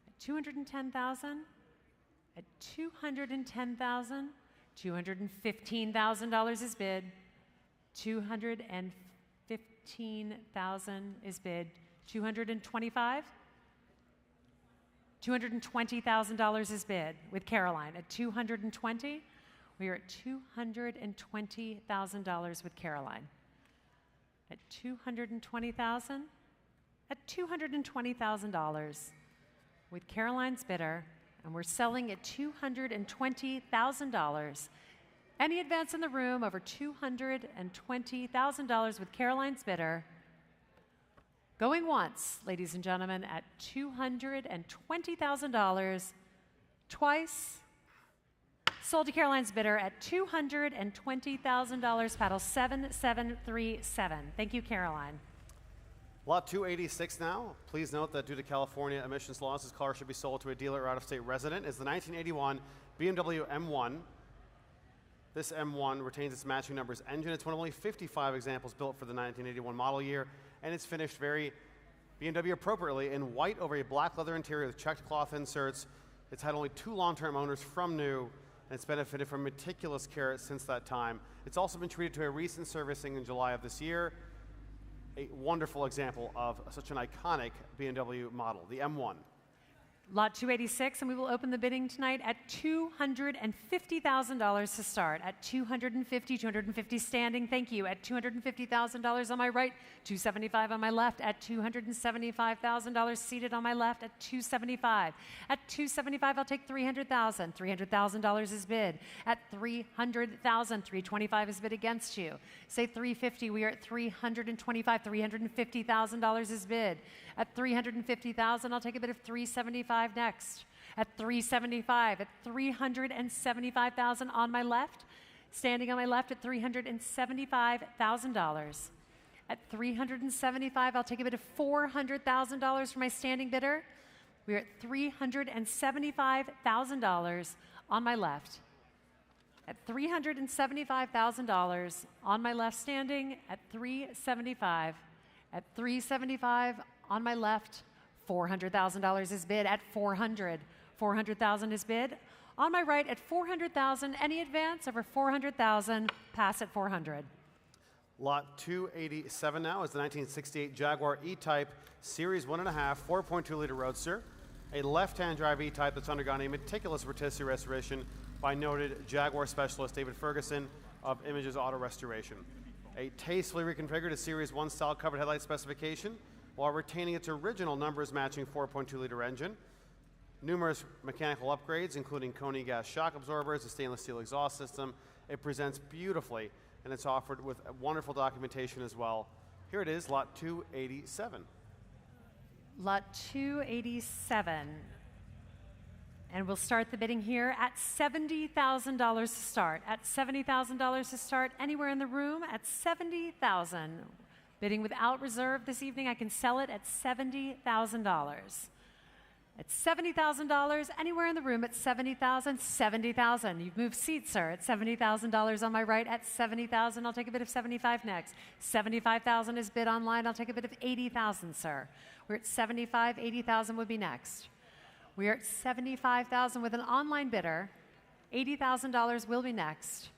At $210,000. At $210,000. $215,000 is bid. $215,000 is bid. 225. $220,000 is bid with Caroline. At 220, we are at $220,000 with Caroline. At 220,000, at $220,000 with Caroline's bidder, and we're selling at $220,000. Any advance in the room over $220,000 with Caroline's bidder. Going once, ladies and gentlemen, at $220,000. Twice. Sold to Caroline's bidder at $220,000. Paddle 7737. Thank you, Caroline. Lot 286 now. Please note that due to California emissions laws, this car should be sold to a dealer or out-of-state resident. It's the 1981 BMW M1. This M1 retains its matching numbers engine. It's one of only 55 examples built for the 1981 model year, and it's finished very BMW appropriately in white over a black leather interior with checked cloth inserts. It's had only 2 long-term owners from new, and it's benefited from meticulous care since that time. It's also been treated to a recent servicing in July of this year. A wonderful example of such an iconic BMW model, the M1. Lot 286, and we will open the bidding tonight at $250,000 to start. At $250 standing, thank you. At $250,000 on my right, $275 on my left. At $275,000 seated on my left. At $275. At $275, I'll take $300,000. $300,000 is bid. At $300,000, $325 is bid against you. Say $350, we are at $325. $350,000 is bid. At $350,000, I'll take a bid of $375 next. At $375, at $375,000 on my left, standing on my left at $375,000. At $375, I'll take a bid of $400,000 for my standing bidder. We're at $375,000 on my left. At $375,000 on my left standing at $375. At $375 on my left, $400,000 is bid at $400. $400,000 is bid. On my right at $400,000. Any advance over $400,000, pass at $400. Lot 287 now is the 1968 Jaguar E-Type Series 1.5 4.2-liter Roadster, a left-hand drive E-Type that's undergone a meticulous rotisserie restoration by noted Jaguar specialist David Ferguson of Images Auto Restoration. A tastefully reconfigured Series 1 style covered headlight specification while retaining its original numbers matching 4.2-liter engine. Numerous mechanical upgrades, including Koni gas shock absorbers, a stainless steel exhaust system. It presents beautifully, and it's offered with wonderful documentation as well. Here it is, lot 287. Lot 287. And we'll start the bidding here at $70,000 to start. At $70,000 to start, anywhere in the room at $70,000. Bidding without reserve this evening, I can sell it at $70,000. At $70,000, anywhere in the room at $70,000, $70,000. You've moved seats, sir, at $70,000 on my right. At $70,000, I'll take a bid of $75,000 next. $75,000 is bid online. I'll take a bid of $80,000, sir. We're at $75,000, $80,000 would be next. We are at $75,000 with an online bidder. $80,000 will be next.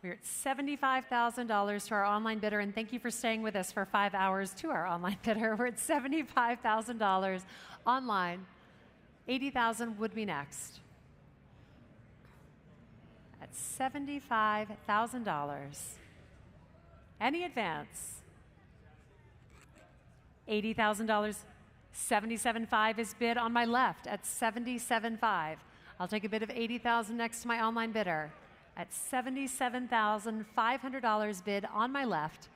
We're at $75,000 to our online bidder, and thank you for staying with us for 5 hours to our online bidder. We're at $75,000 online. $80,000 would be next. At $75,000. Any advance? $80,000. $77,500 is bid on my left at $77,500. I'll take a bid of $80,000 next to my online bidder. At $77,500 bid on my left.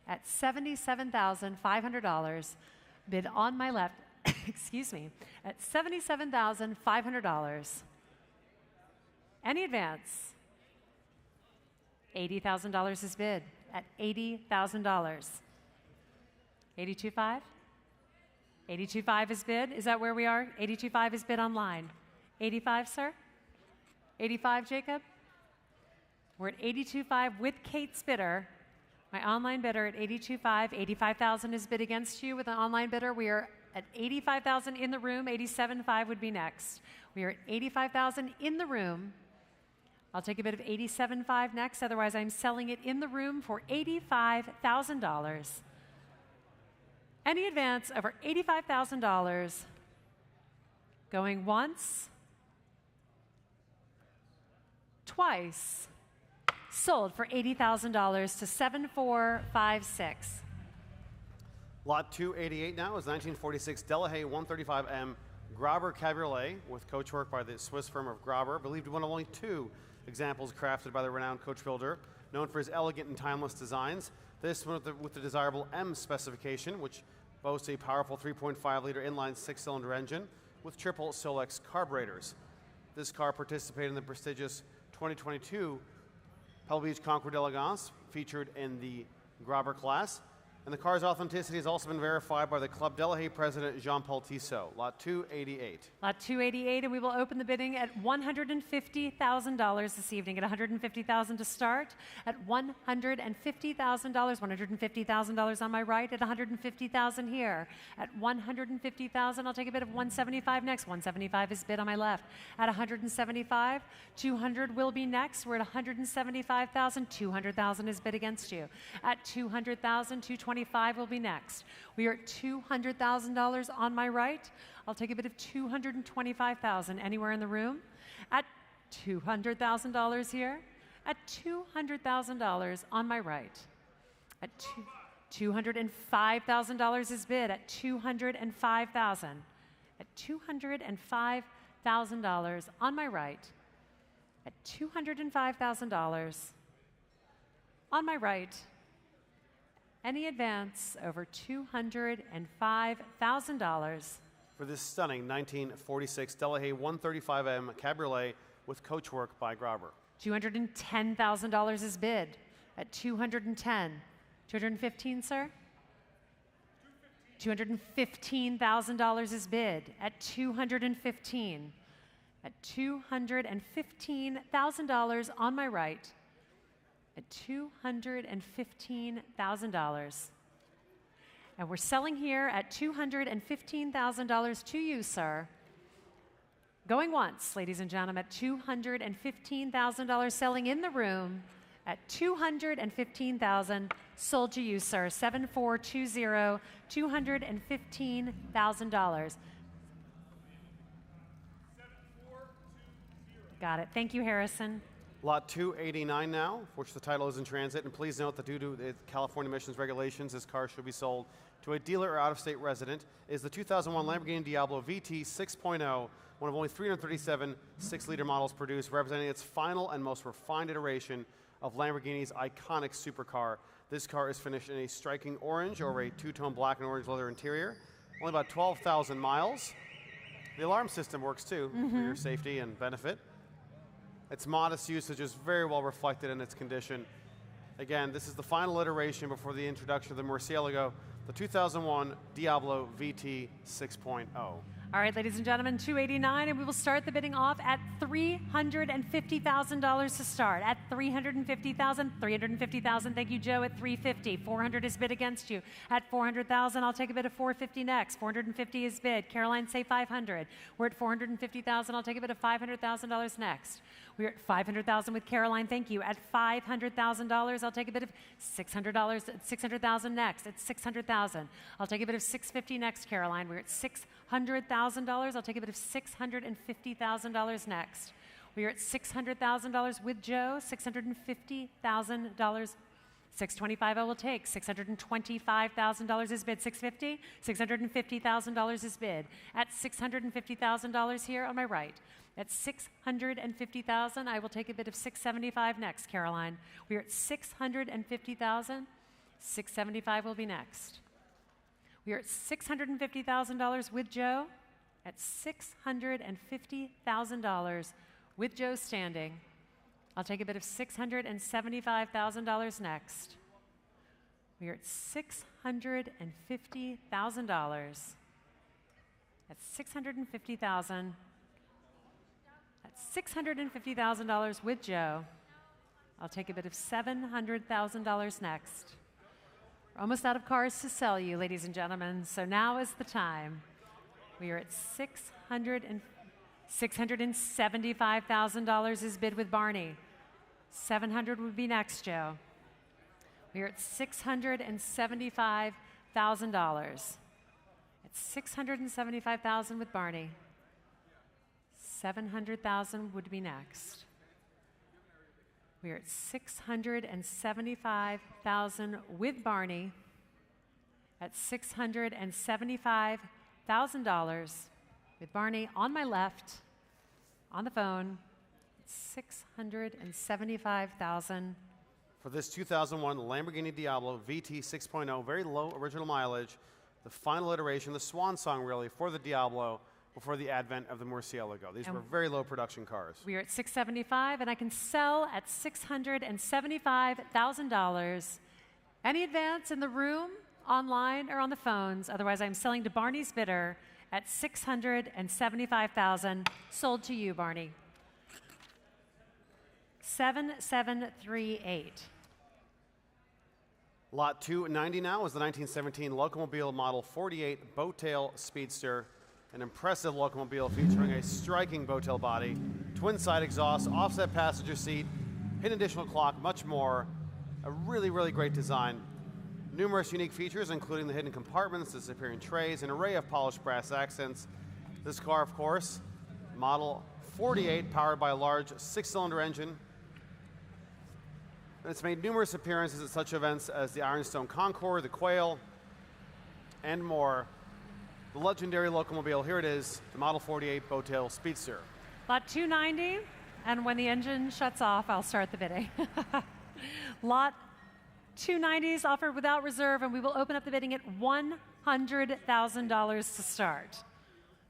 At $77,500 bid on my left. Excuse me, at $77,500. Any advance? $80,000 is bid at $80,000. $82,500? $82,500 is bid. Is that where we are? $82,500 is bid online. $85,000, sir? $85,000, Jacob? We're at $82,500 with Kate's bidder. My online bidder at $82,500. $85,000 is bid against you with an online bidder. We are at $85,000 in the room. $87,500 would be next. We are at $85,000 in the room. I'll take a bid of $87,500 next. Otherwise, I'm selling it in the room for $85,000. Any advance over $85,000? Going once, twice. Sold for $80,000 to 7456. Lot 288 now is 1946 Delahaye 135M Grauber Cabriolet with coachwork by the Swiss firm of Grauber, believed one of only 2 examples crafted by the renowned coach builder, known for his elegant and timeless designs. This one with the desirable M specification, which boasts a powerful 3.5-liter inline 6-cylinder engine with triple Solex carburetors. This car participated in the prestigious 2022 Pebble Beach Concours d'Elegance, featured in the Grauber class. And the car's authenticity has also been verified by the Club Delahaye president, Jean-Paul Tissot. Lot 288. Lot 288, and we will open the bidding at $150,000 this evening. At $150,000 to start. At $150,000, $150,000 on my right. At $150,000 here. At $150,000, I'll take a bid of $175,000 next. $175,000 is bid on my left. At $175,000, $200,000 will be next. We're at $175,000. $200,000 is bid against you. At $200,000, $225,000 will be next. We are at $200,000 on my right. I'll take a bid of $225,000 anywhere in the room. At $200,000 here. At $200,000 on my right. At $205,000 is bid. At $205,000. At $205,000 on my right. At $205,000 on my right. Any advance over $205,000. For this stunning 1946 Delahaye 135M Cabriolet with coachwork by Grauber. $210,000 is bid at $210,000. $215,000, sir? $215,000 is bid at $215,000. At $215,000 on my right. At $215,000. And we're selling here at $215,000 to you, sir. Going once, ladies and gentlemen, at $215,000, selling in the room at $215,000. Sold to you, sir. 7420, $215,000. Got it. Thank you, Harrison. Lot 289 now, which the title is in transit. And please note that due to the California emissions regulations, this car should be sold to a dealer or out-of-state resident, is the 2001 Lamborghini Diablo VT 6.0, one of only 337 6-liter models produced, representing its final and most refined iteration of Lamborghini's iconic supercar. This car is finished in a striking orange over a two-tone black and orange leather interior. Only about 12,000 miles. The alarm system works too, for your safety and benefit. Its modest usage is very well reflected in its condition. Again, this is the final iteration before the introduction of the Murcielago, the 2001 Diablo VT 6.0. All right, ladies and gentlemen, 289, and we will start the bidding off at $350,000 to start. At $350,000, $350,000. Thank you, Joe. At $350, $400 is bid against you. At $400,000, I'll take a bid of $450 next. $450 is bid. Caroline, say $500. We're at $450,000. I'll take a bid of $500,000 next. We're at $500,000 with Caroline. Thank you. At $500,000, I'll take a bid of $600. $600,000 next. At $600,000, I'll take a bid of $650 next. Caroline, we're at $600,000. I'll take a bid of $650,000 next. We are at $600,000 with Joe. $650,000. $625 I will take. $625,000 is bid. $650. $650,000 is bid. At $650,000 here on my right. At $650,000, I will take a bid of $675 next, Caroline. We are at $650,000. $675 will be next. We are at $650,000 with Joe. At $650,000 with Joe standing. I'll take a bid of $675,000 next. We are at $650,000. At $650,000. At $650,000 with Joe. I'll take a bid of $700,000 next. We're almost out of cars to sell you, ladies and gentlemen, so now is the time. We are at $675,000 is bid with Barney. $700 would be next, Joe. We are at $675,000. At $675,000 with Barney. $700,000 would be next. We are at $675,000 with Barney. At $675,000 with Barney on my left, on the phone. $675,000. For this 2001 Lamborghini Diablo VT 6.0, very low original mileage, the final iteration, the swan song really for the Diablo before the advent of the Murcielago. These were very low production cars. We are at $675,000, and I can sell at $675,000. Any advance in the room, online, or on the phones? Otherwise, I'm selling to Barney's bidder at $675,000. Sold to you, Barney. 7738. Lot 290 now is the 1917 Locomobile Model 48 Boat-Tail Speedster, an impressive locomobile featuring a striking boat-tail body, twin-side exhaust, offset passenger seat, hidden additional clock, much more. A really, really great design. Numerous unique features, including the hidden compartments, disappearing trays, an array of polished brass accents. This car, of course, Model 48, powered by a large 6-cylinder engine. And it's made numerous appearances at such events as the Ironstone Concours, the Quail, and more. The legendary locomobile, here it is, the Model 48 Boat-Tail Speedster. Lot 290, and when the engine shuts off, I'll start the bidding. Lot 290 is offered without reserve, and we will open up the bidding at $100,000 to start.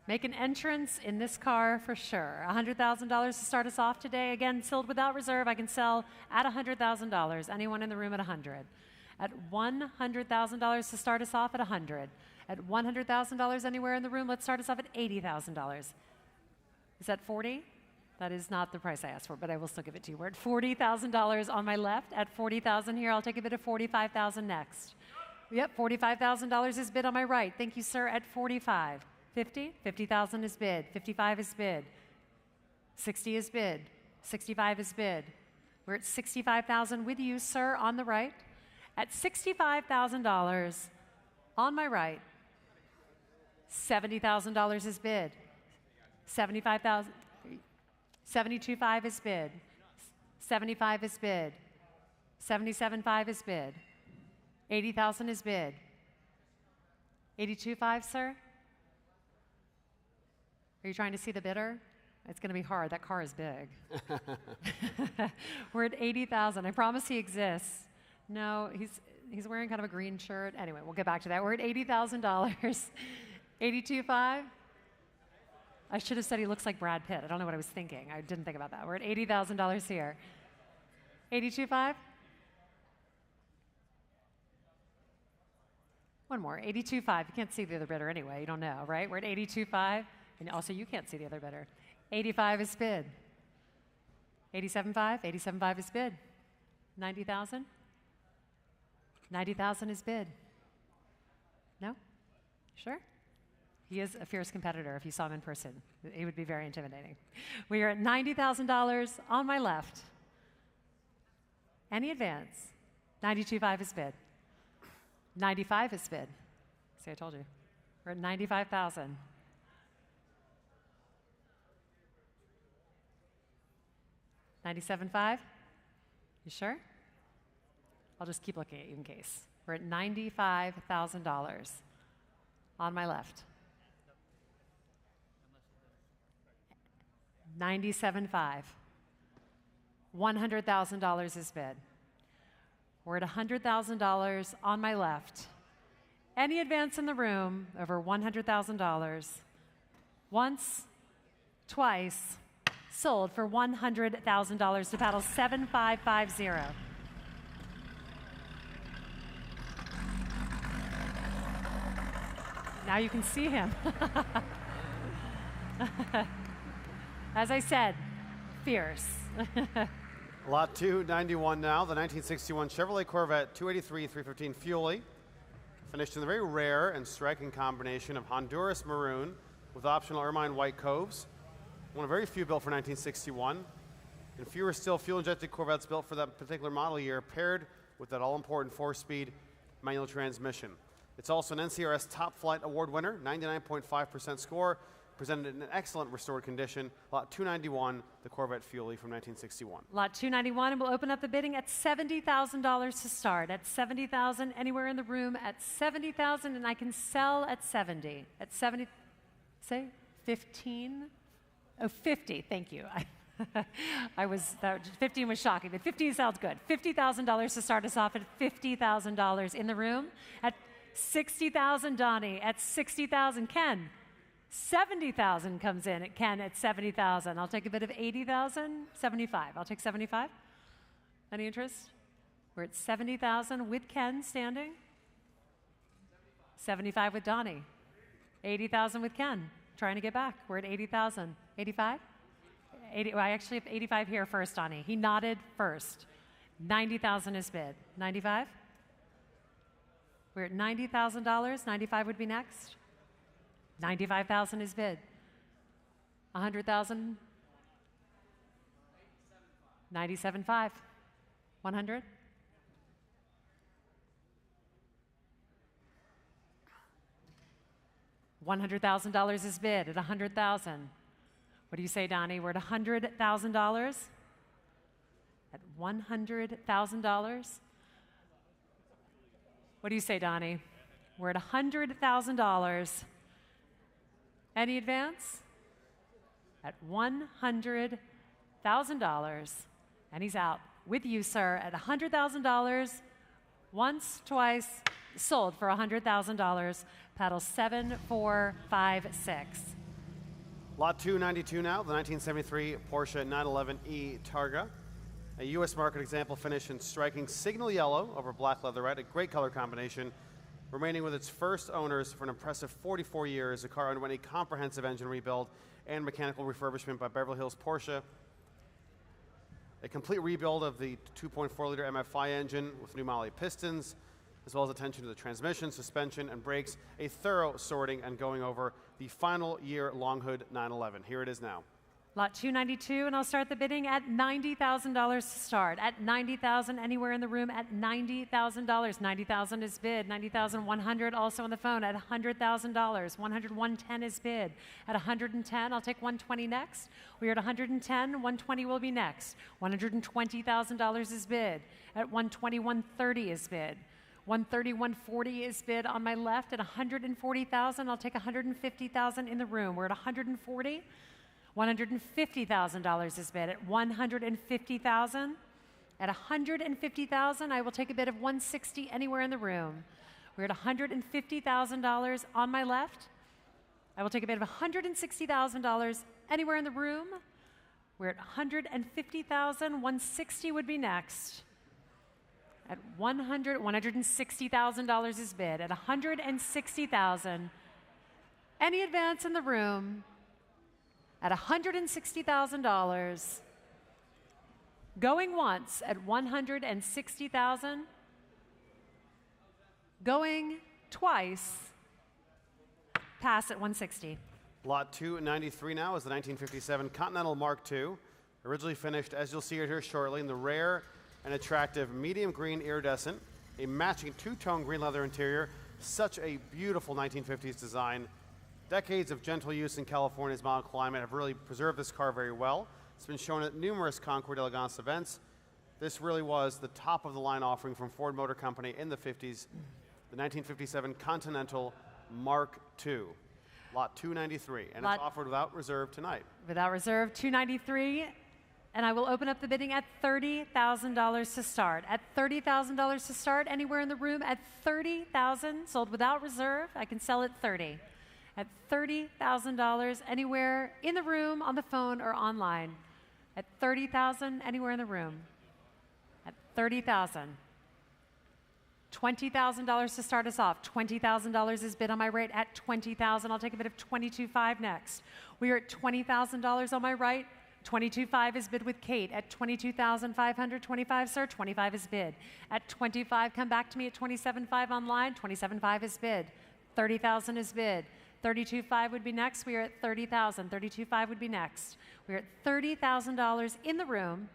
Make an entrance in this car for sure. $100,000 to start us off today. Again, sold without reserve. I can sell at $100,000. Anyone in the room at $100,000. At $100,000 to start us off at $100,000. At $100,000 anywhere in the room, let's start us off at $80,000. Is that 40? That is not the price I asked for, but I will still give it to you. We're at $40,000 on my left. At $40,000 here, I'll take a bid of $45,000 next. Yep, $45,000 is bid on my right. Thank you, sir. At $45,000. 50? 50,000 is bid. 55 is bid. 60 is bid. 65 is bid. We're at 65,000 with you, sir, on the right. At $65,000 on my right, $70,000 is bid. 75,000, 72.5 is bid. 75 is bid. 77.5 is bid. 80,000 is bid. 82.5, sir? Are you trying to see the bidder? It's going to be hard. That car is big. We're at 80,000. I promise he exists. No, he's wearing kind of a green shirt. Anyway, we'll get back to that. We're at $80,000. 82.5? I should have said he looks like Brad Pitt. I don't know what I was thinking. I didn't think about that. We're at $80,000 here. 82.5? One more. 82.5. You can't see the other bidder anyway. You don't know, right? We're at 82.5. And also, you can't see the other bidder. 85 is bid. 87.5? 87.5 is bid. 90,000? 90,000 is bid. No? Sure? He is a fierce competitor. If you saw him in person, he would be very intimidating. We are at $90,000 on my left. Any advance? 92.5 is bid. 95 is bid. See, I told you. We're at 95,000. 97.5? You sure? I'll just keep looking at you in case. We're at $95,000 on my left. 97.5. $100,000 is bid. We're at $100,000 on my left. Any advance in the room over $100,000? Once, twice, sold for $100,000 to paddle 7550. Now you can see him. As I said, fierce. Lot 291 now, the 1961 Chevrolet Corvette 283 315 Fuelie, finished in the very rare and striking combination of Honduras maroon with optional ermine white coves. One of very few built for 1961, and fewer still fuel-injected Corvettes built for that particular model year, paired with that all-important four-speed manual transmission. It's also an NCRS Top Flight Award winner, 99.5% score, presented in an excellent restored condition. Lot 291, the Corvette Fuelie from 1961. Lot 291, and we'll open up the bidding at $70,000 to start. At $70,000, anywhere in the room at $70,000, and I can sell at 70. At 70, say 15? Oh, 50, thank you. 15 was shocking, but 15 sounds good. $50,000 to start us off at $50,000 in the room. At $60,000, Donnie. At $60,000, Ken. $70,000 comes in at Ken at $70,000. I'll take a bid of $80,000. 75. I'll take 75. Any interest? We're at $70,000 with Ken standing. 75 with Donnie. 80,000 with Ken. Trying to get back. We're at 80,000. 85? 80, well, I actually have 85 here first, Donnie. He nodded first. 90,000 is bid. 95? We're at $90,000. 95 would be next. 95,000 is bid. 100,000. 97.5. 100. $100,000 is bid at 100,000. What do you say, Donnie? We're at $100,000. At $100,000. What do you say, Donnie? We're at $100,000. Any advance? At $100,000. And he's out with you, sir, at $100,000. Once, twice, sold for $100,000. Paddle 7456. Lot 292 now, the 1973 Porsche 911E Targa. A U.S. market example finish in striking signal yellow over black leatherette, a great color combination. Remaining with its first owners for an impressive 44 years, the car underwent a comprehensive engine rebuild and mechanical refurbishment by Beverly Hills Porsche. A complete rebuild of the 2.4-liter MFI engine with new Molle pistons, as well as attention to the transmission, suspension, and brakes, a thorough sorting and going over the final year long hood 911. Here it is now. Lot 292, and I'll start the bidding at $90,000 to start. At $90,000, anywhere in the room at $90,000. $90,000 is bid. $90,100 also on the phone at $100,000. $110 is bid. At $110, I'll take $120 next. We're at $110, $120 will be next. $120,000 is bid. At $120, $130 is bid. $130, $140 is bid on my left. At $140,000, I'll take $150,000 in the room. We're at $140. $150,000 is bid. At $150,000, at $150,000, I will take a bid of $160 anywhere in the room. We're at $150,000 on my left. I will take a bid of $160,000 anywhere in the room. We're at $150,000. $160 would be next. At $160,000 is bid. At $160,000, any advance in the room at $160,000, going once at $160,000, going twice, pass at $160,000. Lot 293 now is the 1957 Continental Mark II, originally finished, as you'll see it here shortly, in the rare and attractive medium green iridescent, a matching two-tone green leather interior, such a beautiful 1950s design. Decades of gentle use in California's mild climate have really preserved this car very well. It's been shown at numerous Concours d'Elegance events. This really was the top of the line offering from Ford Motor Company in the 50s, the 1957 Continental Mark II, lot 293, and it's offered without reserve tonight. Without reserve, 293, and I will open up the bidding at $30,000 to start. At $30,000 to start, anywhere in the room at $30,000, sold without reserve, I can sell at $30,000. At $30,000, anywhere in the room, on the phone, or online. At $30,000, anywhere in the room. At $30,000. $20,000 to start us off. $20,000 is bid on my right at $20,000. I'll take a bid of $22,500 next. We are at $20,000 on my right. $22,500 is bid with Kate at $22,500. $25,000, sir. $25,000 is bid. At $25,000, come back to me at $27,500 online. $27,500 is bid. $30,000 is bid. $32,500 would be next. We are at $30,000. $32,500 would be next. We're at $30,000 in the room.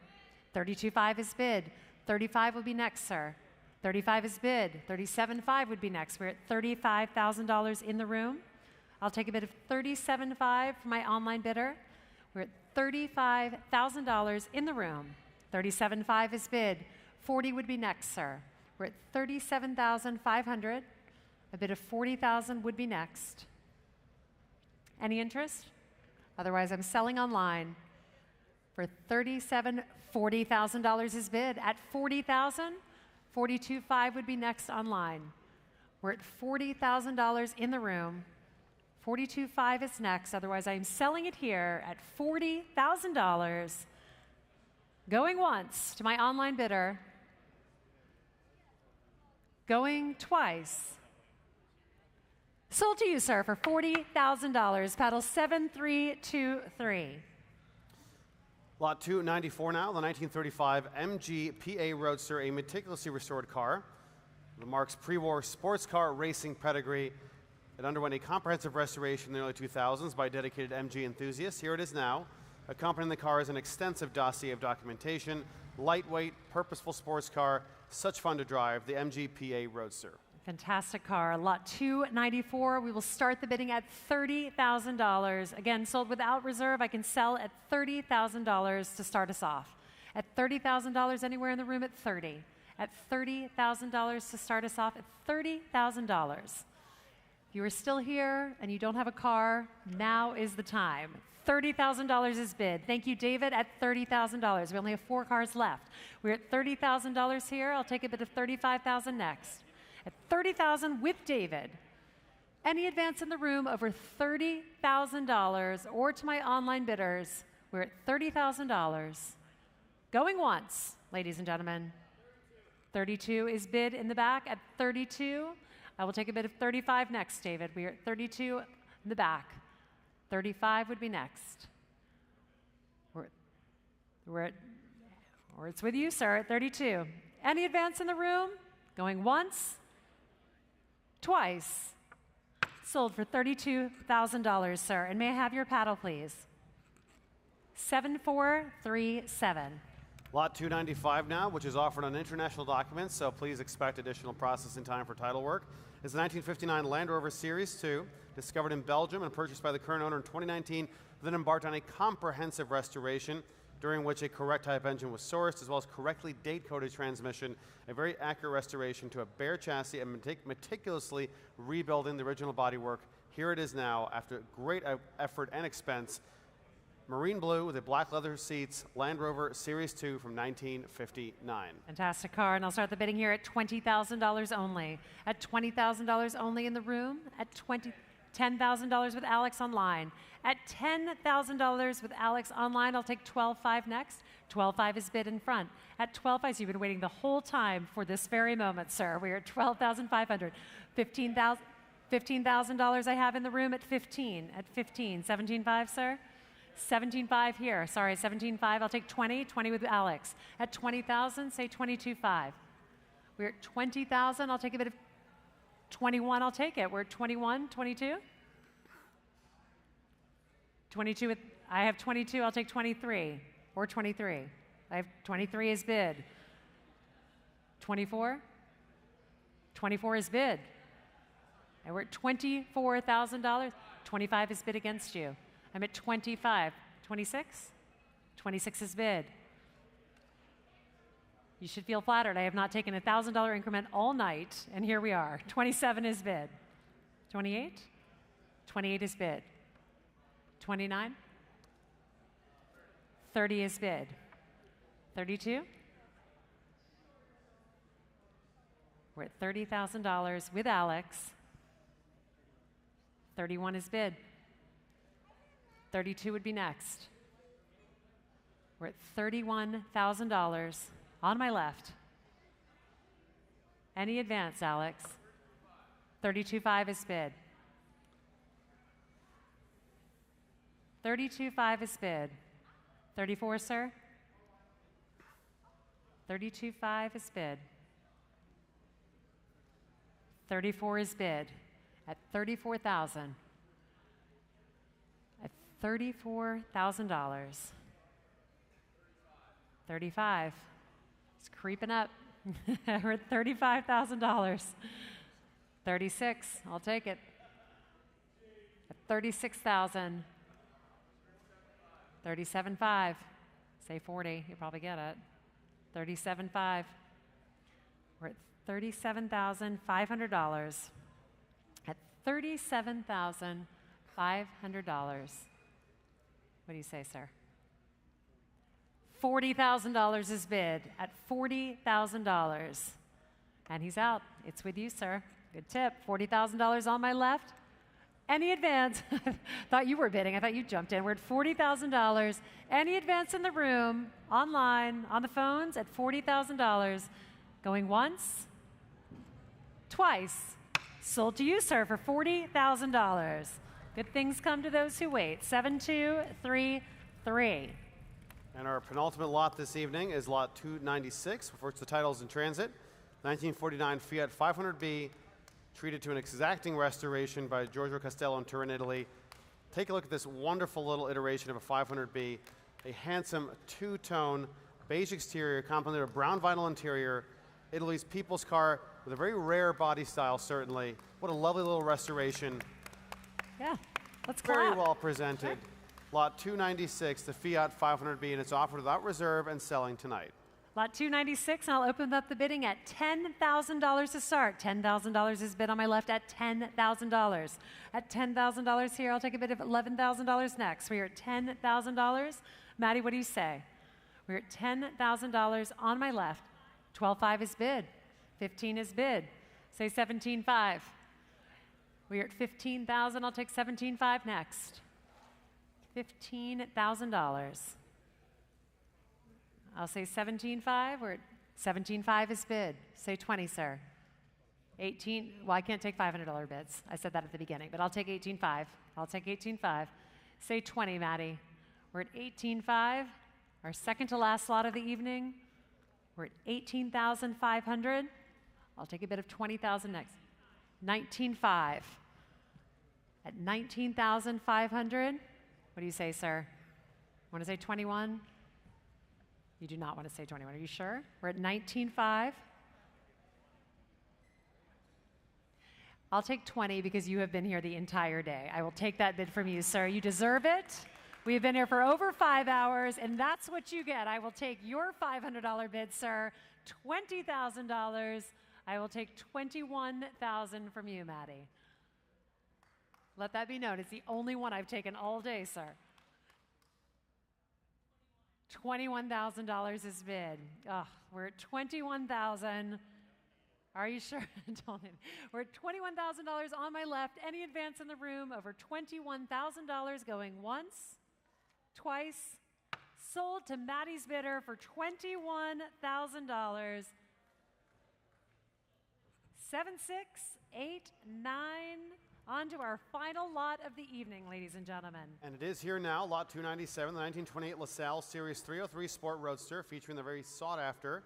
$32,500 is bid. $35,000 will be next, sir. $35,000 is bid. $37,500 would be next. We're at $35,000 in the room. I'll take a bid of $37,500 for my online bidder. We're at $35,000 in the room. $37,500 is bid. $40,000 would be next, sir. We're at $37,500. A bid of $40,000 would be next. Any interest? Otherwise, I'm selling online for $40,000 is bid. At $40,000, $42,500 would be next online. We're at $40,000 in the room. $42,500 is next. Otherwise, I am selling it here at $40,000. Going once to my online bidder. Going twice. Sold to you, sir, for $40,000. Paddle 7323. Lot 294 now, the 1935 MG PA Roadster, a meticulously restored car. The Mark's pre-war sports car racing pedigree. It underwent a comprehensive restoration in the early 2000s by dedicated MG enthusiasts. Here it is now. Accompanying the car is an extensive dossier of documentation. Lightweight, purposeful sports car, such fun to drive, the MG PA Roadster. Fantastic car. Lot 294. We will start the bidding at $30,000. Again, sold without reserve. I can sell at $30,000 to start us off. At $30,000 anywhere in the room at $30,000. At $30,000 to start us off at $30,000. If you are still here and you don't have a car, now is the time. $30,000 is bid. Thank you, David, at $30,000. We only have 4 cars left. We're at $30,000 here. I'll take a bid of $35,000 next. At $30,000 with David. Any advance in the room over $30,000 or to my online bidders, we're at $30,000. Going once, ladies and gentlemen. 32 is bid in the back at 32. I will take a bid of 35 next, David. We are at 32 in the back. 35 would be next. It's with you, sir, at 32. Any advance in the room? Going once, twice. Sold for $32,000, sir. And may I have your paddle, please? 7437. Lot 295 now, which is offered on international documents, so please expect additional processing time for title work, is the 1959 Land Rover Series 2, discovered in Belgium and purchased by the current owner in 2019, then embarked on a comprehensive restoration, during which a correct type engine was sourced, as well as correctly date-coded transmission, a very accurate restoration to a bare chassis, and meticulously rebuilding the original bodywork. Here it is now, after great effort and expense. Marine blue with the black leather seats, Land Rover Series 2 from 1959. Fantastic car, and I'll start the bidding here at $20,000 only. At $20,000 only in the room, at $10,000 with Alex online. At $10,000 with Alex online, I'll take 12.5 next. 12.5 is bid in front. At 12.5, so you've been waiting the whole time for this very moment, sir. We are at $12,500. $15,000 I have in the room at 15. At 15. 17.5, sir? 17.5 here. Sorry, 17.5. I'll take 20. 20 with Alex. At 20,000, say 22.5. We're at 20,000. I'll take a bit of 21. I'll take it. We're at 21, 22. 22 with, I have 22. I'll take 23 or 23. I have 23 is bid. 24. 24 is bid. And we're at $24,000. 25 is bid against you. I'm at 25. 26? 26 is bid. You should feel flattered. I have not taken a $1,000 increment all night, and here we are. 27 is bid. 28? 28 is bid. 29? 30 is bid. 32? We're at $30,000 with Alex. 31 is bid. 32 would be next. We're at $31,000 on my left. Any advance, Alex? 32.5 is bid. 32.5 is bid. 34, sir? 32.5 is bid. 34 is bid at $34,000. At $34,000. 35. It's creeping up. We're at $35,000. 36. I'll take it. At 36,000. 37.5. Say 40. You'll probably get it. 37.5. We're at $37,500. At $37,500. What do you say, sir? $40,000 is bid at $40,000. And he's out. It's with you, sir. Good tip. $40,000 on my left. Any advance? Thought you were bidding. I thought you jumped in. We're at $40,000. Any advance in the room, online, on the phones at $40,000. Going once, twice. Sold to you, sir, for $40,000. Good things come to those who wait. 7233. And our penultimate lot this evening is lot 296, for which the title is in transit. 1949 Fiat 500B, treated to an exacting restoration by Giorgio Castello in Turin, Italy. Take a look at this wonderful little iteration of a 500B, a handsome two-tone beige exterior complemented with a brown vinyl interior, Italy's people's car with a very rare body style, certainly. What a lovely little restoration. Yeah, let's clap. Very well presented. Lot 296, the Fiat 500B, and it's offered without reserve and selling tonight. Lot 296, and I'll open up the bidding at $10,000 to start. $10,000 is bid on my left at $10,000. At $10,000 here, I'll take a bid of $11,000 next. We are at $10,000. Maddie, what do you say? We're at $10,000 on my left. 12.5 is bid. 15 is bid. Say 17.5. We are at 15,000. I'll take 17.5 next. $15,000. I'll say 17.5. We're at 17.5 is bid. Say 20, sir. 18. Well, I can't take $500 bids. I said that at the beginning, but I'll take 18.5. I'll take 18.5. Say 20, Maddie. We're at 18.5. Our second to last slot of the evening. We're at 18,500. I'll take a bid of 20,000 next. 19.5. At 19,500. What do you say, sir? Want to say 21? You do not want to say 21. Are you sure? We're at 19.5. I'll take 20 because you have been here the entire day. I will take that bid from you, sir. You deserve it. We have been here for over 5 hours, and that's what you get. I will take your $500 bid, sir. $20,000. I will take $21,000 from you, Maddie. Let that be known. It's the only one I've taken all day, sir. $21,000 is bid. Ugh, we're at $21,000. Are you sure? We're at $21,000 on my left. Any advance in the room over $21,000 going once, twice. Sold to Maddie's bidder for $21,000. 7, 6, 8, 9. On to our final lot of the evening, ladies and gentlemen. And it is here now, lot 297, the 1928 LaSalle Series 303 Sport Roadster, featuring the very sought-after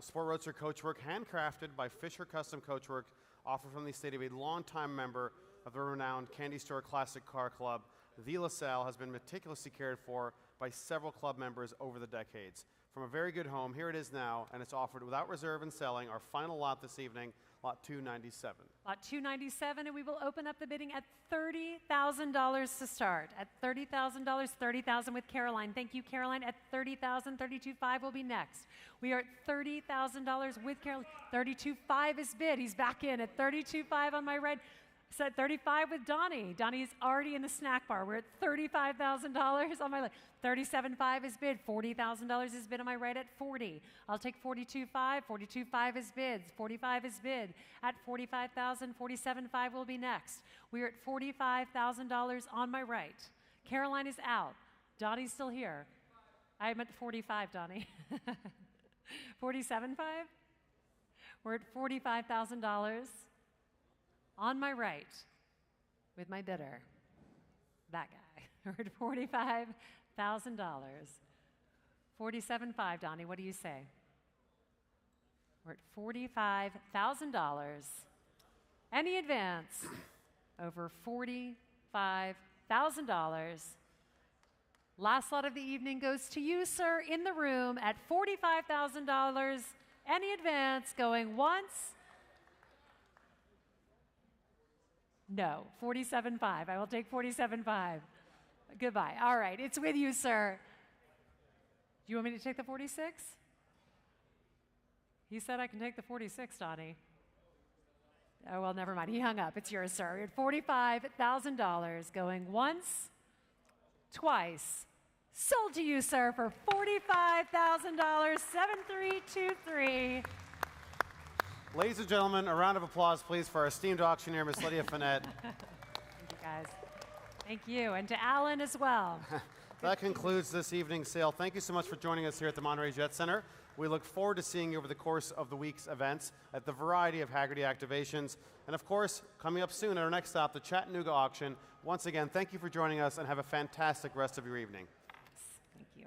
Sport Roadster coachwork, handcrafted by Fisher Custom Coachwork, offered from the estate of a longtime member of the renowned Candy Store Classic Car Club. The LaSalle has been meticulously cared for by several club members over the decades. From a very good home, here it is now, and it's offered without reserve and selling. Our final lot this evening, lot 297. Lot 297, and we will open up the bidding at $30,000 to start. At $30,000, $30,000 with Caroline. Thank you, Caroline. At $30,000, $32,500 will be next. We are at $30,000 with Caroline. $32,500 is bid. He's back in at $32,500 on my right. So at $35,000 with Donnie. Donnie is already in the snack bar. We're at $35,000 on my left. $37,500 is bid. $40,000 is bid on my right at $40,000. I'll take $42,500. $42,500 is bid. $45,000 is bid. At $45,000, $47,500 will be next. We are at $45,000 on my right. Caroline is out. Donnie's still here. I'm at $45,000, Donnie. $47,500? We're at $45,000. On my right, with my bidder, that guy. We're at $45,000. $47,500, Donnie, what do you say? We're at $45,000. Any advance over $45,000. Last lot of the evening goes to you, sir, in the room at $45,000. Any advance going once? No, $47,500. I will take $47,500. Goodbye. All right, it's with you, sir. Do you want me to take the 46? He said I can take the 46, Donnie. Oh, well, never mind. He hung up. It's yours, sir. At $45,000 going once, twice. Sold to you, sir, for $45,000, 7323. Ladies and gentlemen, a round of applause, please, for our esteemed auctioneer, Miss Lydia Finette. Thank you, guys. Thank you, and to Alan as well. That concludes this evening's sale. Thank you so much for joining us here at the Monterey Jet Center. We look forward to seeing you over the course of the week's events at the variety of Hagerty activations. And of course, coming up soon at our next stop, the Chattanooga auction. Once again, thank you for joining us and have a fantastic rest of your evening. Thank you.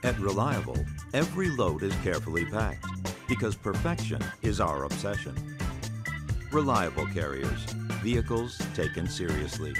At Reliable, every load is carefully packed because perfection is our obsession. Reliable Carriers, vehicles taken seriously.